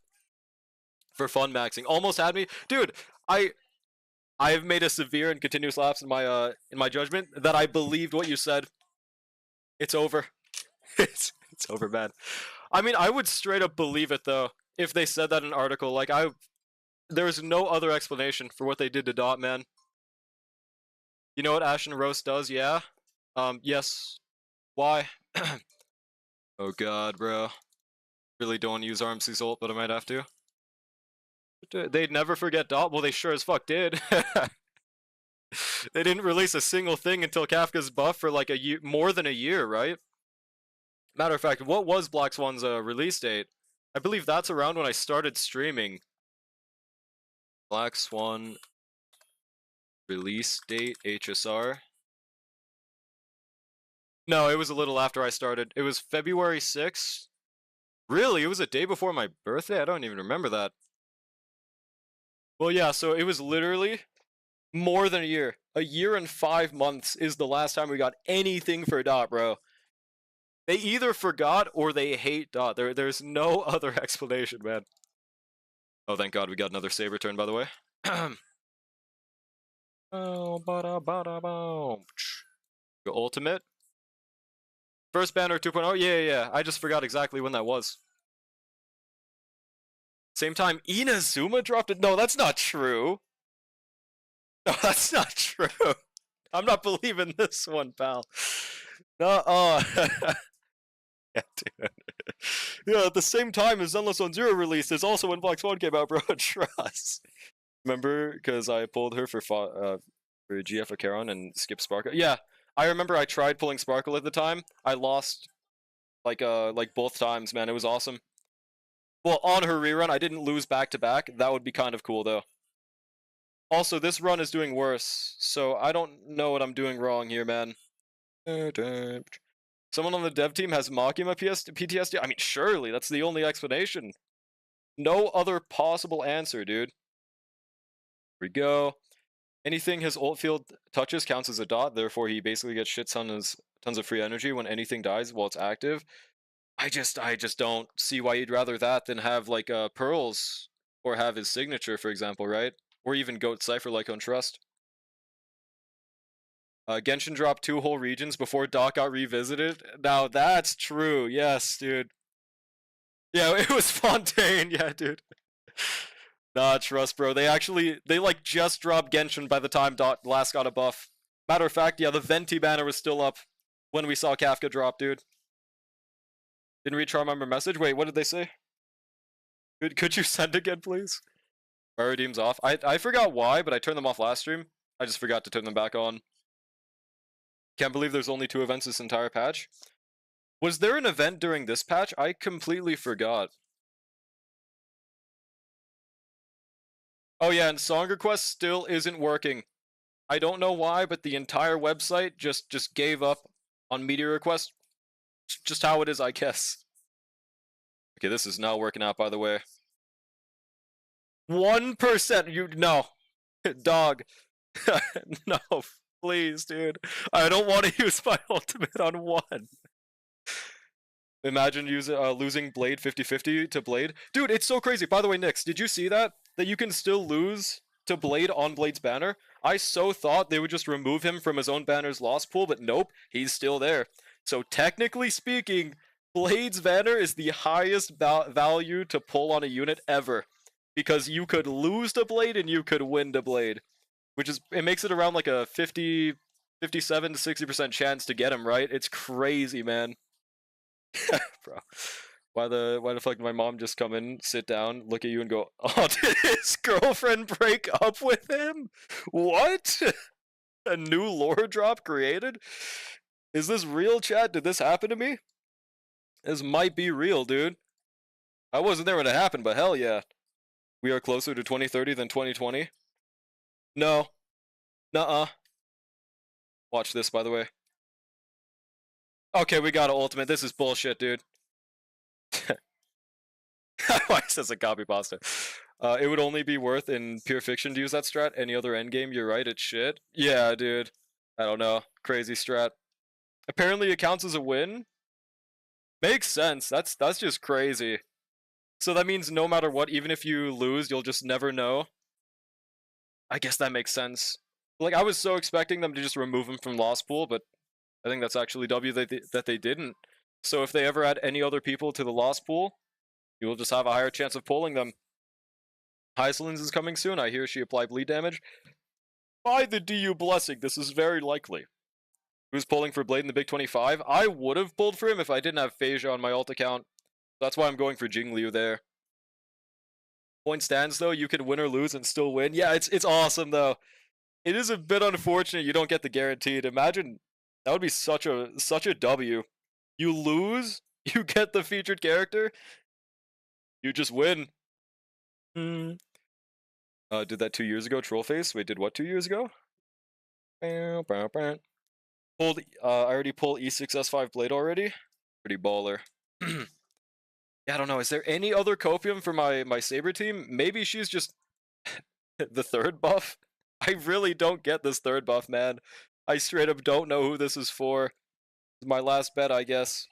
for fun maxing. Almost had me, dude. I've made a severe and continuous lapse in my judgment that I believed what you said. It's over. it's over, man. I mean, I would straight up believe it though if they said that in an article. Like there's no other explanation for what they did to Dot, man. You know what Ashen Roast does? Yeah. Yes. Why? Oh god, bro. Really don't want to use RMC's ult, but I might have to. They'd never forget Dot. Well, they sure as fuck did. They didn't release a single thing until Kafka's buff for like more than a year, right? Matter of fact, what was Black Swan's release date? I believe that's around when I started streaming. Black Swan release date, HSR. No, it was a little after I started. It was February 6th. Really? It was a day before my birthday? I don't even remember that. Well, yeah, so it was literally more than a year. A year and 5 months is the last time we got anything for Dot, bro. They either forgot or they hate Dot. There's no other explanation, man. Oh, thank God we got another Saber turn, by the way. Oh, Go ultimate. First banner 2.0. Yeah. I just forgot exactly when that was. Same time, Inazuma dropped it. No, that's not true. No, that's not true. I'm not believing this one, pal. No, yeah, dude. Yeah, at the same time as Zenless on Zero released is also when Black Swan came out, bro. Trust. Remember, because I pulled her for GF Acheron and skipped Sparkle. Yeah, I remember I tried pulling Sparkle at the time. I lost like both times, man. It was awesome. Well, on her rerun, I didn't lose back to back. That would be kind of cool, though. Also, this run is doing worse, so I don't know what I'm doing wrong here, man. Someone on the dev team has Makima PTSD? I mean, surely, that's the only explanation. No other possible answer, dude. Here we go. Anything his ult field touches counts as a dot, therefore he basically gets tons of free energy when anything dies while it's active. I just don't see why you'd rather that than have, like, Pearls, or have his signature, for example, right? Or even Goat Cypher like on Trust. Genshin dropped 2 whole regions before Dot got revisited. Now that's true. Yes, dude. Yeah, it was Fontaine. Yeah, dude. Nah, Trust, bro. They like just dropped Genshin by the time Dot last got a buff. Matter of fact, yeah, the Venti banner was still up when we saw Kafka drop, dude. Didn't read Charmander message? Wait, what did they say? Could you send again, please? Fire redeems off. I forgot why, but I turned them off last stream. I just forgot to turn them back on. Can't believe there's only 2 events this entire patch. Was there an event during this patch? I completely forgot. Oh yeah, and Song Request still isn't working. I don't know why, but the entire website just gave up on media requests. Just how it is, I guess. Okay, this is not working out, by the way. 1%. You no, dog. No, please, dude. I don't want to use my ultimate on 1. Imagine losing Blade 50-50 to Blade. Dude, it's so crazy. By the way, Nix, did you see that? That you can still lose to Blade on Blade's banner? I so thought they would just remove him from his own banner's loss pool, but nope, he's still there. So technically speaking, Blade's banner is the highest value to pull on a unit ever. Because you could lose to Blade and you could win to Blade. It makes it around like a 57 to 60% chance to get him, right? It's crazy, man. Bro, why the fuck did my mom just come in, sit down, look at you, and go, "Oh, did his girlfriend break up with him? What? A new lore drop created? Is this real, chat? Did this happen to me? This might be real, dude. I wasn't there when it happened, but hell yeah. We are closer to 2030 than 2020. No. Nuh-uh. Watch this, by the way. Okay, we got an ultimate. This is bullshit, dude. Why says a copy pasta? It would only be worth in pure fiction to use that strat. Any other endgame, you're right, it's shit. Yeah, dude. I don't know. Crazy strat. Apparently it counts as a win. Makes sense. That's just crazy. So that means no matter what, even if you lose, you'll just never know. I guess that makes sense. Like, I was so expecting them to just remove him from Lost Pool, but I think that's actually W that they didn't. So if they ever add any other people to the Lost Pool, you will just have a higher chance of pulling them. Hyselins is coming soon. I hear she applied bleed damage. By the DU blessing, this is very likely. Who's pulling for Blade in the Big 25? I would have pulled for him if I didn't have Phasia on my alt account. That's why I'm going for Jingliu there. Point stands, though. You can win or lose and still win. Yeah, it's awesome, though. It is a bit unfortunate you don't get the guaranteed. Imagine, that would be such a W. You lose, you get the featured character, you just win. Did that 2 years ago, Trollface? Wait, did what 2 years ago? Pulled, I already pulled E6 S5 Blade already? Pretty baller. Yeah, I don't know, is there any other copium for my Saber team? Maybe she's just the third buff? I really don't get this third buff, man. I straight up don't know who this is for. It's my last bet, I guess.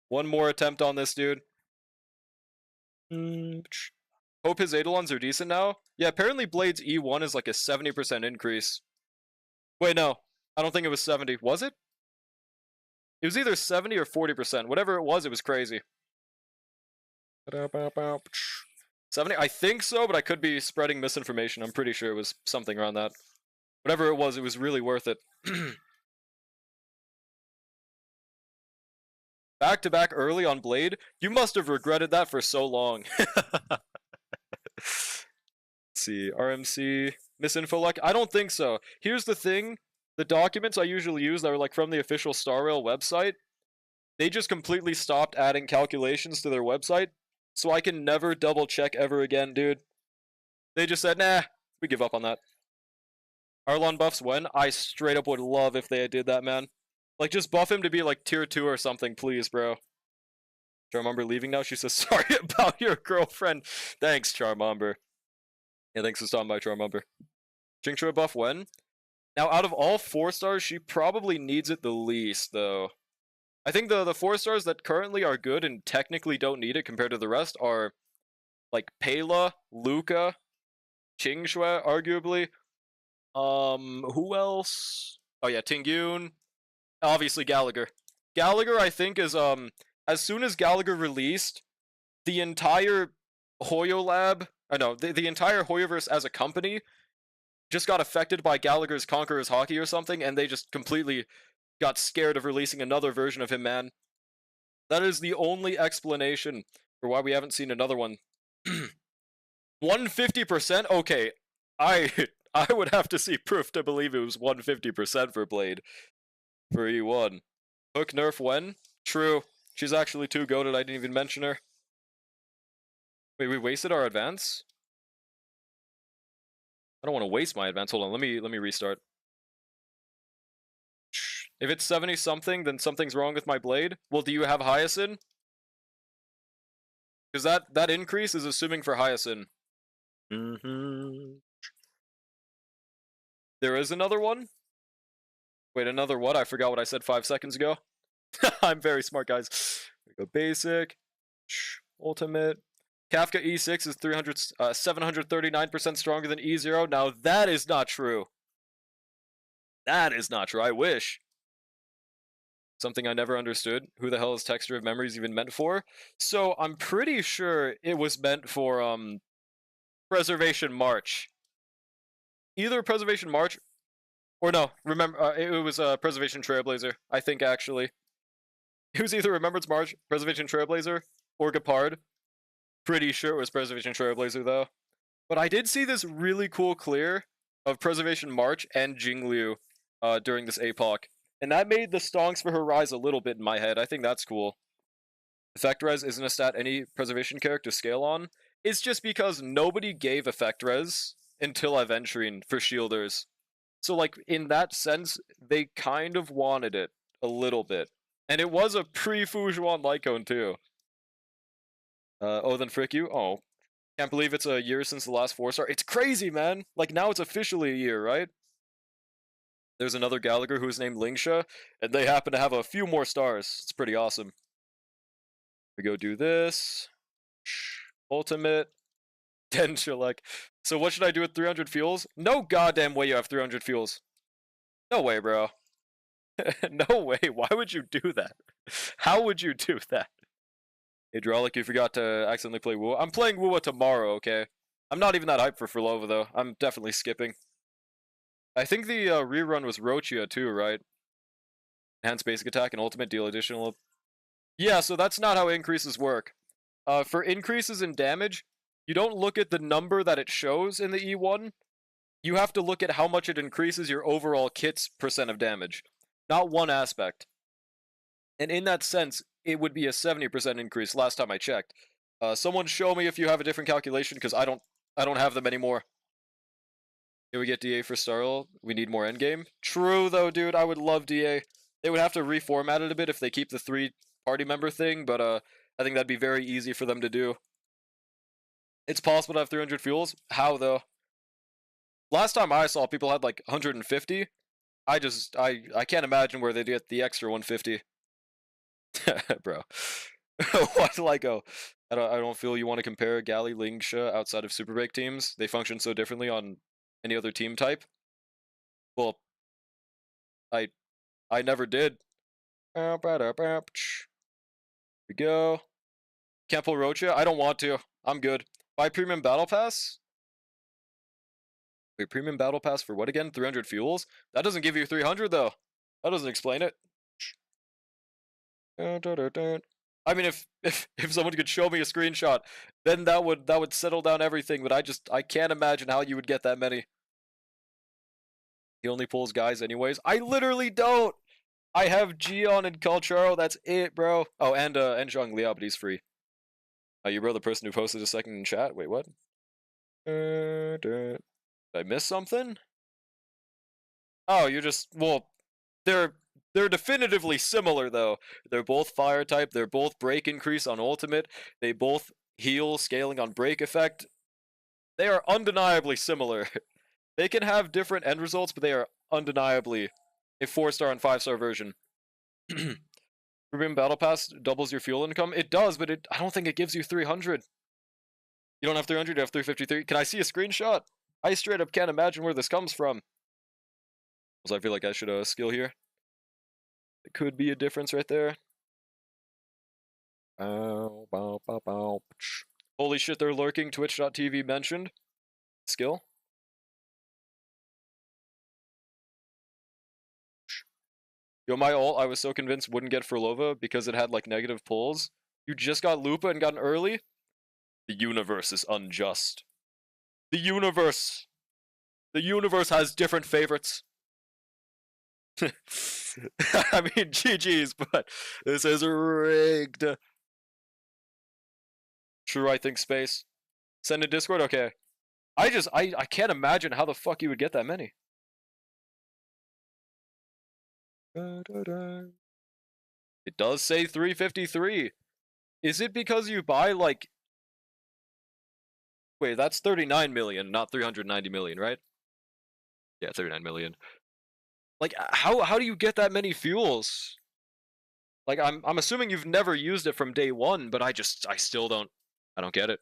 One more attempt on this dude. Hope his Eidolons are decent now. Yeah, apparently Blade's E1 is like a 70% increase. Wait, no. I don't think it was 70. Was it? It was either 70 or 40%. Whatever it was crazy. 70? I think so, but I could be spreading misinformation. I'm pretty sure it was something around that. Whatever it was really worth it. Back to back early on Blade? You must have regretted that for so long. Let's see, RMC, misinfo. I don't think so. Here's the thing. The documents I usually use that are like from the official Star Rail website, they just completely stopped adding calculations to their website, so I can never double check ever again, dude. They just said, nah, we give up on that. Arlon buffs when? I straight up would love if they did that, man. Like, just buff him to be like tier 2 or something, please, bro. Charmumber leaving now? She says, sorry about your girlfriend. Thanks, Charmumber. Yeah, thanks for stopping by, Charmumber. Jingliu buff when? Now, out of all 4 stars, she probably needs it the least, though. I think the 4 stars that currently are good and technically don't need it compared to the rest are, like, Pela, Luca, Jingliu, arguably. Who else? Oh yeah, Tingyun. Obviously Gallagher. Gallagher, I think, is, as soon as Gallagher released, the entire Hoyo Lab, the entire Hoyoverse as a company just got affected by Gallagher's Conqueror's Hockey or something, and they just completely got scared of releasing another version of him, man. That is the only explanation for why we haven't seen another one. 150%? Okay, I would have to see proof to believe it was 150% for Blade. For E1. Hook nerf when? True. She's actually too goated, I didn't even mention her. Wait, we wasted our advance? I don't want to waste my advance. Hold on, let me restart. If it's 70 something, then something's wrong with my blade. Well, do you have Hyacinth? Because that increase is assuming for Hyacinth. There is another one? Wait, another what? I forgot what I said 5 seconds ago. I'm very smart, guys. We go basic. Ultimate. Kafka E6 is 739% stronger than E0. Now, that is not true. That is not true. I wish. Something I never understood. Who the hell is Texture of Memories even meant for? So, I'm pretty sure it was meant for, Preservation March. Either Preservation March, or no, remember, it was, Preservation Trailblazer, I think, actually. It was either Remembrance March, Preservation Trailblazer, or Gepard. Pretty sure it was Preservation Trailblazer, though. But I did see this really cool clear of Preservation March and Jingliu during this APOC. And that made the stonks for her rise a little bit in my head. I think that's cool. Effect Res isn't a stat any Preservation character scale on. It's just because nobody gave Effect Res until Aventurine for Shielders. So, like, in that sense, they kind of wanted it a little bit. And it was a pre-Fujuan Lycone, too. Oh, then frick you? Oh. Can't believe it's a year since the last 4-star. It's crazy, man! Like, now it's officially a year, right? There's another Gallagher who's named Lingsha, and they happen to have a few more stars. It's pretty awesome. We go do this. Ultimate. Denshilek. So what should I do with 300 fuels? No goddamn way you have 300 fuels. No way, bro. No way. Why would you do that? How would you do that? Hydraulic, you forgot to accidentally play Wua. I'm playing Wua tomorrow, okay? I'm not even that hyped for Furlova, though. I'm definitely skipping. I think the rerun was Rochia, too, right? Enhanced basic attack and ultimate deal additional... Yeah, so that's not how increases work. For increases in damage, you don't look at the number that it shows in the E1. You have to look at how much it increases your overall kit's % of damage. Not one aspect. And in that sense, it would be a 70% increase last time I checked. Someone show me if you have a different calculation, because I don't have them anymore. Can we get DA for Starl? We need more endgame. True though, dude. I would love DA. They would have to reformat it a bit if they keep the 3 party member thing, but I think that'd be very easy for them to do. It's possible to have 300 fuels. How though? Last time I saw, people had like 150. I can't imagine where they get the extra 150. Bro. Why do I go? I don't feel you want to compare Galley, Lingsha outside of Super Break teams. They function so differently on any other team type. Well, I never did. Here we go. Can't pull Rocha? I don't want to. I'm good. Buy Premium Battle Pass? Wait, Premium Battle Pass for what again? 300 fuels? That doesn't give you 300 though. That doesn't explain it. I mean, if someone could show me a screenshot, then that would settle down everything. But I can't imagine how you would get that many. He only pulls guys anyways. I literally don't. I have Gion and Calcharo. That's it, bro. Oh, and Jingliu, but he's free. You were the person who posted a second in chat. Wait, what? Did I miss something? Oh, you're just, well, they're definitively similar though. They're both fire type. They're both break increase on ultimate. They both heal scaling on break effect. They are undeniably similar. They can have different end results, but they are undeniably a 4-star and 5-star version. Premium Battle Pass doubles your fuel income. It does, but I don't think it gives you 300. You don't have 300, you have 353. Can I see a screenshot? I straight up can't imagine where this comes from. So I feel like I should skill here. It could be a difference right there. Holy shit, they're lurking. Twitch.tv mentioned. Skill. Yo, my ult, I was so convinced wouldn't get Furlova because it had like negative pulls. You just got Lupa and gotten early? The universe is unjust. The universe has different favorites. I mean, GG's, but this is rigged. True, I think space. Send a Discord? Okay. I can't imagine how the fuck you would get that many. It does say 353. Is it because you buy like... Wait, that's 39 million, not 390 million, right? Yeah, 39 million. Like, how do you get that many fuels? Like, I'm assuming you've never used it from day one, but I still don't get it.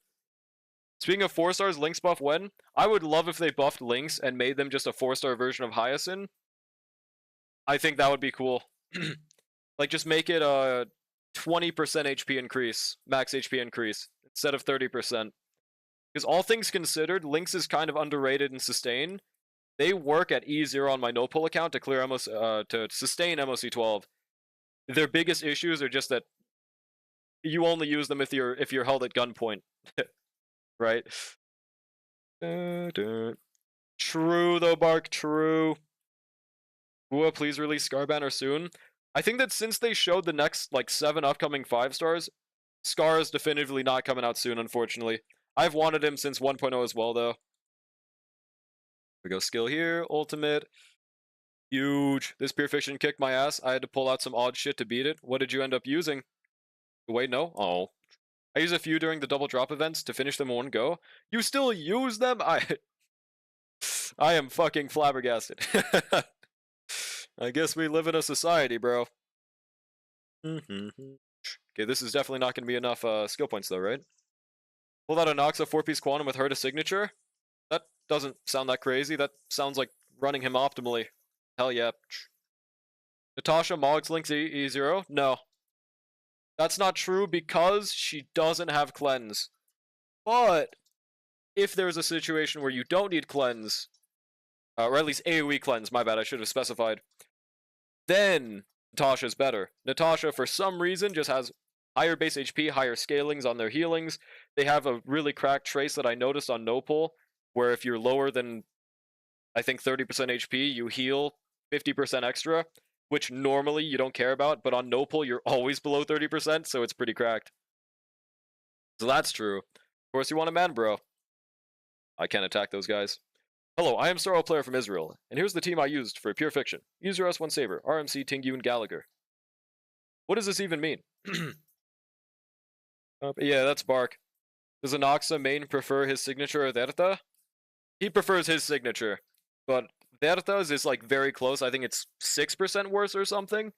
Speaking of 4-stars, Lynx buff when? I would love if they buffed Lynx and made them just a 4-star version of Hyacinth. I think that would be cool. Like, just make it a 20% HP increase, max HP increase, instead of 30%. Because all things considered, Lynx is kind of underrated in sustain. They work at E0 on my no-pull account to clear to sustain MOC12. Their biggest issues are just that you only use them if you're held at gunpoint. Right? True though, Bark, true. Bua, please release Scarbanner soon. I think that since they showed the next like 7 upcoming 5-stars, Scar is definitively not coming out soon, unfortunately. I've wanted him since 1.0 as well, though. We go skill here, ultimate. Huge. This Pure Fiction kicked my ass. I had to pull out some odd shit to beat it. What did you end up using? Wait, no? Oh. I use a few during the double drop events to finish them in one go. You still use them? I am fucking flabbergasted. I guess we live in a society, bro. Okay, this is definitely not going to be enough skill points, though, right? Pull out a Noxa 4-piece Quantum with her to signature? That doesn't sound that crazy. That sounds like running him optimally. Hell yeah. Natasha Moggs links E0? No. That's not true because she doesn't have cleanse. But if there's a situation where you don't need cleanse, or at least AoE cleanse, my bad, I should have specified, then Natasha's better. Natasha, for some reason, just has higher base HP, higher scalings on their healings. They have a really cracked trace that I noticed on no pull, where if you're lower than, I think, 30% HP, you heal 50% extra. which normally you don't care about, but on no pull you're always below 30%, so it's pretty cracked. So that's true. Of course you want a man, bro. I can't attack those guys. Hello, I am Starro Player from Israel, and here's the team I used for Pure Fiction. User S1 Saber, RMC, Jingliu, and Gallagher. What does this even mean? Yeah, that's Bark. Does Anaxa main prefer his signature or Verta? He prefers his signature, but Verta's is like very close. I think it's 6% worse or something.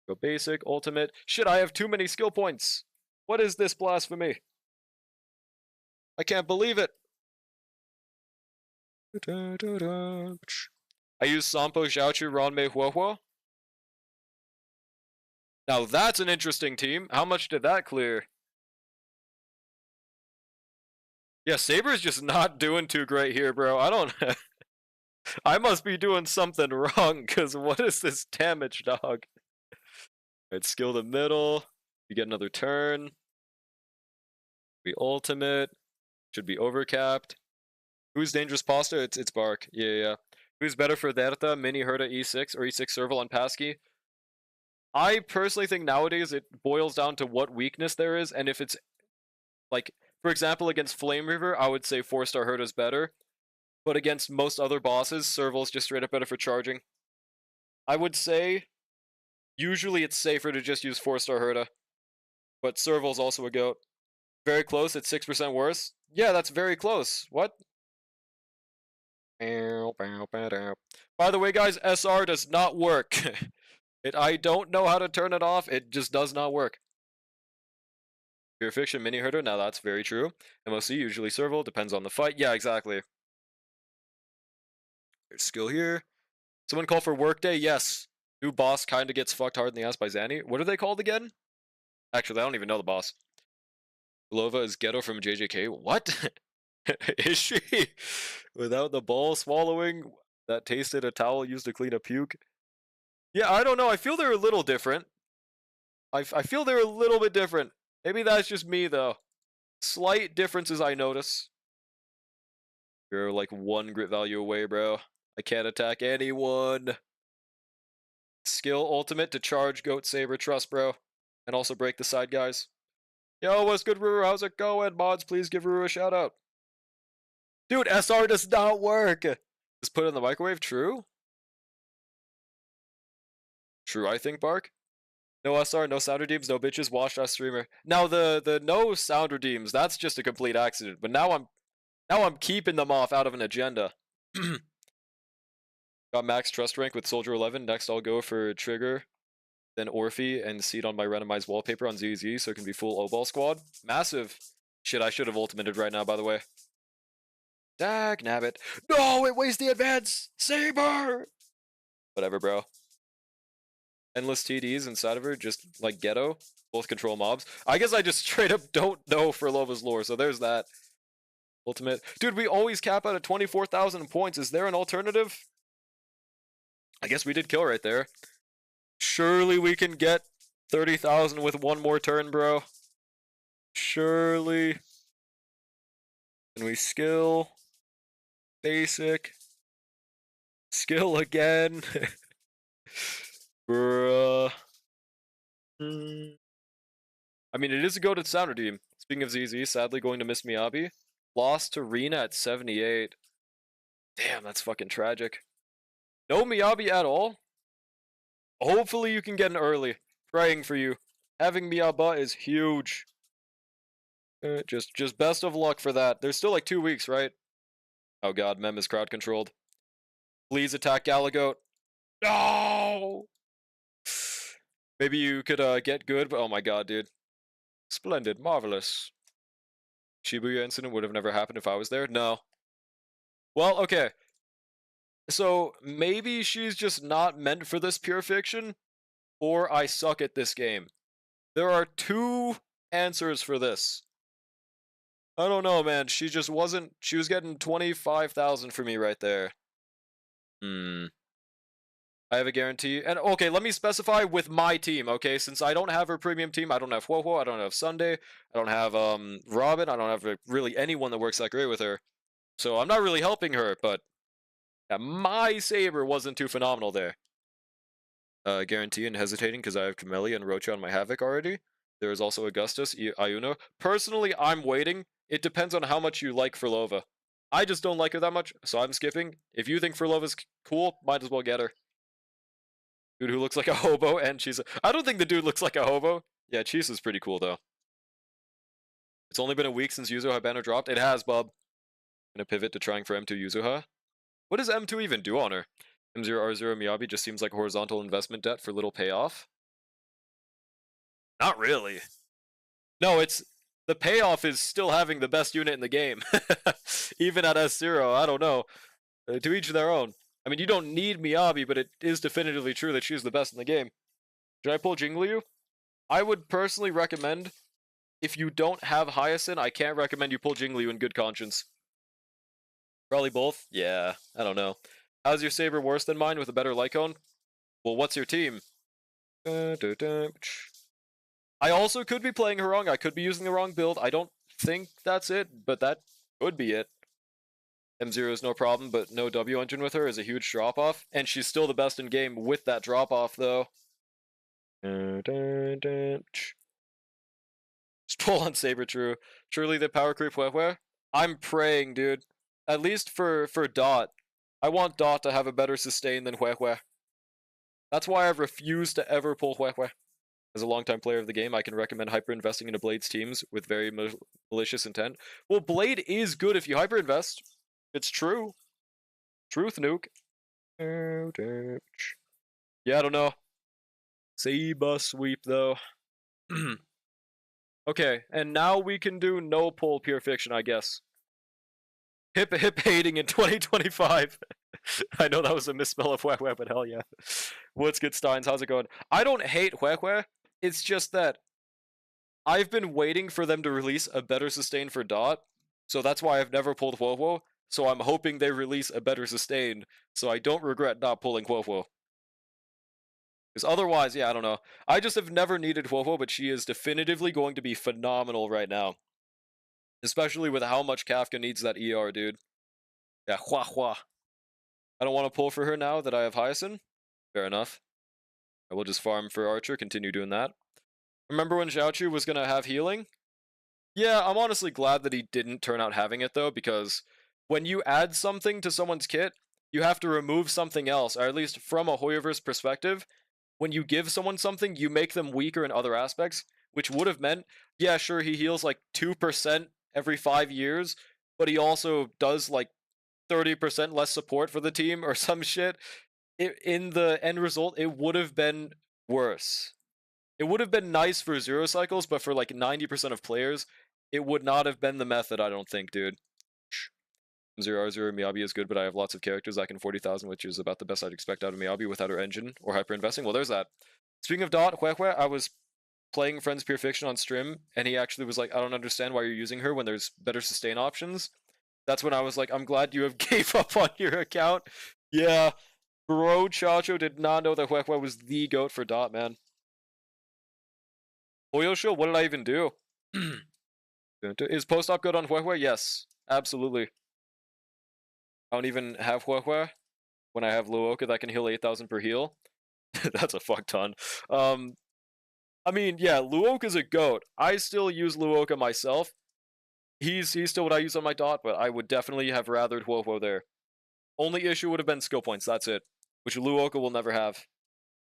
Go basic, ultimate. Shit, I have too many skill points. What is this blasphemy? I can't believe it. I use Sampo, Xiaochu, Ranmei, Huohuo. Now that's an interesting team. How much did that clear? Yeah, Saber's just not doing too great here, bro. I don't... I must be doing something wrong, because what is this damage, dog? Alright, skill the middle. You get another turn. We ultimate. Should be overcapped. Who's dangerous pasta? It's Bark. Yeah. Who's better for Derta, Mini Herta E6 or E6 Serval on Passkey? I personally think nowadays it boils down to what weakness there is, and if it's like, for example, against Flame Reaver, I would say 4-star Herta's better. But against most other bosses, Serval's just straight up better for charging. I would say usually it's safer to just use 4-star Herta. But Serval's also a goat. Very close, it's 6% worse. Yeah, that's very close. What? By the way, guys, SR does not work. I don't know how to turn it off. It just does not work. Pure Fiction, Mini Herder. Now that's very true. MOC, usually Serval. Depends on the fight. Yeah, exactly. There's skill here. Someone call for Workday? Yes. New boss kind of gets fucked hard in the ass by Zanny. What are they called again? Actually, I don't even know the boss. Belova is Ghetto from JJK. What? Is she? Without the ball swallowing that tasted a towel used to clean a puke? Yeah, I don't know. I feel they're a little different. I feel they're a little bit different. Maybe that's just me, though. Slight differences I notice. You're like 1 grit value away, bro. I can't attack anyone. Skill ultimate to charge Goat Saber Trust, bro. And also break the side guys. Yo, what's good, Ruru? How's it going? Mods, please give Ruru a shout out. Dude, SR does not work. Just put it in the microwave. True? True, I think, Bark. No SR, no sound redeems, no bitches, washed us streamer. Now the no sound redeems, that's just a complete accident. But now I'm keeping them off out of an agenda. Got max trust rank with Soldier 11. Next I'll go for Trigger, then Orphe, and Seed on my randomized wallpaper on ZZ so it can be full O-Ball squad. Massive. Shit, I should have ultimated right now, by the way. Dag nabbit. No, it wastes the advance! Saber! Whatever, bro. Endless TDs inside of her, just like Ghetto. Both control mobs. I guess I just straight up don't know for Lova's lore, so there's that. Ultimate. Dude, we always cap out at 24,000 points. Is there an alternative? I guess we did kill right there. Surely we can get 30,000 with one more turn, bro. Surely. Can we skill? Basic. Skill again. Bruh. I mean, it is a goated sound redeem. Speaking of ZZ, sadly going to miss Miyabi. Lost to Rena at 78. Damn, that's fucking tragic. No Miyabi at all? Hopefully you can get an early. Praying for you. Having Miyaba is huge. Just best of luck for that. There's still like 2 weeks, right? Oh god, Mem is crowd controlled. Please attack Galagoat. No! Maybe you could get good, but oh my god, dude. Splendid, marvelous. Shibuya incident would have never happened if I was there? No. Well, okay. So, maybe she's just not meant for this pure fiction, or I suck at this game. There are 2 answers for this. I don't know, man. She just wasn't... She was getting 25,000 for me right there. I have a guarantee. And, okay, let me specify with my team, okay? Since I don't have her premium team, I don't have Huohuo, I don't have Sunday, I don't have Robin, I don't have really anyone that works that great with her. So I'm not really helping her, but... Yeah, my Saber wasn't too phenomenal there. guarantee and hesitating because I have Camellia and Rocha on my Havoc already. There is also Augustus, Iuno. Personally, I'm waiting. It depends on how much you like Furlova. I just don't like her that much, so I'm skipping. If you think Furlova's cool, might as well get her. Dude who looks like a hobo, and she's... I don't think the dude looks like a hobo. Yeah, Cheese is pretty cool, though. It's only been a week since Yuzuha banner dropped. It has, bub. Gonna pivot to trying for M2 Yuzuha. What does M2 even do on her? M0R0 Miyabi just seems like horizontal investment debt for little payoff. Not really. No, it's... The payoff is still having the best unit in the game. Even at S0, I don't know. To each their own. I mean, you don't need Miyabi, but it is definitively true that she's the best in the game. Should I pull Jingliu? I would personally recommend, if you don't have Hyacinth, I can't recommend you pull Jingliu in good conscience. Probably both? Yeah, I don't know. How's your Saber worse than mine with a better Lycone? Well, what's your team? I also could be playing her wrong. I could be using the wrong build. I don't think that's it, but that could be it. M0 is no problem, but no W engine with her is a huge drop-off. And she's still the best in game with that drop-off, though. Just pull on Saber True. Truly the power creep Huehue? I'm praying, dude. At least for Dot. I want Dot to have a better sustain than Huehue. That's why I've refused to ever pull Huehue. As a longtime player of the game, I can recommend hyper-investing into Blade's teams with very malicious intent. Well, Blade is good if you hyper-invest. It's true. Truth, nuke. Yeah, I don't know. Saber sweep, though. Okay, and now we can do no pull pure fiction, I guess. Hip hating in 2025. I know that was a misspell of Huehue, but hell yeah. What's good, Steins? How's it going? I don't hate Huehue. It's just that I've been waiting for them to release a better sustain for Dot, so that's why I've never pulled Huehue. So I'm hoping they release a better sustain, so I don't regret not pulling Huehue. Because otherwise, yeah, I don't know. I just have never needed Huehue, but she is definitively going to be phenomenal right now. Especially with how much Kafka needs that ER, dude. Yeah, hua. I don't want to pull for her now that I have Hyacinth. Fair enough. I will just farm for Archer, continue doing that. Remember when Xiaochu was going to have healing? Yeah, I'm honestly glad that he didn't turn out having it, though, because when you add something to someone's kit, you have to remove something else, or at least from a Hoyoverse perspective. When you give someone something, you make them weaker in other aspects, which would have meant, yeah, sure, he heals like 2% every 5 years, but he also does like 30% less support for the team or some shit. In the end result, it would have been worse. It would have been nice for 0 cycles, but for like 90% of players, it would not have been the method, I don't think, dude. 0R0 Miyabi is good, but I have lots of characters. I can 40,000, which is about the best I'd expect out of Miyabi without her engine or hyper investing. Well, there's that. Speaking of Dot, Huehue, I was playing Friends Pure Fiction on stream, and he actually was like, I don't understand why you're using her when there's better sustain options. That's when I was like, I'm glad you have gave up on your account. Yeah, bro, Chacho did not know that Huehue was the GOAT for Dot, man. Oyosho, what did I even do? Is post-op good on Huehue? Yes, absolutely. I don't even have Huehue when I have Luoka that can heal 8,000 per heal. That's a fuck ton. I mean, yeah, Luoka's a GOAT. I still use Luoka myself. He's still what I use on my Dot, but I would definitely have rathered Huehue there. Only issue would have been skill points, that's it. Which Luoka will never have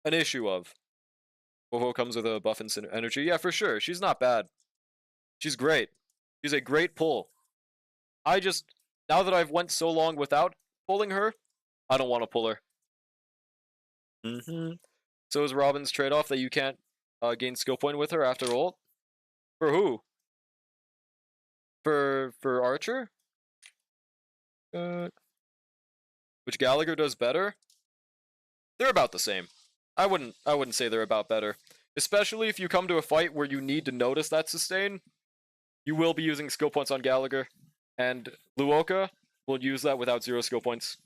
an issue of. Huehue comes with a buff and energy. Yeah, for sure. She's not bad. She's great. She's a great pull. I just, now that I've went so long without pulling her, I don't want to pull her. So is Robin's trade-off that you can't gain skill point with her after ult? For who? For Archer? Which Gallagher does better? They're about the same. I wouldn't say they're about better. Especially if you come to a fight where you need to notice that sustain, you will be using skill points on Gallagher. And Luoka will use that without 0 skill points.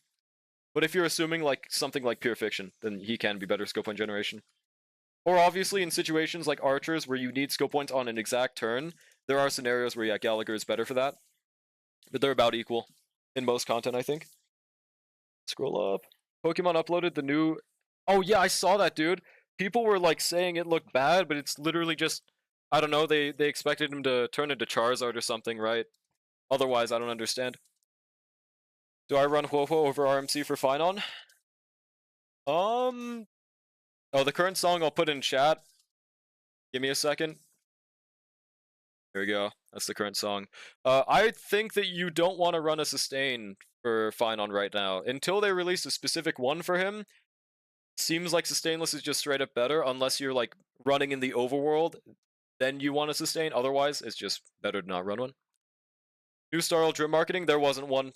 But if you're assuming like something like Pure Fiction, then he can be better skill point generation. Or obviously in situations like Archers where you need skill points on an exact turn, there are scenarios where, yeah, Gallagher is better for that. But they're about equal in most content, I think. Scroll up. Pokemon uploaded the new Oh yeah, I saw that, dude. People were like saying it looked bad, but it's literally just I don't know. They expected him to turn into Charizard or something, right? Otherwise, I don't understand. Do I run Huohuo over RMC for Finon? Um. Oh, the current song I'll put in chat. Give me a second. There we go. That's the current song. I think that you don't want to run a sustain for Finon right now until they release a specific one for him. Seems like sustainless is just straight up better unless you're like running in the overworld. Then you want to sustain. Otherwise, it's just better to not run one. New Starl drip marketing. There wasn't one.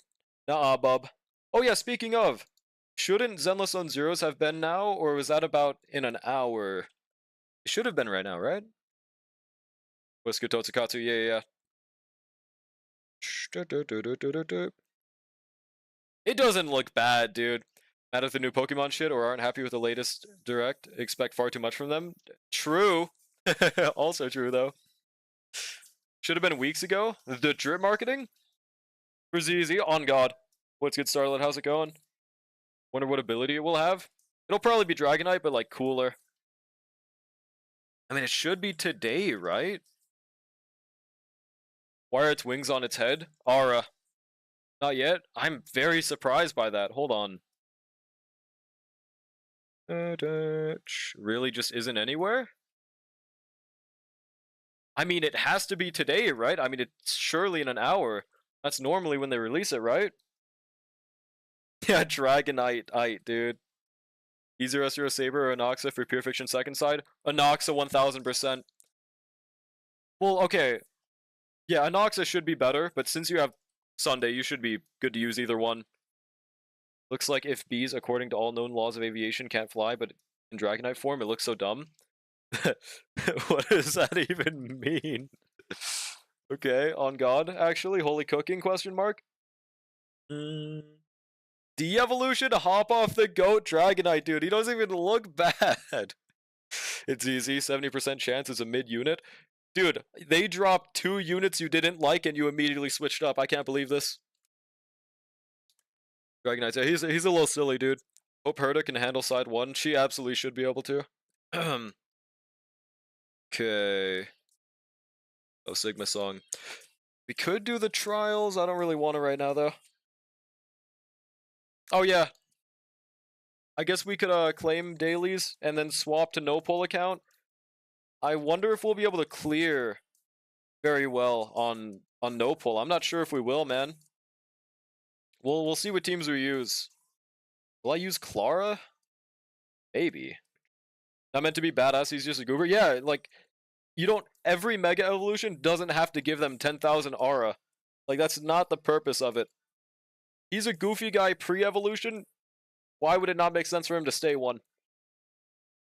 Nuh-uh, bub. Oh yeah. Speaking of, shouldn't Zenless on Zeros have been now, or was that about in an hour? It should have been right now, right? Wesker Totsukatsu. Yeah. It doesn't look bad, dude. Mad at the new Pokemon shit or aren't happy with the latest direct, expect far too much from them. True. Also true, though. Should have been weeks ago. The drip marketing? For ZZ, on God. What's good, Starlet? How's it going? Wonder what ability it will have. It'll probably be Dragonite, but like cooler. I mean, it should be today, right? Why are its wings on its head? Aura. Not yet? I'm very surprised by that. Hold on. Really just isn't anywhere? I mean, it has to be today, right? I mean, it's surely in an hour. That's normally when they release it, right? Yeah, Dragonite, dude. Either Zero Saber or Anoxa for Pure Fiction second side. Anoxa 1000%. Well, okay. Yeah, Anoxa should be better, but since you have Sunday, you should be good to use either one. Looks like if bees, according to all known laws of aviation, can't fly, but in Dragonite form, it looks so dumb. What does that even mean? Okay, on God, actually. Holy cooking, question mark? De-evolution, hop off the goat Dragonite, dude. He doesn't even look bad. It's easy, 70% chance is a mid-unit. Dude, they dropped 2 units you didn't like and you immediately switched up. I can't believe this. Dragonite, yeah, he's a little silly, dude. Hope Herta can handle side 1. She absolutely should be able to. Okay. Oh, Sigma song. We could do the trials. I don't really want to right now, though. Oh, yeah. I guess we could claim dailies and then swap to no pull account. I wonder if we'll be able to clear very well on no pull. I'm not sure if we will, man. We'll see what teams we use. Will I use Clara? Maybe. Not meant to be badass, he's just a goober. Yeah, like you don't every mega evolution doesn't have to give them 10,000 aura. Like that's not the purpose of it. He's a goofy guy pre-evolution. Why would it not make sense for him to stay one?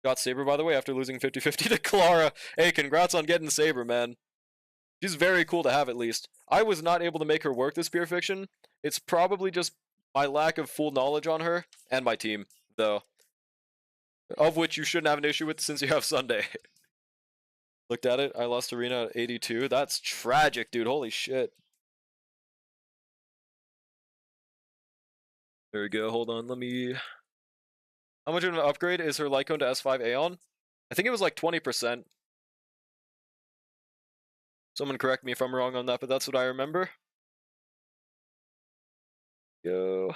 Got Saber, by the way, after losing 50-50 to Clara. Hey, congrats on getting Saber, man. She's very cool to have, at least. I was not able to make her work this Pure Fiction. It's probably just my lack of full knowledge on her and my team, though. Of which you shouldn't have an issue with since you have Sunday. Looked at it. I lost Arena at 82. That's tragic, dude. Holy shit. There we go. Hold on. Let me... How much of an upgrade is her Lycone to S5 Aeon? I think it was like 20%. Someone correct me if I'm wrong on that, but that's what I remember. Go.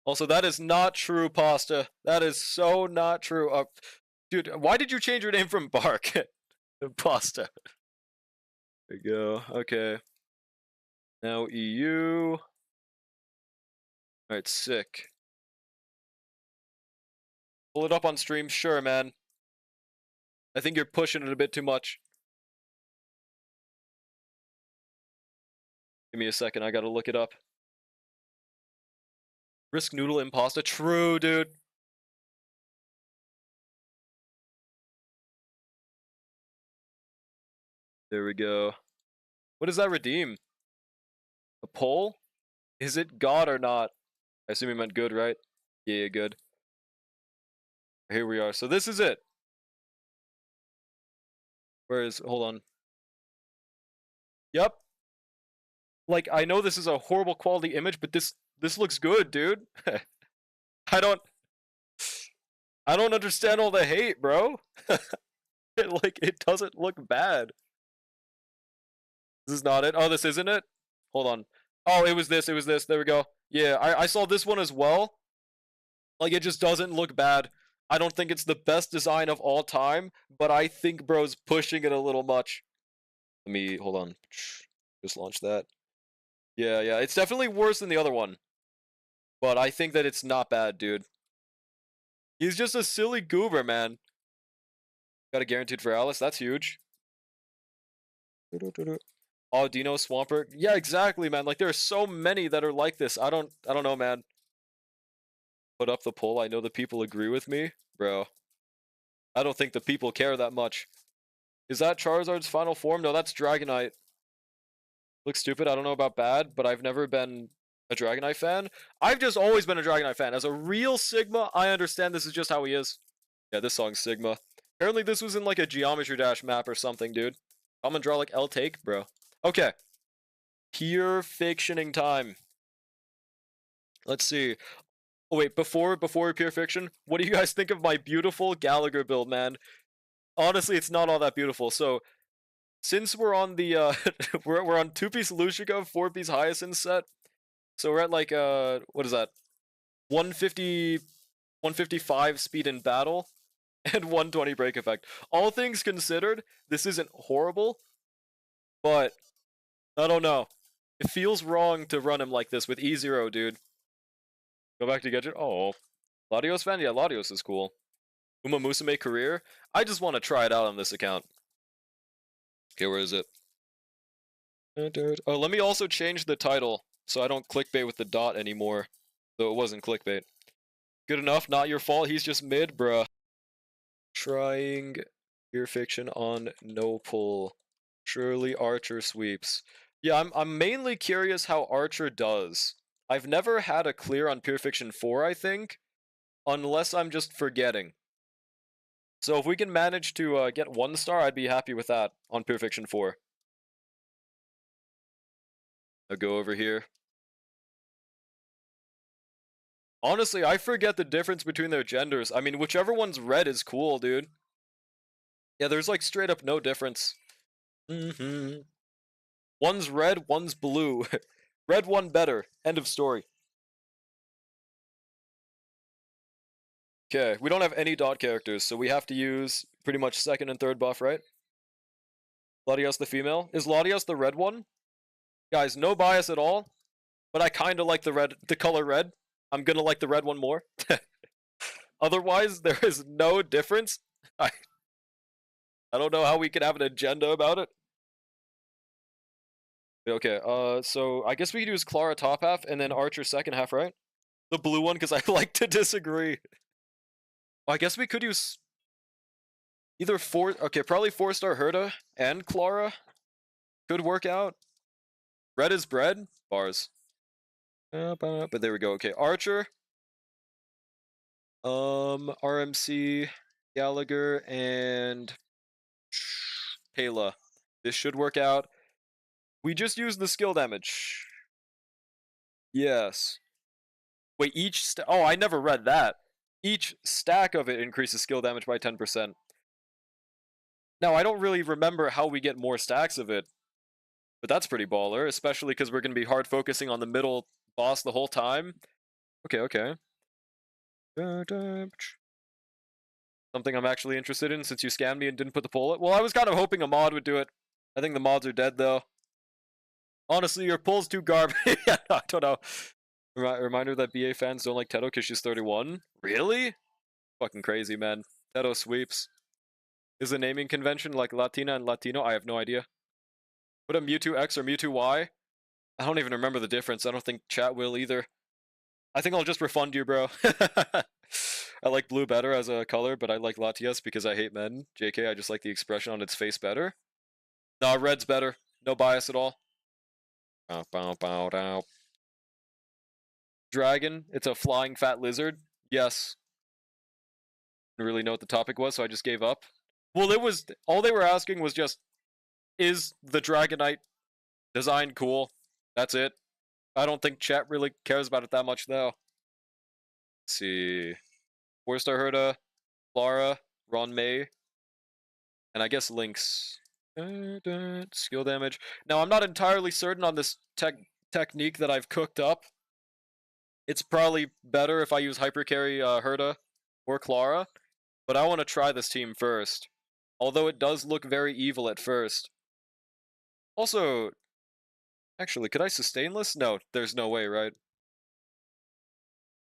Also, that is not true, Pasta. That is so not true. Dude, why did you change your name from Bark to Pasta? There you go. Okay. Now EU. Alright, sick. Pull it up on stream? Sure, man. I think you're pushing it a bit too much. Give me a second, I gotta look it up. Risk Noodle Impasta? True, dude. There we go. What does that redeem? A poll? Is it God or not? I assume he meant good, right? Yeah, good. Here we are. So this is it. Where is... Hold on. Yep. Like, I know this is a horrible quality image, but this This looks good, dude. I don't understand all the hate, bro. Like, it doesn't look bad. This is not it. Oh, this isn't it? Hold on. Oh, it was this. It was this. There we go. Yeah, I saw this one as well. Like, it just doesn't look bad. I don't think it's the best design of all time, but I think bro's pushing it a little much. Let me, hold on. Just launch that. Yeah, yeah. It's definitely worse than the other one. But I think that it's not bad, dude. He's just a silly goober, man. Got a guaranteed for Alice. That's huge. Oh, Dino Swampert. Yeah, exactly, man. Like, there are so many that are like this. I don't know, man. Put up the poll. I know the people agree with me. Bro. I don't think the people care that much. Is that Charizard's final form? No, that's Dragonite. Looks stupid. I don't know about bad, but I've never been a Dragonite fan. I've just always been a Dragonite fan. As a real Sigma, I understand this is just how he is. Yeah, this song's Sigma. Apparently this was in like a Geometry Dash map or something, dude. I'm gonna draw like L take, bro. Okay. Pure fictioning time. Let's see. Oh wait, before pure fiction, what do you guys think of my beautiful Gallagher build, man? Honestly, it's not all that beautiful. So, since we're on the we're on 2-piece Lushika, 4-piece Hyacinth set. So we're at like what is that? 150 155 speed in battle and 120 break effect. All things considered, this isn't horrible, but I don't know. It feels wrong to run him like this with E0, dude. Go back to Gadget. Oh. Latios fan? Yeah, Latios is cool. Uma Musume career? I just want to try it out on this account. Okay, where is it? Oh, let me also change the title so I don't clickbait with the dot anymore. Though it wasn't clickbait. Good enough, not your fault, he's just mid, bruh. Trying Pure Fiction on no pull. Surely Archer sweeps. Yeah, I'm mainly curious how Archer does. I've never had a clear on Pure Fiction 4, I think. Unless I'm just forgetting. So if we can manage to get 1 star, I'd be happy with that on Pure Fiction 4. I'll go over here. Honestly, I forget the difference between their genders. I mean, whichever one's red is cool, dude. Yeah, there's like straight up no difference. One's red, one's blue. Red one better. End of story. Okay, we don't have any dot characters, so we have to use pretty much second and third buff, right? Latios the female. Is Latios the red one? Guys, no bias at all, but I kind of like the color red. I'm gonna like the red one more. Otherwise, there is no difference. I don't know how we can have an agenda about it. Okay, so I guess we could use Clara top half and then Archer second half, right? The blue one, because I like to disagree. I guess we could use either probably 4-star Herta and Clara. Could work out. Red is bread. Bars. But there we go. Okay, Archer. RMC, Gallagher, and Pela. This should work out. We just use the skill damage. Yes. Wait, oh, I never read that. Each stack of it increases skill damage by 10%. Now, I don't really remember how we get more stacks of it. But that's pretty baller, especially because we're going to be hard focusing on the middle boss the whole time. Okay, okay. Something I'm actually interested in since you scammed me and didn't put the poll. Well, I was kind of hoping a mod would do it. I think the mods are dead, though. Honestly, your poll's too garbage. Yeah, I don't know. Reminder that BA fans don't like Teto because she's 31. Really? Fucking crazy, man. Teto sweeps. Is the naming convention like Latina and Latino? I have no idea. Put a Mewtwo X or Mewtwo Y? I don't even remember the difference. I don't think chat will either. I think I'll just refund you, bro. I like blue better as a color, but I like Latias because I hate men. JK, I just like the expression on its face better. Nah, red's better. No bias at all. Dragon, it's a flying fat lizard. Yes. Didn't really know what the topic was, so I just gave up. Well, it was, all they were asking was just, is the Dragonite design cool? That's it. I don't think chat really cares about it that much, though. Let's see. 4-star Herta, Clara, Ron May, and I guess Lynx. Skill damage. Now, I'm not entirely certain on this technique that I've cooked up. It's probably better if I use Hyper Carry Herta or Clara, but I want to try this team first. Although it does look very evil at first. Also, actually, could I sustain this? No, there's no way, right?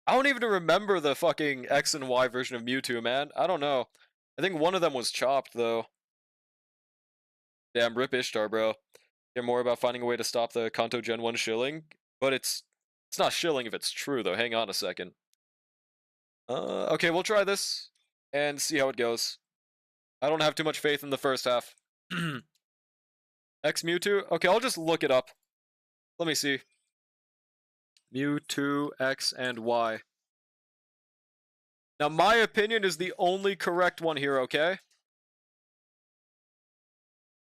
I don't even remember the fucking X and Y version of Mewtwo, man. I don't know. I think one of them was chopped, though. Damn, rip Ishtar, bro. Care more about finding a way to stop the Kanto Gen 1 shilling, but it's not shilling if it's true, though. Hang on a second. Okay, we'll try this and see how it goes. I don't have too much faith in the first half. X Mewtwo? Okay, I'll just look it up. Let me see. Mewtwo, X, and Y. Now, my opinion is the only correct one here, okay?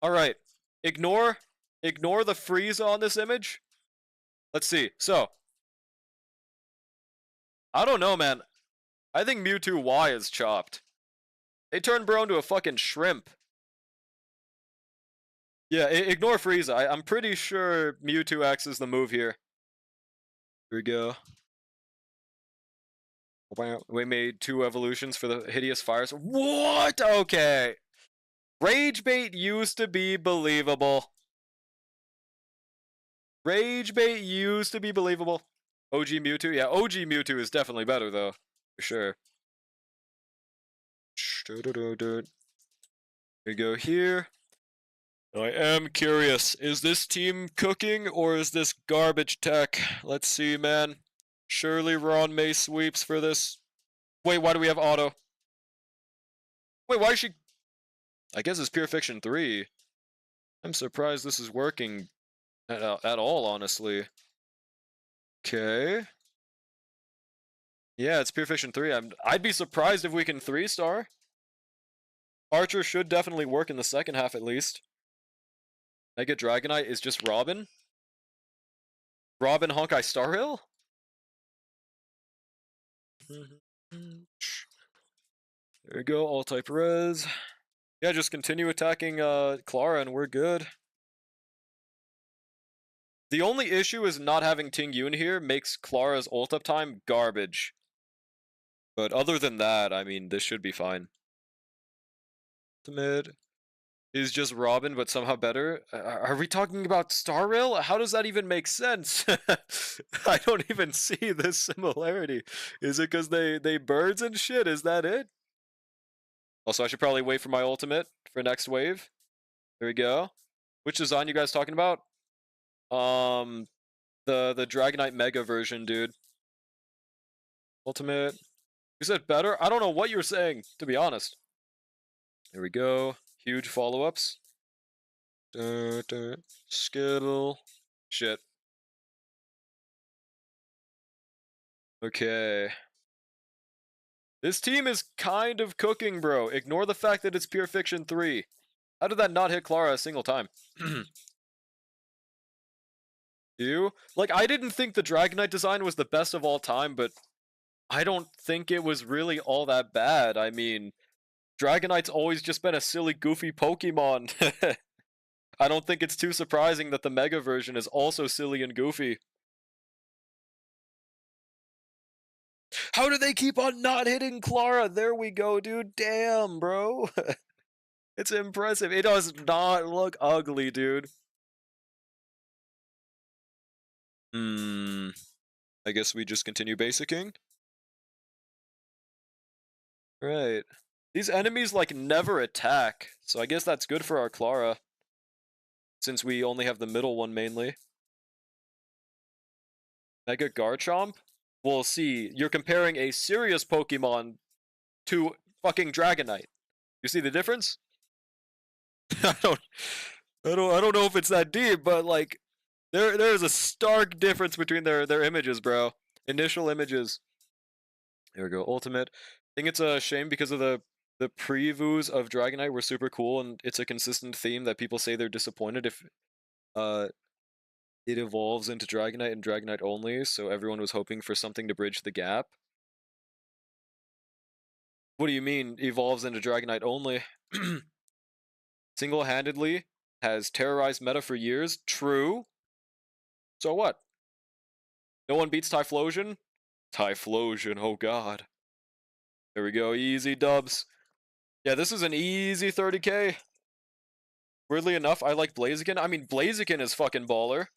Alright. Ignore the freeze on this image. Let's see. So, I don't know, man. I think Mewtwo Y is chopped. They turned bro into a fucking shrimp. Yeah, ignore Frieza. I'm pretty sure Mewtwo X is the move here. Here we go. We made 2 evolutions for the hideous fires. What? Okay. Rage bait used to be believable. Rage bait used to be believable. OG Mewtwo? Yeah, OG Mewtwo is definitely better, though. For sure. We go here. I am curious. Is this team cooking or is this garbage tech? Let's see, man. Surely Ron May sweeps for this. Wait, why do we have auto? Wait, why is she... I guess it's Pure Fiction 3. I'm surprised this is working at all, honestly. Okay. Yeah, it's Pure Fiction 3. I'd be surprised if we can 3-star. Archer should definitely work in the second half, at least. Mega Dragonite is just Robin? Robin Honkai Star Hill? There we go, all type res. Yeah, just continue attacking Clara and we're good. The only issue is not having Ting Yun here makes Clara's ult up time garbage. But other than that, I mean, this should be fine. Ultimate is just Robin, but somehow better. Are we talking about Star Rail? How does that even make sense? I don't even see this similarity. Is it because they birds and shit? Is that it? Also, I should probably wait for my ultimate for next wave. There we go. Which design you guys talking about? The Dragonite Mega version, dude. Ultimate. Is it better? I don't know what you're saying, to be honest. There we go. Huge follow-ups. Skittle. Shit. Okay. This team is kind of cooking, bro. Ignore the fact that it's Pure Fiction 3. How did that not hit Clara a single time? You? Like, I didn't think the Dragonite design was the best of all time, but I don't think it was really all that bad. I mean, Dragonite's always just been a silly, goofy Pokemon. I don't think it's too surprising that the Mega version is also silly and goofy. How do they keep on not hitting Clara? There we go, dude. Damn, bro. It's impressive. It does not look ugly, dude. I guess we just continue basicking. Right. These enemies, like, never attack, so I guess that's good for our Clara. Since we only have the middle one, mainly. Mega Garchomp? We'll see. You're comparing a serious Pokemon to fucking Dragonite. You see the difference? I don't know if it's that deep, but, like, there's a stark difference between their images, bro. Initial images. There we go, ultimate. I think it's a shame because of the previews of Dragonite were super cool, and it's a consistent theme that people say they're disappointed if It evolves into Dragonite and Dragonite only, so everyone was hoping for something to bridge the gap. What do you mean, evolves into Dragonite only? Single-handedly has terrorized meta for years. True. So what? No one beats Typhlosion? Typhlosion, oh god. There we go, easy dubs. Yeah, this is an easy 30k. Weirdly enough, I like Blaziken. I mean, Blaziken is fucking baller.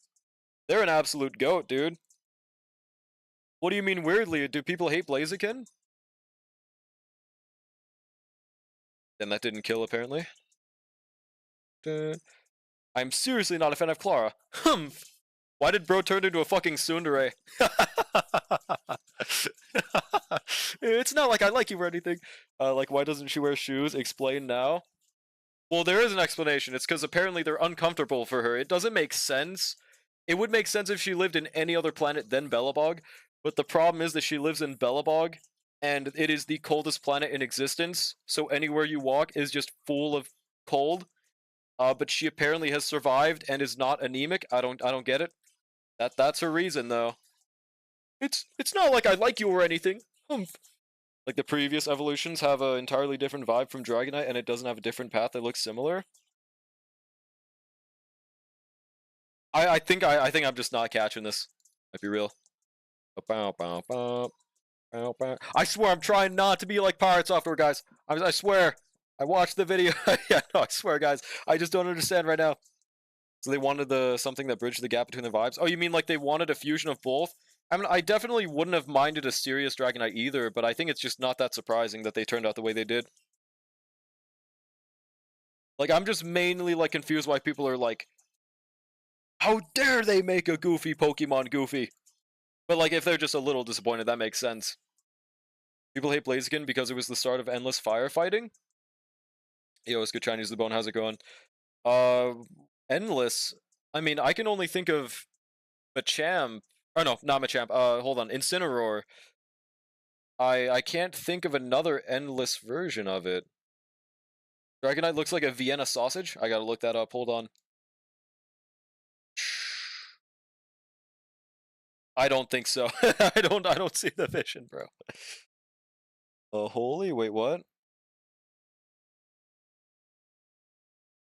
They're an absolute goat, dude. What do you mean weirdly? Do people hate Blaziken? Then that didn't kill, apparently. I'm seriously not a fan of Clara. Humph. Why did bro turn into a fucking tsundere? It's not like I like you or anything. Like, why doesn't she wear shoes? Explain now. Well, there is an explanation. It's because apparently they're uncomfortable for her. It doesn't make sense. It would make sense if she lived in any other planet than Belobog, but the problem is that she lives in Belobog, and it is the coldest planet in existence, so anywhere you walk is just full of cold. But she apparently has survived and is not anemic. I don't get it. That's her reason though. It's not like I like you or anything. Humph. Like the previous evolutions have an entirely different vibe from Dragonite, and it doesn't have a different path that looks similar. I think I'm just not catching this. Might be real. I swear I'm trying not to be like Pirate Software, guys. I swear. I watched the video. Yeah, no, I swear, guys. I just don't understand right now. So they wanted something that bridged the gap between the vibes. Oh, you mean like they wanted a fusion of both? I mean, I definitely wouldn't have minded a serious Dragonite either, but I think it's just not that surprising that they turned out the way they did. Like, I'm just mainly like confused why people are like, how dare they make a goofy Pokemon goofy? But like, if they're just a little disappointed, that makes sense. People hate Blaziken because it was the start of endless firefighting. Yo, it's good Chinese the Bone. How's it going? Uh, endless. I mean, I can only think of Machamp. Oh no, not Machamp. Hold on, Incineroar. I can't think of another endless version of it. Dragonite looks like a Vienna sausage. I gotta look that up. Hold on. I don't think so. I don't see the vision, bro. Holy, wait, what?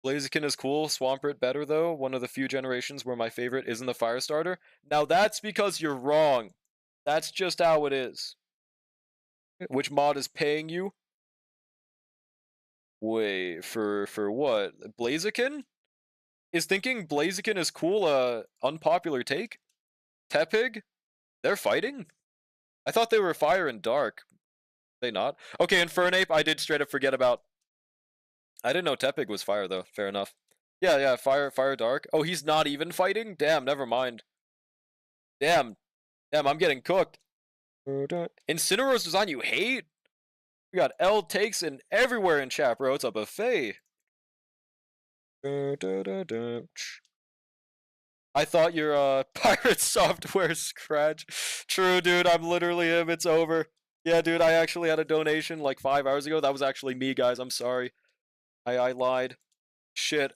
Blaziken is cool. Swampert better though. One of the few generations where my favorite isn't the fire starter. Now that's because you're wrong. That's just how it is. Which mod is paying you? Wait, for what? Blaziken? Is thinking Blaziken is cool a unpopular take? Tepig? They're fighting? I thought they were fire and dark. They not? Okay, Infernape I did straight up forget about. I didn't know Tepig was fire though. Fair enough. Yeah, yeah, fire dark. Oh, he's not even fighting? Damn, never mind. Damn. Damn, I'm getting cooked. Incineroar's design you hate? We got L takes in everywhere in chat, bro. It's a buffet. I thought your pirate software scratch. True, dude. I'm literally him. It's over. Yeah, dude. I actually had a donation like 5 hours ago. That was actually me, guys. I'm sorry. I lied. Shit.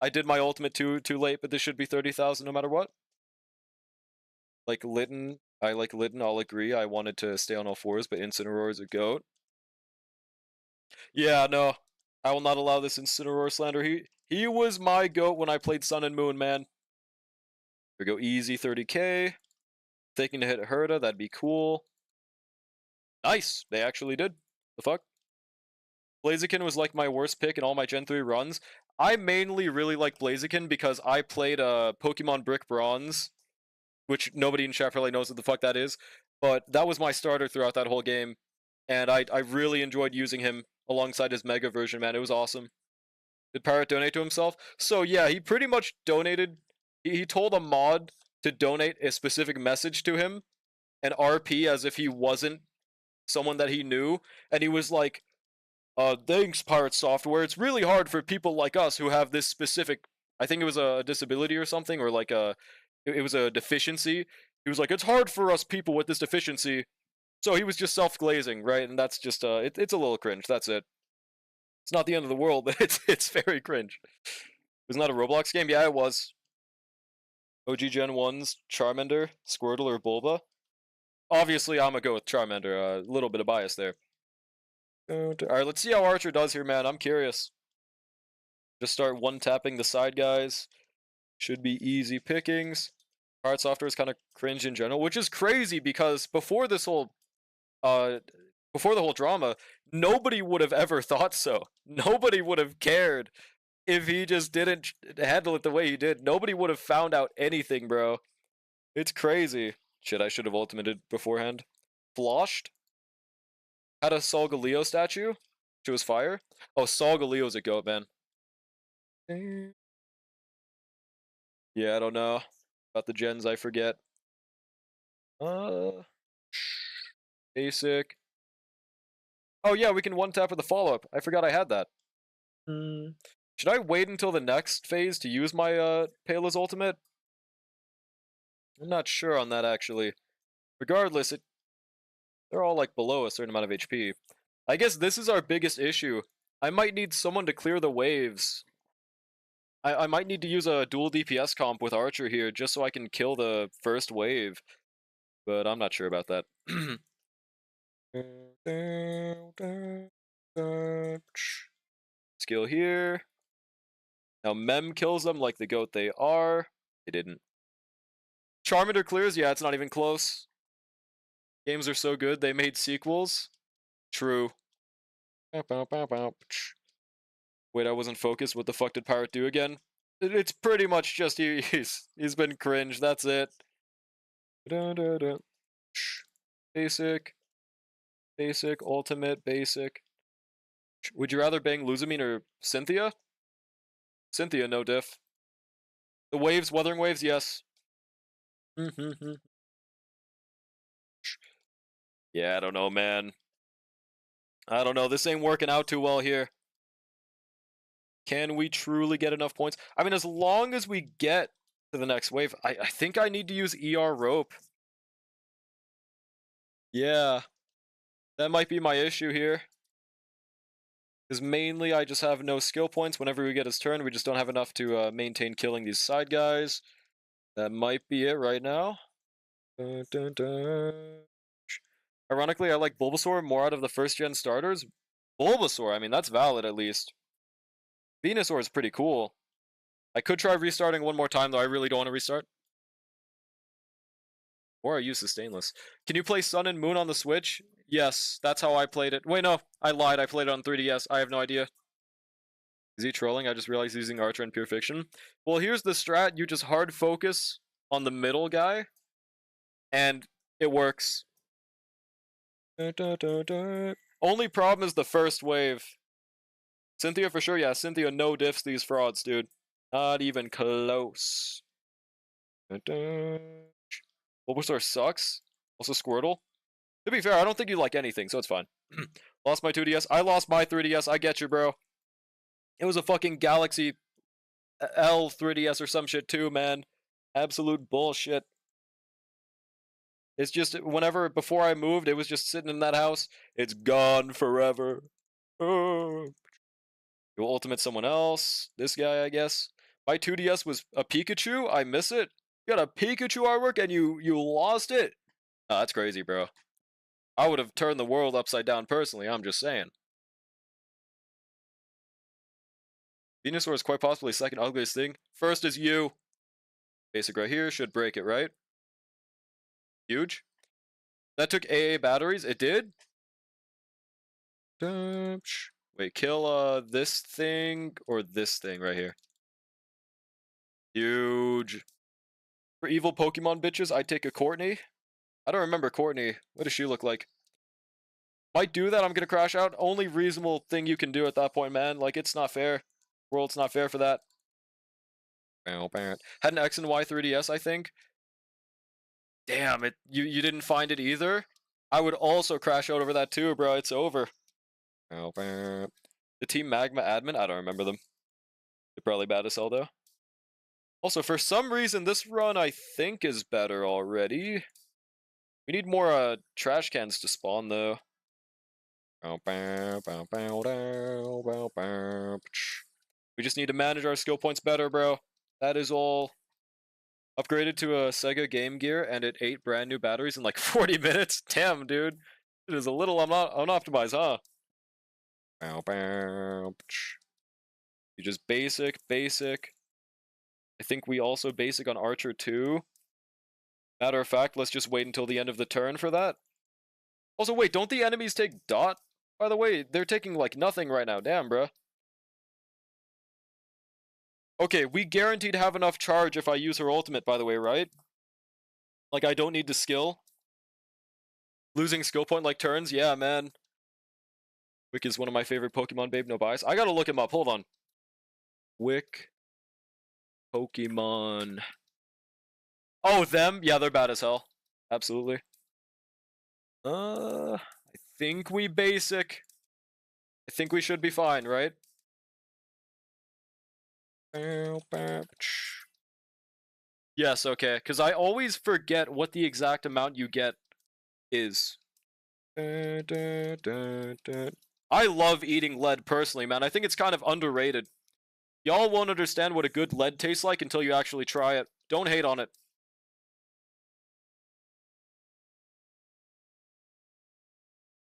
I did my ultimate too late, but this should be 30,000 no matter what. Like Litten. I like Litten. I'll agree. I wanted to stay on all fours, but Incineroar is a goat. Yeah, no. I will not allow this Incineroar slander. He was my goat when I played Sun and Moon, man. Here we go, easy 30k. Thinking to hit Herda, that'd be cool. Nice, they actually did. The fuck? Blaziken was like my worst pick in all my Gen 3 runs. I mainly really like Blaziken because I played Pokemon Brick Bronze, which nobody in chat probably knows what the fuck that is. But that was my starter throughout that whole game. And I really enjoyed using him alongside his Mega version, man. It was awesome. Did Pirate donate to himself? So yeah, he pretty much donated. He told a mod to donate a specific message to him and RP as if he wasn't someone that he knew. And he was like, thanks, Pirate Software. It's really hard for people like us who have this specific, I think it was a disability or something, or like it was a deficiency. He was like, it's hard for us people with this deficiency. So he was just self-glazing, right? And that's just, it's a little cringe. That's it. It's not the end of the world, but it's very cringe. Wasn't that a Roblox game? Yeah, it was. OG Gen 1's Charmander, Squirtle, or Bulba? Obviously, I'm gonna go with Charmander. A little bit of bias there. Alright, let's see how Archer does here, man. I'm curious. Just start one-tapping the side guys. Should be easy pickings. Card software is kind of cringe in general, which is crazy because before this whole before the whole drama, nobody would have ever thought so. Nobody would have cared if he just didn't handle it the way he did. Nobody would have found out anything, bro. It's crazy. Shit, I should have ultimated beforehand. Floshed? Had a Solgaleo statue? Which was fire? Oh, Solgaleo's a goat, man. Yeah, I don't know. About the gens, I forget. Basic. Oh yeah, we can one-tap with the follow-up. I forgot I had that. Should I wait until the next phase to use my Pela's ultimate? I'm not sure on that, actually. Regardless, they're all like below a certain amount of HP. I guess this is our biggest issue. I might need someone to clear the waves. I might need to use a dual DPS comp with Archer here just so I can kill the first wave. But I'm not sure about that. Skill here. Now Mem kills them like the goat they are. They didn't. Charmander clears? Yeah, it's not even close. Games are so good, they made sequels. True. Wait, I wasn't focused. What the fuck did Pirate do again? It's pretty much just he's been cringe. That's it. Basic. Basic. Ultimate. Basic. Would you rather bang Luzamine or Cynthia? Cynthia, no diff. The waves, Wuthering Waves, yes. Yeah, I don't know, man. I don't know. This ain't working out too well here. Can we truly get enough points? I mean, as long as we get to the next wave, I think I need to use ER Rope. Yeah. That might be my issue here. Because mainly I just have no skill points. Whenever we get his turn, we just don't have enough to maintain killing these side guys. That might be it right now. Ironically, I like Bulbasaur more out of the first-gen starters. Bulbasaur, I mean, that's valid at least. Venusaur is pretty cool. I could try restarting one more time, though I really don't want to restart. Or I use the stainless. Can you play Sun and Moon on the Switch? Yes, that's how I played it. Wait, no, I lied. I played it on 3DS. I have no idea. Is he trolling? I just realized he's using Archer and Pure Fiction. Well, here's the strat. You just hard focus on the middle guy, and it works. Only problem is the first wave. Cynthia for sure, yeah. Cynthia no diffs these frauds, dude. Not even close. Bulbasaur sucks. Also Squirtle. To be fair, I don't think you like anything, so it's fine. Lost my 2DS. I lost my 3DS. I get you, bro. It was a fucking Galaxy L 3DS or some shit too, man. Absolute bullshit. It's just whenever before I moved, it was just sitting in that house. It's gone forever. Oh. You'll ultimate someone else. This guy, I guess. My 2DS was a Pikachu. I miss it. You got a Pikachu artwork and you lost it. Oh, that's crazy, bro. I would have turned the world upside down personally. I'm just saying. Venusaur is quite possibly second ugliest thing. First is you. Basic right here. Should break it, right? Huge. That took AA batteries. It did? Wait, kill this thing or this thing right here. Huge. For evil Pokemon bitches, I take a Courtney. I don't remember Courtney. What does she look like? Might do that, I'm gonna crash out. Only reasonable thing you can do at that point, man. Like, it's not fair. World's not fair for that. Had an X and Y 3DS, I think. Damn it. You didn't find it either? I would also crash out over that too, bro. It's over. The Team Magma admin? I don't remember them. They're probably bad as hell, though. Also, for some reason, this run, I think, is better already. We need more trash cans to spawn, though. We just need to manage our skill points better, bro. That is all. Upgraded to a Sega Game Gear and it 8 brand new batteries in like 40 minutes. Damn, dude. It is a little unoptimized, huh? You just basic. I think we also basic on Archer too. Matter of fact, let's just wait until the end of the turn for that. Also, wait, don't the enemies take dot? By the way, they're taking like nothing right now. Damn, bruh. Okay, we guaranteed have enough charge if I use her ultimate, by the way, right? Like, I don't need to skill. Losing skill point like turns? Yeah, man. Wick is one of my favorite Pokemon, babe, no bias. I gotta look him up, hold on. Wick. Pokemon. Oh, them? Yeah, they're bad as hell. Absolutely. I think we basic. I think we should be fine, right? Yes, okay. Because I always forget what the exact amount you get is. I love eating lead personally, man. I think it's kind of underrated. Y'all won't understand what a good lead tastes like until you actually try it. Don't hate on it.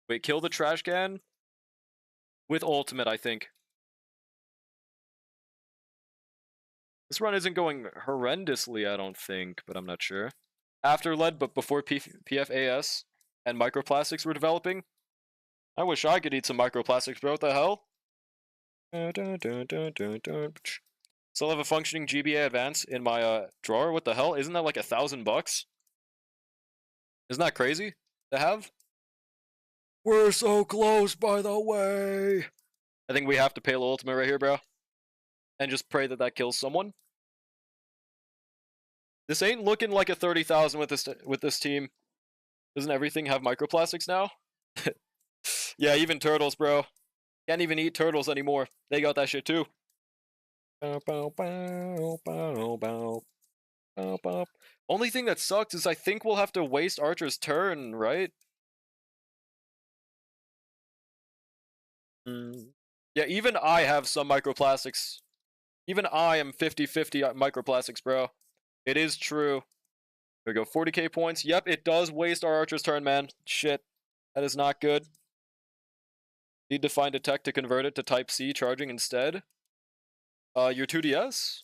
Wait, kill the trash can? With ultimate, I think. This run isn't going horrendously, I don't think, but I'm not sure. After lead, but before PFAS and microplastics were developing. I wish I could eat some microplastics, bro. What the hell? Still have a functioning GBA Advance in my drawer. What the hell? Isn't that like $1,000? Isn't that crazy to have? We're so close, by the way. I think we have to pay the ultimate right here, bro. And just pray that that kills someone. This ain't looking like a 30,000 with this team. Doesn't everything have microplastics now? Yeah, even turtles, bro. Can't even eat turtles anymore. They got that shit too. Only thing that sucks is I think we'll have to waste Archer's turn, right? Yeah, even I have some microplastics. Even I am 50-50 microplastics, bro. It is true. There we go, 40k points. Yep, it does waste our Archer's turn, man. Shit. That is not good. Need to find a tech to convert it to Type C charging instead. Your 2DS?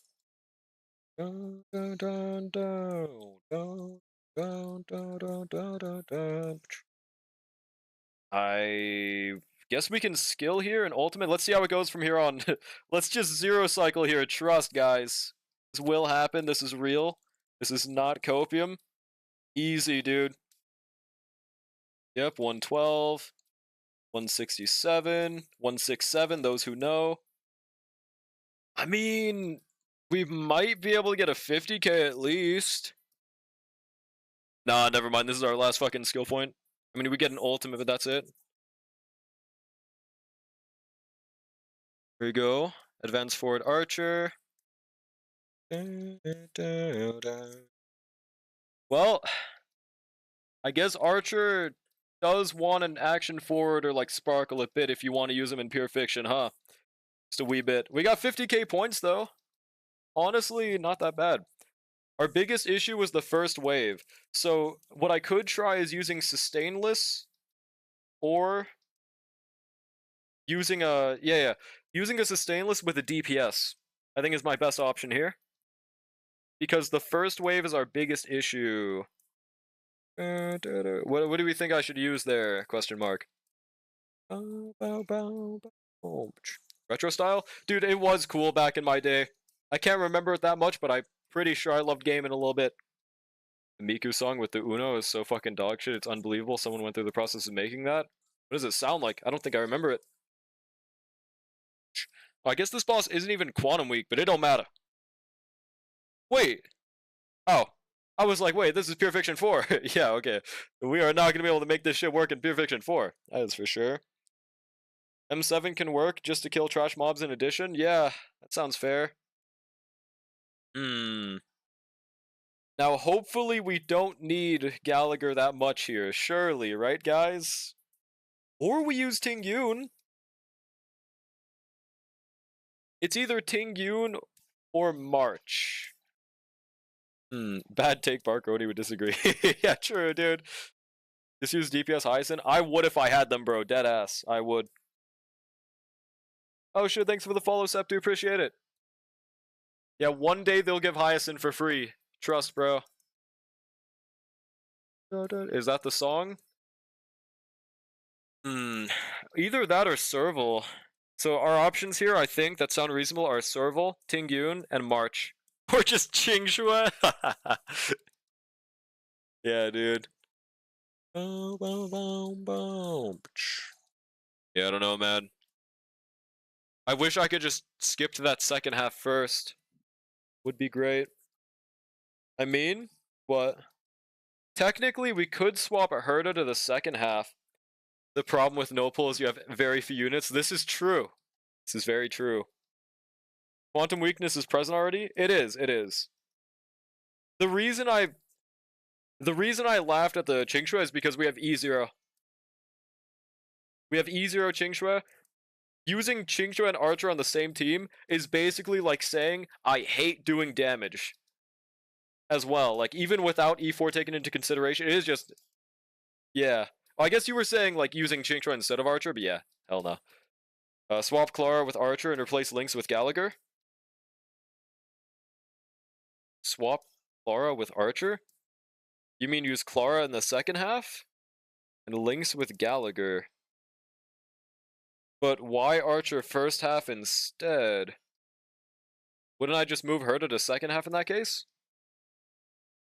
I guess we can skill here and ultimate. Let's see how it goes from here on. Let's just zero cycle here. Trust, guys. This will happen. This is real. This is not copium. Easy, dude. Yep, 112, 167, 167, those who know. I mean, we might be able to get a 50k at least. Nah, never mind. This is our last fucking skill point. I mean, we get an ultimate, but that's it. Here we go. Advance forward Archer. Well, I guess Archer does want an action forward or like sparkle a bit if you want to use him in pure fiction, huh? Just a wee bit. We got 50k points though. Honestly, not that bad. Our biggest issue was the first wave. So what I could try is using Sustainless or using a using a Sustainless with a DPS. I think is my best option here. Because the first wave is our biggest issue. What do we think I should use there? Question mark. Retro style? Dude, it was cool back in my day. I can't remember it that much, but I'm pretty sure I loved gaming a little bit. The Miku song with the Uno is so fucking dog shit. It's unbelievable. Someone went through the process of making that. What does it sound like? I don't think I remember it. I guess this boss isn't even Quantum Weak, but it don't matter. Wait. Oh. I was like, wait, this is Pure Fiction 4. Yeah, okay. We are not going to be able to make this shit work in Pure Fiction 4. That is for sure. M7 can work just to kill trash mobs in addition? Yeah, that sounds fair. Now, hopefully we don't need Gallagher that much here. Surely, right, guys? Or we use Ting Yun. It's either Ting Yun or March. Bad take, Bark Odie would disagree. Yeah, true, dude. Just use DPS Hyacinth. I would if I had them, bro. Dead ass. I would. Oh shit, thanks for the follow, Septu. Appreciate it. Yeah, one day they'll give Hyacinth for free. Trust, bro. Is that the song? Either that or Serval. So our options here, I think, that sound reasonable are Serval, Tingyun, and March. Or just Qingxue. Yeah, dude. Boom, boom, boom, boom. Yeah, I don't know, man. I wish I could just skip to that second half first. Would be great. I mean, what? Technically, we could swap a Herda to the second half. The problem with no pull is you have very few units. This is true. This is very true. Quantum weakness is present already? It is, it is. The reason I laughed at the Qingxue is because we have E0. We have E0 Qingxue. Using Qingxue and Archer on the same team is basically like saying, I hate doing damage. As well, like, even without E4 taken into consideration, it is just... Yeah. I guess you were saying, like, using Qingxue instead of Archer, but yeah. Hell no. Swap Clara with Archer and replace Lynx with Gallagher? Swap Clara with Archer? You mean use Clara in the second half? And Lynx with Gallagher? But why Archer first half instead? Wouldn't I just move her to the second half in that case?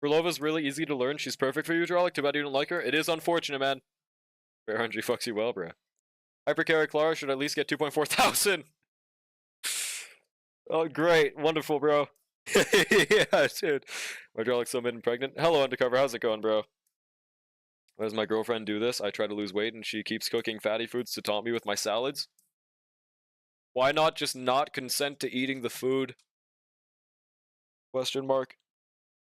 Berlova's really easy to learn. She's perfect for you, Drolic. Too bad you don't like her. It is unfortunate, man. Bear Hundred fucks you well, bro. Hypercarry Clara should at least get 2.4 thousand. Oh, great. Wonderful, bro. Yeah, dude. My Drolic's so mid and pregnant. Hello, Undercover. How's it going, bro? Why does my girlfriend do this? I try to lose weight and she keeps cooking fatty foods to taunt me with my salads. Why not just not consent to eating the food? Question mark.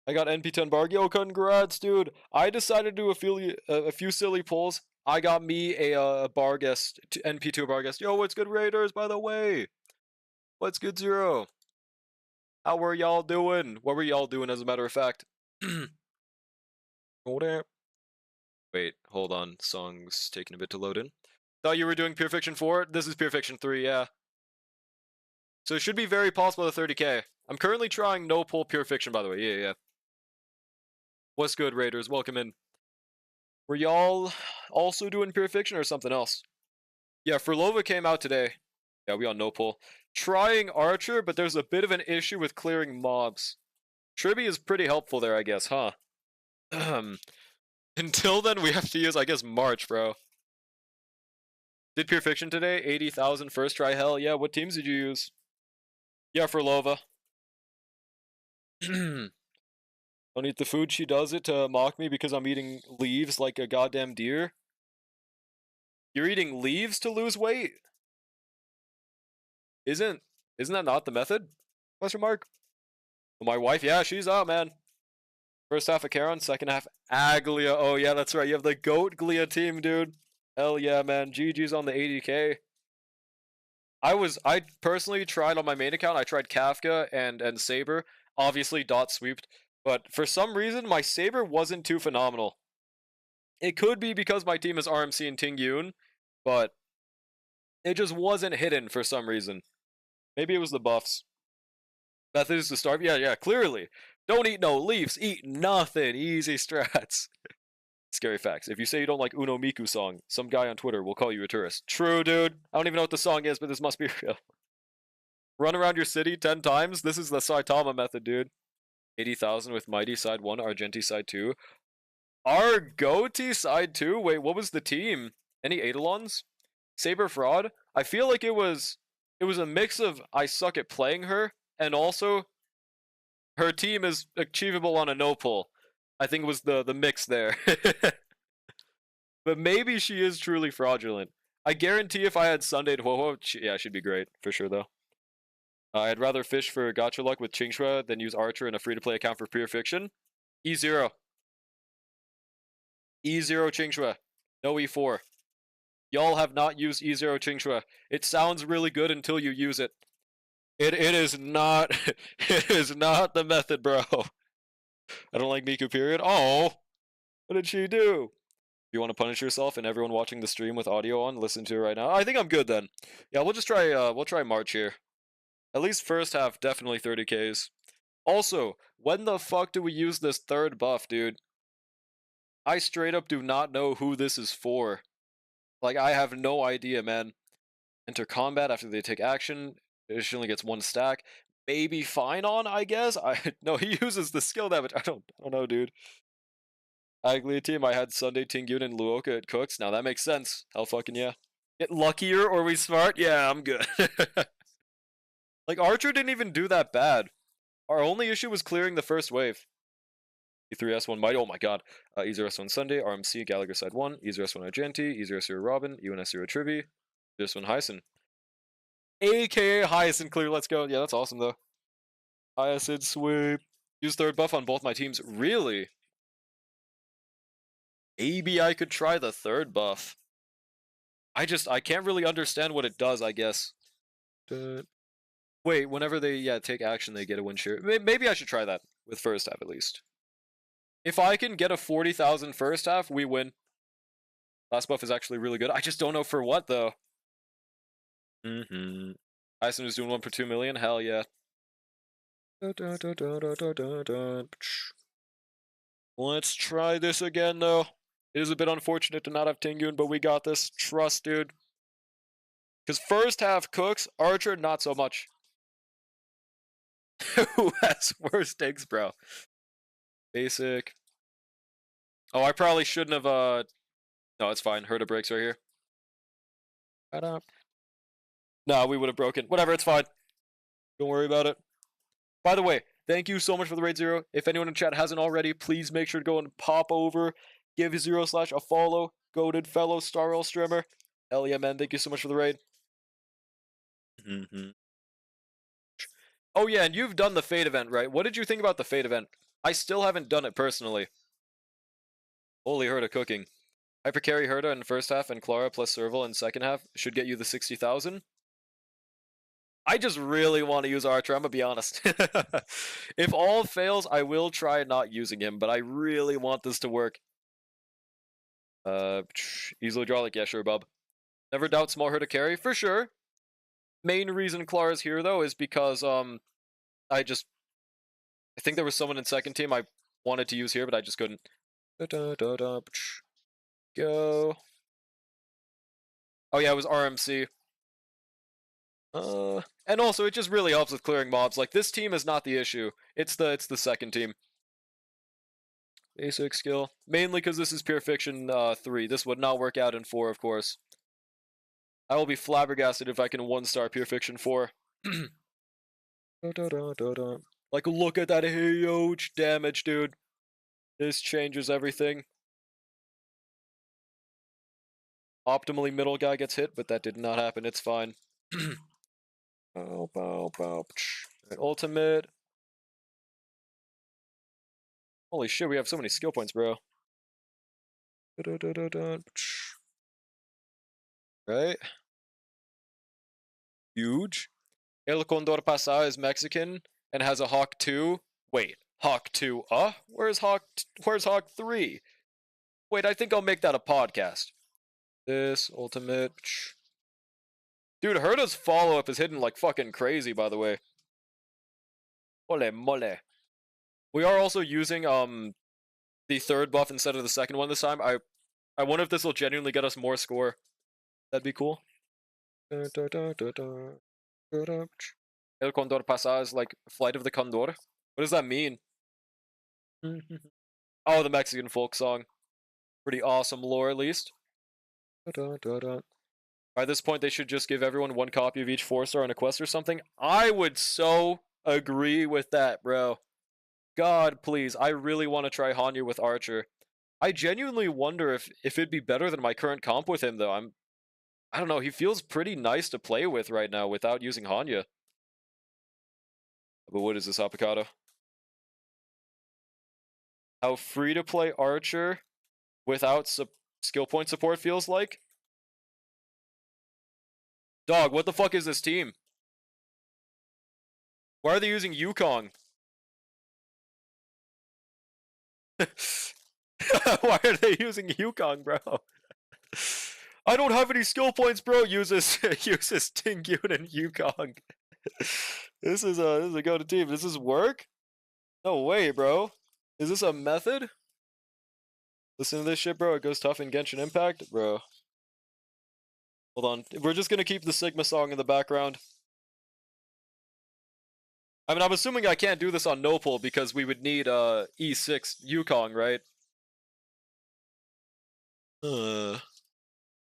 I got NP10 Barg. Yo, congrats, dude. I decided to do a few silly pulls. I got me a Barguest, NP2 Barguest. Yo, what's good, Raiders, by the way? What's good, Zero? How were y'all doing? What were y'all doing, as a matter of fact? Hold up. Wait, hold on. Song's taking a bit to load in. Thought you were doing Pure Fiction 4? This is Pure Fiction 3, yeah. So it should be very possible to 30k. I'm currently trying no pull Pure Fiction, by the way. Yeah. What's good, Raiders? Welcome in. Were y'all also doing Pure Fiction or something else? Yeah, Furlova came out today. Yeah, we on no pull. Trying Archer, but there's a bit of an issue with clearing mobs. Tribby is pretty helpful there, I guess, huh? Until then, we have to use, I guess, March, bro. Did Pure Fiction today? 80,000 first try, hell yeah. What teams did you use? Yeah, Furlova. Don't eat the food, she does it to mock me because I'm eating leaves like a goddamn deer. You're eating leaves to lose weight? Isn't that not the method? Question mark. My wife, yeah, she's out, man. First half of Charon, second half Aglia. Oh yeah, that's right. You have the Goat Glia team, dude. Hell yeah, man. GG's on the 80k. I personally tried on my main account. I tried Kafka and Saber. Obviously dot sweeped. But for some reason, my Saber wasn't too phenomenal. It could be because my team is RMC and Tingyun, but it just wasn't hidden for some reason. Maybe it was the buffs. Method is to starve? Yeah, clearly. Don't eat no leaves. Eat nothing. Easy strats. Scary facts. If you say you don't like Uno Miku song, some guy on Twitter will call you a tourist. True, dude. I don't even know what the song is, but this must be real. Run around your city 10 times? This is the Saitama method, dude. 80,000 with Mighty side 1, Argenti side 2. Argoti side 2? Wait, what was the team? Any Eidolons? Saber Fraud? I feel like it was a mix of I suck at playing her, and also her team is achievable on a no pull. I think it was the mix there. But maybe she is truly fraudulent. I guarantee if I had Sundayed Ho-Ho, yeah, she'd be great, for sure though. I'd rather fish for gacha luck with Qingxue than use Archer in a free-to-play account for Pure Fiction. E0. E0 Qingxue. No E4. Y'all have not used E0 Qingxue. It sounds really good until you use it. It is not it is not the method, bro. I don't like Miku, period. Oh! What did she do? You want to punish yourself and everyone watching the stream with audio on, listen to it right now? I think I'm good then. Yeah, we'll just try, we'll try March here. At least first half, definitely 30Ks. Also, when the fuck do we use this third buff, dude? I straight up do not know who this is for. Like, I have no idea, man. Enter combat after they take action. Additionally gets 1 stack. Maybe fine on, I guess? No, he uses the skill damage. I don't know, dude. Aglia team, I had Sunday Tingyun and Luoka at Cooks. Now that makes sense. Hell fucking yeah. Get luckier or we smart? Yeah, I'm good. Like, Archer didn't even do that bad. Our only issue was clearing the first wave. E3S1 Mighty, oh my god. E0S1 Sunday, RMC, Gallagher side 1, E0S1 Argenti, E0S0 Robin, UNS0 Trivi, E0S1 Hyson. AKA Hyacinth clear, let's go. Yeah, that's awesome though. Hyacinth sweep. Use third buff on both my teams. Really? Maybe I could try the third buff. I can't really understand what it does, I guess. Wait, whenever they, take action, they get a win share. Maybe I should try that with first half at least. If I can get a 40,000 first half, we win. Last buff is actually really good. I just don't know for what, though. Ison is doing 1 per 2 million? Hell yeah. Let's try this again, though. It is a bit unfortunate to not have Tingyun, but we got this. Trust, dude. Because first half Cooks, Archer, not so much. Who has worse takes, bro? Basic. Oh, I probably shouldn't have, No, it's fine. Herda breaks right here. No, we would have broken. Whatever, it's fine. Don't worry about it. By the way, thank you so much for the raid, Zero. If anyone in chat hasn't already, please make sure to go and pop over. Give Zero Slash a follow. Goated fellow Star Roll streamer. Hell yeah, man. Thank you so much for the raid. Oh yeah, and you've done the Fate event, right? What did you think about the Fate event? I still haven't done it personally. Holy Herda cooking. Hyper carry Herda in first half and Clara plus Serval in second half should get you the 60,000. I just really want to use Archer, I'm gonna be honest. If all fails, I will try not using him, but I really want this to work. Easily draw, like, yeah, sure, bub. Never doubt small Herda carry, for sure. Main reason Clara's here, though, is because, I think there was someone in second team I wanted to use here, but I just couldn't. Go. Oh yeah, it was RMC. And also it just really helps with clearing mobs. Like, this team is not the issue. It's the second team. Basic skill. Mainly because this is Pure Fiction 3. This would not work out in 4, of course. I will be flabbergasted if I can 1-star Pure Fiction 4. Like, look at that huge damage, dude. This changes everything. Optimally middle guy gets hit, but that did not happen. It's fine. Ultimate. Holy shit, we have so many skill points, bro. Right? Huge. El Condor Pasa is Mexican and has a Hawk 2. Wait, Hawk 2? Where's Hawk 3? Wait, I think I'll make that a podcast. This ultimate. Dude, Herda's follow-up is hidden like fucking crazy, by the way. Ole mole. We are also using the third buff instead of the second one this time. I wonder if this will genuinely get us more score. That'd be cool. El Condor Pasa is like Flight of the Condor. What does that mean? Oh, the Mexican folk song. Pretty awesome lore, at least. By this point, they should just give everyone 1 copy of each 4-star on a quest or something. I would so agree with that, bro. God, please. I really want to try Hanyu with Archer. I genuinely wonder if it'd be better than my current comp with him, though. I don't know. He feels pretty nice to play with right now without using Hanyu. But what is this, Avocado? How free to play Archer without skill point support feels like? Dog, what the fuck is this team? Why are they using Yukong? Why are they using Yukong, bro? I don't have any skill points, bro. Uses Tingyun and Yukong. This is a go-to team. Does this work? No way, bro. Is this a method? Listen to this shit, bro. It goes tough in Genshin Impact, bro. Hold on. We're just gonna keep the Sigma song in the background. I mean, I'm assuming I can't do this on Nopal because we would need E6 Yukong, right?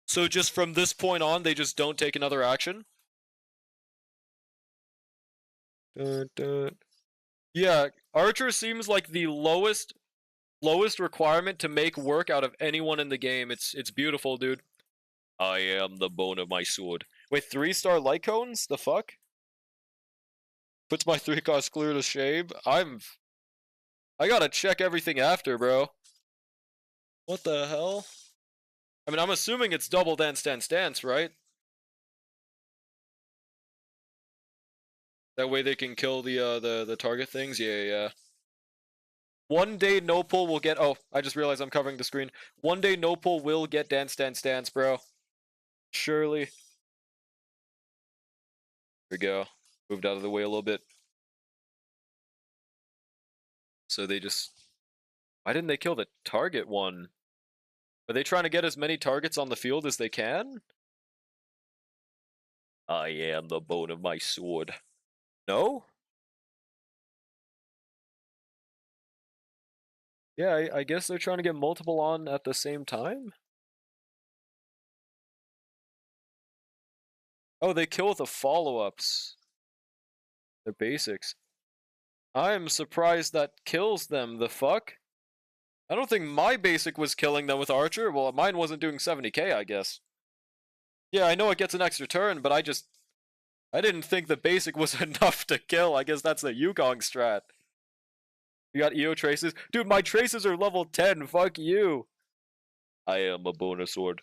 So just from this point on, they just don't take another action? Yeah, Archer seems like the lowest requirement to make work out of anyone in the game. It's beautiful, dude. I am the bone of my sword. Wait, 3-star light cones? The fuck? Puts my 3-cost clear to shame? I gotta check everything after, bro. What the hell? I mean, I'm assuming it's double dance, right? That way they can kill the target things? Yeah. One day Nopal will get... Oh, I just realized I'm covering the screen. One day Nopal will get dance, bro. Surely. Here we go. Moved out of the way a little bit. So they just... Why didn't they kill the target one? Are they trying to get as many targets on the field as they can? I am the bone of my sword. No? Yeah, I guess they're trying to get multiple on at the same time? Oh, they kill with the follow-ups. They're basics. I'm surprised that kills them, the fuck? I don't think my basic was killing them with Archer. Well, mine wasn't doing 70k, I guess. Yeah, I know it gets an extra turn, but I didn't think the basic was enough to kill. I guess that's the Yukong strat. You got EO traces? Dude, my traces are level 10. Fuck you. I am a bonus sword.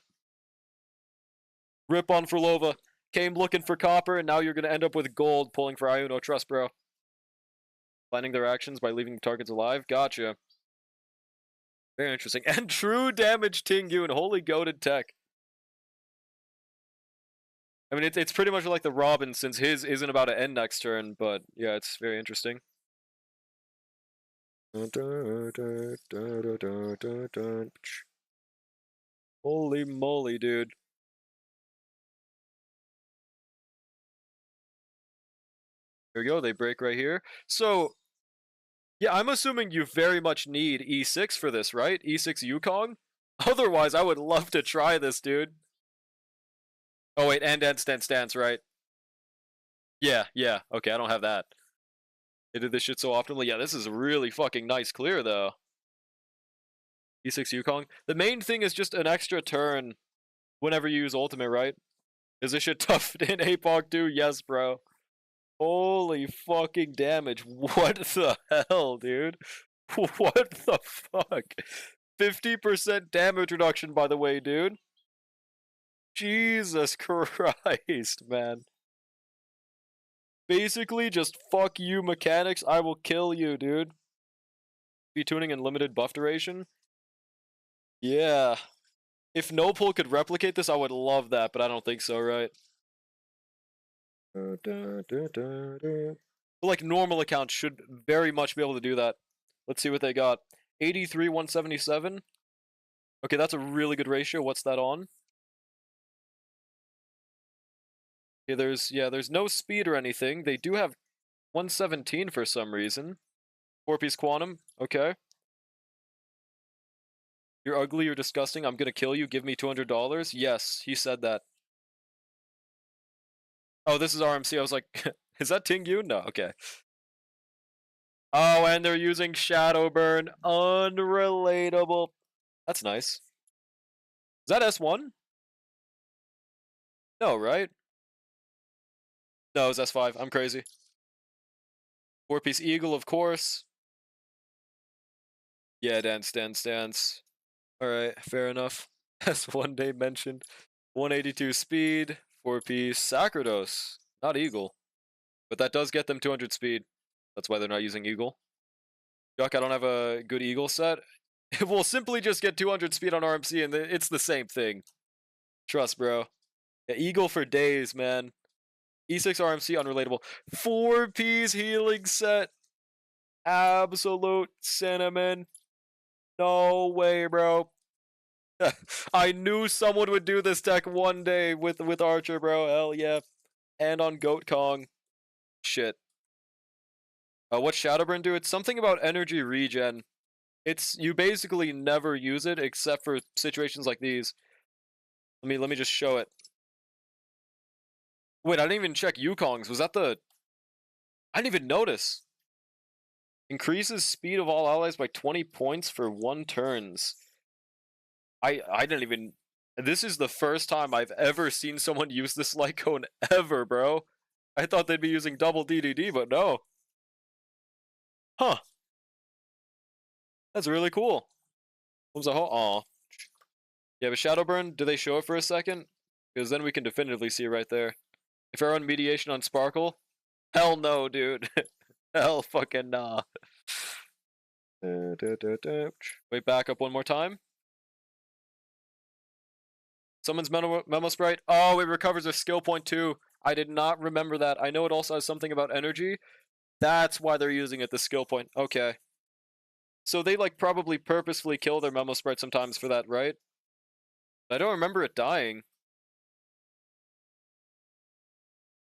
Rip on Frolova. Came looking for copper, and now you're going to end up with gold pulling for Iono. Trust, bro. Planning their actions by leaving targets alive? Gotcha. Very interesting. And true damage Tingyun. Holy goated tech. I mean, it's pretty much like the Robin, since his isn't about to end next turn, but yeah, it's very interesting. Holy moly, dude. There we go, they break right here. So, yeah, I'm assuming you very much need E6 for this, right? E6 Yukong? Otherwise, I would love to try this, dude. Oh, wait, and stance, right? Yeah, okay, I don't have that. They did this shit so optimally. Yeah, this is a really fucking nice clear, though. E6 Yukong. The main thing is just an extra turn whenever you use ultimate, right? Is this shit tough in APOC 2? Yes, bro. Holy fucking damage. What the hell, dude? What the fuck? 50% damage reduction, by the way, dude. Jesus Christ, man. Basically, just fuck you mechanics. I will kill you, dude. Be tuning and limited buff duration. Yeah. If Nopal could replicate this, I would love that, but I don't think so, right? Like, normal accounts should very much be able to do that. Let's see what they got. 83, 177. Okay, that's a really good ratio. What's that on? Okay, there's no speed or anything. They do have 117 for some reason. 4-piece quantum. Okay. You're ugly, you're disgusting, I'm gonna kill you, give me $200? Yes, he said that. Oh, this is RMC. I was like, is that Tingyun? No, okay. Oh, and they're using Shadowburn. Unrelatable. That's nice. Is that S1? No, right? No, it's S5. I'm crazy. 4-piece Eagle, of course. Yeah, dance. Alright, fair enough. S1 day mentioned. 182 speed. 4-piece Sacrados. Not Eagle. But that does get them 200 speed. That's why they're not using Eagle. Yuck, I don't have a good Eagle set. We'll simply just get 200 speed on RMC and it's the same thing. Trust, bro. Yeah, Eagle for days, man. E6 RMC, unrelatable. 4P's healing set. Absolute cinnamon. No way, bro. I knew someone would do this deck one day with Archer, bro. Hell yeah. And on Goat Kong. Shit. What's Shadowburn do? It's something about energy regen. It's you basically never use it except for situations like these. Let me just show it. Wait, I didn't even check Yukong's. Was that the I didn't even notice. Increases speed of all allies by 20 points for 1 turns. I didn't even this is the first time I've ever seen someone use this light cone ever, bro. I thought they'd be using double DDD, but no. Huh. That's really cool. What was a Aw. Yeah, but Shadowburn, do they show it for a second? Because then we can definitively see it right there. If I run mediation on Sparkle, hell no, dude. Hell fucking nah. Wait, back up one more time. Summons Memo Sprite. Oh, it recovers a skill point too. I did not remember that. I know it also has something about energy. That's why they're using it, the skill point. Okay. So they like probably purposefully kill their Memo Sprite sometimes for that, right? I don't remember it dying.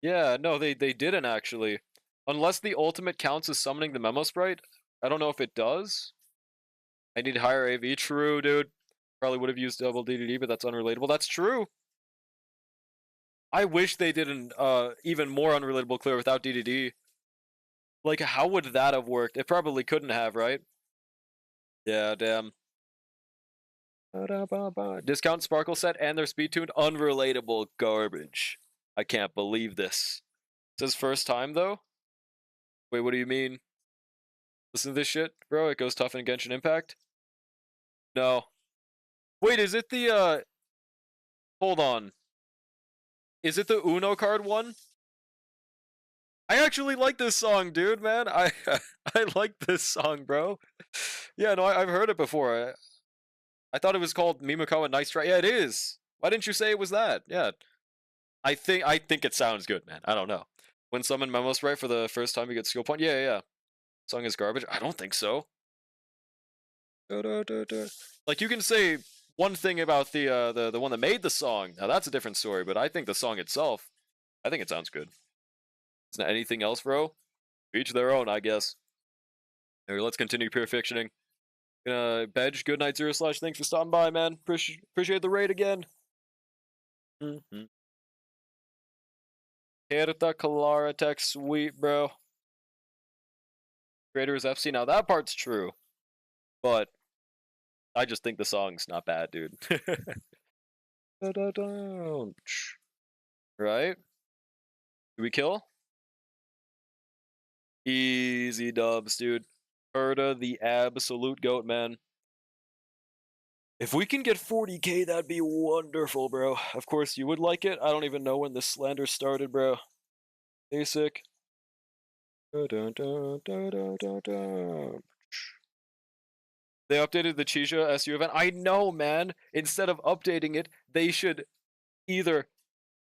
Yeah, no, they didn't actually. Unless the ultimate counts as summoning the Memo Sprite. I don't know if it does. I need higher AV. True, dude. Probably would have used double DDD, but that's unrelatable. That's true. I wish they did an even more unrelatable clear without DDD. Like, how would that have worked? It probably couldn't have, right? Yeah, damn. Discount Sparkle set and their speed tuned. Unrelatable garbage. I can't believe this. It says first time, though? Wait, what do you mean? Listen to this shit, bro. It goes tough in Genshin Impact? No. Wait, is it the, hold on. Is it the Uno card one? I actually like this song, dude, man. I like this song, bro. Yeah, no, I've heard it before. I thought it was called Mimikawa Nice Try. Yeah, it is. Why didn't you say it was that? Yeah. I think it sounds good, man. I don't know. When summon Memo Sprite for the first time you get skill point. Yeah, yeah. Song is garbage. I don't think so. Like you can say one thing about the one that made the song. Now that's a different story, but I think the song itself, I think it sounds good. Is not anything else, bro? Each their own, I guess. Here, let's continue pure fictioning. Bedge, good night, Zero Slash. Thanks for stopping by, man. Appreciate the raid again. Herta Kalara tech, sweet, bro. Creator is FC. Now that part's true, but I just think the song's not bad, dude. Right? Do we kill? Easy dubs, dude. Herta, the absolute goat, man. If we can get 40k, that'd be wonderful, bro. Of course, you would like it. I don't even know when this slander started, bro. Basic. They updated the Chisha SU event. I know, man. Instead of updating it, they should either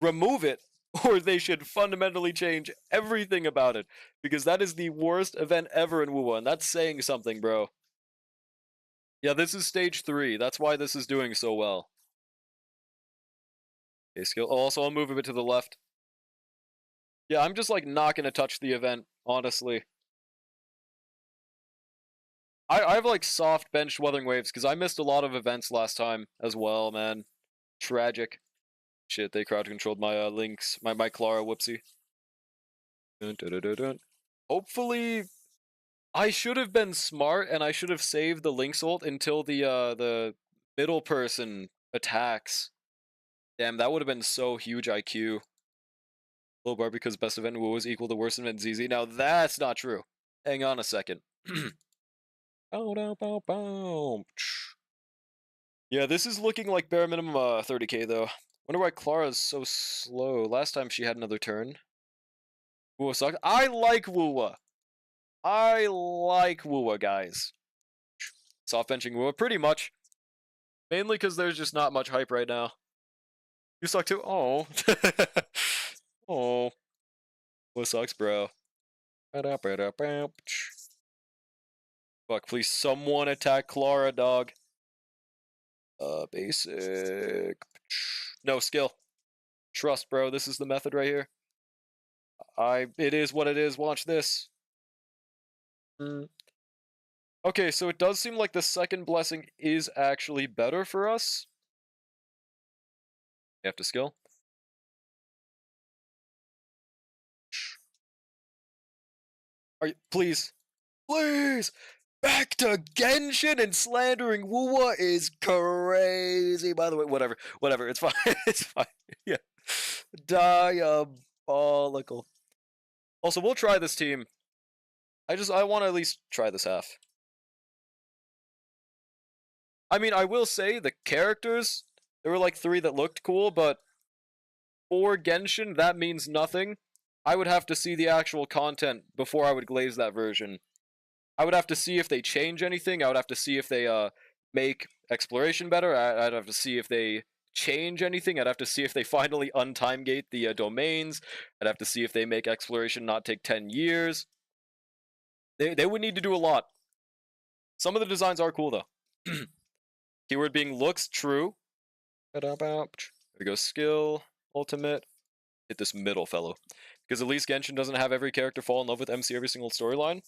remove it or they should fundamentally change everything about it. Because that is the worst event ever in WoW, and that's saying something, bro. Yeah, this is stage 3. That's why this is doing so well. Okay, skill. Oh, also, I'll move a bit to the left. Yeah, I'm just like not gonna touch the event, honestly. I have like soft benched Wuthering Waves because I missed a lot of events last time as well, man. Tragic. Shit, they crowd controlled my links, my Clara, whoopsie. Hopefully, I should have been smart and I should have saved the Lynx ult until the middle person attacks. Damn, that would have been so huge IQ. Low bar because best event was equal to worst event ZZ. Now that's not true. Hang on a second. Yeah, this is looking like bare minimum 30k though. Wonder why Clara's so slow. Last time she had another turn. Wuwa sucked. I like Wuwa. I like Wua, guys. Soft benching Wua, pretty much. Mainly because there's just not much hype right now. You suck too? Oh. Oh. What sucks, bro? Fuck, please someone attack Clara, dog. Basic. No skill. Trust, bro. This is the method right here. It is what it is. Watch this. Okay, so it does seem like the second blessing is actually better for us. You have to skill. Are you, please, please, back to Genshin and slandering Wua is crazy. By the way, whatever, it's fine, it's fine. Yeah, diabolical. Also, we'll try this team. I want to at least try this half. I mean, I will say the characters, there were like 3 that looked cool, but for Genshin, that means nothing. I would have to see the actual content before I would glaze that version. I would have to see if they change anything. I would have to see if they make exploration better. I'd have to see if they change anything. I'd have to see if they finally untime gate the domains. I'd have to see if they make exploration not take 10 years. They would need to do a lot. Some of the designs are cool though. Keyword being looks, true. There we go, skill, ultimate. Hit this middle fellow. Because at least Genshin doesn't have every character fall in love with MC every single storyline.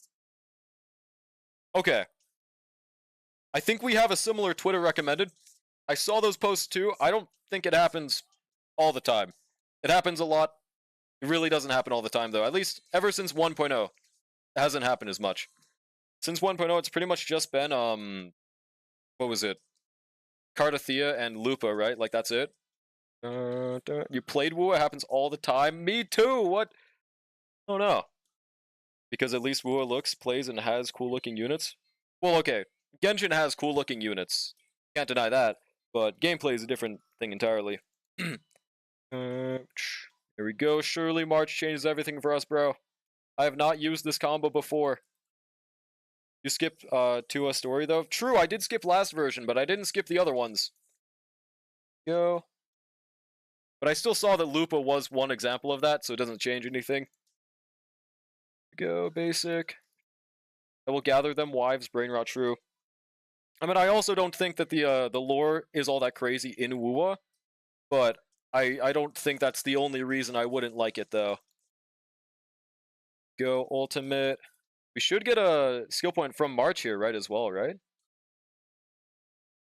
Okay. I think we have a similar Twitter recommended. I saw those posts too. I don't think it happens all the time. It happens a lot. It really doesn't happen all the time though. At least ever since 1.0, it hasn't happened as much. Since 1.0, it's pretty much just been what was it? Cardathea and Lupa, right? Like that's it. You played Wu, it happens all the time. Me too. What? Oh no. Because at least Wu looks, plays, and has cool looking units. Well, okay. Genshin has cool looking units. Can't deny that. But gameplay is a different thing entirely. Here we go. Surely March changes everything for us, bro. I have not used this combo before. You skipped to a story though? True, I did skip last version, but I didn't skip the other ones. Go. But I still saw that Lupa was one example of that, so it doesn't change anything. Go, basic. I will gather them, wives, brain rot, true. I mean, I also don't think that the lore is all that crazy in Wuwa, but I don't think that's the only reason I wouldn't like it, though. Go, ultimate. We should get a skill point from March here, right, as well, right?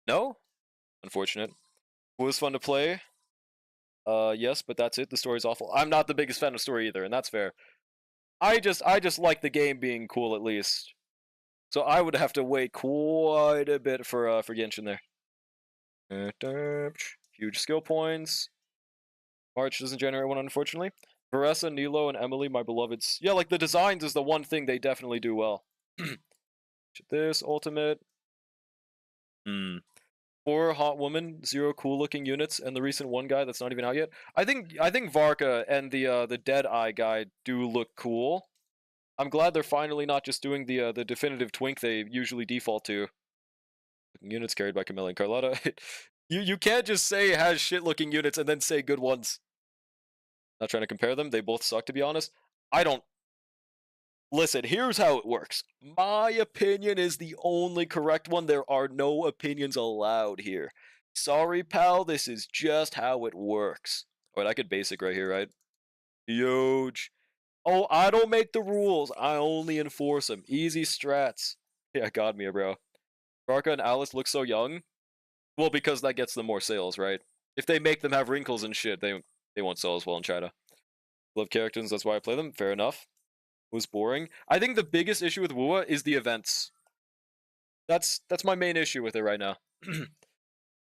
No? Unfortunate. It was fun to play. Yes, but that's it. The story's awful. I'm not the biggest fan of story either, and that's fair. I just like the game being cool at least. So I would have to wait quite a bit for Genshin there. Huge skill points. March doesn't generate one, unfortunately. Varessa, Nilo, and Emily, my beloveds. Yeah, like the designs is the one thing they definitely do well. This ultimate. 4 hot woman, 0 cool looking units, and the recent one guy that's not even out yet. I think Varka and the Dead Eye guy do look cool. I'm glad they're finally not just doing the definitive twink they usually default to. Units carried by Camilla and Carlotta. you can't just say it has shit looking units and then say good ones. Not trying to compare them, they both suck to be honest. I don't. Listen, here's how it works. My opinion is the only correct one. There are no opinions allowed here. Sorry, pal, this is just how it works. Wait, I could basic right here, right? Huge. Oh, I don't make the rules. I only enforce them. Easy strats. Yeah, got me, bro. Barca and Alice look so young. Well, because that gets them more sales, right? If they make them have wrinkles and shit, they won't sell as well in China. Love characters, that's why I play them. Fair enough. It was boring. I think the biggest issue with Wua is the events. That's my main issue with it right now.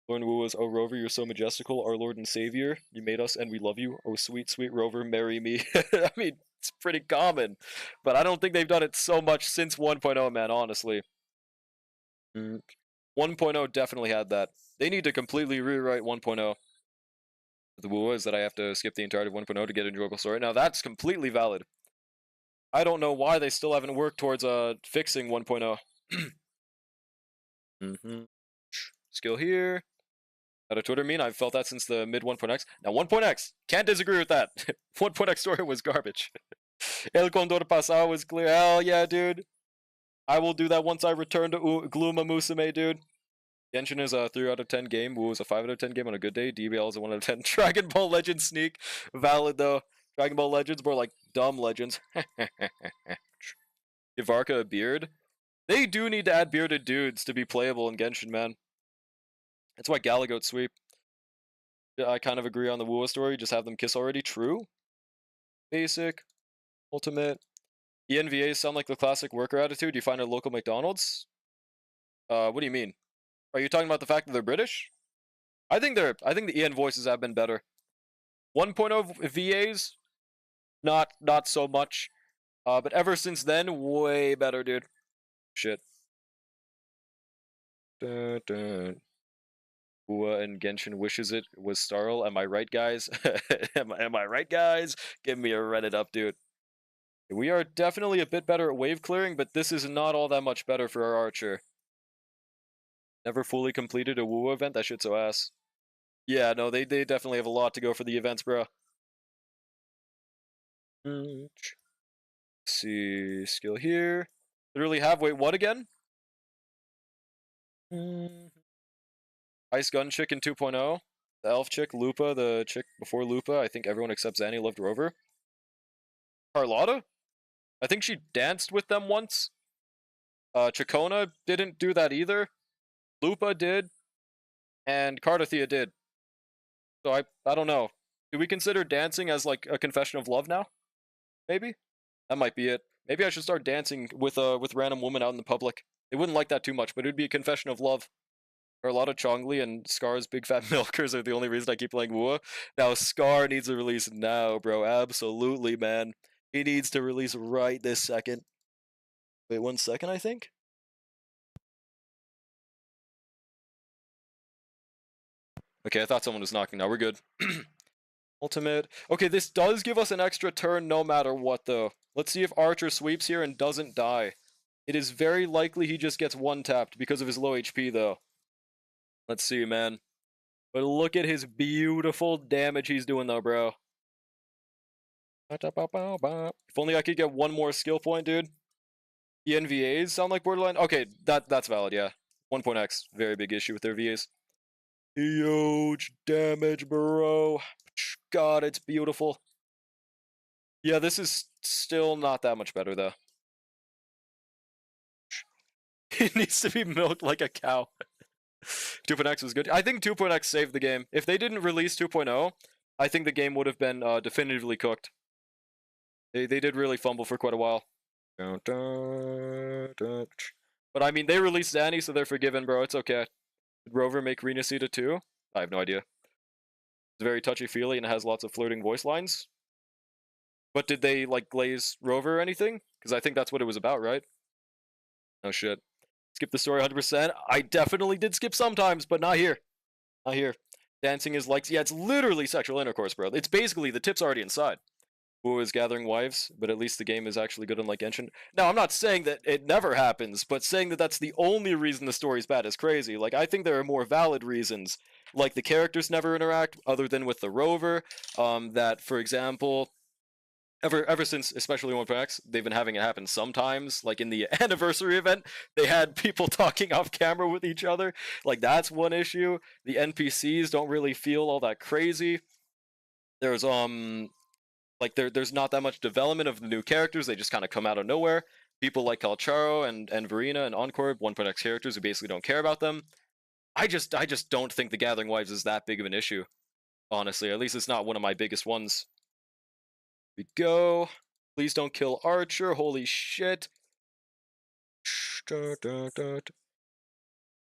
Lord Wua's, oh Rover, you're so majestical, our Lord and Savior. You made us and we love you. Oh sweet, sweet Rover, marry me. I mean, it's pretty common. But I don't think they've done it so much since 1.0, man, honestly. 1.0 definitely had that. They need to completely rewrite 1.0. The Wua is that I have to skip the entirety of 1.0 to get an enjoyable story. Now that's completely valid. I don't know why they still haven't worked towards fixing 1.0. Skill here. Out of Twitter meme, I've felt that since the mid 1.x. Now 1.x, can't disagree with that. 1.x story was garbage. El Condor Pasao was clear. Hell yeah, dude. I will do that once I return to Gluma Musume, dude. Genshin is a 3 out of 10 game. Wu is a 5 out of 10 game on a good day. DBL is a 1 out of 10. Dragon Ball Legends sneak. Valid, though. Dragon Ball Legends were like dumb legends. Give Varka a beard. They do need to add bearded dudes to be playable in Genshin, man. That's why Galagoat sweep. I kind of agree on the Wu story. Just have them kiss already. True. Basic. Ultimate. ENVAs sound like the classic worker attitude you find at local McDonald's. What do you mean? Are you talking about the fact that they're British? I think the EN voices have been better. 1.0 VAs, not so much. But ever since then, way better, dude. Shit. Dun, dun. Ua and Genshin wishes it was Starl. Am I right, guys? am I right, guys? Give me a Reddit up, dude. We are definitely a bit better at wave clearing, but this is not all that much better for our archer. Never fully completed a Wu event? That shit's so ass. Yeah, no, they definitely have a lot to go for the events, bro. Let's see, skill here. Literally have, wait, what again? Ice Gun Chick in 2.0. The elf chick, Lupa, the chick before Lupa. I think everyone except Zanny loved Rover. Carlotta? I think she danced with them once. Chacona didn't do that either. Lupa did. And Cardathea did. So I don't know. Do we consider dancing as like a confession of love now? Maybe? That might be it. Maybe I should start dancing with random women out in the public. They wouldn't like that too much, but it would be a confession of love. Or a lot of Chongli and Scar's Big Fat Milkers are the only reason I keep playing Wua. Now, Scar needs a release now, bro. Absolutely, man. He needs to release right this second. Wait, 1 second, I think? Okay, I thought someone was knocking. Now we're good. Ultimate. Okay, this does give us an extra turn no matter what, though. Let's see if Archer sweeps here and doesn't die. It is very likely he just gets one-tapped because of his low HP, though. Let's see, man. But look at his beautiful damage he's doing, though, bro. If only I could get one more skill point, dude. ENVAs sound like borderline. Okay, that's valid, yeah. 1.x, very big issue with their VAs. Huge damage, bro. God, it's beautiful. Yeah, this is still not that much better, though. It needs to be milked like a cow. 2.x was good. I think 2.x saved the game. If they didn't release 2.0, I think the game would have been definitively cooked. They did really fumble for quite a while. But I mean, they released Zanny, so they're forgiven, bro. It's okay. Did Rover make Renacita too? I have no idea. It's very touchy-feely and has lots of flirting voice lines. But did they, like, glaze Rover or anything? Because I think that's what it was about, right? Oh, shit. Skip the story 100%. I definitely did skip sometimes, but not here. Not here. Dancing is like... Yeah, it's literally sexual intercourse, bro. It's basically the tip's already inside. Who is gathering wives, but at least the game is actually good unlike Genshin. Now, I'm not saying that it never happens, but saying that that's the only reason the story's bad is crazy. Like, I think there are more valid reasons. Like, the characters never interact, other than with the Rover. That, for example... Ever since, especially 1.x, they've been having it happen sometimes. Like in the anniversary event, they had people talking off camera with each other. Like that's one issue. The NPCs don't really feel all that crazy. There's like there's not that much development of the new characters. They just kind of come out of nowhere. People like Calcharo and Verena and Encore, 1.x characters who basically don't care about them. I just don't think the Gathering Wives is that big of an issue. Honestly, at least it's not one of my biggest ones. We go. Please don't kill Archer. Holy shit.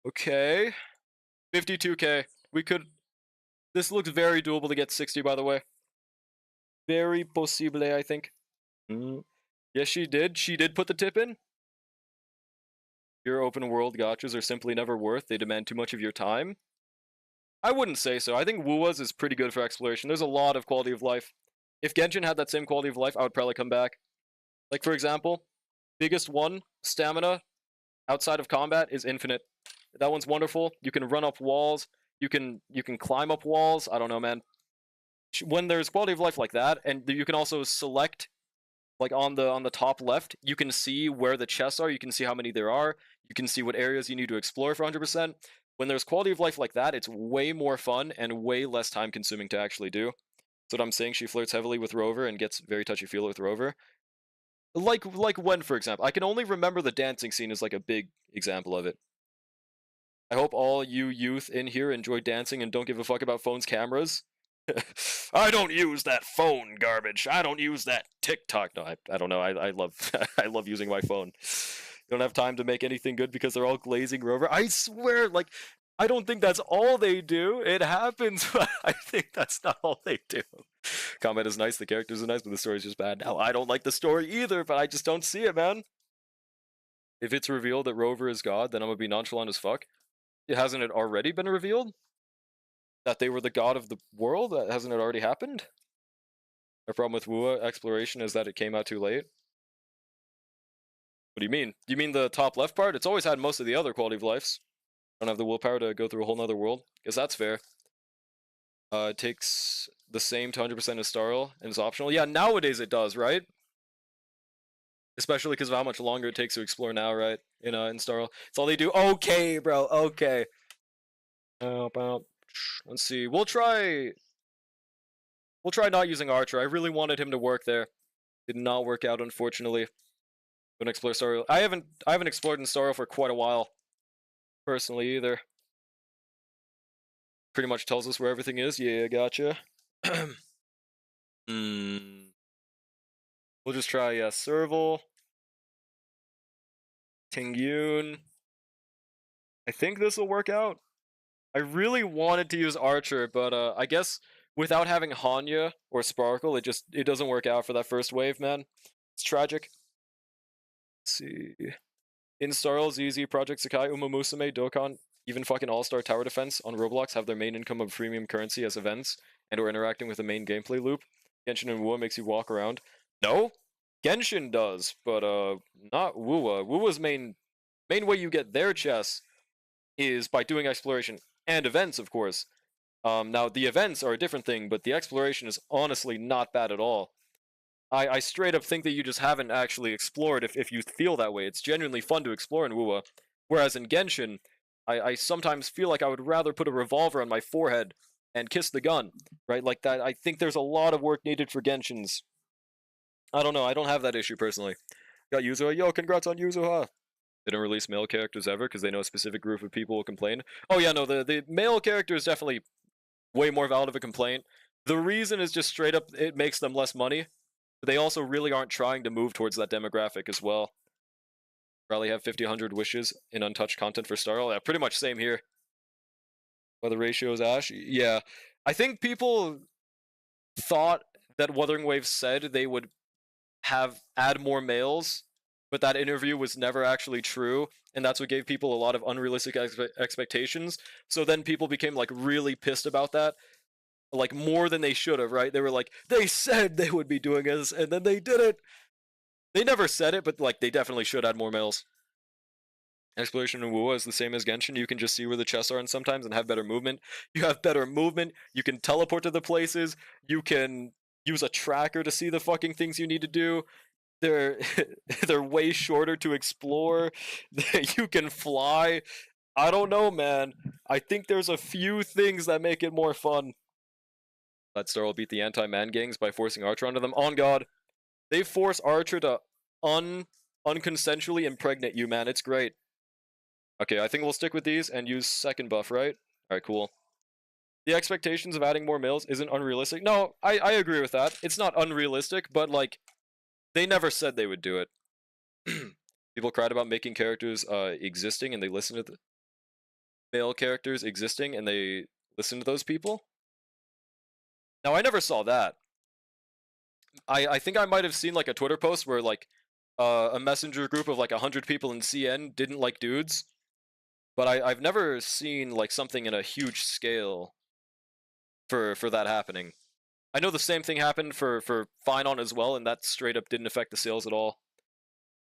Okay. 52k. We could... This looks very doable to get 60, by the way. Very possible, I think. Yes, she did. She did put the tip in. Your open world gachas are simply never worth. They demand too much of your time. I wouldn't say so. I think Wua's is pretty good for exploration. There's a lot of quality of life. If Genshin had that same quality of life, I would probably come back. Like, for example, biggest one, stamina, outside of combat, is infinite. That one's wonderful. You can run up walls. You can climb up walls. I don't know, man. When there's quality of life like that, and you can also select, like on the top left, you can see where the chests are. You can see how many there are. You can see what areas you need to explore for 100%. When there's quality of life like that, it's way more fun and way less time consuming to actually do. That's what I'm saying. She flirts heavily with Rover and gets very touchy-feely with Rover. Like when, for example, I can only remember the dancing scene as like a big example of it. I hope all you youth in here enjoy dancing and don't give a fuck about phones, cameras. I don't use that phone garbage. I don't use that TikTok. No, I don't know. I love I love using my phone. Don't have time to make anything good because they're all glazing Rover. I swear, like, I don't think that's all they do. It happens, but I think that's not all they do. Comment is nice, the characters are nice, but the story's just bad. Now, I don't like the story either, but I just don't see it, man. If it's revealed that Rover is God, then I'm gonna be nonchalant as fuck. Hasn't it already been revealed? That they were the god of the world? Hasn't it already happened? My problem with Wua exploration is that it came out too late. What do you mean? Do you mean the top left part? It's always had most of the other quality of lives. I don't have the willpower to go through a whole nother world. Guess that's fair. It takes the same to 100% as Starl, and it's optional. Yeah, nowadays it does, right? Especially because of how much longer it takes to explore now, right? In Starl. It's all they do. Okay, bro, okay. Let's see. We'll try not using Archer. I really wanted him to work there. Did not work out, unfortunately. Don't explore Starl. I haven't explored in Starl for quite a while, personally, either. Pretty much tells us where everything is. Yeah, gotcha. We'll just try Serval, Tingyun. I think this will work out. I really wanted to use Archer, but I guess without having Hanya or Sparkle, it doesn't work out for that first wave, man. It's tragic. Let's see. In Starl's easy, Project Sakai, Uma Musume, Dokkan, even fucking All-Star Tower Defense on Roblox have their main income of premium currency as events and or interacting with the main gameplay loop. Genshin and Wua makes you walk around. No? Genshin does, but not Wua. Wua's main way you get their chests is by doing exploration and events, of course. Now, the events are a different thing, but the exploration is honestly not bad at all. I straight up think that you just haven't actually explored if you feel that way. It's genuinely fun to explore in Wua. Whereas in Genshin, I sometimes feel like I would rather put a revolver on my forehead and kiss the gun, right? Like that. I think there's a lot of work needed for Genshins. I don't know. I don't have that issue personally. Got Yuzuha. Yo, congrats on Yuzuha. They don't release male characters ever because they know a specific group of people will complain. Oh yeah, no, the male character is definitely way more valid of a complaint. The reason is just straight up it makes them less money. But they also really aren't trying to move towards that demographic as well. Probably have 50, 100 wishes in untouched content for Starl. Yeah, pretty much same here. By the ratios, Ash. Yeah. I think people thought that Wuthering Waves said they would add more males, but that interview was never actually true, and that's what gave people a lot of unrealistic expectations. So then people became like really pissed about that, like more than they should have, right? They were like, they said they would be doing this, and then they did it. They never said it, but like they definitely should add more males. Exploration in Wua is the same as Genshin. You can just see where the chests are and sometimes and have better movement. You have better movement. You can teleport to the places. You can use a tracker to see the fucking things you need to do. They're they're way shorter to explore. You can fly. I don't know, man. I think there's a few things that make it more fun. That Star will beat the anti-man gangs by forcing Archer onto them. On God. They force Archer to unconsensually impregnate you, man. It's great. Okay, I think we'll stick with these and use second buff, right? Alright, cool. The expectations of adding more males isn't unrealistic. No, I agree with that. It's not unrealistic, but like, they never said they would do it. People cried about making characters existing and they listened to the male characters existing and they listened to those people. Now, I never saw that. I think I might have seen like a Twitter post where like a messenger group of like 100 people in CN didn't like dudes. But I've never seen like something in a huge scale for that happening. I know the same thing happened for Finon as well, and that straight up didn't affect the sales at all.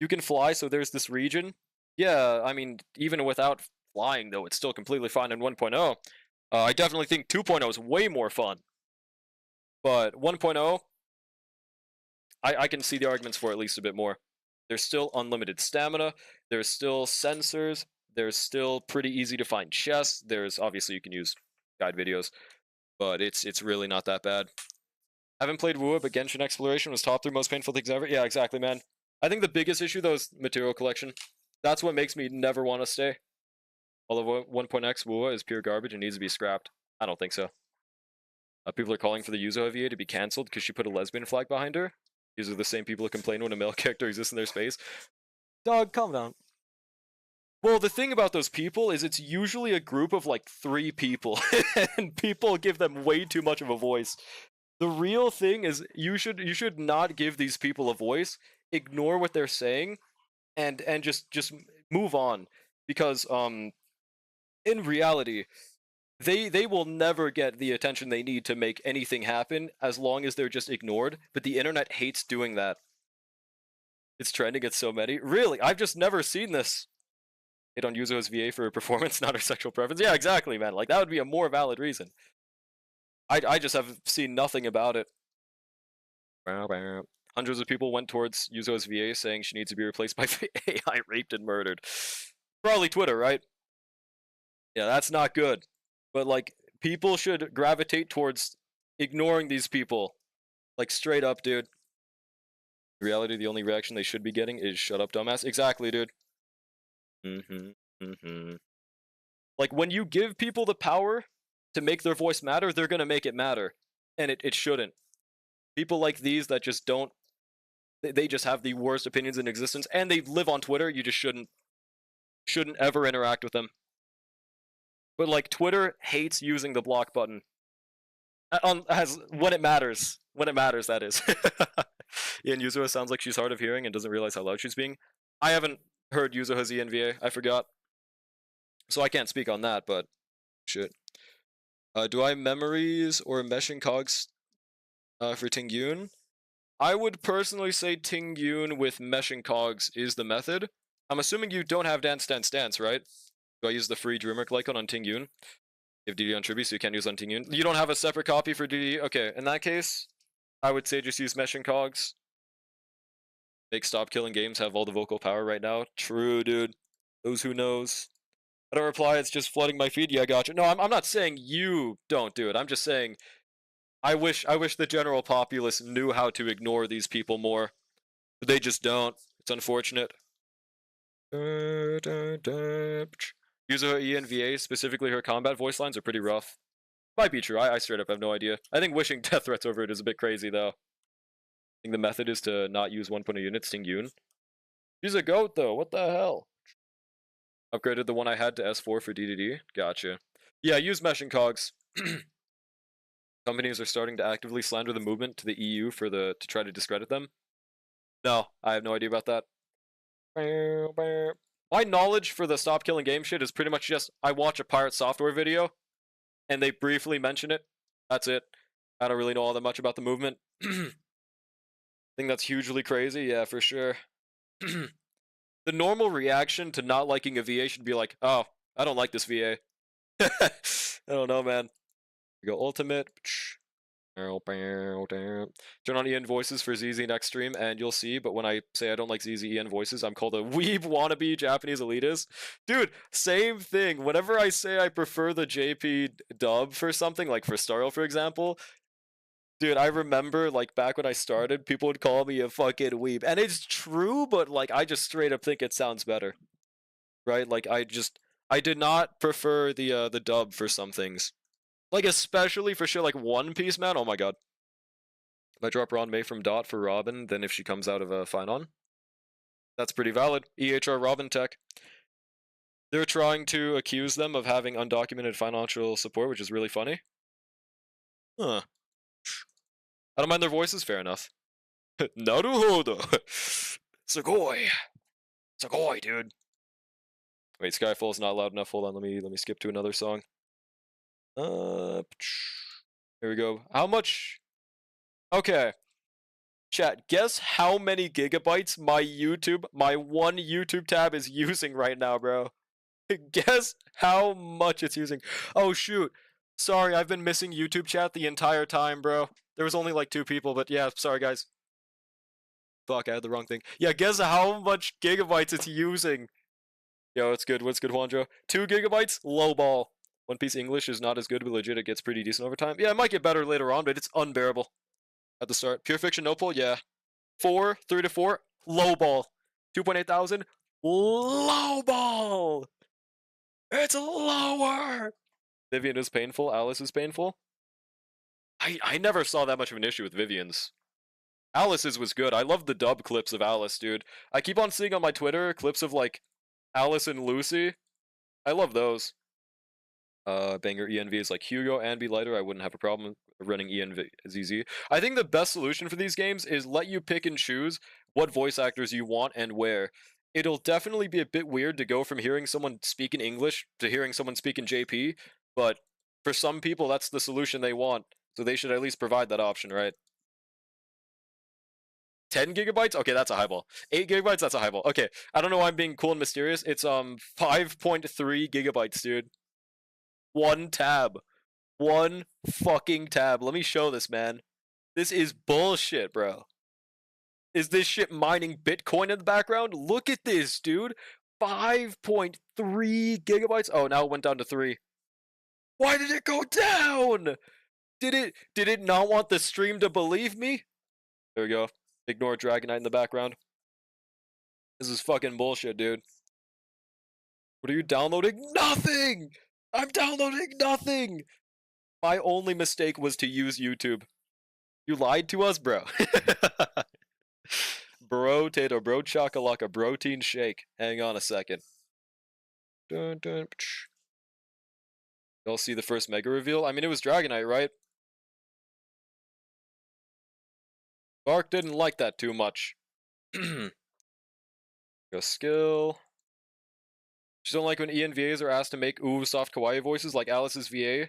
You can fly, so there's this region. Yeah, I mean, even without flying, though, it's still completely fine in 1.0. I definitely think 2.0 is way more fun. But 1.0, I can see the arguments for at least a bit more. There's still unlimited stamina. There's still sensors. There's still pretty easy to find chests. There's obviously you can use guide videos, but it's really not that bad. Haven't played WoW, but Genshin Exploration was top 3 most painful things ever. Yeah, exactly, man. I think the biggest issue though is material collection. That's what makes me never want to stay. Although 1.x WoW is pure garbage and needs to be scrapped. I don't think so. People are calling for the Yuzo OVA to be cancelled because she put a lesbian flag behind her. These are the same people who complain when a male character exists in their space. Dog, calm down. Well, the thing about those people is it's usually a group of like 3 people, and people give them way too much of a voice. The real thing is you should not give these people a voice, ignore what they're saying, and just move on, because in reality, they will never get the attention they need to make anything happen as long as they're just ignored, but the internet hates doing that. It's trending, it's so many. Really, I've just never seen this. Hit on Yuzo's VA for her performance, not her sexual preference. Yeah, exactly, man. Like, that would be a more valid reason. I just have seen nothing about it. Hundreds of people went towards Yuzo's VA saying she needs to be replaced by AI raped and murdered. Probably Twitter, right? Yeah, that's not good. But, like, people should gravitate towards ignoring these people. Like, straight up, dude. In reality, the only reaction they should be getting is shut up, dumbass. Exactly, dude. Like, when you give people the power to make their voice matter, they're gonna make it matter. And it shouldn't. People like these that just don't, they just have the worst opinions in existence, and they live on Twitter, you just shouldn't ever interact with them. But, like, Twitter hates using the block button. When it matters. When it matters, that is. Ian Yuzo sounds like she's hard of hearing and doesn't realize how loud she's being. I haven't heard Yuzo has ENVA, I forgot. So I can't speak on that, but shit. Do I have memories or meshing cogs for Tingyun? I would personally say Tingyun with meshing cogs is the method. I'm assuming you don't have Dance Dance Dance, right? Do I use the free DreamWorks icon on Tingyun? You have DD on Triby, so you can't use on Tingyun. You don't have a separate copy for DD? Okay, in that case, I would say just use meshing cogs. Make Stop Killing Games have all the vocal power right now. True, dude. Those who knows. I don't reply, it's just flooding my feed. Yeah, gotcha. No, I'm not saying you don't do it. I'm just saying I wish the general populace knew how to ignore these people more. But they just don't. It's unfortunate. Use her ENVA, specifically her combat voice lines, are pretty rough. Might be true. I straight up have no idea. I think wishing death threats over it is a bit crazy, though. I think the method is to not use 1.0 units, Tingyun. She's a goat, though. What the hell? Upgraded the one I had to S4 for DDD. Gotcha. Yeah, use meshing cogs. Companies are starting to actively slander the movement to the EU to try to discredit them. No, I have no idea about that. My knowledge for the Stop Killing Game shit is pretty much just I watch a Pirate Software video, and they briefly mention it. That's it. I don't really know all that much about the movement. I think that's hugely crazy. Yeah, for sure. The normal reaction to not liking a VA should be like, oh, I don't like this VA. I don't know, man. We go ultimate. Turn on EN voices for ZZ next stream, and you'll see. But when I say I don't like ZZ EN voices, I'm called a weeb wannabe Japanese elitist. Dude, same thing. Whenever I say I prefer the JP dub for something, like for Starl, for example, dude, I remember, like, back when I started, people would call me a fucking weeb. And it's true, but, like, I just straight up think it sounds better. Right? Like, I did not prefer the dub for some things. Like, especially for shit like One Piece, man. Oh my god. If I drop Ron May from Dot for Robin, then if she comes out of Finon, that's pretty valid. EHR Robin tech. They're trying to accuse them of having undocumented financial support, which is really funny. Huh. I don't mind their voices, fair enough. Naruhodo! Sugoi! Sugoi, dude. Wait, Skyfall's not loud enough. Hold on, let me skip to another song. Here we go. How much Okay. Chat, guess how many gigabytes my one YouTube tab is using right now, bro. Guess how much it's using. Oh, shoot. Sorry, I've been missing YouTube chat the entire time, bro. There was only like 2 people, but yeah, sorry, guys. Fuck, I had the wrong thing. Yeah, guess how much gigabytes it's using. Yo, it's good. What's good, Juanjo? 2 gigabytes? Low ball. One Piece English is not as good, but legit, it gets pretty decent over time. Yeah, it might get better later on, but it's unbearable at the start. Pure Fiction, no pull? Yeah. 4, 3 to 4, low ball. 2.8 thousand, low ball. It's lower. Vivian is painful. Alice is painful. I never saw that much of an issue with Vivian's. Alice's was good. I love the dub clips of Alice, dude. I keep on seeing on my Twitter clips of like Alice and Lucy. I love those. Banger ENV is like Hugo and be lighter. I wouldn't have a problem running ENVZZ. I think the best solution for these games is let you pick and choose what voice actors you want and where. It'll definitely be a bit weird to go from hearing someone speak in English to hearing someone speak in JP, but for some people that's the solution they want, so they should at least provide that option, right? 10 gigabytes? Okay, that's a highball. 8 gigabytes? That's a highball. Okay, I don't know why I'm being cool and mysterious. It's 5.3 gigabytes, dude. One tab. One fucking tab. Let me show this, man. This is bullshit, bro. Is this shit mining Bitcoin in the background? Look at this, dude. 5.3 gigabytes. Oh, now it went down to 3. Why did it go down? Did it not want the stream to believe me? There we go. Ignore Dragonite in the background. This is fucking bullshit, dude. What are you downloading? Nothing! I'm downloading nothing! My only mistake was to use YouTube. You lied to us, bro. Bro Tato, bro Chakalaka, protein shake. Hang on a second. Dun, dun, Y'all see the first mega reveal? I mean, it was Dragonite, right? Bark didn't like that too much. Go skill. She don't like when ENVAs are asked to make soft kawaii voices like Alice's VA.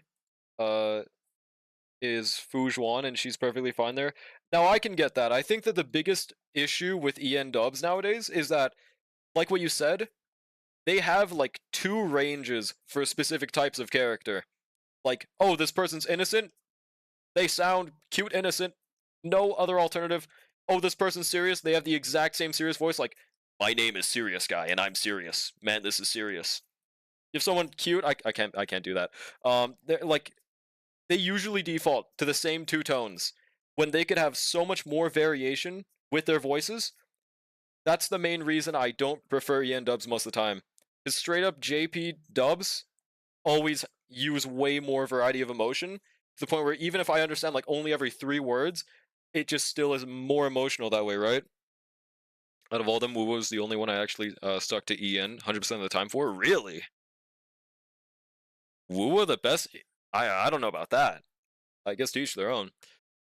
Is Fujuan, and she's perfectly fine there. Now, I can get that. I think that the biggest issue with EN dubs nowadays is that, like what you said, they have like 2 ranges for specific types of character. Like, oh, this person's innocent. They sound cute innocent. No other alternative. Oh, this person's serious. They have the exact same serious voice. Like, my name is Serious Guy, and I'm serious. Man, this is serious. If someone cute, I can't do that. They're like, they usually default to the same 2 tones when they could have so much more variation with their voices. That's the main reason I don't prefer EN dubs most of the time. Because straight up JP dubs always use way more variety of emotion to the point where even if I understand like only every 3 words, it just still is more emotional that way, right? Out of all them, Wu was the only one I actually stuck to EN 100% of the time for. Really? Wu the best? I don't know about that. I guess to each their own.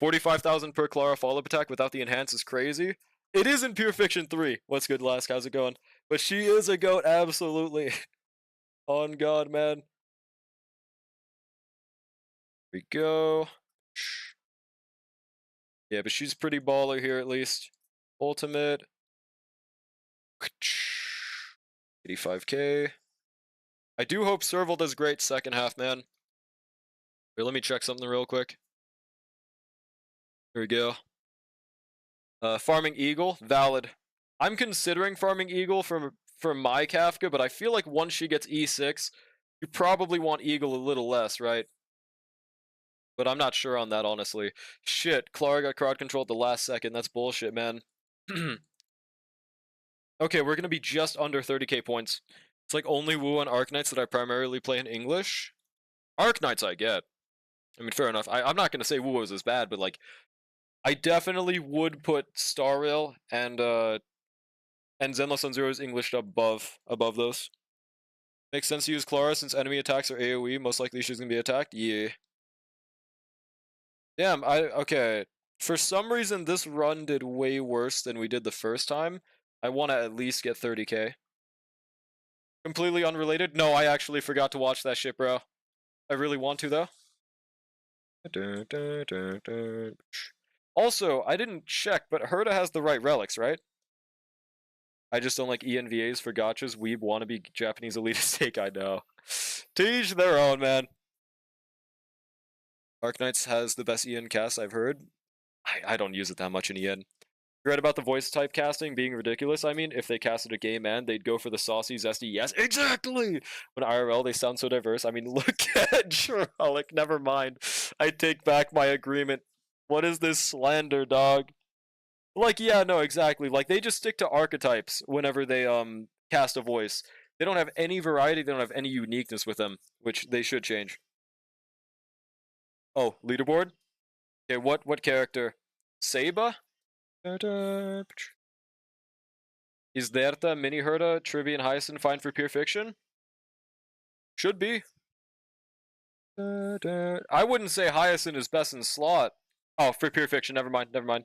45,000 per Clara follow-up attack without the enhance is crazy. It is in Pure Fiction 3. What's good, Lask? How's it going? But she is a goat, absolutely. On God, man. Here we go. Yeah, but she's pretty baller here at least. Ultimate. 85k. I do hope Serval does great second half, man. Here, let me check something real quick. Here we go. Farming Eagle, valid. I'm considering farming Eagle for my Kafka, but I feel like once she gets E6, you probably want Eagle a little less, right? But I'm not sure on that, honestly. Shit, Clara got crowd control at the last second. That's bullshit, man. Okay, we're gonna be just under 30k points. It's like only Wu and Arknights that I primarily play in English. Arknights I get. I mean, fair enough. I'm not gonna say Wu was as bad, but like, I definitely would put Star Rail and Zenless on Zero's English above those. Makes sense to use Clara since enemy attacks are AoE. Most likely she's gonna be attacked. Yeah. Damn. Okay. For some reason, this run did way worse than we did the first time. I want to at least get 30k. Completely unrelated? No, I actually forgot to watch that shit, bro. I really want to, though. Also, I didn't check, but Herta has the right relics, right? I just don't like ENVAs for gachas. Weeb wannabe Japanese elitist take, I know. To each their own, man. Arknights has the best EN cast I've heard. I don't use it that much in EN. You read about the voice type casting being ridiculous? I mean, if they casted a gay man, they'd go for the saucy, zesty yes. Exactly! When IRL, they sound so diverse. I mean, look at Sherlock. Never mind. I take back my agreement. What is this slander, dog? Like, yeah, no, exactly. Like, they just stick to archetypes whenever they cast a voice. They don't have any variety. They don't have any uniqueness with them, which they should change. Oh, leaderboard? Okay, what character? Saba? Is Derta, Mini Herta, Trivia, and Hyacinth fine for pure fiction? Should be. I wouldn't say Hyacinth is best in slot. Oh, for pure fiction, never mind, never mind.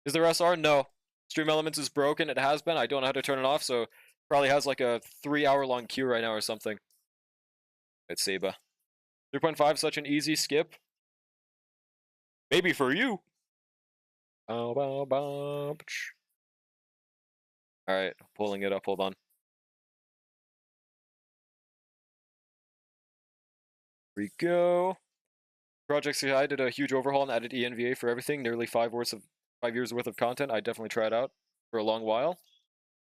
Is there SR? No. Stream Elements is broken, it has been, I don't know how to turn it off, so probably has like a 3-hour long queue right now or something. It's Saba. 3.5, such an easy skip. Maybe for you. Alright, pulling it up, hold on. Here we go. Project CI did a huge overhaul and added ENVA for everything, nearly 5 years worth of content. I'd definitely try it out for a long while.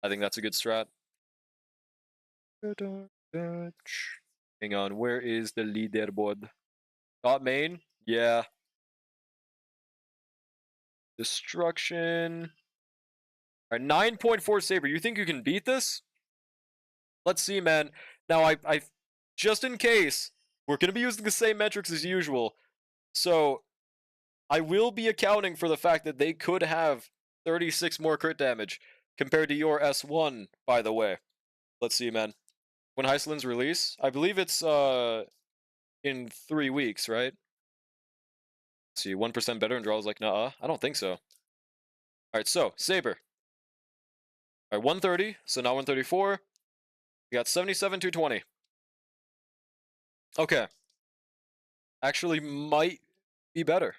I think that's a good strat. Hang on, where is the leaderboard? Dot main? Yeah. Destruction. Alright, 9.4 Saber. You think you can beat this? Let's see, man. Now, I just in case, we're going to be using the same metrics as usual. So, I will be accounting for the fact that they could have 36 more crit damage compared to your S1, by the way. Let's see, man. When Heislin's release? I believe it's in 3 weeks, right? Let's see, 1% better, and Draw's like, nuh-uh. I don't think so. Alright, so, Saber. Alright, 130, so now 134. We got 77, 220. Okay. Actually might be better.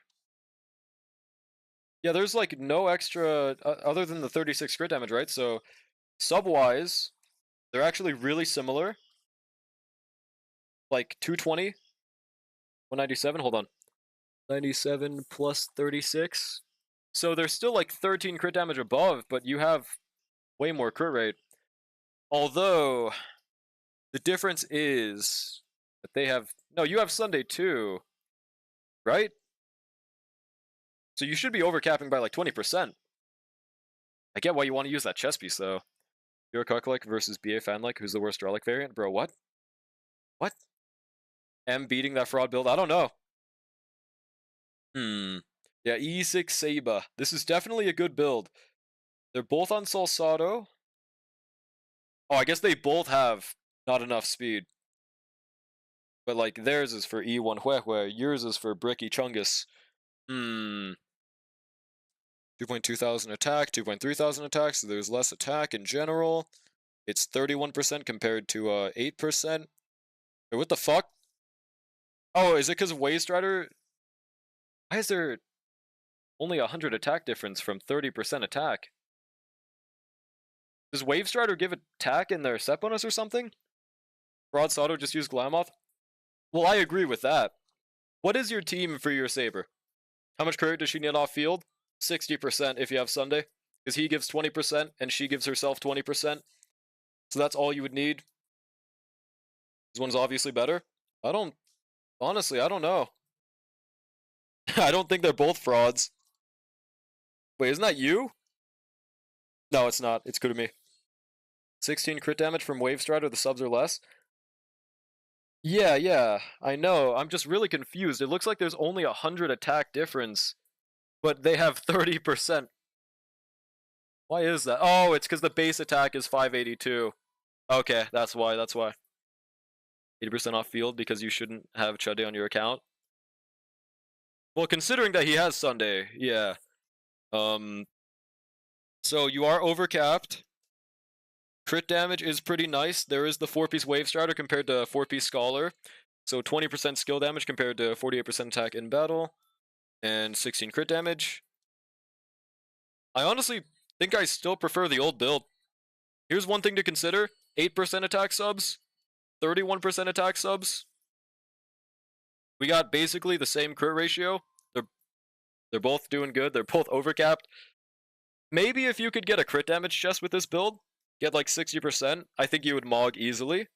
Yeah, there's like no extra, other than the 36 crit damage, right? So, sub-wise, they're actually really similar. Like, 220, 197, hold on. 97 plus 36. So there's still like 13 crit damage above, but you have way more crit rate. Although, the difference is that they have... No, you have Sunday too, right? So you should be overcapping by like 20%. I get why you want to use that chess piece, though. Pure Kuklek versus BA Fanlike, who's the worst Relic variant? Bro, what? What? M beating that fraud build? I don't know. Yeah, E6 Saba. This is definitely a good build. They're both on Salsado. Oh, I guess they both have not enough speed. But, like, theirs is for E1 Huehue, yours is for Bricky Chungus. 2.2 thousand attack, 2.3 thousand attack, so there's less attack in general. It's 31% compared to 8%. Wait, what the fuck? Oh, is it because of Wave Strider? Why is there only 100 attack difference from 30% attack? Does Wave Strider give attack in their set bonus or something? Broad Sato just use Glamoth? Well, I agree with that. What is your team for your Saber? How much crit does she need off field? 60% if you have Sunday. Because he gives 20% and she gives herself 20%. So that's all you would need. This one's obviously better. Honestly, I don't know. I don't think they're both frauds. Wait, isn't that you? No, it's not. It's Kurumi. 16 crit damage from Wave Strider, the subs are less. Yeah, I know. I'm just really confused. It looks like there's only 100 attack difference, but they have 30%. Why is that? Oh, it's because the base attack is 582. Okay, that's why. 80% off field because you shouldn't have Chudde on your account. Well, considering that he has Sunday, yeah. So you are overcapped. Crit damage is pretty nice. There is the 4-piece Wave Strider compared to 4-piece Scholar. So 20% skill damage compared to 48% attack in battle. and 16 crit damage. I honestly think I still prefer the old build. Here's one thing to consider. 8% attack subs, 31% attack subs. We got basically the same crit ratio. They're both doing good. They're both overcapped. Maybe if you could get a crit damage chest with this build, get like 60%, I think you would Mog easily.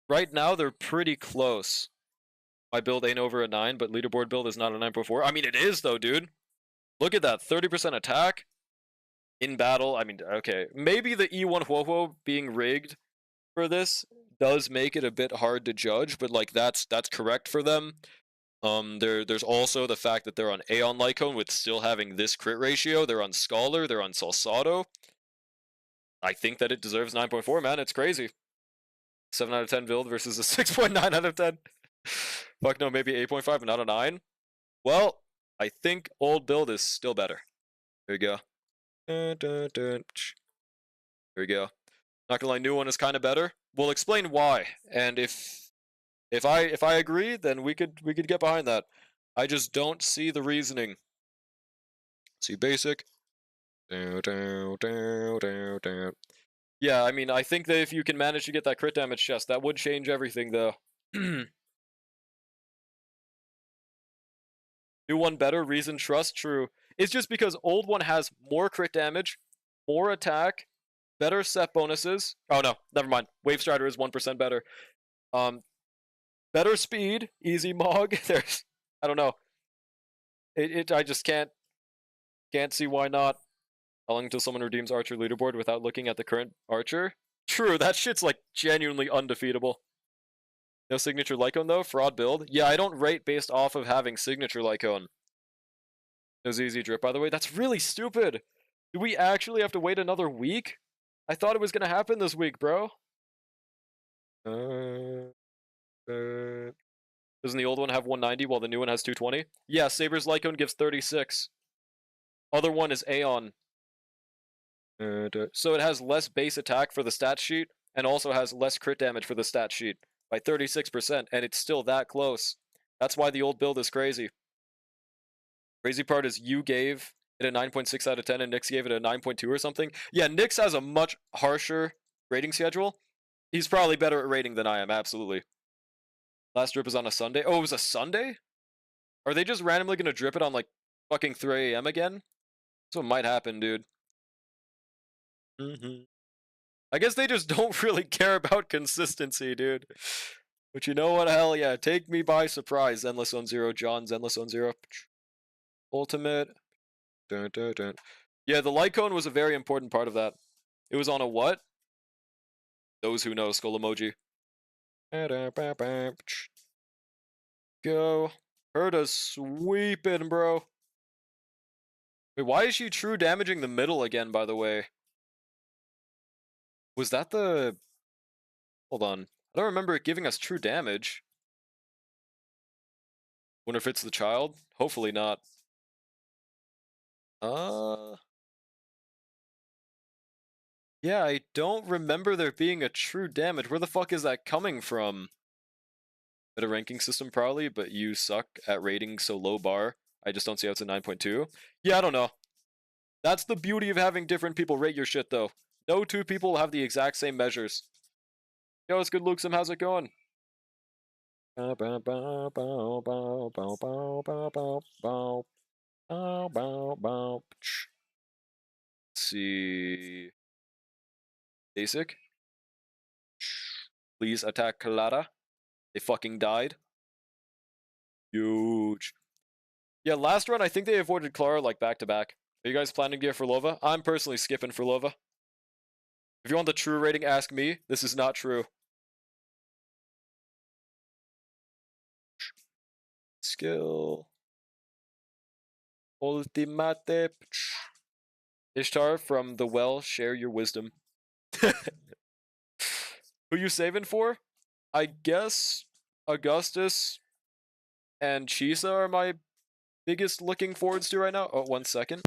Right now, they're pretty close. My build ain't over a 9, but leaderboard build is not a 9.4. I mean, it is though, dude. Look at that, 30% attack in battle. I mean, okay, maybe the E1 Huohuo being rigged for this does make it a bit hard to judge, but like that's correct for them. There's also the fact that they're on Aeon Lycone with still having this crit ratio. They're on Scholar, they're on Salsado. I think that it deserves 9.4, man. It's crazy. 7 out of 10 build versus a 6.9 out of 10. Fuck no, maybe 8.5, but not a 9. Well, I think old build is still better. There we go. There we go. Not gonna lie, new one is kind of better. We'll explain why, and if I agree, then we could get behind that. I just don't see the reasoning. See basic. Yeah, I mean, I think that if you can manage to get that crit damage chest, that would change everything, though. New one better, reason, trust, true. It's just because old one has more crit damage, more attack, better set bonuses. Oh no, never mind. Wave Strider is 1% better. Better speed, easy Mog. There's, I don't know. I just can't see why not. Telling until someone redeems Archer leaderboard without looking at the current Archer. True, that shit's like genuinely undefeatable. No signature Lycone though, fraud build. Yeah, I don't rate based off of having signature Lycone. No ZZ drip, by the way. That's really stupid. Do we actually have to wait another week? I thought it was gonna happen this week, bro. Doesn't the old one have 190 while the new one has 220? Yeah, Saber's Lycone gives 36. Other one is Aeon. So it has less base attack for the stat sheet, and also has less crit damage for the stat sheet by 36%, and it's still that close. That's why the old build is crazy. Crazy part is you gave it a 9.6 out of 10, and Nyx gave it a 9.2 or something. Yeah, Nyx has a much harsher rating schedule. He's probably better at rating than I am, absolutely. Last drip is on a Sunday. Oh, it was a Sunday? Are they just randomly gonna drip it on like fucking 3 a.m. again? That's what might happen, dude. I guess they just don't really care about consistency, dude. But you know what? Hell yeah. Take me by surprise. Endless on 0. John, Endless on 0. Ultimate. Dun, dun, dun. Yeah, the light cone was a very important part of that. It was on a what? Those who know. Skull emoji. Go. Heard us sweeping, bro. Wait, why is she true damaging the middle again, by the way? Was that the... Hold on. I don't remember it giving us true damage. Wonder if it's the child? Hopefully not. Yeah, I don't remember there being a true damage. Where the fuck is that coming from? Better ranking system probably, but you suck at rating so low bar. I just don't see how it's a 9.2. Yeah, I don't know. That's the beauty of having different people rate your shit, though. No two people will have the exact same measures. Yo, it's good, Luxem. How's it going? Let's see. Basic. Please attack Clara. They fucking died. Huge. Yeah, last run, I think they avoided Clara like back to back. Are you guys planning to get Furlova? I'm personally skipping Furlova. If you want the true rating, ask me. This is not true. Skill. Ultimate. Ishtar from the well, share your wisdom. Who you saving for? I guess Augustus and Chisa are my biggest looking forwards to right now. Oh, 1 second.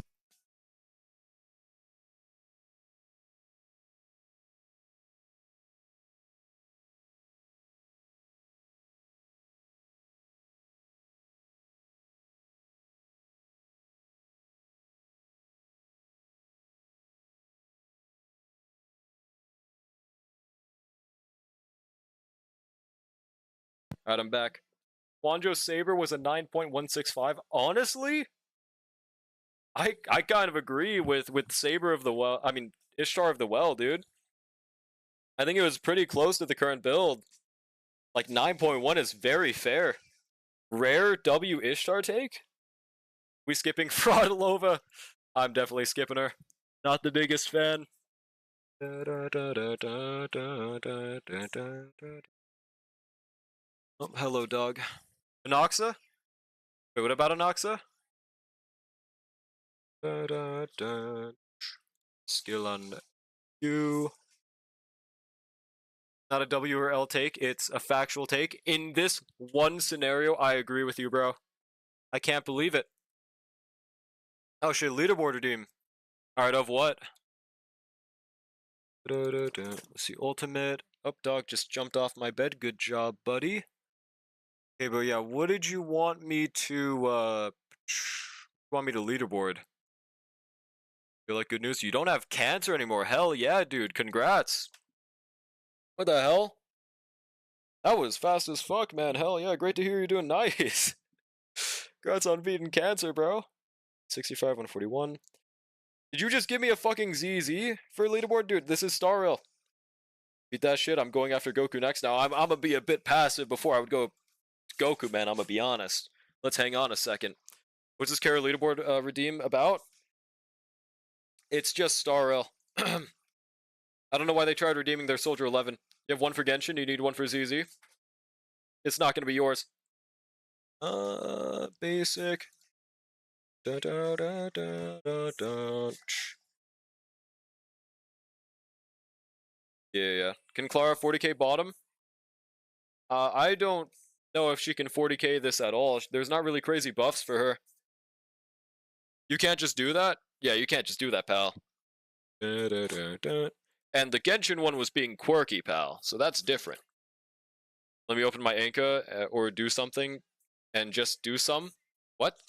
Alright, I'm back. Wanjo Saber was a 9.165. Honestly, I kind of agree with Saber of the Well. I mean, Ishtar of the Well, dude. I think it was pretty close to the current build. Like 9.1 is very fair. Rare W Ishtar take? We skipping Fraudlova? I'm definitely skipping her. Not the biggest fan. Oh, hello, dog. Anoxa? Wait, what about Anoxa? Skill on you. Not a W or L take, it's a factual take. In this one scenario, I agree with you, bro. I can't believe it. Oh shit, leaderboard redeem. Alright, of what? Let's see, ultimate. Oh, dog just jumped off my bed. Good job, buddy. Okay, but yeah, what did you want me to, leaderboard? Feel like good news? You don't have cancer anymore. Hell yeah, dude. Congrats. What the hell? That was fast as fuck, man. Hell yeah, great to hear you're doing nice. Congrats on beating cancer, bro. 65, 141. Did you just give me a fucking ZZ for leaderboard? Dude, this is Star Rail. Beat that shit. I'm going after Goku next now. I'm gonna be a bit passive before I would go Goku, man. I'm gonna be honest. Let's hang on a second. What's this Kara leaderboard redeem about? It's just Star Rail. I don't know why they tried redeeming their Soldier 11. You have one for Genshin, you need one for ZZ. It's not gonna be yours. Basic. Da, da, da, da, da, da. Yeah. Can Clara 40k bottom? I don't know if she can 40k this at all. There's not really crazy buffs for her. You can't just do that? Yeah, you can't just do that, pal. Da, da, da, da. And the Genshin one was being quirky, pal, so that's different. Let me open my Anka or do something and just do some. What?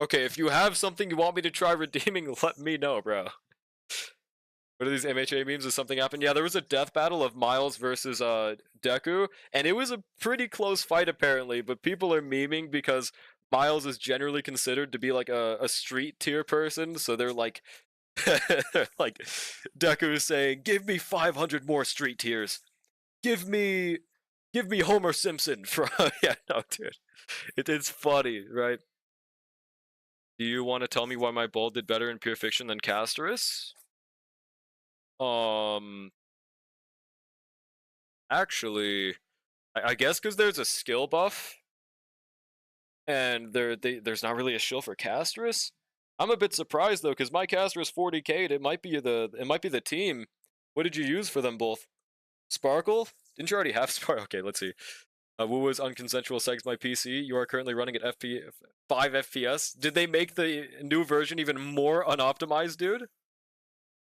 Okay, if you have something you want me to try redeeming, let me know, bro. What are these MHA memes? Does something happen? Yeah, there was a death battle of Miles versus Deku, and it was a pretty close fight apparently, but people are memeing because Miles is generally considered to be like a street tier person, so they're like like Deku is saying, "Give me 500 more street tiers. Give me Homer Simpson from." Yeah, no, dude. It's funny, right? Do you want to tell me why my bull did better in Pure Fiction than Casterus? Actually, I guess because there's a skill buff, and there's not really a shield for Casterus. I'm a bit surprised though, because my Casterus 40k'd. It might be the team. What did you use for them both? Sparkle? Didn't you already have Sparkle? Okay, let's see. Wu was unconsensual segs my PC. You are currently running at 5 FPS. Did they make the new version even more unoptimized, dude?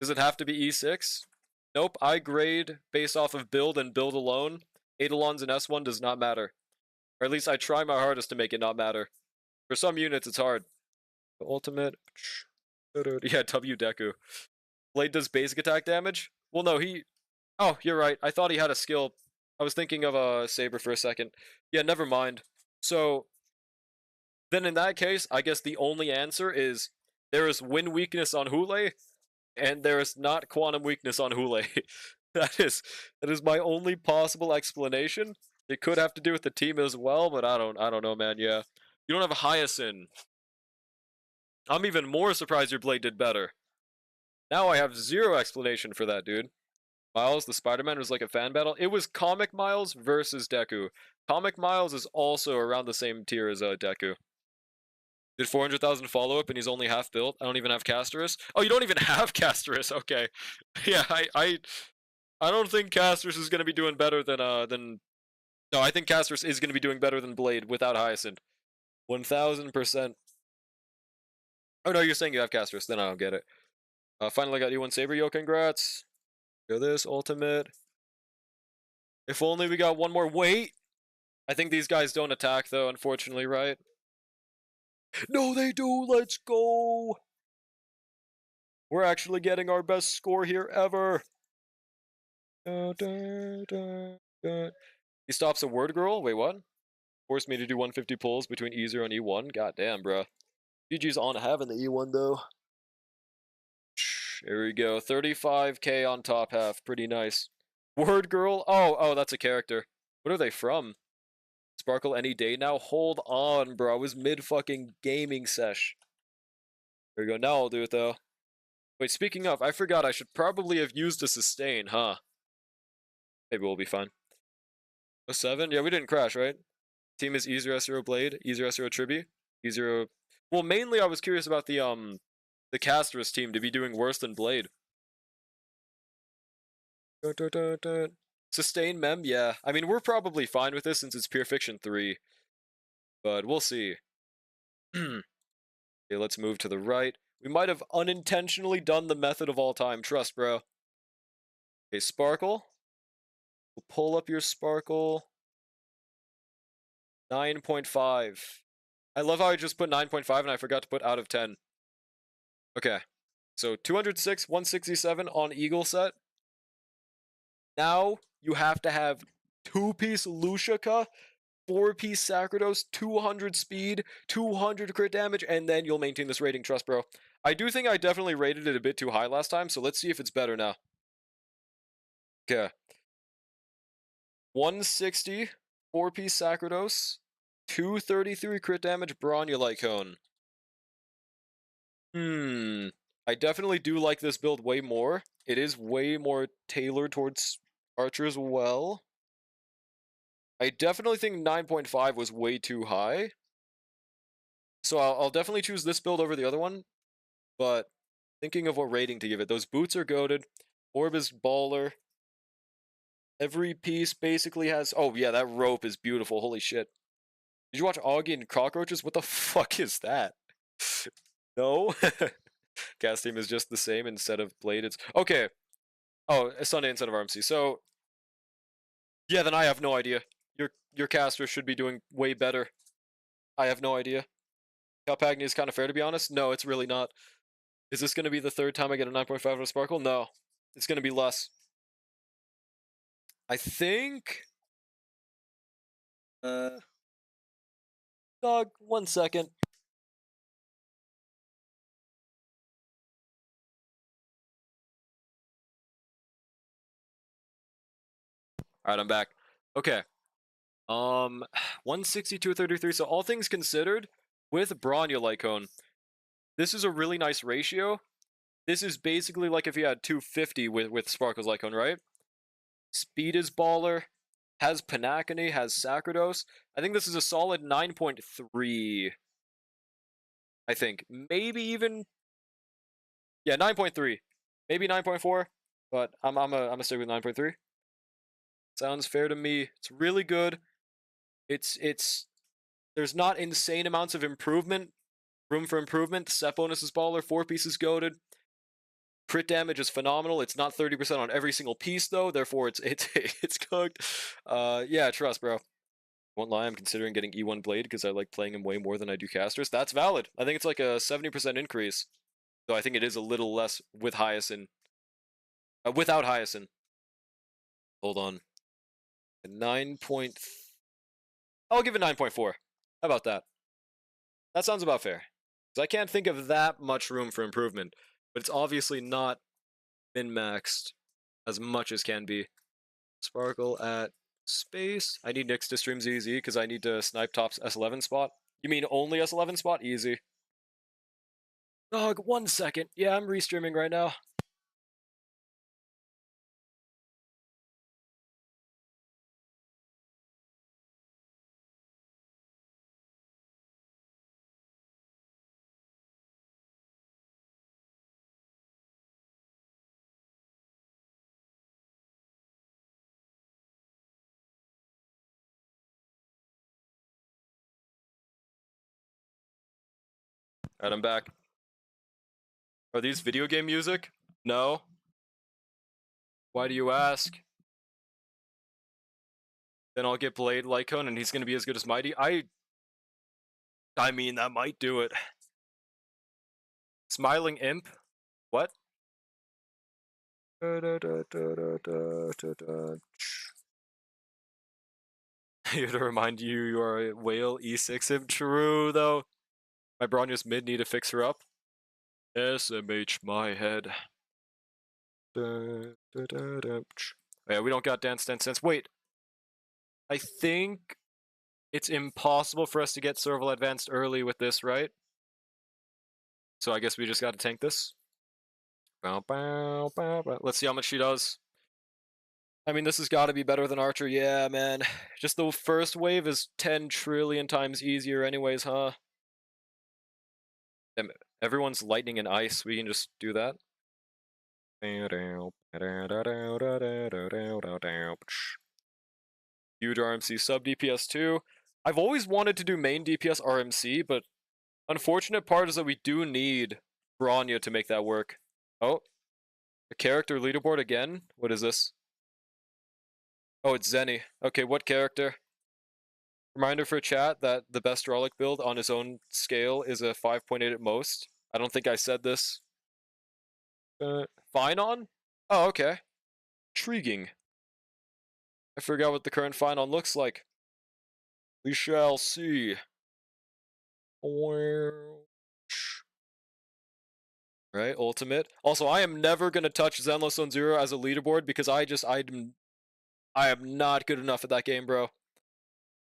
Does it have to be E6? Nope, I grade based off of build and build alone. Eidolons and S1 does not matter. Or at least I try my hardest to make it not matter. For some units, it's hard. The ultimate. Yeah, W Deku. Blade does basic attack damage? Well, no, he... Oh, you're right. I thought he had a skill. I was thinking of a Saber for a second. Yeah, never mind. So, then in that case, I guess the only answer is there is wind weakness on Hule, and there is not quantum weakness on Hule. that is my only possible explanation. It could have to do with the team as well, but I don't know, man. Yeah, you don't have a Hyacinth. I'm even more surprised your Blade did better. Now I have zero explanation for that, dude. Miles, the Spider-Man, was like a fan battle. It was Comic Miles versus Deku. Comic Miles is also around the same tier as Deku. Did 400,000 follow-up and he's only half built? I don't even have Casterus. Oh, you don't even have Casterus. Okay. Yeah, I don't think Casterus is going to be doing better than... No, I think Casterus is going to be doing better than Blade without Hyacinth. 1000%. Oh, no, you're saying you have Casterus. Then I don't get it. Finally got you one Saber. Yo, congrats. Go this, ultimate. If only we got one more. Wait! I think these guys don't attack, though, unfortunately, right? No, they do! Let's go! We're actually getting our best score here ever! He stops a word girl? Wait, what? Forced me to do 150 pulls between E0 and E1? God damn, bro. GG's on having the E1, though. Here we go. 35k on top half. Pretty nice. Word girl? Oh, that's a character. What are they from? Sparkle any day now? Hold on, bro. I was mid-fucking gaming sesh. There we go. Now I'll do it, though. Wait, speaking of, I forgot I should probably have used a sustain, huh? Maybe we'll be fine. 07? Yeah, we didn't crash, right? Team is E0 S0 Blade, E0 S0 Tribi, E0... Well, mainly I was curious about the Casterus team to be doing worse than Blade. Dun, dun, dun, dun. Sustain mem, yeah. I mean, we're probably fine with this since it's Pure Fiction 3. But we'll see. Okay, let's move to the right. We might have unintentionally done the method of all time. Trust, bro. Okay, Sparkle. We'll pull up your Sparkle. 9.5. I love how I just put 9.5 and I forgot to put out of 10. Okay. So 206, 167 on Eagle set. Now you have to have 2-piece Lucica, 4-piece Sacrados, 200 speed, 200 crit damage, and then you'll maintain this rating. Trust, bro. I do think I definitely rated it a bit too high last time, so let's see if it's better now. Okay. 160, 4-piece Sacrados, 233 crit damage, Bronulite Cone. I definitely do like this build way more. It is way more tailored towards Archer as well. I definitely think 9.5 was way too high. So I'll definitely choose this build over the other one. But thinking of what rating to give it. Those boots are goated. Orb is baller. Every piece basically has... Oh, yeah, that rope is beautiful. Holy shit. Did you watch Augie and Cockroaches? What the fuck is that? No? Cast team is just the same instead of Blade. It's... Okay. Oh, Sunday instead of RMC. So... Yeah, then I have no idea. Your caster should be doing way better. I have no idea. Calpagni is kind of fair, to be honest. No, it's really not. Is this going to be the third time I get a 9.5 on a Sparkle? No. It's going to be less. I think... Dog, 1 second. Alright, I'm back. Okay. 160, 233. So all things considered, with Bronulite Cone, this is a really nice ratio. This is basically like if you had 250 with Sparkle's Lycone, right? Speed is baller. Has Panacony, has Sacrados. I think this is a solid 9.3. I think. Maybe even... Yeah, 9.3. Maybe 9.4. But I'm a stick with 9.3. Sounds fair to me. It's really good. It's there's not insane amounts of improvement. Room for improvement. Set bonus is baller. 4 pieces goated. Crit damage is phenomenal. It's not 30% on every single piece though, therefore it's cooked. Yeah, trust, bro. Won't lie, I'm considering getting E1 Blade because I like playing him way more than I do casters. That's valid. I think it's like a 70% increase. Though I think it is a little less with Hyacinth. Without Hyacinth. Hold on. 9. I'll give it 9.4. How about that? That sounds about fair. Because I can't think of that much room for improvement. But it's obviously not min-maxed as much as can be. Sparkle at space. I need Nyx to stream ZZ because I need to snipe top's S11 spot. You mean only S11 spot? Easy. Dog, 1 second. Yeah, I'm restreaming right now. Alright, I'm back. Are these video game music? No. Why do you ask? Then I'll get Blade Lycone and he's gonna be as good as Mighty. I mean, that might do it. Smiling Imp? What? Here to remind you, you are a whale E6 him. True, though. My Bronya's mid need to fix her up. SMH my head. Yeah, we don't got Dance Dance. Wait. I think it's impossible for us to get Serval advanced early with this, right? So I guess we just gotta tank this. Let's see how much she does. I mean, this has got to be better than Archer. Yeah, man. Just the first wave is 10 trillion times easier anyways, huh? Damn it. Everyone's lightning and ice. We can just do that. Huge RMC sub DPS too. I've always wanted to do main DPS RMC, but unfortunate part is that we do need Bronya to make that work. Oh, the character leaderboard again? What is this? Oh, it's Zenny. Okay, what character? Reminder for chat that the best Rollick build on his own scale is a 5.8 at most. I don't think I said this. Finon? Oh, okay. Intriguing. I forgot what the current Finon looks like. We shall see. Right, ultimate. Also, I am never gonna touch Zenless on Zero as a leaderboard because I am not good enough at that game, bro.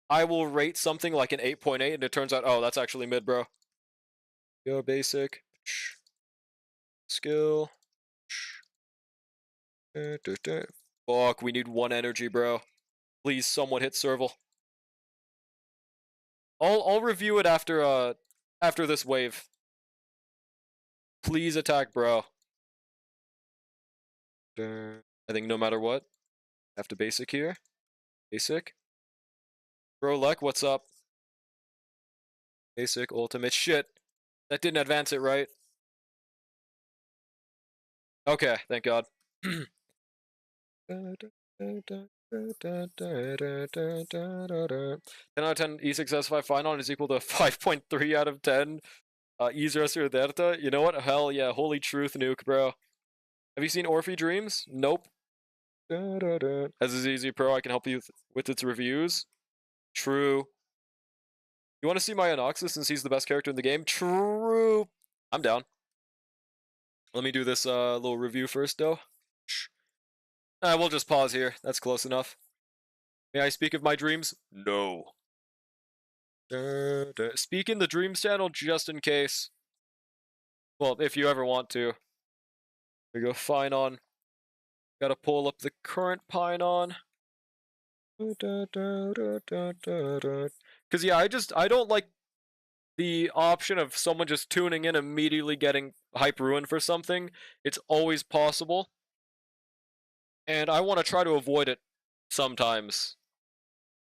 I will rate something like an 8.8 and it turns out, oh, that's actually mid, bro. Go basic. Skill. Fuck, we need 1 energy, bro. Please, someone hit Serval. I'll review it after this wave. Please attack, bro. I think no matter what, have to basic here. Basic. Bro, Lek, what's up? Basic, ultimate. Shit. That didn't advance it, right? Okay, thank God. 10 out of 10 E6S5 Finon is equal to 5.3 out of 10 Easer Derta. You know what? Hell yeah. Holy truth, nuke, bro. Have you seen Orphe Dreams? Nope. As is easy, pro. I can help you with its reviews. True. You want to see my Anoxus since he's the best character in the game? True. I'm down. Let me do this little review first, though. We'll just pause here. That's close enough. May I speak of my dreams? No. Speak in the Dreams channel just in case. Well, if you ever want to. We go Finon. Gotta pull up the current Pinon. Cause yeah, I don't like the option of someone just tuning in immediately getting hype ruined for something. It's always possible. And I want to try to avoid it sometimes.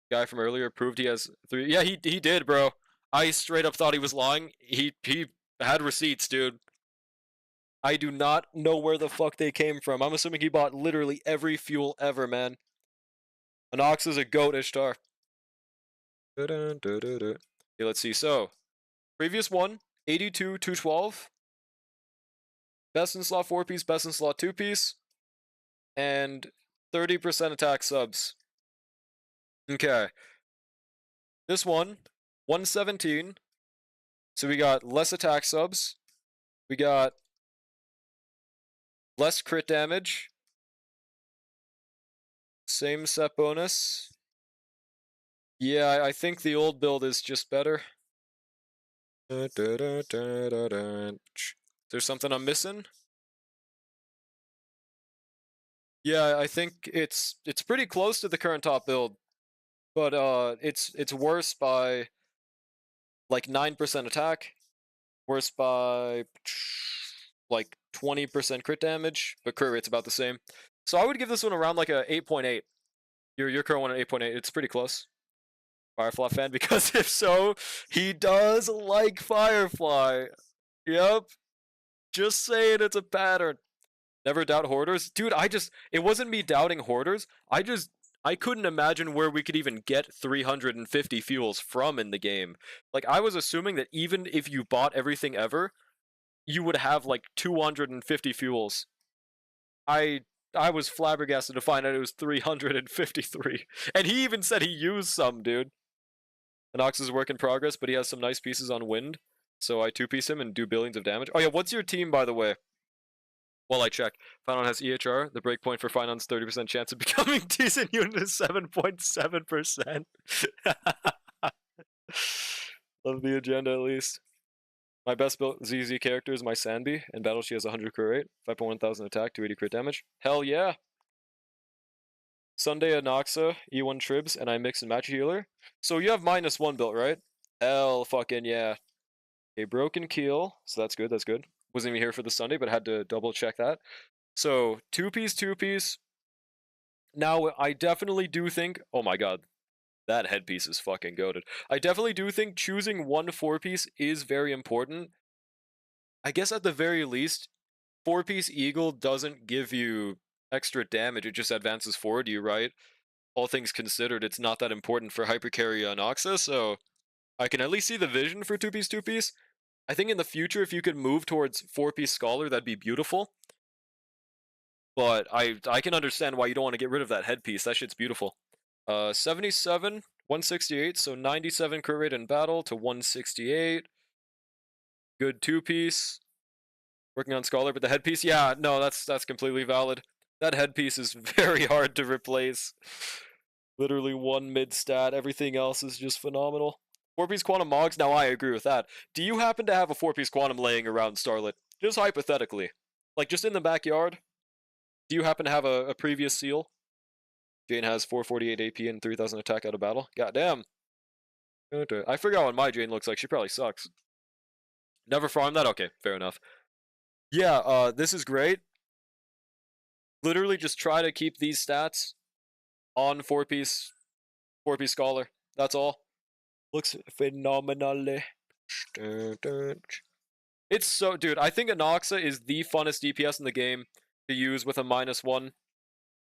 Guy from earlier proved he has 3. Yeah, he did, bro. I straight up thought he was lying. He had receipts, dude. I do not know where the fuck they came from. I'm assuming he bought literally every fuel ever, man. Anox is a goat, Ishtar. Okay, let's see. So, previous one, 82, 212. Best in slot 4-piece, best in slot 2-piece. And 30% attack subs. Okay. This one, 117. So we got less attack subs. We got less crit damage. Same set bonus. Yeah, I think the old build is just better. Is there something I'm missing? Yeah, I think it's pretty close to the current top build. But it's worse by like 9% attack. Worse by like 20% crit damage, but crit rate's about the same. So I would give this one around like a 8.8. Your current one at 8.8. It's pretty close. Firefly fan, because if so, he does like Firefly. Yep. Just saying, it's a pattern. Never doubt hoarders. Dude, it wasn't me doubting hoarders. I couldn't imagine where we could even get 350 fuels from in the game. Like, I was assuming that even if you bought everything ever, you would have like 250 fuels. I I was flabbergasted to find out it was 353. And he even said he used some, dude. Anox is a work in progress, but he has some nice pieces on wind. So I 2-piece him and do billions of damage. Oh yeah, what's your team, by the way? While I check. Finon has EHR. The breakpoint for Finon's 30% chance of becoming decent unit is 7.7%. Love the agenda, at least. My best built ZZ character is my Sanbi. In battle, she has 100 crit rate, 5.1 thousand attack, 280 crit damage. Hell yeah! Sunday Anoxa, E1 Tribs, and I mix and match healer. So you have -1 built, right? Hell fucking yeah. A broken keel, so that's good, that's good. Wasn't even here for the Sunday, but had to double check that. So 2-piece, 2-piece. Now, I definitely do think, oh my god, that headpiece is fucking goated. I definitely do think choosing one 4-piece is very important. I guess at the very least, 4-piece Eagle doesn't give you extra damage, it just advances forward you, right? All things considered, it's not that important for Hypercarry Anoxa, so I can at least see the vision for 2-piece, 2-piece. I think in the future, if you could move towards 4-piece Scholar, that'd be beautiful. But I can understand why you don't want to get rid of that headpiece. That shit's beautiful. 77, 168, so 97 crit rate in battle to 168. Good 2-piece. Working on Scholar, but the headpiece, yeah, no, that's completely valid. That headpiece is very hard to replace. Literally one mid stat. Everything else is just phenomenal. 4-piece Quantum Mogs, now I agree with that. Do you happen to have a 4-piece Quantum laying around Starlit? Just hypothetically. Like, just in the backyard? Do you happen to have a previous seal? Jane has 448 AP and 3000 attack out of battle. Goddamn. I forgot what my Jane looks like. She probably sucks. Never farmed that? Okay, fair enough. Yeah, this is great. Literally just try to keep these stats on 4-piece Scholar. That's all. Looks phenomenally. It's so, dude, I think Anoxa is the funnest DPS in the game to use with a -1.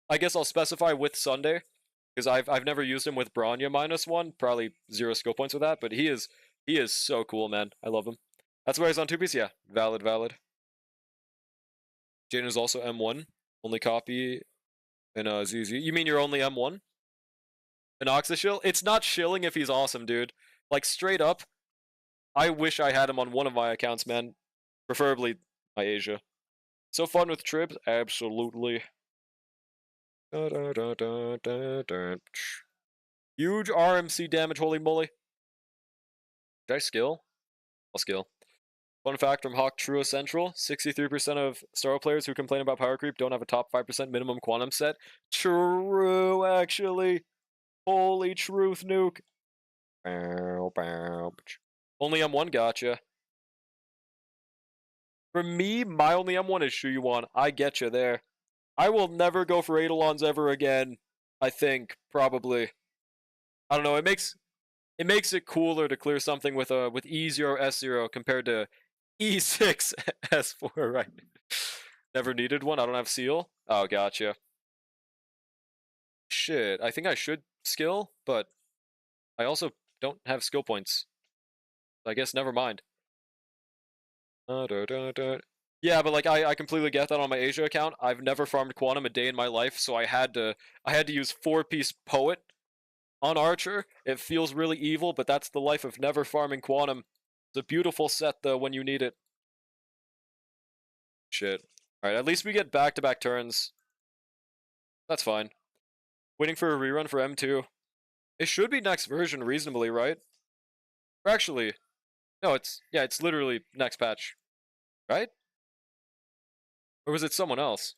I guess I'll specify with Sunday, because I've never used him with Bronya -1. Probably 0 skill points with that, but he is so cool, man. I love him. That's why he's on 2-piece? Yeah, valid. Jane is also M1. Only copy and ZZ. You mean you're only M1? Anoxa shill? It's not shilling if he's awesome, dude. Like, straight up, I wish I had him on one of my accounts, man. Preferably my Asia. So fun with Tribs? Absolutely. Huge RMC damage, holy moly. Did I skill? I'll skill. Fun fact from Hawk True Central, 63% of Star players who complain about power creep don't have a top 5% minimum quantum set. True, actually. Holy truth, nuke. Only M1, gotcha. For me, my only M1 is Shuyuan. I get you there. I will never go for Eidolons ever again. I think, probably. I don't know, it makes it cooler to clear something with E0, S0 compared to E6, S4, right? Never needed one, I don't have seal. Oh, gotcha. Shit, I think I should skill, but I also don't have skill points. I guess never mind. Yeah, but like I completely get that on my Asia account. I've never farmed Quantum a day in my life, so I had to use 4-piece Poet on Archer. It feels really evil, but that's the life of never farming Quantum. It's a beautiful set though when you need it. Shit. Alright, at least we get back-to-back turns. That's fine. Waiting for a rerun for M2. It should be next version reasonably, right? Or actually, no, it's literally next patch. Right? Or was it someone else?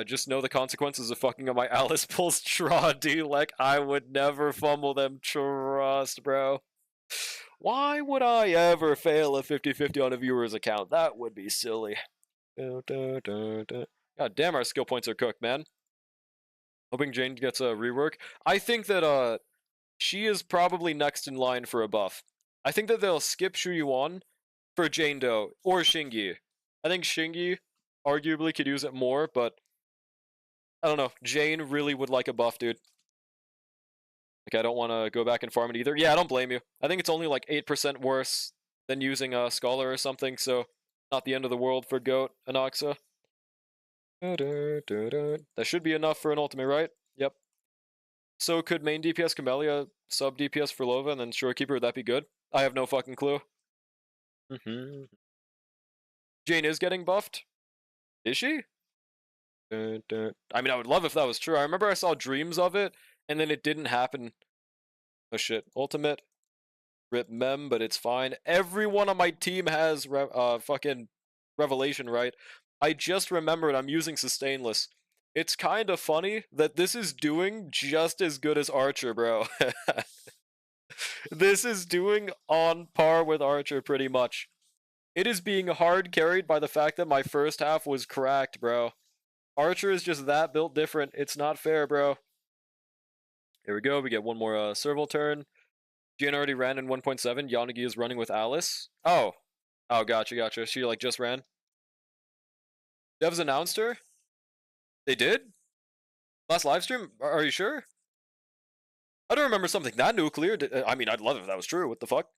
Just know the consequences of fucking up my Alice pulls Traw D-Lec. I would never fumble them. Trust, bro. Why would I ever fail a 50-50 on a viewer's account? That would be silly. God damn, our skill points are cooked, man. Hoping Jane gets a rework. I think that she is probably next in line for a buff. I think that they'll skip Shuyuan for Jane Doe or Shingi. I think Shingi arguably could use it more, but I don't know. Jane really would like a buff, dude. Like, I don't want to go back and farm it either. Yeah, I don't blame you. I think it's only like 8% worse than using a Scholar or something, so not the end of the world for Goat Anoxa. That should be enough for an ultimate, right? Yep. So could main DPS Camellia sub DPS for Lova and then Shorekeeper, would that be good? I have no fucking clue. Jane is getting buffed? Is she? I mean, I would love if that was true. I remember I saw dreams of it, and then it didn't happen. Oh shit. Ultimate. Rip mem, but it's fine. Everyone on my team has fucking Revelation, right? I just remembered I'm using Sustainless. It's kind of funny that this is doing just as good as Archer, bro. This is doing on par with Archer, pretty much. It is being hard carried by the fact that my first half was cracked, bro. Archer is just that built different. It's not fair, bro. Here we go. We get one more serval turn. Jane already ran in 1.7. Yanagi is running with Alice. Oh. Oh, gotcha. She, like, just ran. Devs announced her? They did? Last live stream? Are you sure? I don't remember something that nuclear. I mean, I'd love it if that was true. What the fuck?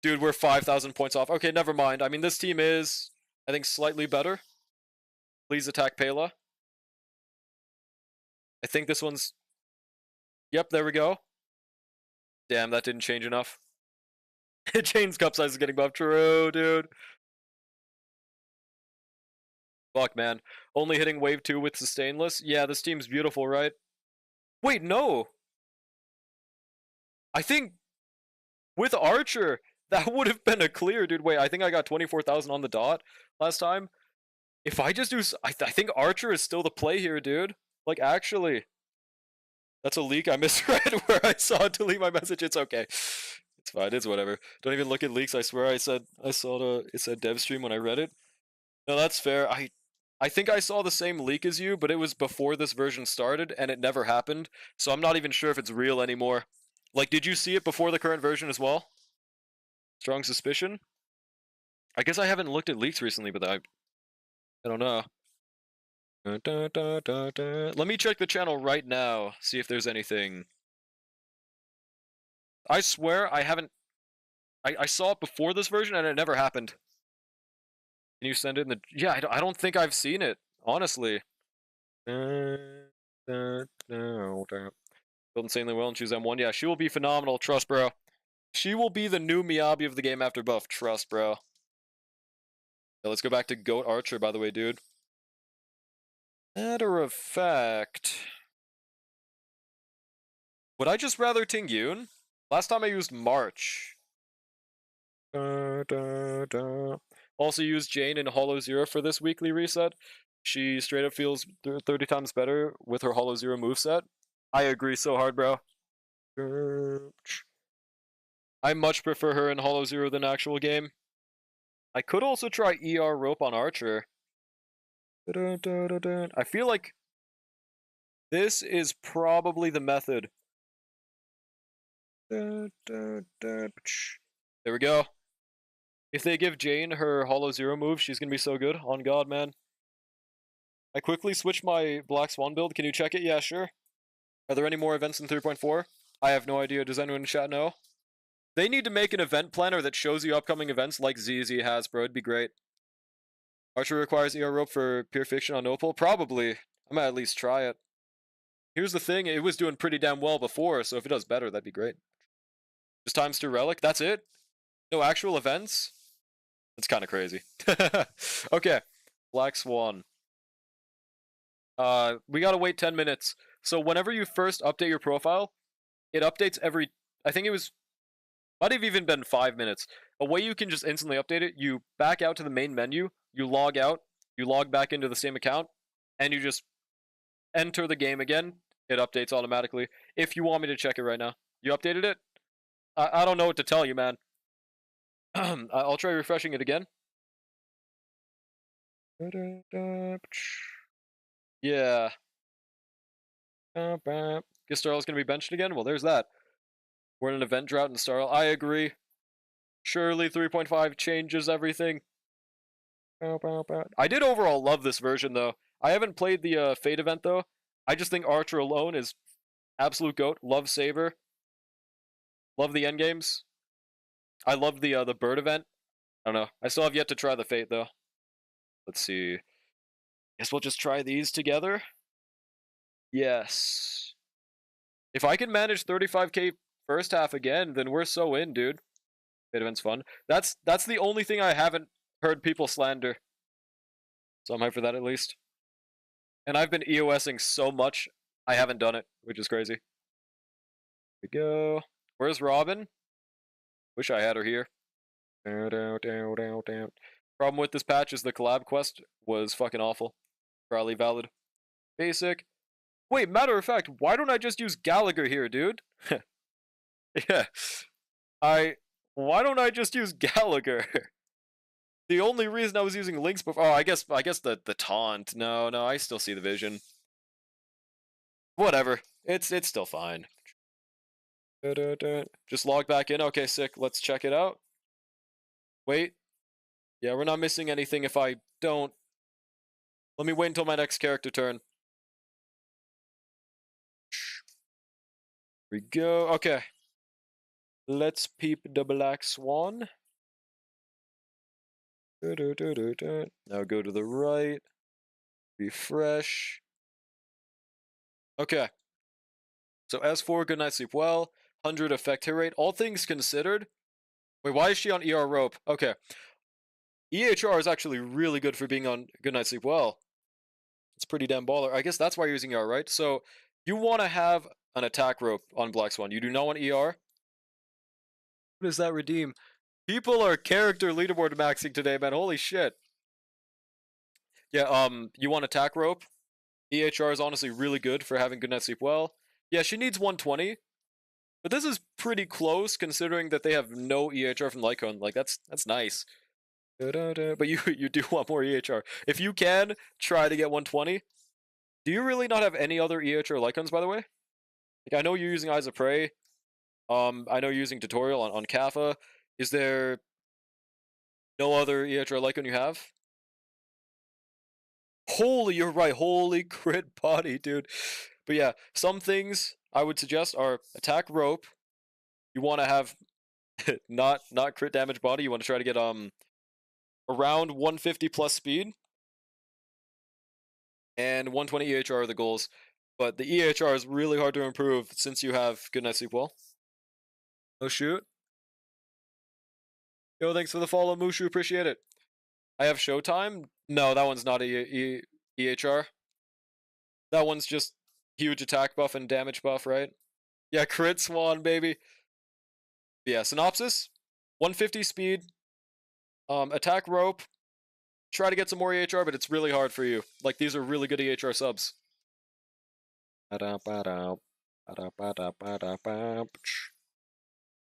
Dude, we're 5,000 points off. Okay, never mind. I mean, this team is, I think, slightly better. Please attack Pela. I think this one's... Yep, there we go. Damn, that didn't change enough. Jane's cup size is getting buffed. True, dude. Fuck, man. Only hitting wave 2 with Sustainless? Yeah, this team's beautiful, right? Wait, no! I think... With Archer, that would have been a clear, dude. Wait, I think I got 24,000 on the dot last time. If I just do... I think Archer is still the play here, dude. Like, actually... That's a leak I misread where I saw it delete my message. It's okay. It's fine. It's whatever. Don't even look at leaks. I swear I saw it said dev stream when I read it. No, that's fair. I think I saw the same leak as you, but it was before this version started and it never happened. So I'm not even sure if it's real anymore. Like, did you see it before the current version as well? Strong suspicion? I guess I haven't looked at leaks recently, but I don't know. Let me check the channel right now, see if there's anything. I swear I haven't... I saw it before this version and it never happened. Can you send it in the... Yeah, I don't think I've seen it, honestly. Build insanely well and choose M1. Yeah, she will be phenomenal, trust, bro. She will be the new Miyabi of the game after buff, trust, bro. Yeah, let's go back to Goat Archer, by the way, dude. Matter of fact... Would I just rather Tingyun? Last time I used March. Also used Jane in Hollow Zero for this weekly reset. She straight up feels 30 times better with her Hollow Zero moveset. I agree so hard, bro. I much prefer her in Hollow Zero than actual game. I could also try ER Rope on Archer. I feel like this is probably the method. There we go. If they give Jane her Hollow Zero move, she's gonna be so good. On God, man. I quickly switched my Black Swan build. Can you check it? Yeah, sure. Are there any more events in 3.4? I have no idea. Does anyone in chat know? They need to make an event planner that shows you upcoming events like ZZ has, bro. It'd be great. Archer requires ER Rope for Pure Fiction on Opal? Probably. I might at least try it. Here's the thing. It was doing pretty damn well before, so if it does better, that'd be great. Just times 2 Relic? That's it? No actual events? That's kind of crazy. Okay. Black Swan. We gotta wait 10 minutes. So whenever you first update your profile, it updates every... I think it was... Might have even been 5 minutes. A way you can just instantly update it, you back out to the main menu, you log out, you log back into the same account, and you just enter the game again. It updates automatically. If you want me to check it right now. You updated it? I don't know what to tell you, man. I'll try refreshing it again. Yeah. Guess Starl's gonna be benched again? Well, there's that. We're in an event drought in Starl. I agree. Surely 3.5 changes everything. I did overall love this version, though. I haven't played the Fate event, though. I just think Archer alone is absolute GOAT. Love Saber. Love the endgames. I love the bird event. I don't know. I still have yet to try the Fate, though. Let's see. Guess we'll just try these together. Yes. If I can manage 35k first half again, then we're so in, dude. Main event's fun. That's the only thing I haven't heard people slander. So I'm hyped for that at least. And I've been EOSing so much, I haven't done it, which is crazy. Here we go. Where's Robin? Wish I had her here. Problem with this patch is the collab quest was fucking awful. Probably valid. Basic. Wait, matter of fact, why don't I just use Gallagher here, dude? Yeah. Why don't I just use Gallagher? The only reason I was using Lynx before... Oh, I guess the taunt. No, I still see the vision. Whatever. It's still fine. Just log back in. Okay, sick. Let's check it out. Wait. Yeah, we're not missing anything if I don't... Let me wait until my next character turn. Here we go. Okay. Let's peep the Black Swan. Now go to the right. Refresh. Okay. So S4, good night, sleep well. 100 effect hit rate. All things considered. Wait, why is she on ER rope? Okay. EHR is actually really good for being on good night, sleep well. It's pretty damn baller. I guess that's why you're using ER, right? So you want to have an attack rope on Black Swan. You do not want ER. What does that redeem? People are character leaderboard maxing today, man. Holy shit. Yeah, you want attack rope. EHR is honestly really good for having good night sleep well. Yeah, she needs 120. But this is pretty close considering that they have no EHR from Lycon. Like that's nice. But you do want more EHR. If you can, try to get 120. Do you really not have any other EHR Lycons, by the way? Like I know you're using Eyes of Prey. I know you're using Tutorial on Kappa. Is there no other EHR Lycon you have? Holy, you're right. Holy crit body, dude. But yeah, some things I would suggest are attack rope. You want to have not crit damage body. You want to try to get around 150 plus speed. And 120 EHR are the goals. But the EHR is really hard to improve since you have good night sleep well. Oh shoot. Yo, thanks for the follow, Mushu. Appreciate it. I have Showtime. No, that one's not a EHR. That one's just huge attack buff and damage buff, right? Yeah, crit swan, baby. Yeah, synopsis. 150 speed. Attack rope. Try to get some more EHR, but it's really hard for you. Like, these are really good EHR subs.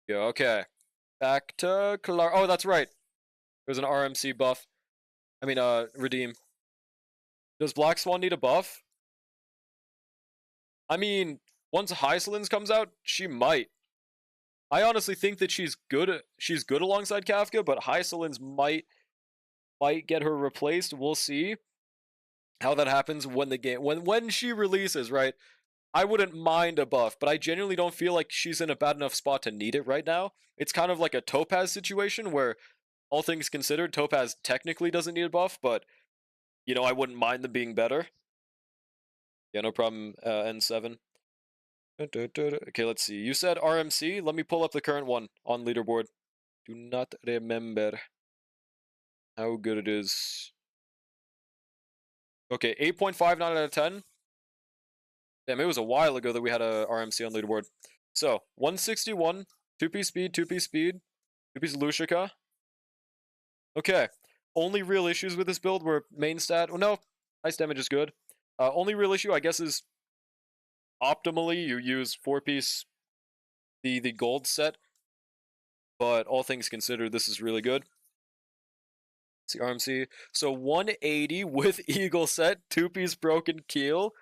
Yeah, okay. Back to Clark. Oh, that's right. There's an RMC buff. I mean, redeem. Does Black Swan need a buff? I mean, once Hysolins comes out, she might. I honestly think that she's good. She's good alongside Kafka, but Hysolins might get her replaced. We'll see how that happens when the game when she releases, right? I wouldn't mind a buff, but I genuinely don't feel like she's in a bad enough spot to need it right now. It's kind of like a Topaz situation where, all things considered, Topaz technically doesn't need a buff, but, you know, I wouldn't mind them being better. Yeah, no problem, N7. Okay, let's see. You said RMC? Let me pull up the current one on leaderboard. Do not remember how good it is. Okay, 8.59 out of 10. Damn, it was a while ago that we had a RMC on leaderboard. So, 161, 2P speed, 2P speed, 2P Lushika. Okay, only real issues with this build were main stat. Oh no, ice damage is good. Only real issue, I guess, is optimally you use 4-piece the gold set. But all things considered, this is really good. Let's see, RMC. So 180 with Eagle set, 2-piece broken keel.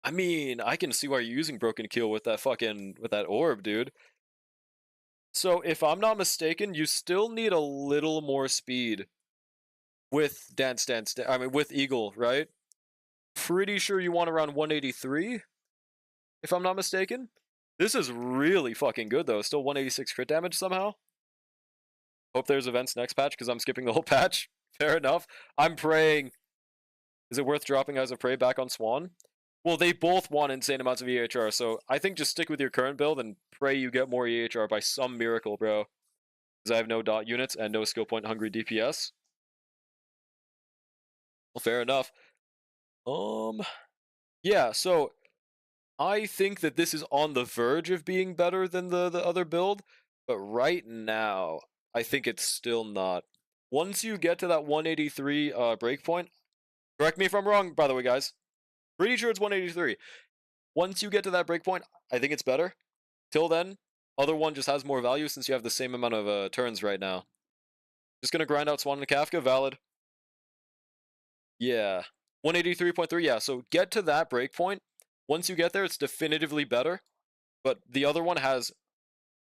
I mean, I can see why you're using broken keel with that orb, dude. So if I'm not mistaken, you still need a little more speed with with Eagle, right? Pretty sure you want around 183, if I'm not mistaken. This is really fucking good though. Still 186 crit damage somehow. Hope there's events next patch, because I'm skipping the whole patch. Fair enough. I'm praying. Is it worth dropping Eyes of Prey back on Swan? Well, they both want insane amounts of EHR, so I think just stick with your current build and pray you get more EHR by some miracle, bro. Because I have no dot units and no skill point hungry DPS. Well, fair enough. Yeah, so I think that this is on the verge of being better than the other build, but right now, I think it's still not. Once you get to that 183 breakpoint, correct me if I'm wrong, by the way, guys. Pretty sure it's 183. Once you get to that breakpoint, I think it's better. Till then, other one just has more value since you have the same amount of turns right now. Just gonna grind out Swan and Kafka, valid. Yeah. 183.3, yeah, so get to that breakpoint. Once you get there, it's definitively better. But the other one has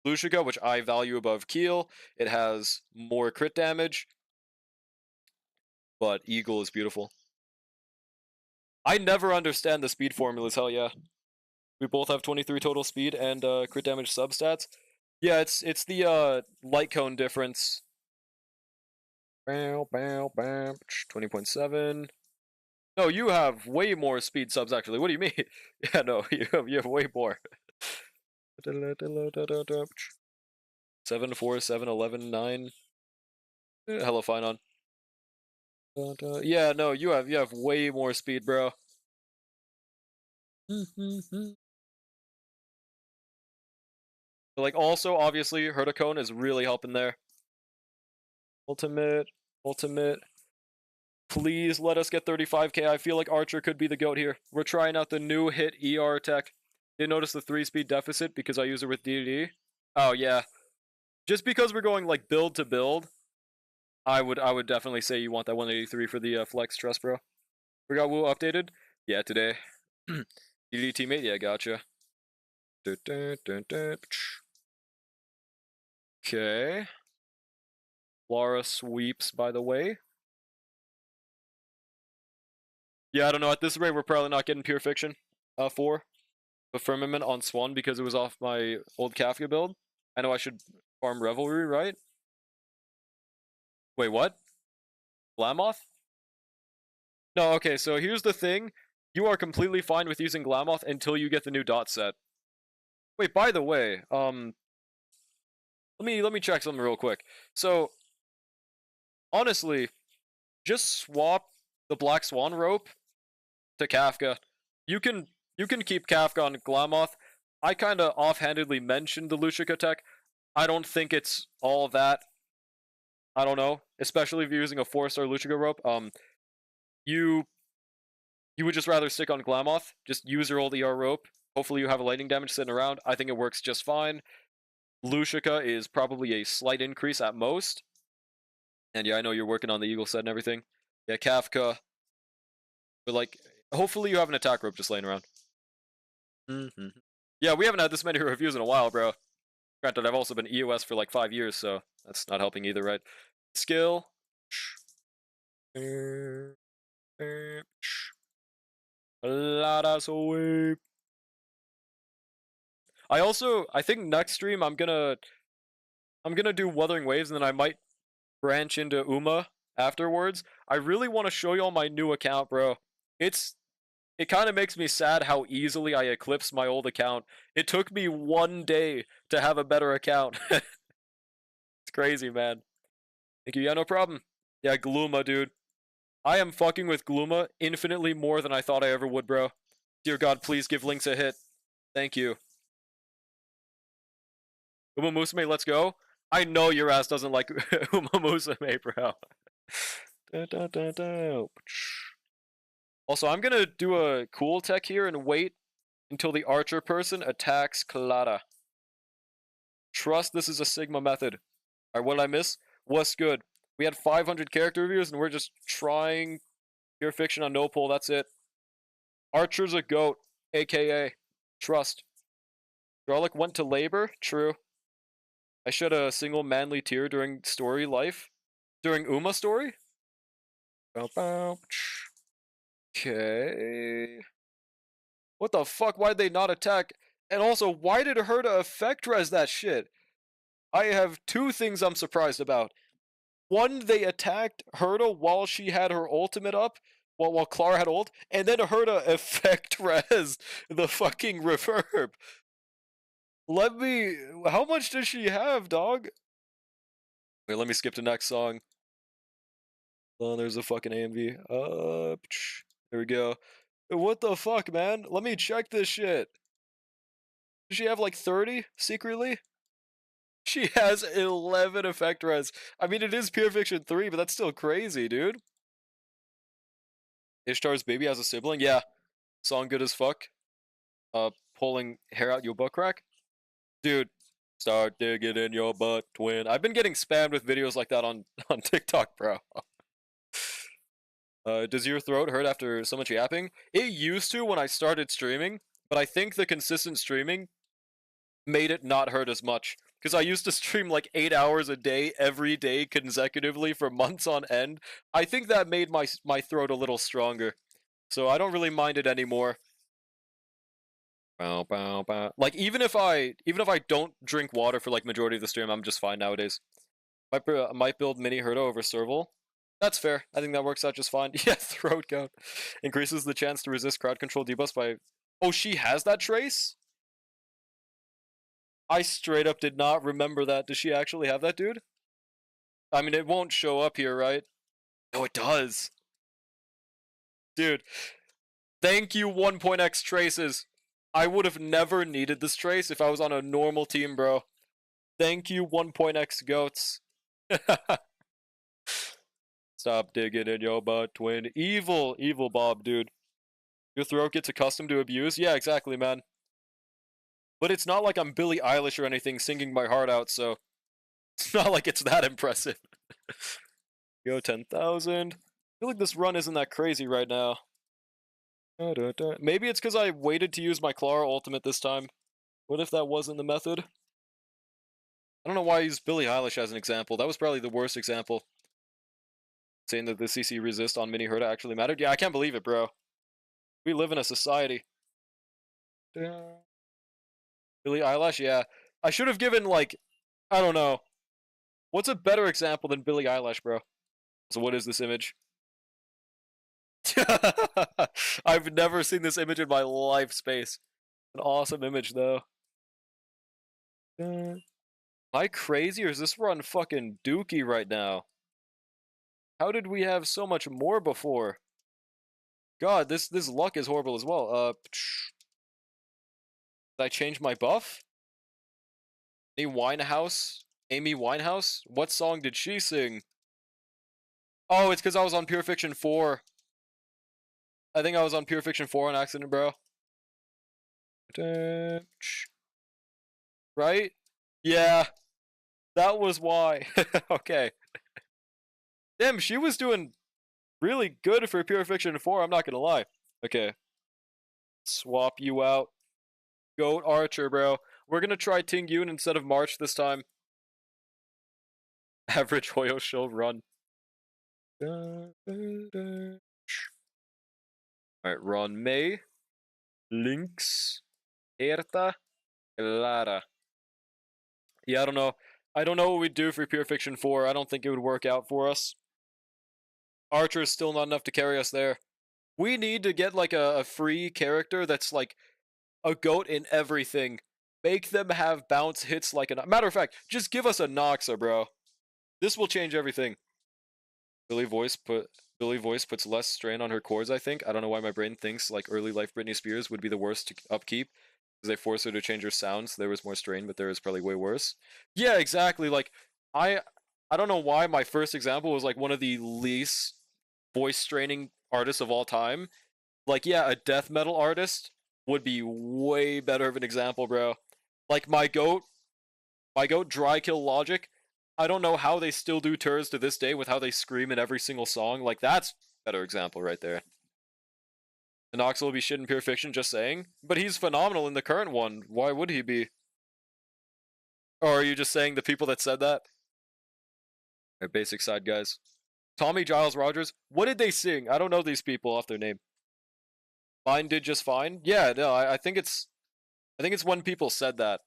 Lucica, which I value above Keel. It has more crit damage. But Eagle is beautiful. I never understand the speed formulas, hell yeah. We both have 23 total speed and crit damage substats. Yeah, it's the light cone difference. 20.7. No, you have way more speed subs actually. What do you mean? Yeah, no, you have way more. 7, 4, 7, 11, 9. Hello, fine on. Yeah, no, you have way more speed, bro. Like, also, obviously, Herticone is really helping there. Ultimate. Please let us get 35k. I feel like Archer could be the GOAT here. We're trying out the new hit ER tech. Did notice the 3-speed deficit because I use it with DD? Oh, yeah. Just because we're going, like, build to build, I would definitely say you want that 183 for the flex trust, bro. We got Woo updated? Yeah, today. DD teammate? Yeah, gotcha. Okay. Lara sweeps, by the way. Yeah, I don't know. At this rate, we're probably not getting Pure Fiction 4. The Firmament on Swan because it was off my old Kafka build. I know I should farm Revelry, right? Wait, what? Glamoth? No, okay, so here's the thing. You are completely fine with using Glamoth until you get the new dot set. Wait, by the way, let me check something real quick. So, honestly, just swap the Black Swan rope to Kafka. You can keep Kafka on Glamoth. I kind of offhandedly mentioned the Lucica tech. I don't think it's all that. I don't know, especially if you're using a 4-star Lucica rope. You would just rather stick on Glamoth. Just use your old ER rope. Hopefully you have a lightning damage sitting around. I think it works just fine. Lucica is probably a slight increase at most. And yeah, I know you're working on the Eagle set and everything. Yeah, Kafka. But like, hopefully you have an attack rope just laying around. Yeah, we haven't had this many reviews in a while, bro. Granted, I've also been EOS for like 5 years, so that's not helping either, right? Skill. I think next stream I'm gonna do Wuthering Waves, and then I might branch into Uma afterwards. I really want to show you all my new account, bro. It kind of makes me sad how easily I eclipsed my old account. It took me 1 day to have a better account. It's crazy, man. Thank you. Yeah, no problem. Yeah, Gluma, dude. I am fucking with Gluma infinitely more than I thought I ever would, bro. Dear God, please give Lynx a hit. Thank you. Uma Musume, let's go. I know your ass doesn't like Uma Musume, bro. Also, I'm gonna do a cool tech here and wait until the archer person attacks Clara. Trust this is a Sigma method. Alright, what did I miss? What's good? We had 500 character reviews and we're just trying Pure Fiction on no pull, that's it. Archer's a goat, aka Trust. Garlic went to labor? True. I shed a single manly tear during story life. During Uma story? Okay. What the fuck? Why'd they not attack? And also, why did Herta effect res that shit? I have two things I'm surprised about. One, they attacked Herta while she had her ultimate up, while Clara had ult, and then Herta effect res the fucking reverb. Let me. How much does she have, dog? Wait, let me skip to next song. Oh, there's a fucking AMV. There we go. What the fuck, man? Let me check this shit. Does she have like 30 secretly? She has 11 effect res. I mean, it is Pure Fiction 3, but that's still crazy, dude. Ishtar's baby has a sibling? Yeah. Song good as fuck. Pulling hair out your butt crack? Dude, start digging in your butt, twin. I've been getting spammed with videos like that on TikTok, bro. Does your throat hurt after so much yapping? It used to when I started streaming, but I think the consistent streaming made it not hurt as much. Because I used to stream like 8 hours a day, every day, consecutively for months on end. I think that made my throat a little stronger. So I don't really mind it anymore. Bow, bow, bow. Like even if I don't drink water for like majority of the stream, I'm just fine nowadays. Might build mini Herta over Serval. That's fair. I think that works out just fine. Yeah, throat gout. Increases the chance to resist crowd control debuffs by... Oh, she has that trace? I straight up did not remember that. Does she actually have that, dude? I mean, it won't show up here, right? No, it does. Dude, thank you 1.x traces. I would have never needed this trace if I was on a normal team, bro. Thank you 1.x goats. Stop digging in your butt, twin. Evil, evil Bob, dude. Your throat gets accustomed to abuse? Yeah, exactly, man. But it's not like I'm Billie Eilish or anything singing my heart out, so it's not like it's that impressive. Go 10,000. I feel like this run isn't that crazy right now. Maybe it's because I waited to use my Clara ultimate this time. What if that wasn't the method? I don't know why I used Billie Eilish as an example. That was probably the worst example. Saying that the CC resist on mini Herta actually mattered. Yeah, I can't believe it, bro. We live in a society. Billie Eilish, yeah. I should have given, like, I don't know. What's a better example than Billie Eilish, bro? So what is this image? I've never seen this image in my life, Space. An awesome image, though. Am I crazy, or is this run fucking dookie right now? How did we have so much more before? God, this luck is horrible as well. Did I change my buff? Amy Winehouse? What song did she sing? Oh, it's because I was on Pure Fiction 4. I think I was on Pure Fiction 4 on accident, bro. Right? Yeah. That was why. Okay. Damn, she was doing really good for Pure Fiction 4, I'm not gonna lie. Okay. Swap you out. Goat Archer, bro. We're gonna try Ting Yun instead of March this time. Average Hoyo Show run. Alright, run May. Lynx. Herta. Clara. Yeah, I don't know. I don't know what we'd do for Pure Fiction 4. I don't think it would work out for us. Archer is still not enough to carry us there. We need to get like a free character that's like a goat in everything. Make them have bounce hits like a... Matter of fact, just give us a Noxa, bro. This will change everything. Billy Voice puts less strain on her chords, I think. I don't know why my brain thinks like early life Britney Spears would be the worst to upkeep. Because they forced her to change her sounds. There was more strain, but there was probably way worse. Yeah, exactly. Like, I don't know why my first example was like one of the least voice straining artists of all time. Like, yeah, a death metal artist would be way better of an example, bro. Like my goat Dry Kill Logic. I don't know how they still do tours to this day with how they scream in every single song. Like that's a better example right there. Nox will be shit in Pure Fiction, just saying. But he's phenomenal in the current one. Why would he be? Or are you just saying the people that said that? Our basic side guys. Tommy Giles Rogers. What did they sing? I don't know these people off their name. Mine did just fine. Yeah, no, I think it's when people said that.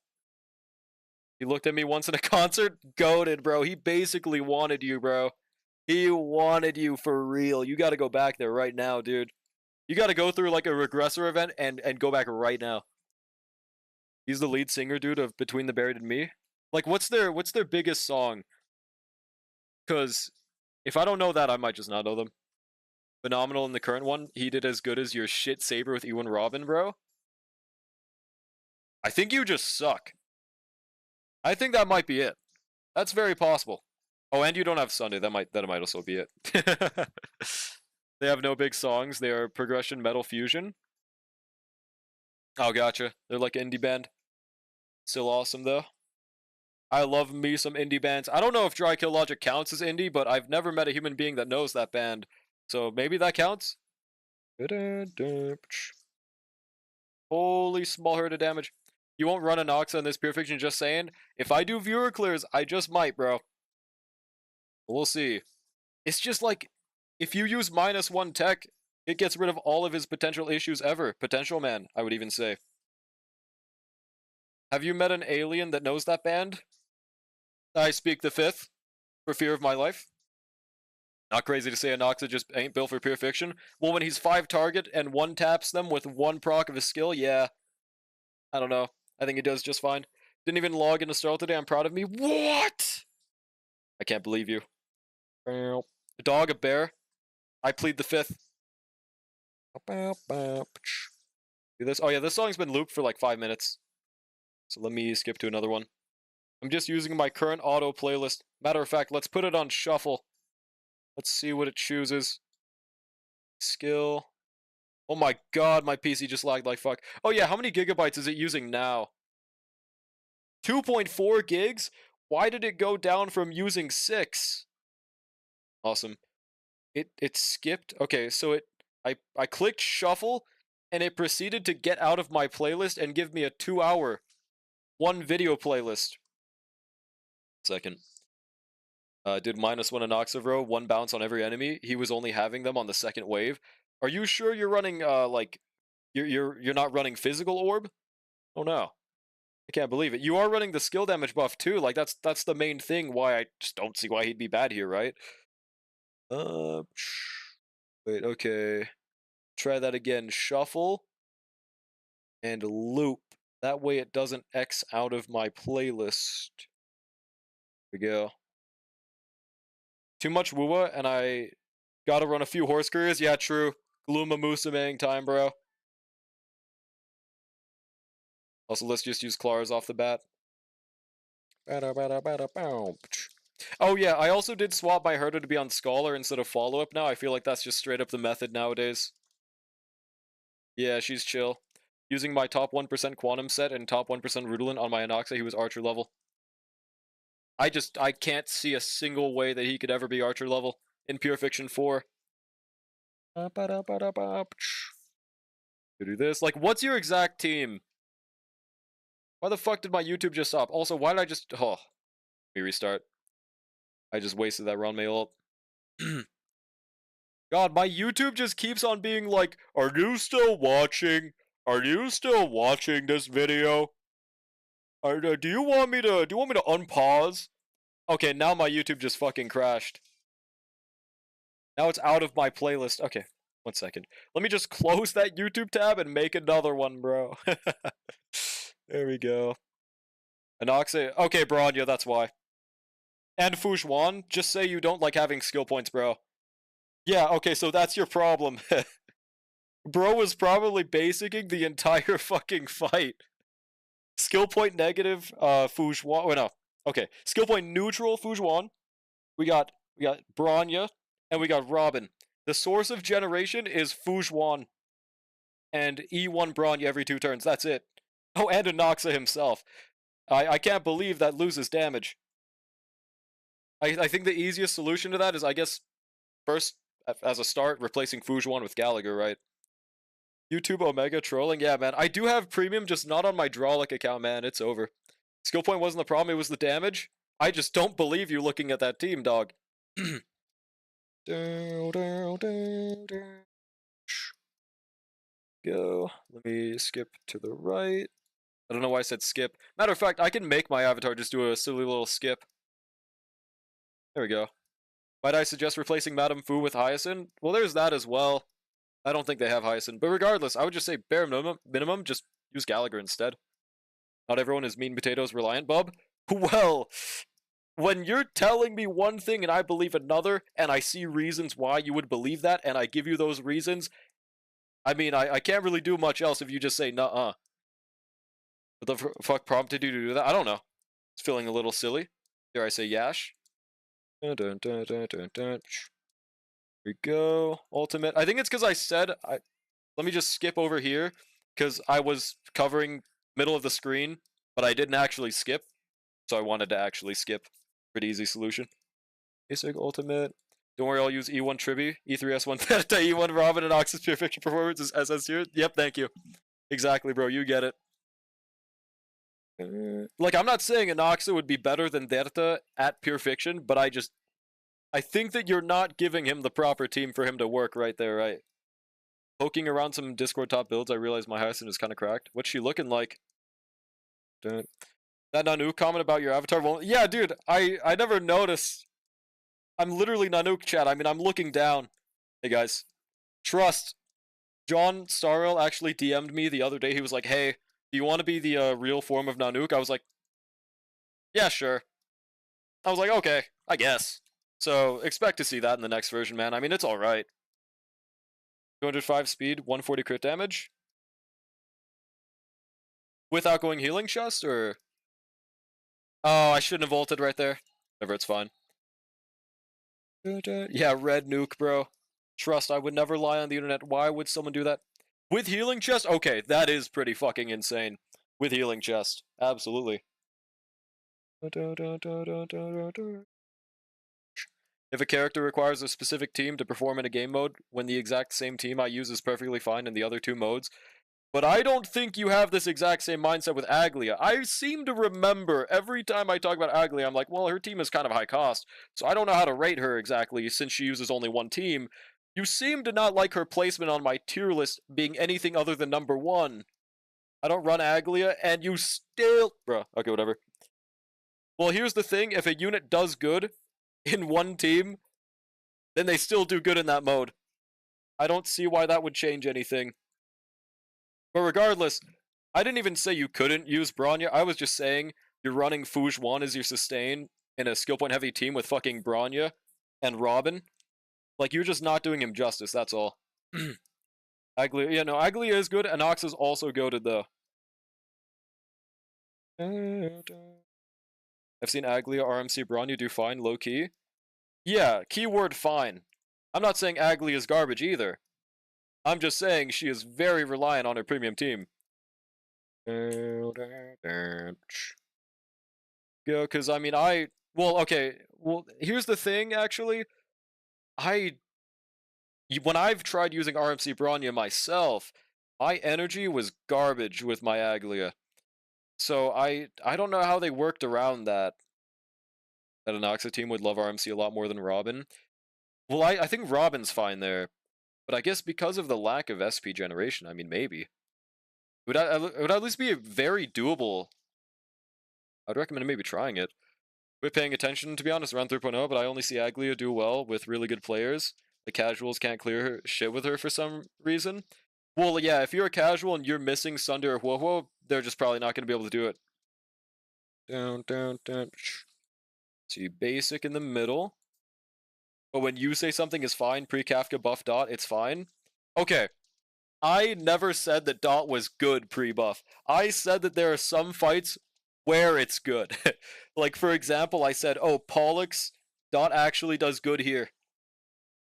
He looked at me once in a concert. Goated, bro. He basically wanted you, bro. He wanted you for real. You got to go back there right now, dude. You got to go through like a regressor event and go back right now. He's the lead singer, dude, of Between the Buried and Me. Like, what's their biggest song? Because if I don't know that, I might just not know them. Phenomenal in the current one. He did as good as your shit Saber with Ewan Robin, bro. I think you just suck. I think that might be it. That's very possible. Oh, and you don't have Sunday. That might also be it. They have no big songs. They are progression metal fusion. Oh, gotcha. They're like an indie band. Still awesome though. I love me some indie bands. I don't know if Dry Kill Logic counts as indie, but I've never met a human being that knows that band. So maybe that counts. Holy small hurt of damage. You won't run a Nox on this Pure Fiction, just saying. If I do viewer clears, I just might, bro. We'll see. It's just like, if you use -1 tech, it gets rid of all of his potential issues ever. Potential man, I would even say. Have you met an alien that knows that band? I speak the fifth, for fear of my life. Not crazy to say Anoxa just ain't built for Pure Fiction. Well, when he's 5 target and 1 taps them with 1 proc of his skill, yeah. I don't know. I think he does just fine. Didn't even log into Starl today. I'm proud of me. What? I can't believe you. A dog, a bear. I plead the fifth. Do this. Oh yeah, this song's been looped for like 5 minutes. So let me skip to another one. I'm just using my current auto playlist. Matter of fact, let's put it on shuffle. Let's see what it chooses. Skill. Oh my god, my PC just lagged like fuck. Oh yeah, how many gigabytes is it using now? 2.4 gigs? Why did it go down from using 6? Awesome. It skipped. Okay, so I clicked shuffle and it proceeded to get out of my playlist and give me a 2-hour 1 video playlist. Second. Did -1 Anoxavro, 1 bounce on every enemy. He was only having them on the second wave. Are you sure you're running like you're not running physical orb? Oh no. I can't believe it. You are running the skill damage buff too. Like that's the main thing why I just don't see why he'd be bad here, right? Wait, okay. Try that again. Shuffle and loop. That way it doesn't X out of my playlist. Here we go. Too much Woowa and I gotta run a few horse careers. Yeah, true. Gluma Musamang time, bro. Also, let's just use Clara's off the bat. Oh yeah, I also did swap my Herder to be on Scholar instead of follow-up now. I feel like that's just straight up the method nowadays. Yeah, she's chill. Using my top 1% Quantum set and top 1% Rudolin on my Anoxa, he was Archer level. I can't see a single way that he could ever be Archer level in Pure Fiction 4. Do this. Like, what's your exact team? Why the fuck did my YouTube just stop? Also, why did I just... Oh. Let me restart. I just wasted that round mail ult. God, my YouTube just keeps on being like, are you still watching? Are you still watching this video? Do you want me to unpause? Okay, now my YouTube just fucking crashed. Now it's out of my playlist. Okay, 1 second. Let me just close that YouTube tab and make another one, bro. There we go. Anoxe. Okay, Bronya, that's why. And Fushuan, just say you don't like having skill points, bro. Yeah, okay, so that's your problem. Bro was probably basicing the entire fucking fight. Skill point negative, Fushuan. Oh, no. Okay, skill point neutral, Fushuan. We got Bronya, and we got Robin. The source of generation is Fushuan. And E1 Bronya every 2 turns. That's it. Oh, and Anoxa himself. I can't believe that loses damage. I think the easiest solution to that is, I guess, first, as a start, replacing Fushuan with Gallagher, right? YouTube Omega trolling? Yeah, man. I do have premium, just not on my Drawlick account, man. It's over. Skill point wasn't the problem, it was the damage. I just don't believe you looking at that team, dog. Go. Let me skip to the right. I don't know why I said skip. Matter of fact, I can make my avatar just do a silly little skip. There we go. Might I suggest replacing Madame Fu with Hyacinth? Well, there's that as well. I don't think they have Hyacinth. But regardless, I would just say bare minimum just use Gallagher instead. Not everyone is mean potatoes reliant, bub. Well, when you're telling me one thing and I believe another, and I see reasons why you would believe that, and I give you those reasons, I mean, I can't really do much else if you just say, nuh-uh. What the fuck prompted you to do that? I don't know. It's feeling a little silly. Dare I say yash? Dun, dun, dun, dun, dun, dun. Here we go. Ultimate. I think it's because I said... Let me just skip over here, because I was covering middle of the screen, but I didn't actually skip. So I wanted to actually skip. Pretty easy solution. Basic ultimate. Don't worry, I'll use E1 Tribi, E3S1 Theta, E1 Robin, and Ox's Pure Fiction Performance is SS here. Yep, thank you. Exactly, bro, you get it. Like, I'm not saying Anoxa would be better than Derta at Pure Fiction, but I think that you're not giving him the proper team for him to work right there, right? Poking around some Discord top builds, I realize my Hyacinth is kind of cracked. What's she looking like? That Nanook comment about your avatar? Well, yeah, dude, I never noticed. I'm literally Nanook chat. I mean, I'm looking down. Hey, guys. Trust. John Starrell actually DM'd me the other day. He was like, hey, do you want to be the real form of Nanook? I was like, yeah, sure. I was like, okay, I guess. So expect to see that in the next version, man. I mean, it's alright. 205 speed, 140 crit damage. Without going healing chest, or... Oh, I shouldn't have ulted right there. Whatever, it's fine. Yeah, red nuke, bro. Trust, I would never lie on the internet. Why would someone do that? With healing chest? Okay, that is pretty fucking insane. With healing chest. Absolutely. If a character requires a specific team to perform in a game mode, when the exact same team I use is perfectly fine in the other two modes. But I don't think you have this exact same mindset with Aglia. I seem to remember every time I talk about Aglia, I'm like, well, her team is kind of high cost, so I don't know how to rate her exactly since she uses only one team. You seem to not like her placement on my tier list being anything other than number 1. I don't run Aglia, and you still... Bruh, okay, whatever. Well, here's the thing, if a unit does good in one team, then they still do good in that mode. I don't see why that would change anything. But regardless, I didn't even say you couldn't use Bronya. I was just saying you're running Fouge 1 as your sustain in a skill point heavy team with fucking Bronya and Robin. Like, you're just not doing him justice, that's all. Aglia, yeah, no, Aglia is good, and Ox is also goated, though. I've seen Aglia, RMC, Bronya do fine, low-key. Yeah, keyword fine. I'm not saying Aglia is garbage, either. I'm just saying she is very reliant on her premium team. Go, because, I mean, well, okay, well, here's the thing, actually. When I've tried using RMC Bronya myself, my energy was garbage with my Aglia. So I don't know how they worked around that. That an Oxa team would love RMC a lot more than Robin. Well, I think Robin's fine there. But I guess because of the lack of SP generation, I mean, maybe. It would at least be a very doable. I'd recommend maybe trying it. Quit paying attention, to be honest, around 3.0, but I only see Aglia do well with really good players. The casuals can't clear her shit with her for some reason. Well, yeah, if you're a casual and you're missing Sunder or Huohuo, they're just probably not going to be able to do it. Down. See, basic in the middle. But when you say something is fine, pre-Kafka buff Dot, it's fine. Okay. I never said that Dot was good pre-buff. I said that there are some fights where it's good. Like, for example, I said, oh, Pollux, Dot actually does good here.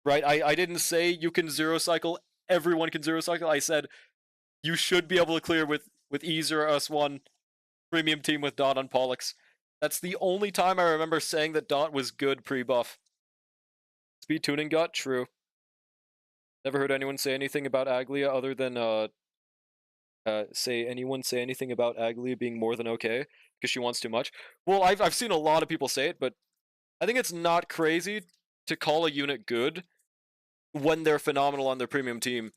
Right? I didn't say you can zero cycle, everyone can zero cycle. I said you should be able to clear with E0S1 premium team with Dot on Pollux. That's the only time I remember saying that Dot was good pre-buff. Speed tuning got true. Never heard anyone say anything about Aglia other than say anything about Aglia being more than okay because she wants too much. Well, I've seen a lot of people say it, but I think it's not crazy to call a unit good when they're phenomenal on their premium team.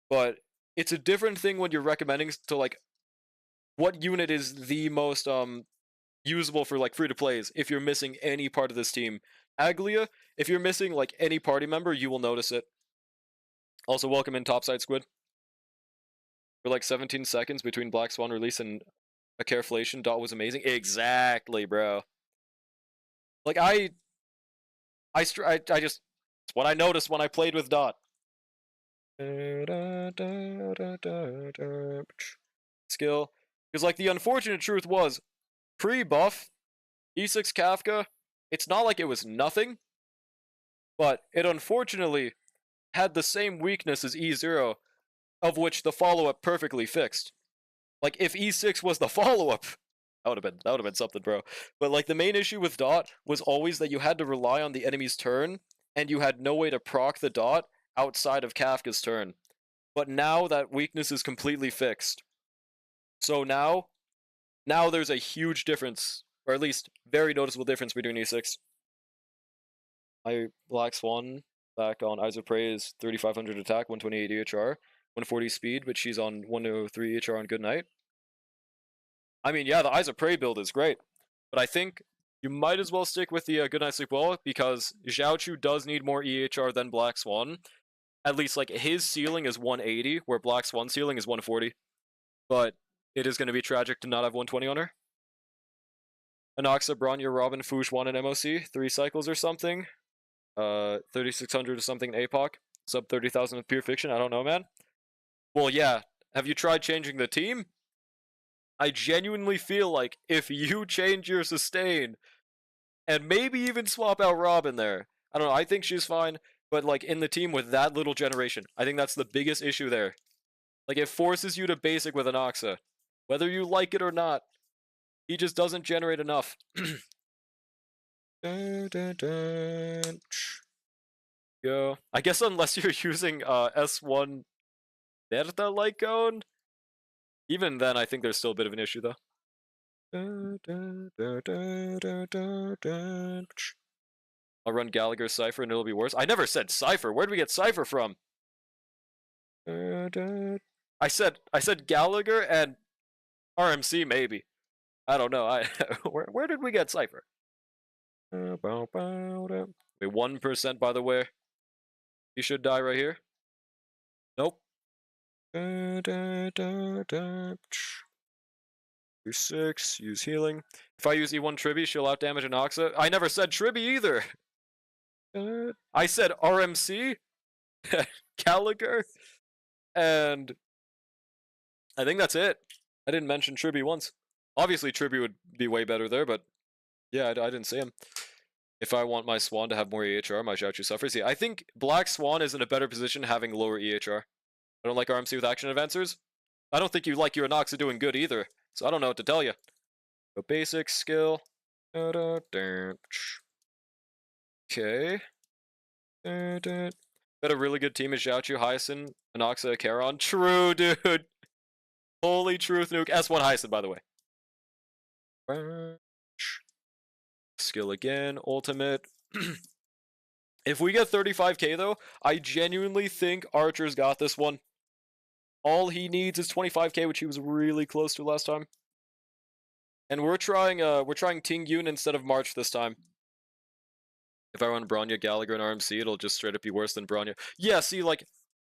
But it's a different thing when you're recommending to, like, what unit is the most usable for like free to plays if you're missing any part of this team. Aglia, if you're missing like any party member, you will notice it. Also, welcome in Topside Squid. For like 17 seconds between Black Swan release and a Careflation, Dot was amazing. Exactly, bro. Like I just it's what I noticed when I played with Dot. Skill, because like the unfortunate truth was, pre-buff, E6 Kafka, it's not like it was nothing, but it unfortunately had the same weakness as E0, of which the follow-up perfectly fixed. Like if E6 was the follow-up, that would have been something, bro. But like the main issue with Dot was always that you had to rely on the enemy's turn, and you had no way to proc the Dot outside of Kafka's turn. But now that weakness is completely fixed. So now there's a huge difference, or at least very noticeable difference between E6. Black Swan back on Eyes of Prey is 3500 attack, 128 EHR, 140 speed, but she's on 103 EHR on Good Night. I mean, yeah, the Eyes of Prey build is great, but I think you might as well stick with the Good Night Sleep Well, because Xiaochu does need more EHR than Black Swan. At least, like, his ceiling is 180, where Black Swan's ceiling is 140. But it is going to be tragic to not have 120 on her. Anoxa, Bronya, Robin, Foosh, 1 in MOC, 3 cycles or something. 3600 or something in APOC. Sub 30,000 with Pure Fiction, I don't know, man. Well, yeah, have you tried changing the team? I genuinely feel like if you change your sustain, and maybe even swap out Robin there, I don't know, I think she's fine, but like in the team with that little generation, I think that's the biggest issue there. Like it forces you to basic with Anoxa. Whether you like it or not, he just doesn't generate enough. Go. I guess unless you're using S1 Delta Lycone, even then I think there's still a bit of an issue though. I'll run Gallagher Cypher and it'll be worse. I never said Cypher. Where did we get Cypher from? I said Gallagher and RMC maybe. I don't know. Where did we get Cypher? Wait, 1% by the way. He should die right here. Nope. Use 6, use healing. If I use E1 Tribby, she'll outdamage Anoxa. I never said Tribby either. I said RMC, Gallagher, and I think that's it. I didn't mention Tribby once. Obviously, Tribby would be way better there, but yeah, I didn't say him. If I want my Swan to have more EHR, my Xiaochu suffers. Yeah, I think Black Swan is in a better position having lower EHR. I don't like RMC with action advancers. I don't think you like your Anoxa doing good either, so I don't know what to tell you. But basic skill. Okay. Got a really good team is Xiaochu, Hyacinth, Anoxa, Charon. True, dude. Holy truth, nuke. S1 Hyacinth, by the way. Skill again, ultimate. If we get 35k though, I genuinely think Archer's got this one. All he needs is 25k, which he was really close to last time. And we're trying Ting Yun instead of March this time. If I run Bronya, Gallagher, and RMC, it'll just straight up be worse than Bronya. Yeah, see, like,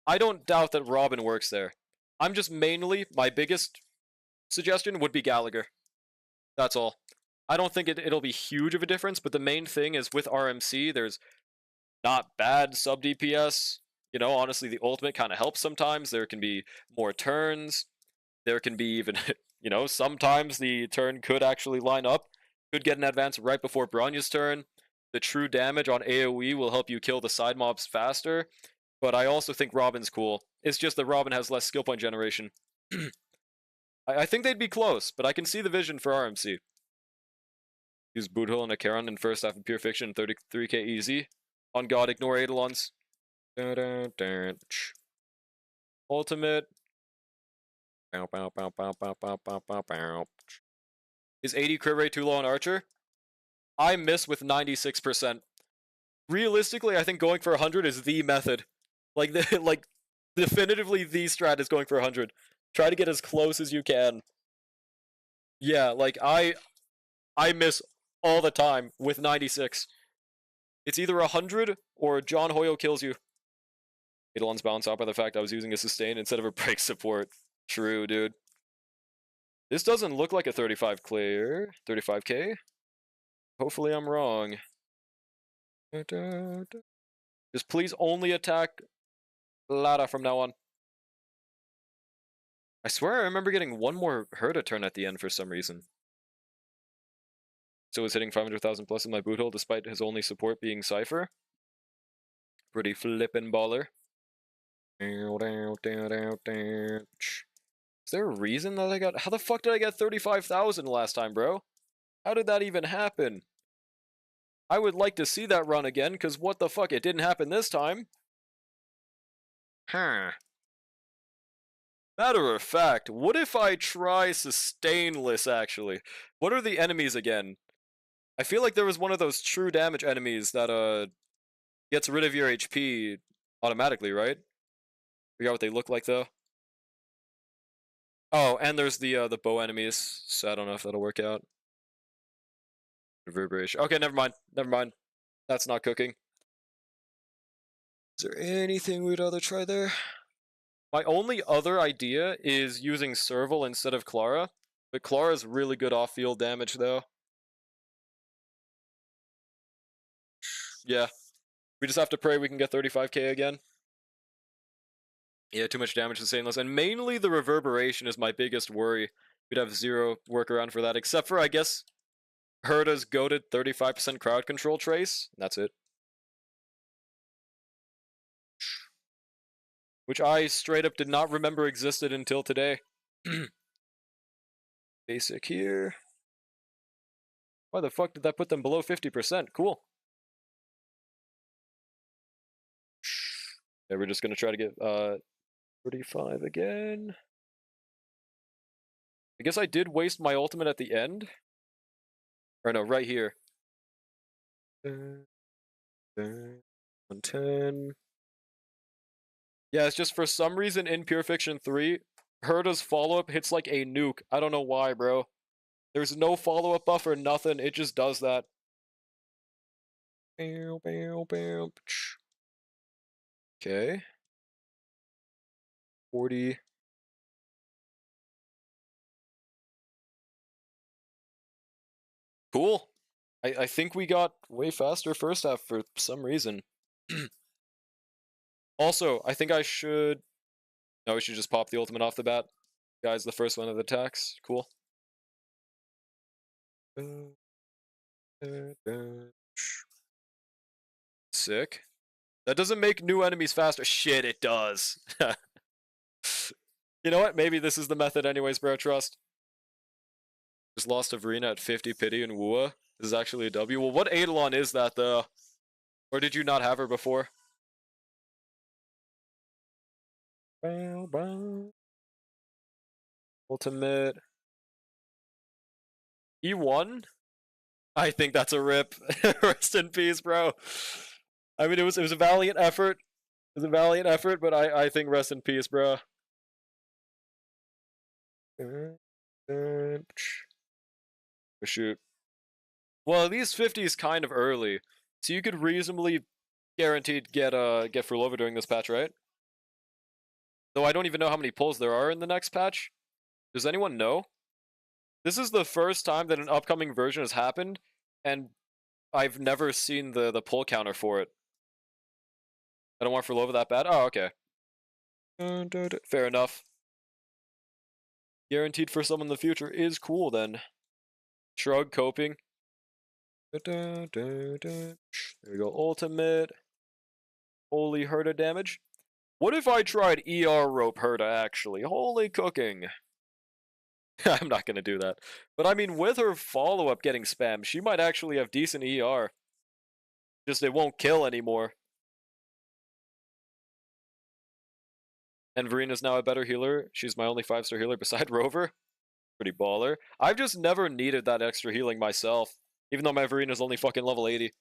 I don't doubt that Robin works there. I'm just mainly, my biggest suggestion would be Gallagher. That's all. I don't think it'll be huge of a difference, but the main thing is with RMC, there's not bad sub DPS. You know, honestly, the ultimate kind of helps sometimes. There can be more turns. There can be even, you know, sometimes the turn could actually line up. Could get an advance right before Bronya's turn. The true damage on AoE will help you kill the side mobs faster. But I also think Robin's cool. It's just that Robin has less skill point generation. I think they'd be close, but I can see the vision for RMC. Use Boothill and a Charon in first half of Pure Fiction, 33k easy. On God, ignore Eidolons. Ultimate. Is 80 crit rate too low on Archer? I miss with 96%. Realistically, I think going for 100 is the method. Like, definitively the strat is going for 100. Try to get as close as you can. Yeah, like I miss all the time with 96. It's either 100 or John Hoyle kills you. Eidolon's balanced out by the fact I was using a sustain instead of a break support. True, dude. This doesn't look like a 35 clear. 35k? Hopefully I'm wrong. Just please only attack Lara from now on. I swear I remember getting one more Herta turn at the end for some reason. So was hitting 500,000 plus in my boot hole despite his only support being Cypher. Pretty flippin' baller. Is there a reason that I got... How the fuck did I get 35,000 last time, bro? How did that even happen? I would like to see that run again, because what the fuck, it didn't happen this time. Huh. Matter of fact, what if I try Sustainless, actually? What are the enemies again? I feel like there was one of those true damage enemies that, gets rid of your HP automatically, right? Forgot what they look like, though. Oh, and there's the bow enemies, so I don't know if that'll work out. Reverberation. Okay, never mind. Never mind. That's not cooking. Is there anything we'd rather try there? My only other idea is using Serval instead of Clara, but Clara's really good off-field damage, though. Yeah. We just have to pray we can get 35k again. Yeah, too much damage to Stainless. And mainly the Reverberation is my biggest worry. We'd have zero workaround for that, except for, I guess, Herta's goated 35% crowd control trace. That's it. Which I straight up did not remember existed until today. Basic here. Why the fuck did that put them below 50%? Cool. Yeah, we're just gonna try to get 35 again. I guess I did waste my ultimate at the end. Or no, right here. 110. Yeah, it's just for some reason in Pure Fiction 3, Herta's follow-up hits like a nuke. I don't know why, bro. There's no follow-up buff or nothing. It just does that. Okay. 40. Cool. I think we got way faster first half for some reason. Also, I think I should... No, we should just pop the ultimate off the bat. Guy's the first one of the attacks. Cool. Sick. That doesn't make new enemies faster. Shit, it does. You know what? Maybe this is the method anyways, bro. Trust. Just lost to Verena at 50 pity and Wua. This is actually a W. Well, what Eidolon is that, though? Or did you not have her before? Ultimate. E1? I think that's a rip. Rest in peace, bro. I mean, it was a valiant effort. It was a valiant effort, but I think rest in peace, bro. Oh, shoot. Well, these 50 is kind of early, so you could reasonably guaranteed get Frulova during this patch, right? Though I don't even know how many pulls there are in the next patch. Does anyone know? This is the first time that an upcoming version has happened, and I've never seen the pull counter for it. I don't want Frulova that bad. Oh, okay. Fair enough. Guaranteed for someone in the future is cool then. Shrug, coping. There we go, ultimate. Holy Herta damage. What if I tried ER rope Herta, actually? Holy cooking. I'm not gonna do that. But I mean, with her follow-up getting spammed, she might actually have decent ER. Just it won't kill anymore. And Verena's now a better healer. She's my only 5-star healer beside Rover. Pretty baller. I've just never needed that extra healing myself. Even though my Verena's only fucking level 80.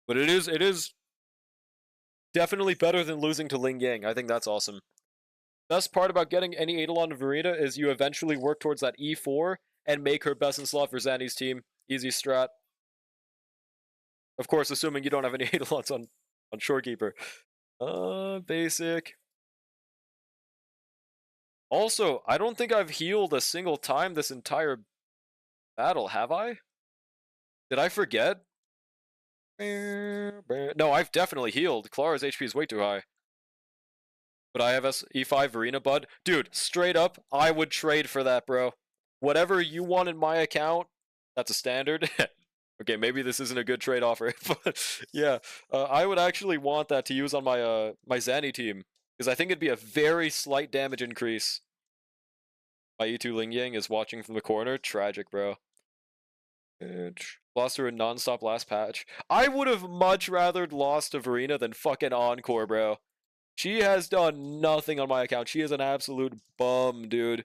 But it is definitely better than losing to Ling Yang. I think that's awesome. Best part about getting any Eidolon Verena is you eventually work towards that E4, and make her best in slot for Zanny's team. Easy strat. Of course, assuming you don't have any Eidolons on Shorekeeper. Basic. Also, I don't think I've healed a single time this entire battle, have I? Did I forget? No, I've definitely healed. Clara's HP is way too high. But I have E5 Arena Bud. Dude, straight up, I would trade for that, bro. Whatever you want in my account, that's a standard. Okay, maybe this isn't a good trade offer, but yeah, I would actually want that to use on my my Zanny team, because I think it'd be a very slight damage increase. My E2 Ling Yang is watching from the corner. Tragic, bro. Lost her in non-stop last patch. I would have much rather lost to Verena than fucking Encore, bro. She has done nothing on my account. She is an absolute bum, dude.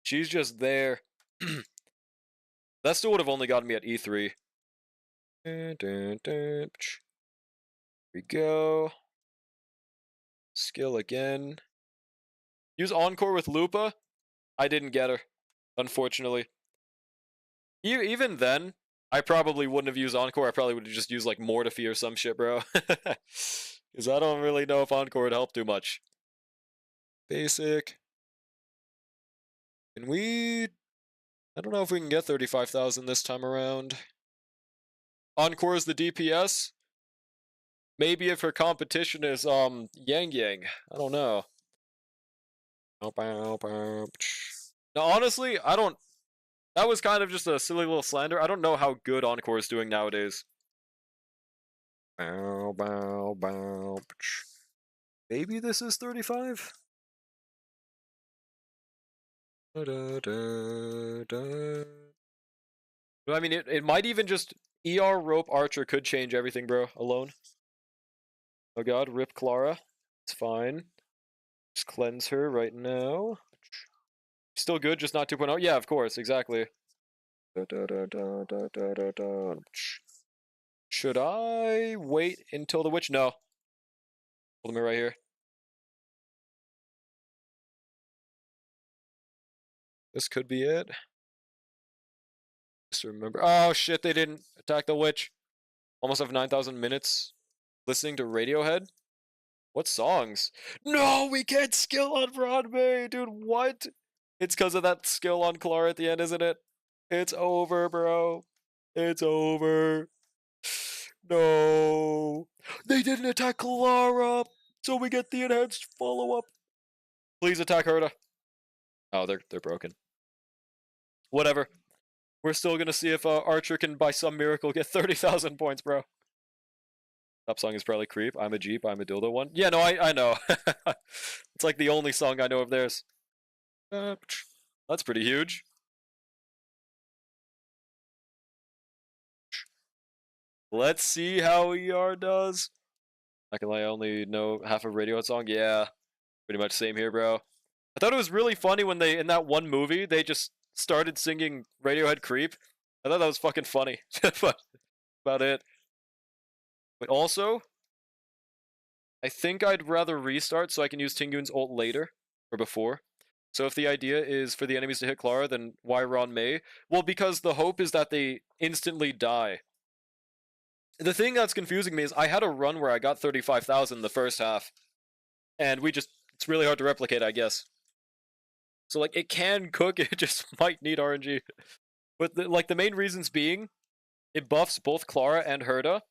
She's just there. That still would have only gotten me at E3. Here we go. Skill again. Use Encore with Lupa. I didn't get her, unfortunately. Even then, I probably wouldn't have used Encore. I probably would have just used like Mortify or some shit, bro. Because I don't really know if Encore would help too much. Basic. Can we... I don't know if we can get 35,000 this time around. Encore is the DPS. Maybe if her competition is Yang Yang. I don't know. Now honestly, I don't... That was kind of just a silly little slander. I don't know how good Encore is doing nowadays. Maybe this is 35? I mean, it might even just... ER Rope Archer could change everything, bro, alone. Oh god, rip Clara. It's fine. Just cleanse her right now. Still good, just not 2.0? Yeah, of course, exactly. Should I wait until the witch? No. Hold me right here. This could be it. Just remember. Oh shit, they didn't attack the witch. Almost have 9,000 minutes listening to Radiohead. What songs? No, we can't skill on Broadway, dude. What? It's because of that skill on Clara at the end, isn't it? It's over, bro. It's over. No. They didn't attack Clara, so we get the enhanced follow-up. Please attack Herta. Oh, they're broken. Whatever. We're still gonna see if Archer can, by some miracle, get 30,000 points, bro. Top song is probably Creep. I'm a Jeep. I'm a Dildo one. Yeah, no, I know. It's like the only song I know of theirs. That's pretty huge. Let's see how ER does. Not gonna lie, I only know half a Radiohead song. Yeah, pretty much same here, bro. I thought it was really funny when they, in that one movie, they just started singing Radiohead Creep. I thought that was fucking funny. But about it. But also, I think I'd rather restart so I can use Tingyun's ult later, or before. So if the idea is for the enemies to hit Clara, then why Ron May? Well, because the hope is that they instantly die. The thing that's confusing me is I had a run where I got 35,000 the first half. And it's really hard to replicate, I guess. So, like, it can cook, it just might need RNG. But, the main reasons being, it buffs both Clara and Herta.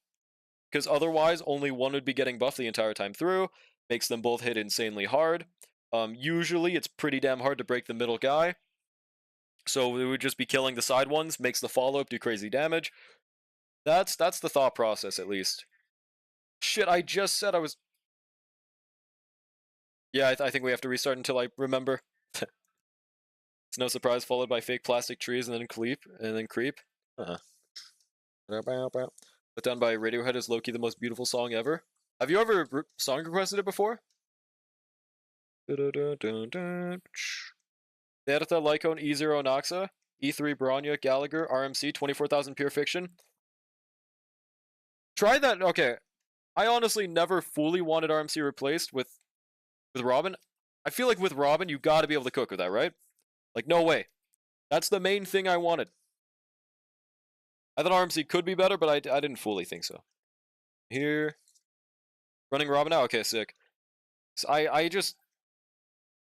Because otherwise, only one would be getting buffed the entire time through. Makes them both hit insanely hard. Usually, it's pretty damn hard to break the middle guy. So it would just be killing the side ones. Makes the follow-up do crazy damage. That's the thought process, at least. Shit, I just said I was... Yeah, I think we have to restart until I remember. It's no surprise, followed by fake plastic trees and then creep. Put Down by Radiohead is low-key the most beautiful song ever. Have you ever song requested it before? Derta, Lycone, E0 Noxa, E3 Bronya, Gallagher, RMC, 24,000 Pure Fiction. Try that. Okay. I honestly never fully wanted RMC replaced with Robin. I feel like with Robin, you gotta be able to cook with that, right? Like, no way. That's the main thing I wanted. I thought RMC could be better, but I didn't fully think so. Here. Running Robin now? Okay, sick. So I just...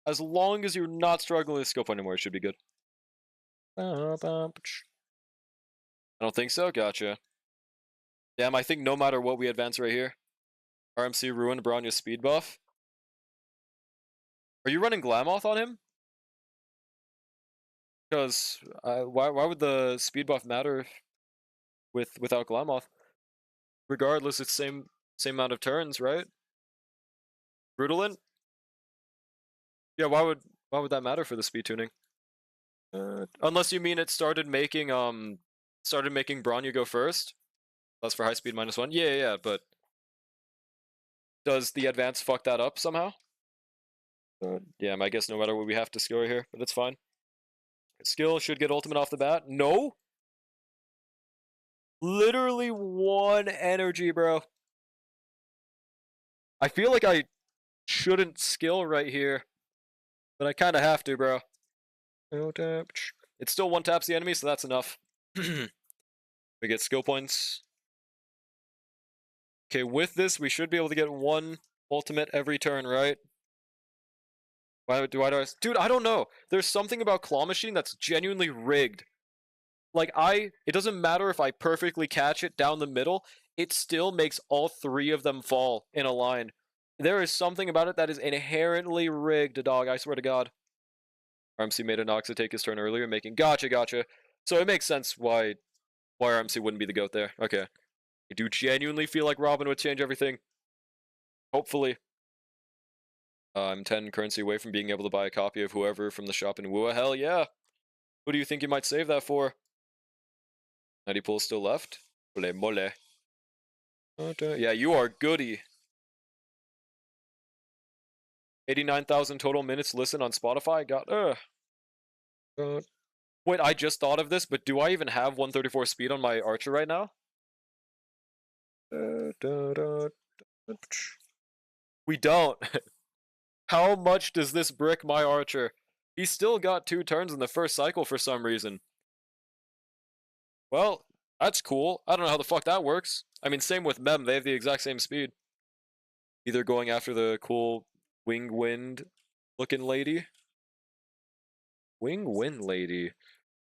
As long as you're not struggling with skill point anymore, it should be good. I don't think so? Gotcha. Damn, I think no matter what we advance right here. RMC ruined Bronya's speed buff. Are you running Glamoth on him? Because why would the speed buff matter without Glamoth? Regardless, it's same amount of turns, right? Brutalin? Yeah, why would that matter for the speed tuning? Unless you mean it started making Bronya go first. That's for high speed -1. Yeah, but does the advance fuck that up somehow? Yeah, I guess no matter what we have to skill right here, but it's fine. Skill should get ultimate off the bat. No? Literally 1 energy, bro. I feel like I shouldn't skill right here, but I kind of have to, bro. It still 1-taps the enemy, so that's enough. We get skill points. Okay, with this, we should be able to get 1 ultimate every turn, right? Why do I... Dude, I don't know. There's something about Claw Machine that's genuinely rigged. Like, it doesn't matter if I perfectly catch it down the middle, it still makes all 3 of them fall in a line. There is something about it that is inherently rigged, dog, I swear to God. RMC made a Noxa take his turn earlier, making... Gotcha. So it makes sense why RMC wouldn't be the GOAT there. Okay. I do genuinely feel like Robin would change everything. Hopefully. I'm 10 currency away from being able to buy a copy of whoever from the shop in Wua. Hell yeah. Who do you think you might save that for? 90 pulls still left? Ole mole. Yeah, you are goody. 89,000 total minutes listened on Spotify. Wait, I just thought of this, but do I even have 134 speed on my Archer right now? We don't. How much does this brick my Archer? He still got 2 turns in the first cycle for some reason. Well, that's cool. I don't know how the fuck that works. I mean, same with Mem. They have the exact same speed. Either going after the cool wing wind looking lady. Wing wind lady.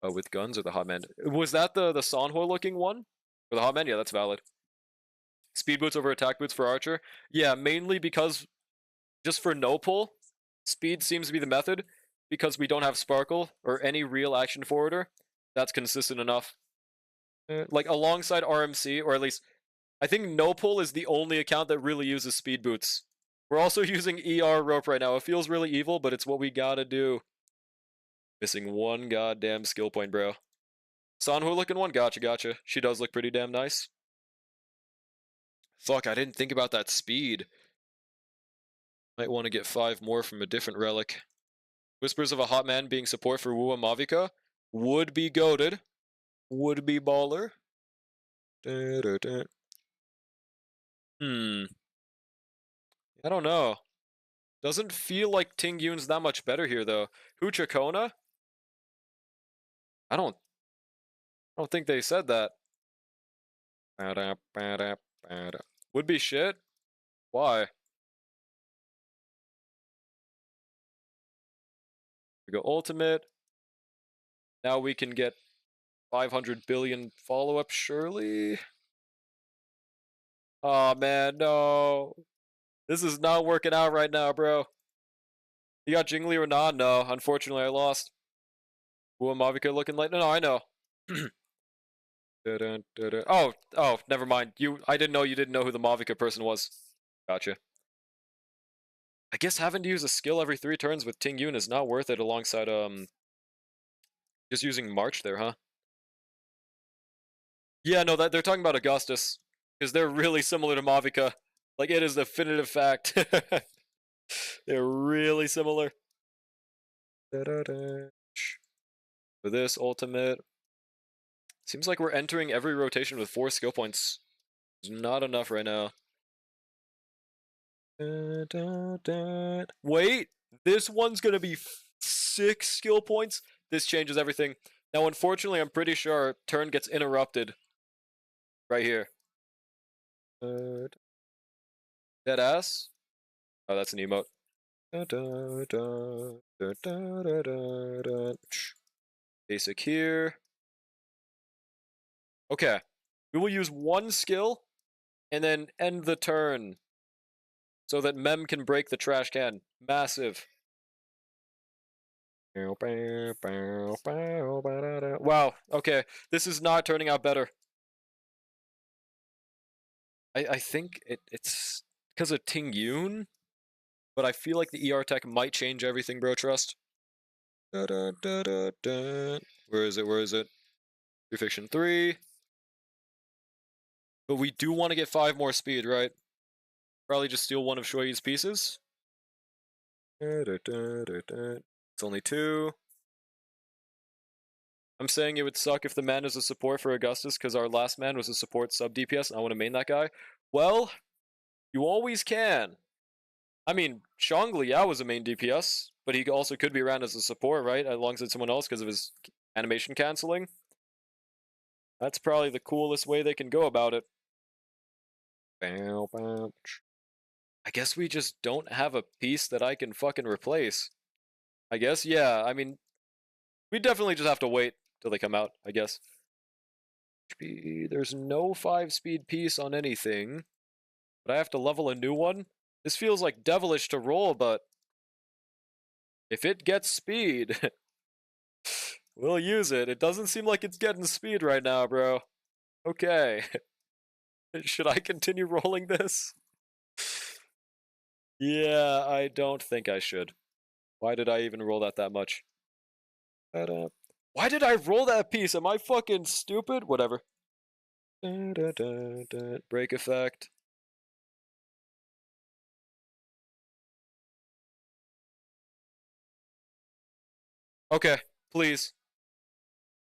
With guns or the hot man. Was that the Sanhua looking one? Or the hot man? Yeah, that's valid. Speed boots over attack boots for Archer. Yeah, mainly because just for no pull, speed seems to be the method. Because we don't have Sparkle or any real action forwarder. That's consistent enough. Like alongside RMC, or at least I think no pull is the only account that really uses speed boots. We're also using ER rope right now. It feels really evil, but it's what we gotta do. Missing 1 goddamn skill point, bro. Sanhua looking one? Gotcha. She does look pretty damn nice. Fuck, I didn't think about that speed. Might want to get 5 more from a different relic. Whispers of a hot man being support for Wua Mavika. Would be goated. Would be baller. I don't know. Doesn't feel like Ting Yun's that much better here, though. Huchakona? I don't think they said that. Would be shit? Why? We go ultimate. Now we can get 500 billion follow-up, surely? Aw, man, no. This is not working out right now, bro. You got Jingliu or not? No, unfortunately I lost. Wua Mavika looking like... No, I know. Oh, never mind. I didn't know you didn't know who the Mavika person was. Gotcha. I guess having to use a skill every 3 turns with Ting Yun is not worth it alongside, just using March there, huh? Yeah, no, they're talking about Augustus. Because they're really similar to Mavika. Like, it is a definitive fact. They're really similar. For this ultimate. Seems like we're entering every rotation with 4 skill points. It's not enough right now. Wait, this one's gonna be 6 skill points? this changes everything. Now, unfortunately, I'm pretty sure our turn gets interrupted right here. Dead ass. Oh, that's an emote. Basic here. Okay. We will use one skill and then end the turn so that Mem can break the trash can. Massive. Wow. Okay. This is not turning out better. I think it's because of Ting Yoon, but I feel like the ER tech might change everything, bro. Trust. Where is it? Where is it? Fiction 3. But we do want to get 5 more speed, right? Probably just steal one of Shui's pieces. It's only 2. I'm saying it would suck if the man is a support for Augustus because our last man was a support sub DPS and I want to main that guy. Well, you always can. I mean, Shangli Yao was a main DPS, but he also could be around as a support, right? Alongside someone else because of his animation canceling. That's probably the coolest way they can go about it. I guess we just don't have a piece that I can fucking replace. I guess, yeah. I mean, we definitely just have to wait till they come out, I guess. There's no 5-speed piece on anything, but I have to level a new one. This feels like devilish to roll, but if it gets speed, we'll use it. It doesn't seem like it's getting speed right now, bro. Okay. Should I continue rolling this? Yeah, I don't think I should. Why did I even roll that much? Why did I roll that piece? Am I fucking stupid? Whatever. Break effect. Okay, please.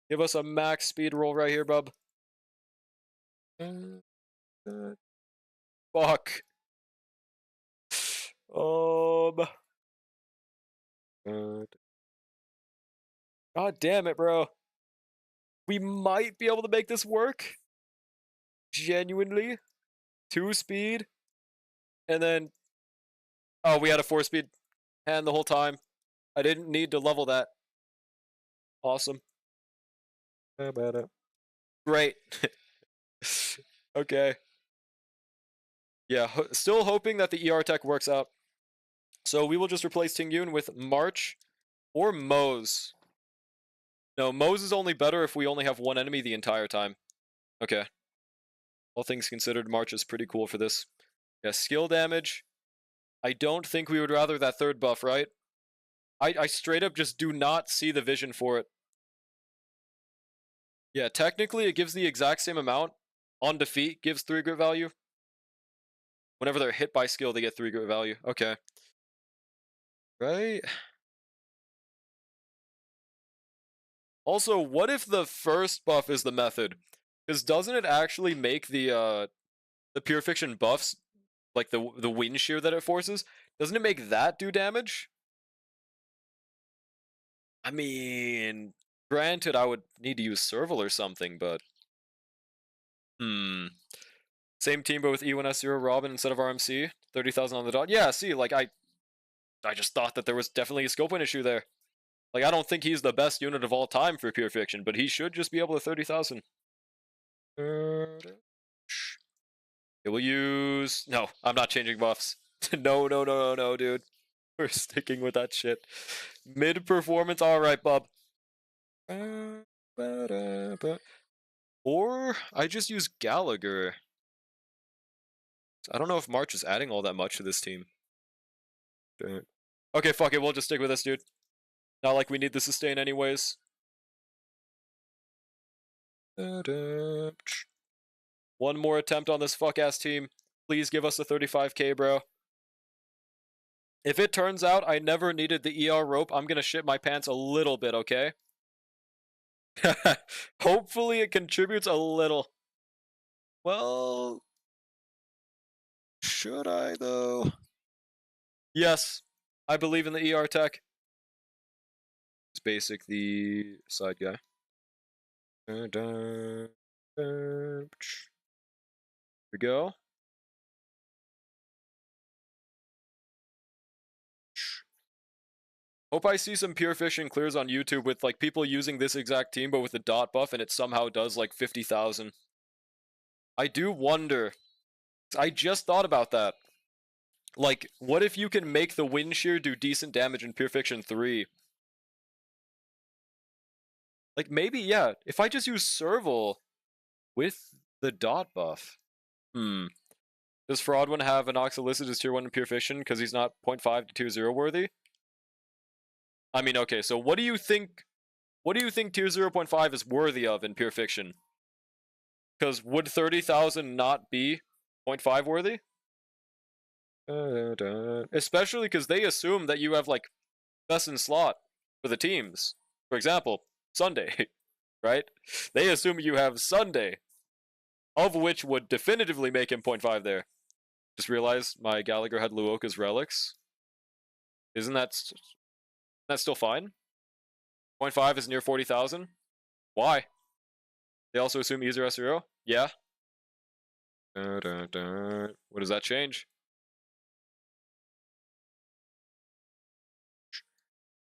Give us a max speed roll right here, bub. Fuck. God damn it, bro. We might be able to make this work. Genuinely. 2 speed. And then... Oh, we had a 4-speed hand the whole time. I didn't need to level that. Awesome. Great. Okay. Yeah, still hoping that the ER tech works out. So we will just replace Ting Yoon with March or Mose. No, Mose is only better if we only have one enemy the entire time. Okay. All things considered, March is pretty cool for this. Yeah, skill damage. I don't think we would rather that 3rd buff, right? I straight up just do not see the vision for it. Yeah, technically it gives the exact same amount. On defeat, gives 3 grit value. Whenever they're hit by skill, they get 3 grit value. Okay. Right? Also, what if the first buff is the method? Because doesn't it actually make the pure fiction buffs, like the wind shear that it forces, doesn't it make that do damage? I mean, granted, I would need to use Serval or something, but same team, but with E1S0 Robin instead of RMC, 30,000 on the dot. Yeah, see, like I just thought that there was definitely a scope win issue there. Like, I don't think he's the best unit of all time for pure fiction, but he should just be able to 30,000. It will use... No, I'm not changing buffs. No, dude. We're sticking with that shit. Mid performance, alright, bub. Or I just use Gallagher. I don't know if March is adding all that much to this team. Okay, fuck it, we'll just stick with this, dude. Not like we need the sustain anyways. One more attempt on this fuck-ass team. Please give us a 35k, bro. If it turns out I never needed the ER rope, I'm gonna shit my pants a little bit, okay? Hopefully it contributes a little. Well... Should I, though? Yes. I believe in the ER tech. basic the side guy. Here we go. Hope I see some pure fishing clears on YouTube with like people using this exact team but with a dot buff and it somehow does like 50,000. I do wonder. I just thought about that. Like, what if you can make the wind shear do decent damage in Pure Fiction 3? Like, maybe, yeah, if I just use Serval with the dot buff. Does Fraudwin have an Oxalicid as tier 1 in Pure Fiction because he's not 0.5 to tier 0 worthy? I mean, okay, so what do you think tier 0.5 is worthy of in Pure Fiction? Because would 30,000 not be 0.5 worthy? Especially because they assume that you have, like, best in slot for the teams. For example, Sunday, right? They assume you have Sunday, of which would definitively make him 0.5 there. Just realized my Gallagher had Luoka's relics. Isn't that still fine? 0.5 is near 40,000. Why? They also assume Easer S0? Yeah. What does that change?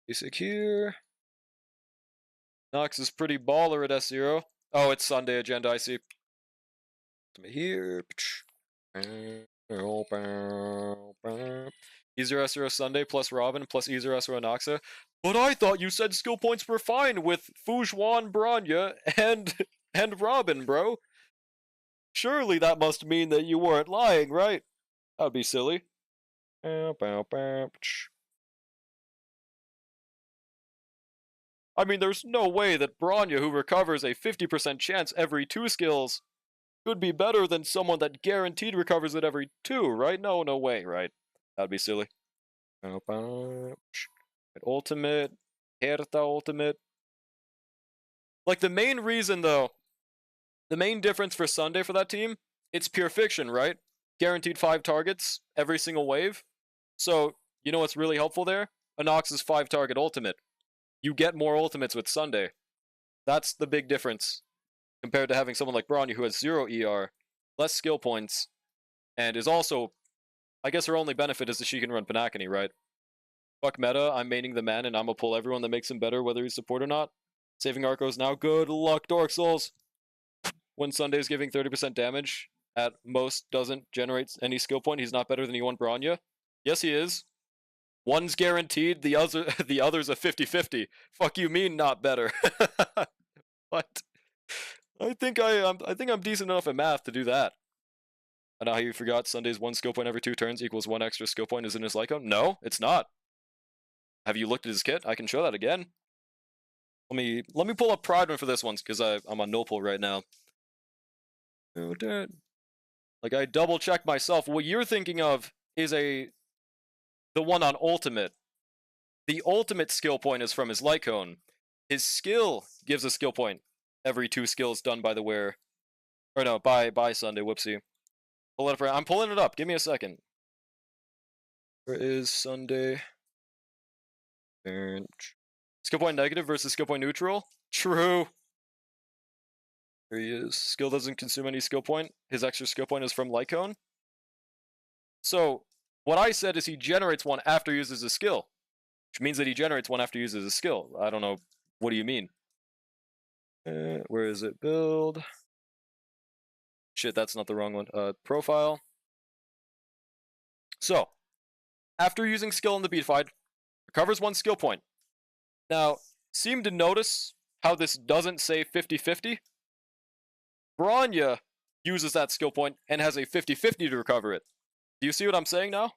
Basic here. Nox is pretty baller at S0. Oh, it's Sunday agenda, I see. Here. Easer S0 Sunday plus Robin plus Easer S0 Noxa. But I thought you said skill points were fine with Fujuan, Bronya, and Robin, bro. Surely that must mean that you weren't lying, right? That would be silly. I mean, there's no way that Bronya, who recovers a 50% chance every 2 skills, could be better than someone that guaranteed recovers it every 2, right? No way, right? That'd be silly. Ultimate. Herta ultimate. Like, the main reason, though, the main difference for Sunday for that team, it's Pure Fiction, right? Guaranteed 5 targets every single wave. So, you know what's really helpful there? Anox's 5 target ultimate. You get more ultimates with Sunday. That's the big difference compared to having someone like Bronya who has 0 ER, less skill points, and is also, I guess her only benefit is that she can run Panakani, right? Fuck meta, I'm maining the man and I'm gonna pull everyone that makes him better whether he's support or not. Saving Arcos now, good luck, Dark Souls! When Sunday's giving 30% damage, at most doesn't generate any skill point, he's not better than E1 Bronya. Yes, he is. One's guaranteed, the other's a 50-50. Fuck you mean not better? What? I think I'm decent enough at math to do that. I know how you forgot Sunday's 1 skill point every 2 turns equals 1 extra skill point is in his Lyco? No, it's not. Have you looked at his kit? I can show that again. Let me pull up Pride one for this one, because I'm on no pull right now. Like, I double checked myself. What you're thinking of is the one on Ultimate. The Ultimate skill point is from his Lycone. His skill gives a skill point every 2 skills done by the wearer. Or no, by Sunday, whoopsie. Pull it up. I'm pulling it up. Give me a second. Where is Sunday? Skill point negative versus skill point neutral? True. Here he is. Skill doesn't consume any skill point. His extra skill point is from Lycone. So, what I said is he generates 1 after he uses his skill. Which means that he generates 1 after he uses his skill. I don't know. What do you mean? Where is it? Build. Shit, that's not the wrong one. Profile. So, after using skill in the beat fight, recovers 1 skill point. Now, seem to notice how this doesn't say 50-50? Bronya uses that skill point and has a 50-50 to recover it. Do you see what I'm saying now?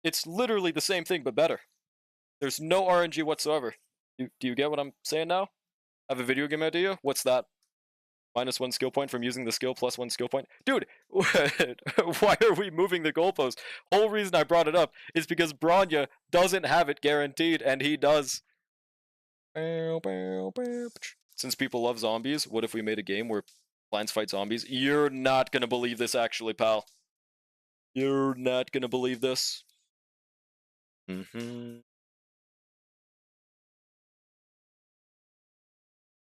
It's literally the same thing, but better. There's no RNG whatsoever. Do you get what I'm saying now? Have a video game idea? What's that? -1 skill point from using the skill plus 1 skill point? Dude, why are we moving the goalpost? Whole reason I brought it up is because Bronya doesn't have it guaranteed, and he does. Since people love zombies, what if we made a game where plants fight zombies? You're not gonna believe this, actually, pal. You're not gonna believe this.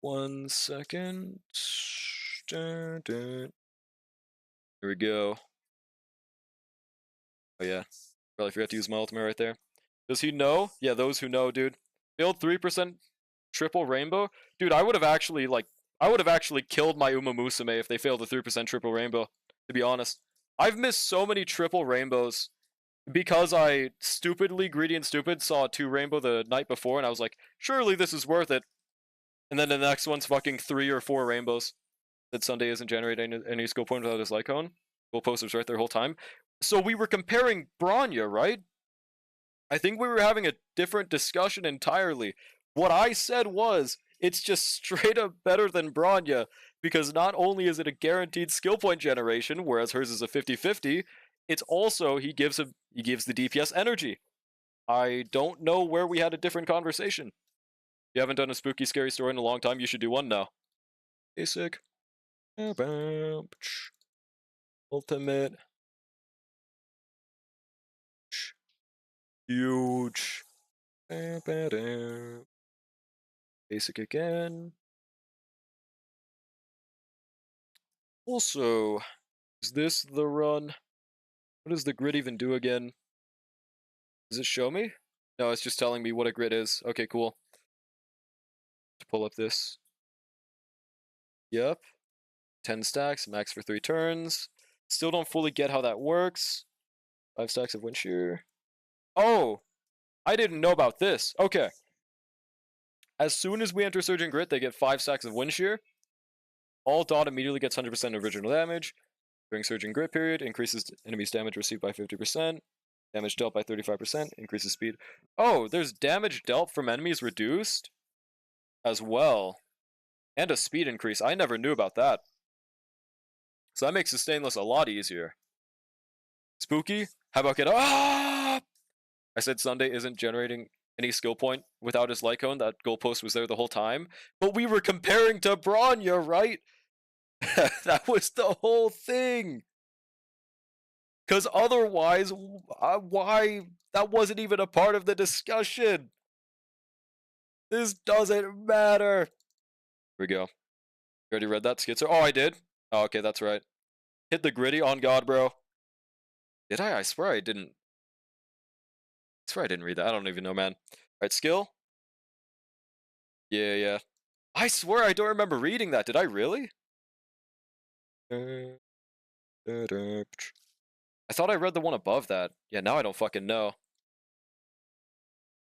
1 second. Dun, dun. Here we go. Oh yeah, probably forgot to use my ultimate right there. Does he know? Yeah, those who know, dude. Failed 3% triple rainbow? Dude, I would have actually, killed my Uma Musume if they failed the 3% triple rainbow, to be honest. I've missed so many triple rainbows because I stupidly, greedy and stupid, saw a 2 rainbow the night before, and I was like, surely this is worth it. And then the next one's fucking 3 or 4 rainbows. That Sunday isn't generating any skill point without his Lycone. Goal post was right there the whole time. So we were comparing Bronya, right? I think we were having a different discussion entirely. What I said was, it's just straight up better than Bronya, because not only is it a guaranteed skill point generation, whereas hers is a 50-50, it's also, he gives the DPS energy. I don't know where we had a different conversation. If you haven't done a spooky, scary story in a long time, you should do one now. Basic. Ultimate. Huge. Basic again. Also, is this the run? What does the grid even do again? Does it show me? No, it's just telling me what a grid is. Okay, cool. To pull up this. Yep. 10 stacks, max for 3 turns. Still don't fully get how that works. 5 stacks of wind shear. Oh! I didn't know about this. Okay. As soon as we enter Surging Grit, they get 5 stacks of wind shear. All dot immediately gets 100% original damage. During Surging Grit period, increases enemy's damage received by 50%. Damage dealt by 35%, increases speed. Oh, there's damage dealt from enemies reduced as well. And a speed increase. I never knew about that. So that makes the stainless a lot easier. Spooky? How about get ah? I said Sunday isn't generating any skill point without his Lycone. That goalpost was there the whole time. But we were comparing to Bronya, right? That was the whole thing. Because otherwise, why? That wasn't even a part of the discussion. This doesn't matter. Here we go. You already read that, Schizo? Oh, I did? Oh, okay, that's right. Hit the gritty on God, bro. Did I? I swear I didn't. I swear I didn't read that. I don't even know, man. Alright, skill? Yeah. I swear I don't remember reading that. Did I really? I thought I read the one above that. Yeah, now I don't fucking know.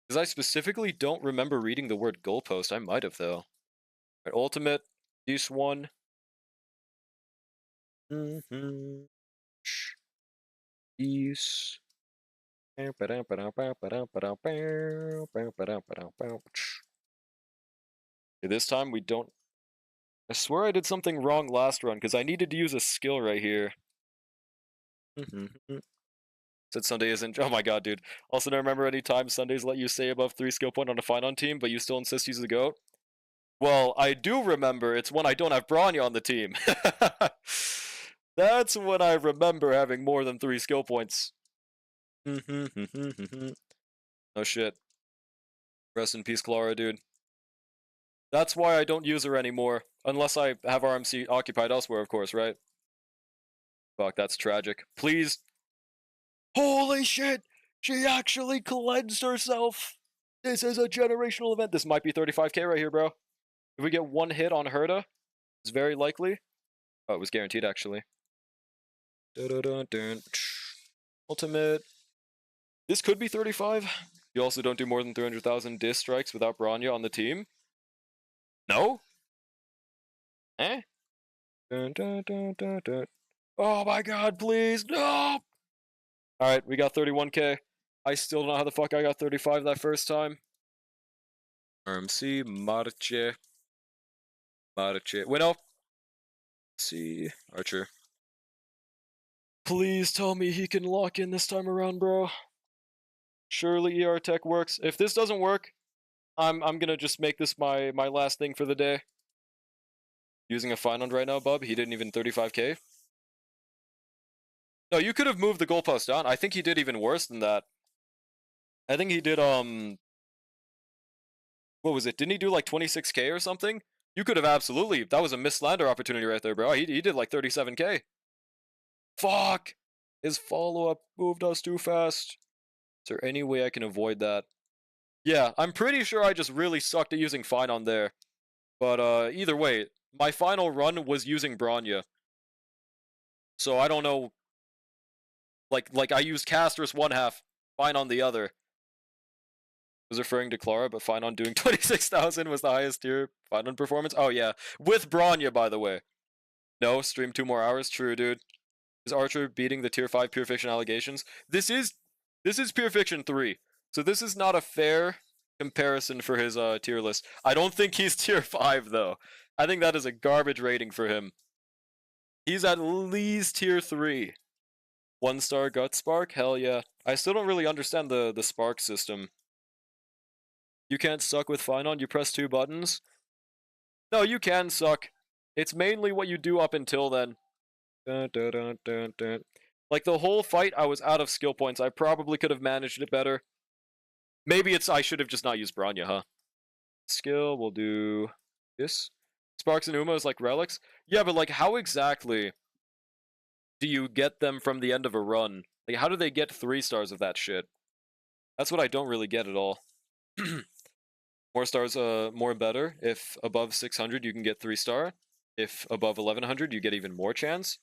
Because I specifically don't remember reading the word goalpost. I might have, though. Right, ultimate. This one. These. This time we don't. I swear I did something wrong last run because I needed to use a skill right here. Said Sunday isn't. Oh my god, dude. Also, don't remember any time Sundays let you stay above 3 skill point on a Finon team, but you still insist he's the GOAT? Well, I do remember. It's when I don't have Bronya on the team. That's when I remember having more than 3 skill points. Oh shit. Rest in peace, Clara, dude. That's why I don't use her anymore. Unless I have RMC occupied elsewhere, of course, right? Fuck, that's tragic. Please. Holy shit! She actually cleansed herself! This is a generational event. This might be 35k right here, bro. If we get one hit on Herta, it's very likely. Oh, it was guaranteed, actually. Ultimate. This could be 35. You also don't do more than 300,000 disc strikes without Bronya on the team. No? Eh? Oh my god, please, no! Alright, we got 31k. I still don't know how the fuck I got 35 that first time. RMC, Marche. Wait, no. See, Archer. Please tell me he can lock in this time around, bro. Surely ER Tech works. If this doesn't work, I'm gonna just make this my last thing for the day. Using a Finon right now, bub. He didn't even 35k. No, you could have moved the goalpost down. I think he did even worse than that. I think he did, what was it? Didn't he do like 26k or something? You could have absolutely. That was a missed slander opportunity right there, bro. He did like 37k. Fuck! His follow-up moved us too fast. Is there any way I can avoid that? Yeah, I'm pretty sure I just really sucked at using Fine on there. But either way, my final run was using Bronya. So I don't know. Like I used Castrus one half, Fine on the other. Was referring to Clara, but Fine on doing 26,000 was the highest tier Fine on performance. Oh yeah, with Bronya, by the way. No, stream 2 more hours. True, dude. Is Archer beating the tier 5 Pure Fiction allegations? This is Pure Fiction 3. So this is not a fair comparison for his tier list. I don't think he's tier 5 though. I think that is a garbage rating for him. He's at least tier 3. 1-star Gut Spark? Hell yeah. I still don't really understand the spark system. You can't suck with Fine on, you press 2 buttons? No, you can suck. It's mainly what you do up until then. Dun, dun, dun, dun, dun. Like the whole fight, I was out of skill points. I probably could have managed it better. Maybe it's I should have just not used Bronya, huh? Skill, we'll do this. Sparks and Uma is like relics? Yeah, but like how exactly do you get them from the end of a run? Like how do they get 3 stars of that shit? That's what I don't really get at all. More stars, more better. If above 600, you can get 3-star. If above 1100, you get even more chance.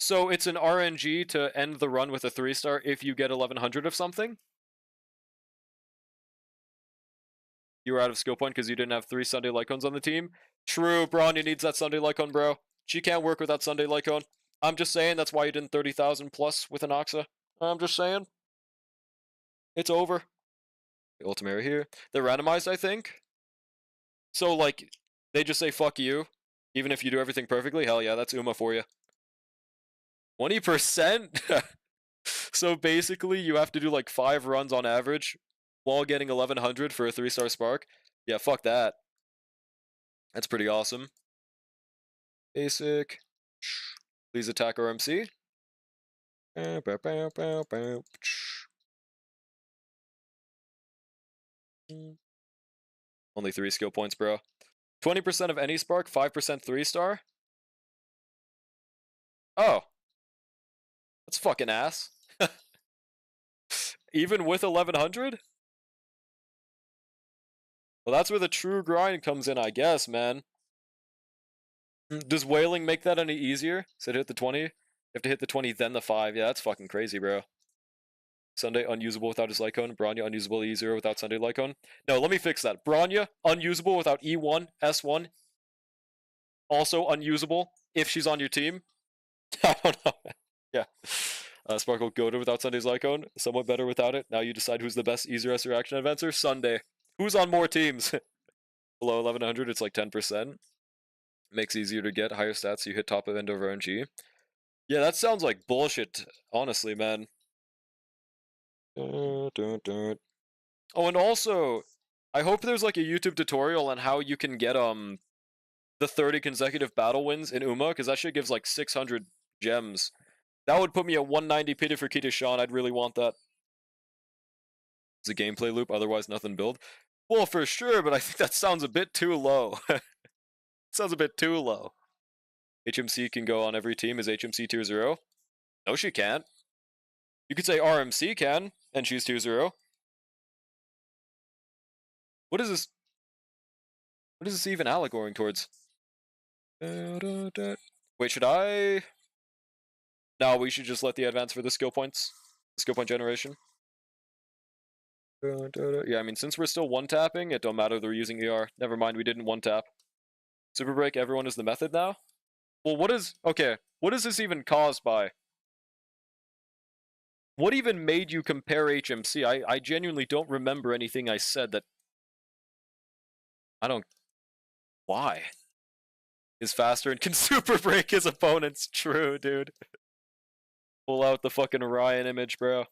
So it's an RNG to end the run with a 3-star if you get 1100 of something? You were out of skill point because you didn't have 3 Sunday Lycones on the team? True, Bronya needs that Sunday Lycone, bro. She can't work without Sunday Lycone. I'm just saying that's why you didn't 30,000 plus with an Oxa. I'm just saying. It's over. The Ultimate here. They're randomized, I think. So, like, they just say fuck you, even if you do everything perfectly? Hell yeah, that's Uma for you. 20%? So basically, you have to do like 5 runs on average while getting 1100 for a 3-star spark. Yeah, fuck that. That's pretty awesome. Basic. Please attack RMC. Only 3 skill points, bro. 20% of any spark, 5% 3-star? Oh. That's fucking ass. Even with 1100? Well, that's where the true grind comes in, I guess, man. Does whaling make that any easier? Said hit the 20? You have to hit the 20, then the 5. Yeah, that's fucking crazy, bro. Sunday unusable without his Lycone. Bronya unusable E0 without Sunday Lycone. No, let me fix that. Bronya unusable without E1, S1. Also unusable if she's on your team. I don't know. Yeah. Sparkle Goda without Sunday's Lycone. Somewhat better without it. Now you decide who's the best easy resurrection advancer. Sunday. Who's on more teams? Below 1100, it's like 10%. Makes easier to get higher stats. You hit top of end over RNG. Yeah, that sounds like bullshit, honestly, man. Oh, and also, I hope there's like a YouTube tutorial on how you can get the 30 consecutive battle wins in Uma, because that shit gives like 600 gems. That would put me at 190 Peter for Kita Sean. I'd really want that. It's a gameplay loop, otherwise nothing build. Well, for sure, but I think that sounds a bit too low. Sounds a bit too low. HMC can go on every team. Is HMC tier 0? No, she can't. You could say RMC can, and she's tier 0. What is this? What is this even allegoring towards? Wait, should I? No, we should just let the advance for the skill points. Skill point generation. Yeah, I mean, since we're still one-tapping, it don't matter they're using ER. Never mind, we didn't one-tap. Super break, everyone is the method now? Well, what is this even caused by? What even made you compare HMC? I genuinely don't remember anything I said that... I don't... Why? Is faster and can super break his opponents. True, dude. Pull out the fucking Orion image, bro.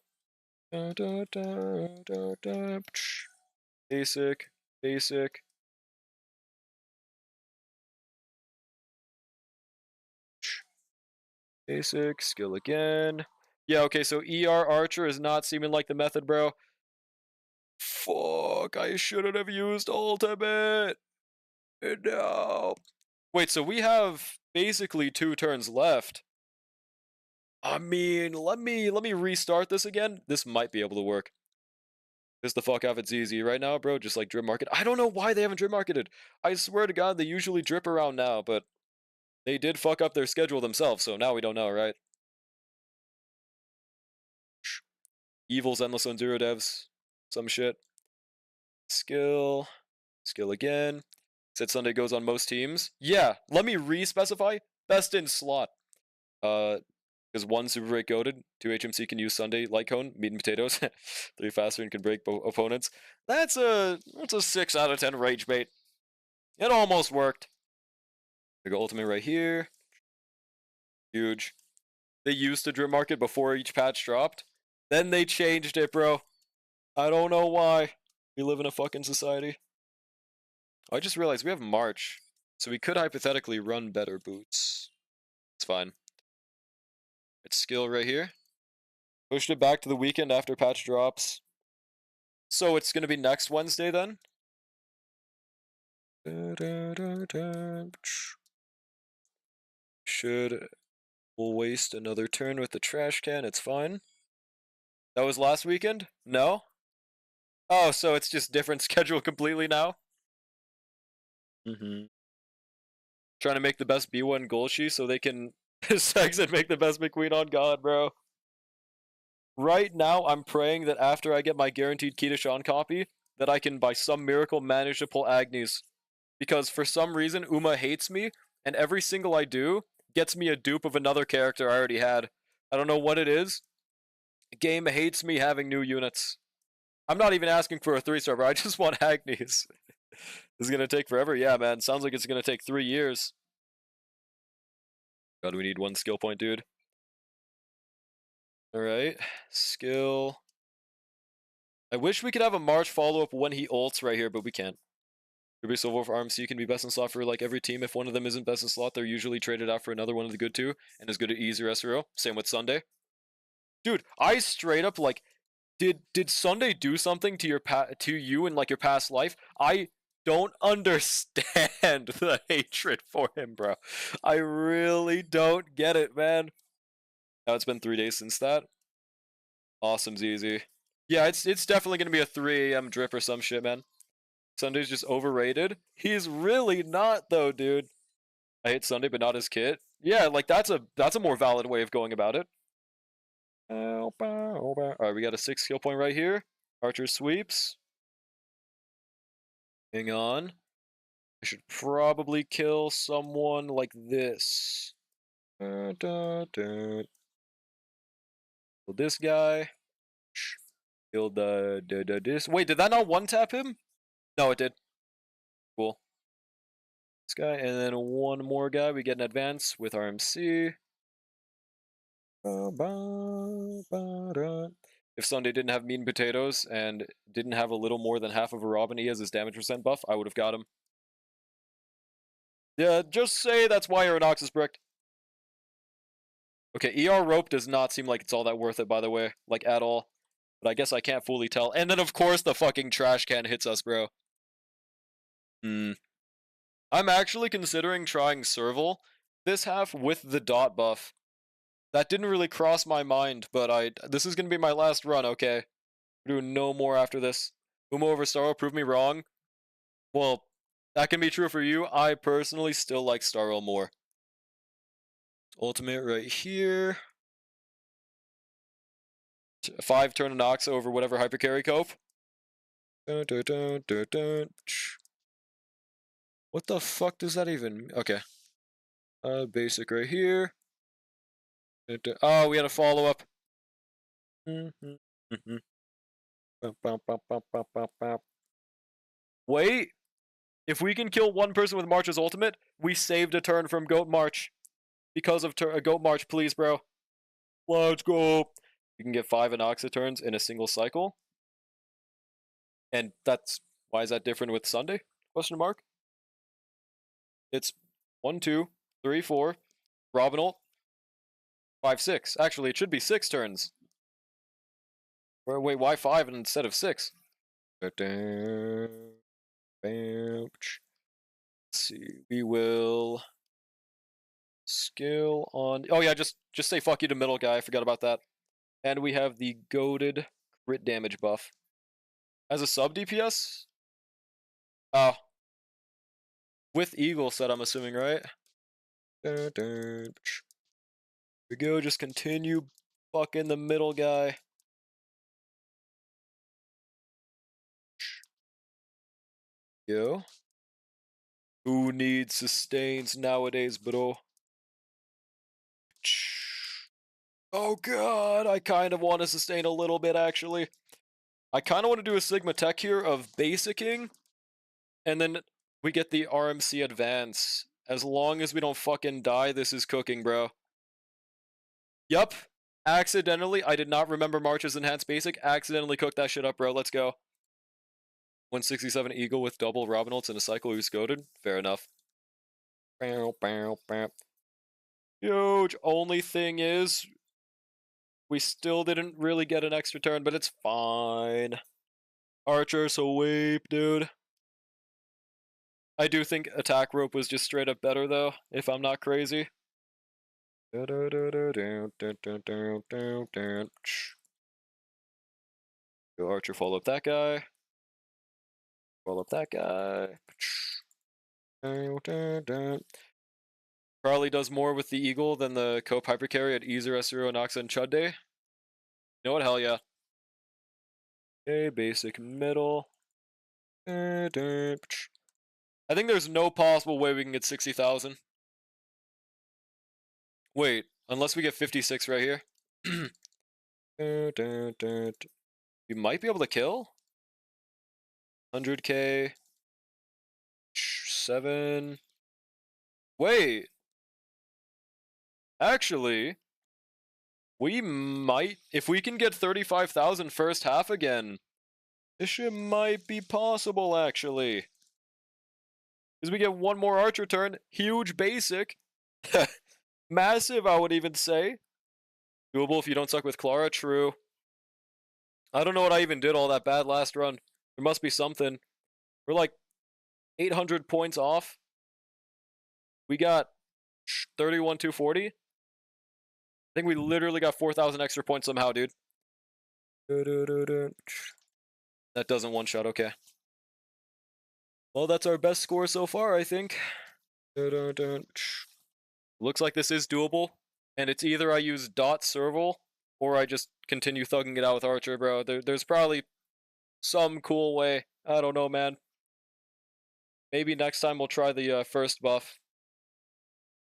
Basic. Basic. Basic. Skill again. Yeah, okay, so ER Archer is not seeming like the method, bro. Fuck, I shouldn't have used ultimate. No. Wait, so we have basically 2 turns left. I mean, let me restart this again. This might be able to work. Piss the fuck off, it's easy. Right now, bro, just like drip market. I don't know why they haven't drip marketed. I swear to God, they usually drip around now, but they did fuck up their schedule themselves, so now we don't know, right? Evil's endless on zero devs. Some shit. Skill. Skill again. Said Sunday goes on most teams. Yeah, let me re-specify. Best in slot. Because 1 super break goaded, 2 HMC can use Sunday light cone, meat and potatoes, 3 faster and can break opponents. That's a 6 out of 10 rage bait. It almost worked. I go ultimate right here. Huge. They used to drip market before each patch dropped. Then they changed it, bro. I don't know why. We live in a fucking society. I just realized we have March, so we could hypothetically run better boots. It's fine. It's skill right here. Pushed it back to the weekend after patch drops. So it's gonna be next Wednesday then? Should we'll waste another turn with the trash can, it's fine. That was last weekend? No? Oh, so it's just different schedule completely now? Trying to make the best B1 Golshi so they can sex and make the best McQueen on God, bro. Right now, I'm praying that after I get my guaranteed Key to Sean copy, that I can, by some miracle, manage to pull Agnes. Because for some reason, Uma hates me, and every single I do gets me a dupe of another character I already had. I don't know what it is. The game hates me having new units. I'm not even asking for a 3-star, bro. I just want Agnes. This is gonna take forever. Yeah, man. Sounds like it's gonna take 3 years. God, we need 1 skill point, dude. Alright. Skill. I wish we could have a March follow-up when he ults right here, but we can't. Ruby Silver for RMC can be best in slot for like every team. If one of them isn't best in slot, they're usually traded out for another one of the good 2, and is good at easy SRO. Same with Sunday. Dude, I straight up like, did Sunday do something to you in like your past life? I don't understand the hatred for him, bro. I really don't get it, man. Now it's been 3 days since that. Awesome's easy. Yeah, it's definitely gonna be a 3 AM drip or some shit, man. Sunday's just overrated. He's really not though, dude. I hate Sunday, but not his kit. Yeah, like that's a more valid way of going about it. Alright, we got a 6 skill point right here. Archer sweeps. Hang on. I should probably kill someone like this. Kill this guy. Kill this. Wait, did that not one tap him? No, it did. Cool. This guy, and then one more guy. We get an advance with RMC. If Sunday didn't have meat and potatoes and didn't have a little more than half of a Robin E as his damage percent buff, I would have got him. Yeah, just say that's why Aeronox is bricked. Okay, ER rope does not seem like it's all that worth it, by the way. Like, at all. But I guess I can't fully tell. And then, of course, the fucking trash can hits us, bro. I'm actually considering trying Serval this half with the dot buff. That didn't really cross my mind, but this is gonna be my last run, okay? We're doing no more after this. Uma over Starro, prove me wrong. Well, that can be true for you. I personally still like Starro more. Ultimate right here. 5 turn Nox over whatever hypercarry cope. What the fuck does that even... Okay. Basic right here. Oh, we had a follow-up. Wait! If we can kill one person with March's ultimate, we saved a turn from Goat March. Because of Goat March, please, bro. Let's go! You can get 5 Anoxa turns in a single cycle. And that's... Why is that different with Sunday? Question mark? It's 1, 2, 3, 4. Robin ult. 5, 6. Actually, it should be 6 turns. Wait, why 5 instead of 6? Let's see. We will skill on. Oh yeah, just say fuck you to middle guy. I forgot about that. And we have the goaded crit damage buff. As a sub DPS? Oh. With Eagle set, I'm assuming, right? Dun, dun. We go, just continue fucking the middle guy. Yo. Who needs sustains nowadays, bro? Oh god, I kind of want to sustain a little bit, actually. I kind of want to do a Sigma Tech here of basicing, and then we get the RMC advance. As long as we don't fucking die, this is cooking, bro. Yup. Accidentally, I did not remember March's enhanced basic. Accidentally cooked that shit up, bro. Let's go. 167 Eagle with double Robin ults in a cycle who's goaded. Fair enough. Huge. Only thing is, we still didn't really get an extra turn, but it's fine. Archer, so weep, dude. I do think attack rope was just straight up better, though, if I'm not crazy. Go Archer, follow up that guy. Follow up that guy. Probably does more with the Eagle than the Cope Hypercarry at Easer, Esero, Noxa, and Chud Day. You know what? Hell yeah. Okay, basic middle. I think there's no possible way we can get 60,000. Wait, unless we get 56 right here. We might be able to kill. 100k. 7. Wait. Actually, we might, if we can get 35,000 first half again, this shit might be possible, actually. Because we get one more Archer turn, huge basic. Massive, I would even say. Doable if you don't suck with Clara, true. I don't know what I even did all that bad last run. There must be something. We're like 800 points off. We got 31,240. I think we literally got 4,000 extra points somehow, dude. That doesn't one-shot, okay. Well, that's our best score so far, I think. Looks like this is doable. And it's either I use dot serval, or I just continue thugging it out with Archer, bro. There's probably some cool way. I don't know, man. Maybe next time we'll try the first buff.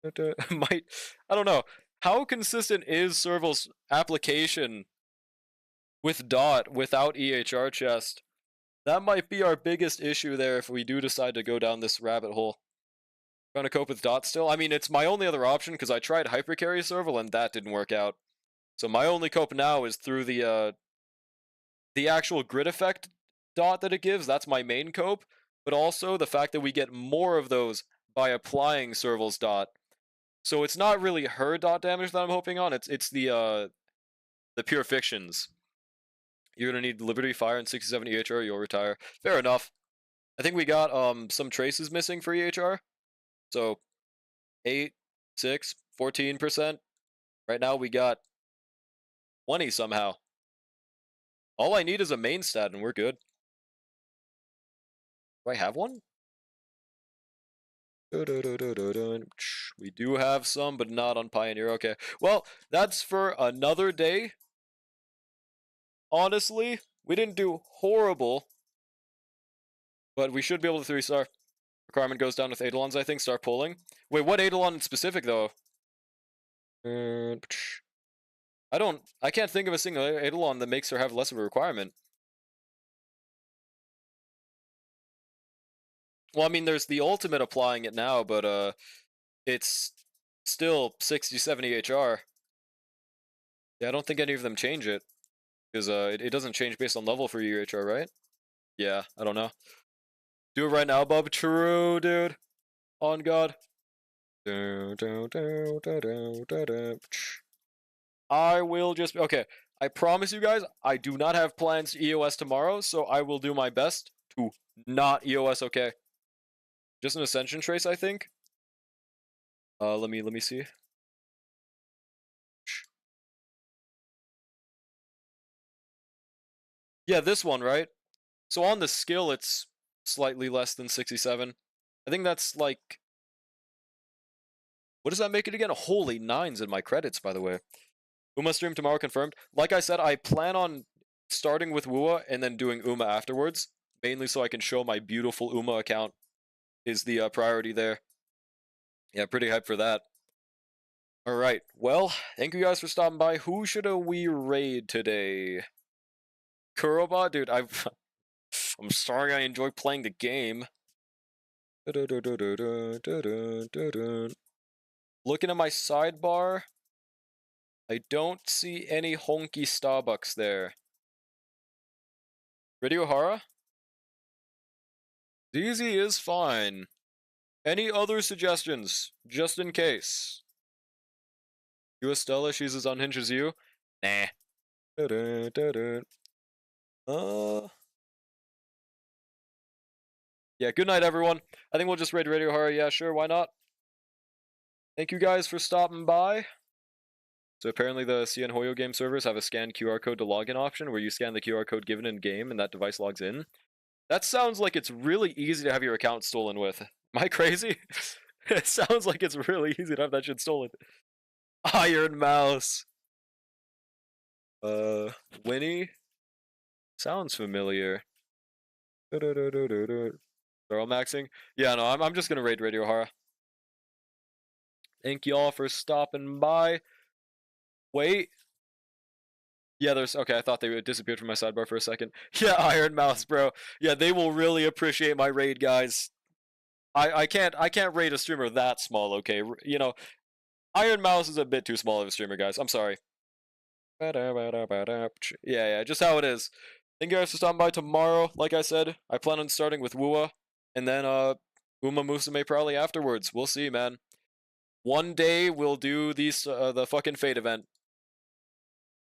I don't know. How consistent is serval's application with dot without EHR chest? That might be our biggest issue there if we do decide to go down this rabbit hole. Trying to cope with dot still? I mean, it's my only other option because I tried hypercarry serval and that didn't work out. So my only cope now is through the actual grid effect dot that it gives. That's my main cope. But also the fact that we get more of those by applying serval's dot. So it's not really her dot damage that I'm hoping on. It's the pure fictions. You're gonna need Liberty, Fire, and 67 EHR. You'll retire. Fair enough. I think we got some traces missing for EHR. So 8, 6, 14%. Right now we got 20 somehow. All I need is a main stat and we're good. Do I have one? We do have some, but not on Pioneer. Okay. Well, that's for another day. Honestly, we didn't do horrible. But we should be able to 3-star. Requirement goes down with Eidolons, I think. Start pulling. Wait, what Eidolon in specific, though? I can't think of a single Eidolon that makes her have less of a requirement. Well, I mean, there's the ultimate applying it now, but it's still 60, 70 HR. Yeah, I don't think any of them change it. Because it doesn't change based on level for your HR, right? Yeah, I don't know. Do it right now, bub. True, dude. On God. I will just... Okay, I promise you guys, I do not have plans to EOS tomorrow, so I will do my best to not EOS, okay? Just an Ascension Trace, I think. Let me see. Yeah, this one, right? So on the skill, it's slightly less than 67. I think that's like... What does that make it again? Holy 9s in my credits, by the way. Uma stream tomorrow confirmed. Like I said, I plan on starting with Wua and then doing Uma afterwards. Mainly so I can show my beautiful Uma account is the priority there. Yeah, pretty hyped for that. Alright, well, thank you guys for stopping by. Who should we raid today? Kuroba? Dude, I'm sorry I enjoy playing the game. Looking at my sidebar, I don't see any honky Starbucks there. Radiohara? DZ is fine. Any other suggestions, just in case? You Estella, she's as unhinged as you? Nah. Yeah, good night, everyone. I think we'll just raid Radiohara. Yeah, sure, why not? Thank you guys for stopping by. So apparently the CN Hoyo game servers have a scan QR code to login option where you scan the QR code given in game and that device logs in. That sounds like it's really easy to have your account stolen with. Am I crazy? It sounds like it's really easy to have that shit stolen. Iron Mouse. Winnie? Sounds familiar. They're all maxing? Yeah, no, I'm just gonna raid Radiohara. Thank you all for stopping by. Wait. Yeah, there's... Okay, I thought they disappeared from my sidebar for a second. Yeah, Iron Mouse, bro. Yeah, they will really appreciate my raid, guys. I can't raid a streamer that small, okay? You know, Iron Mouse is a bit too small of a streamer, guys. I'm sorry. Yeah, just how it is. Thank you guys for stopping by tomorrow. Like I said, I plan on starting with Wua, and then Uma Musume probably afterwards. We'll see, man. One day we'll do these the fucking Fate event.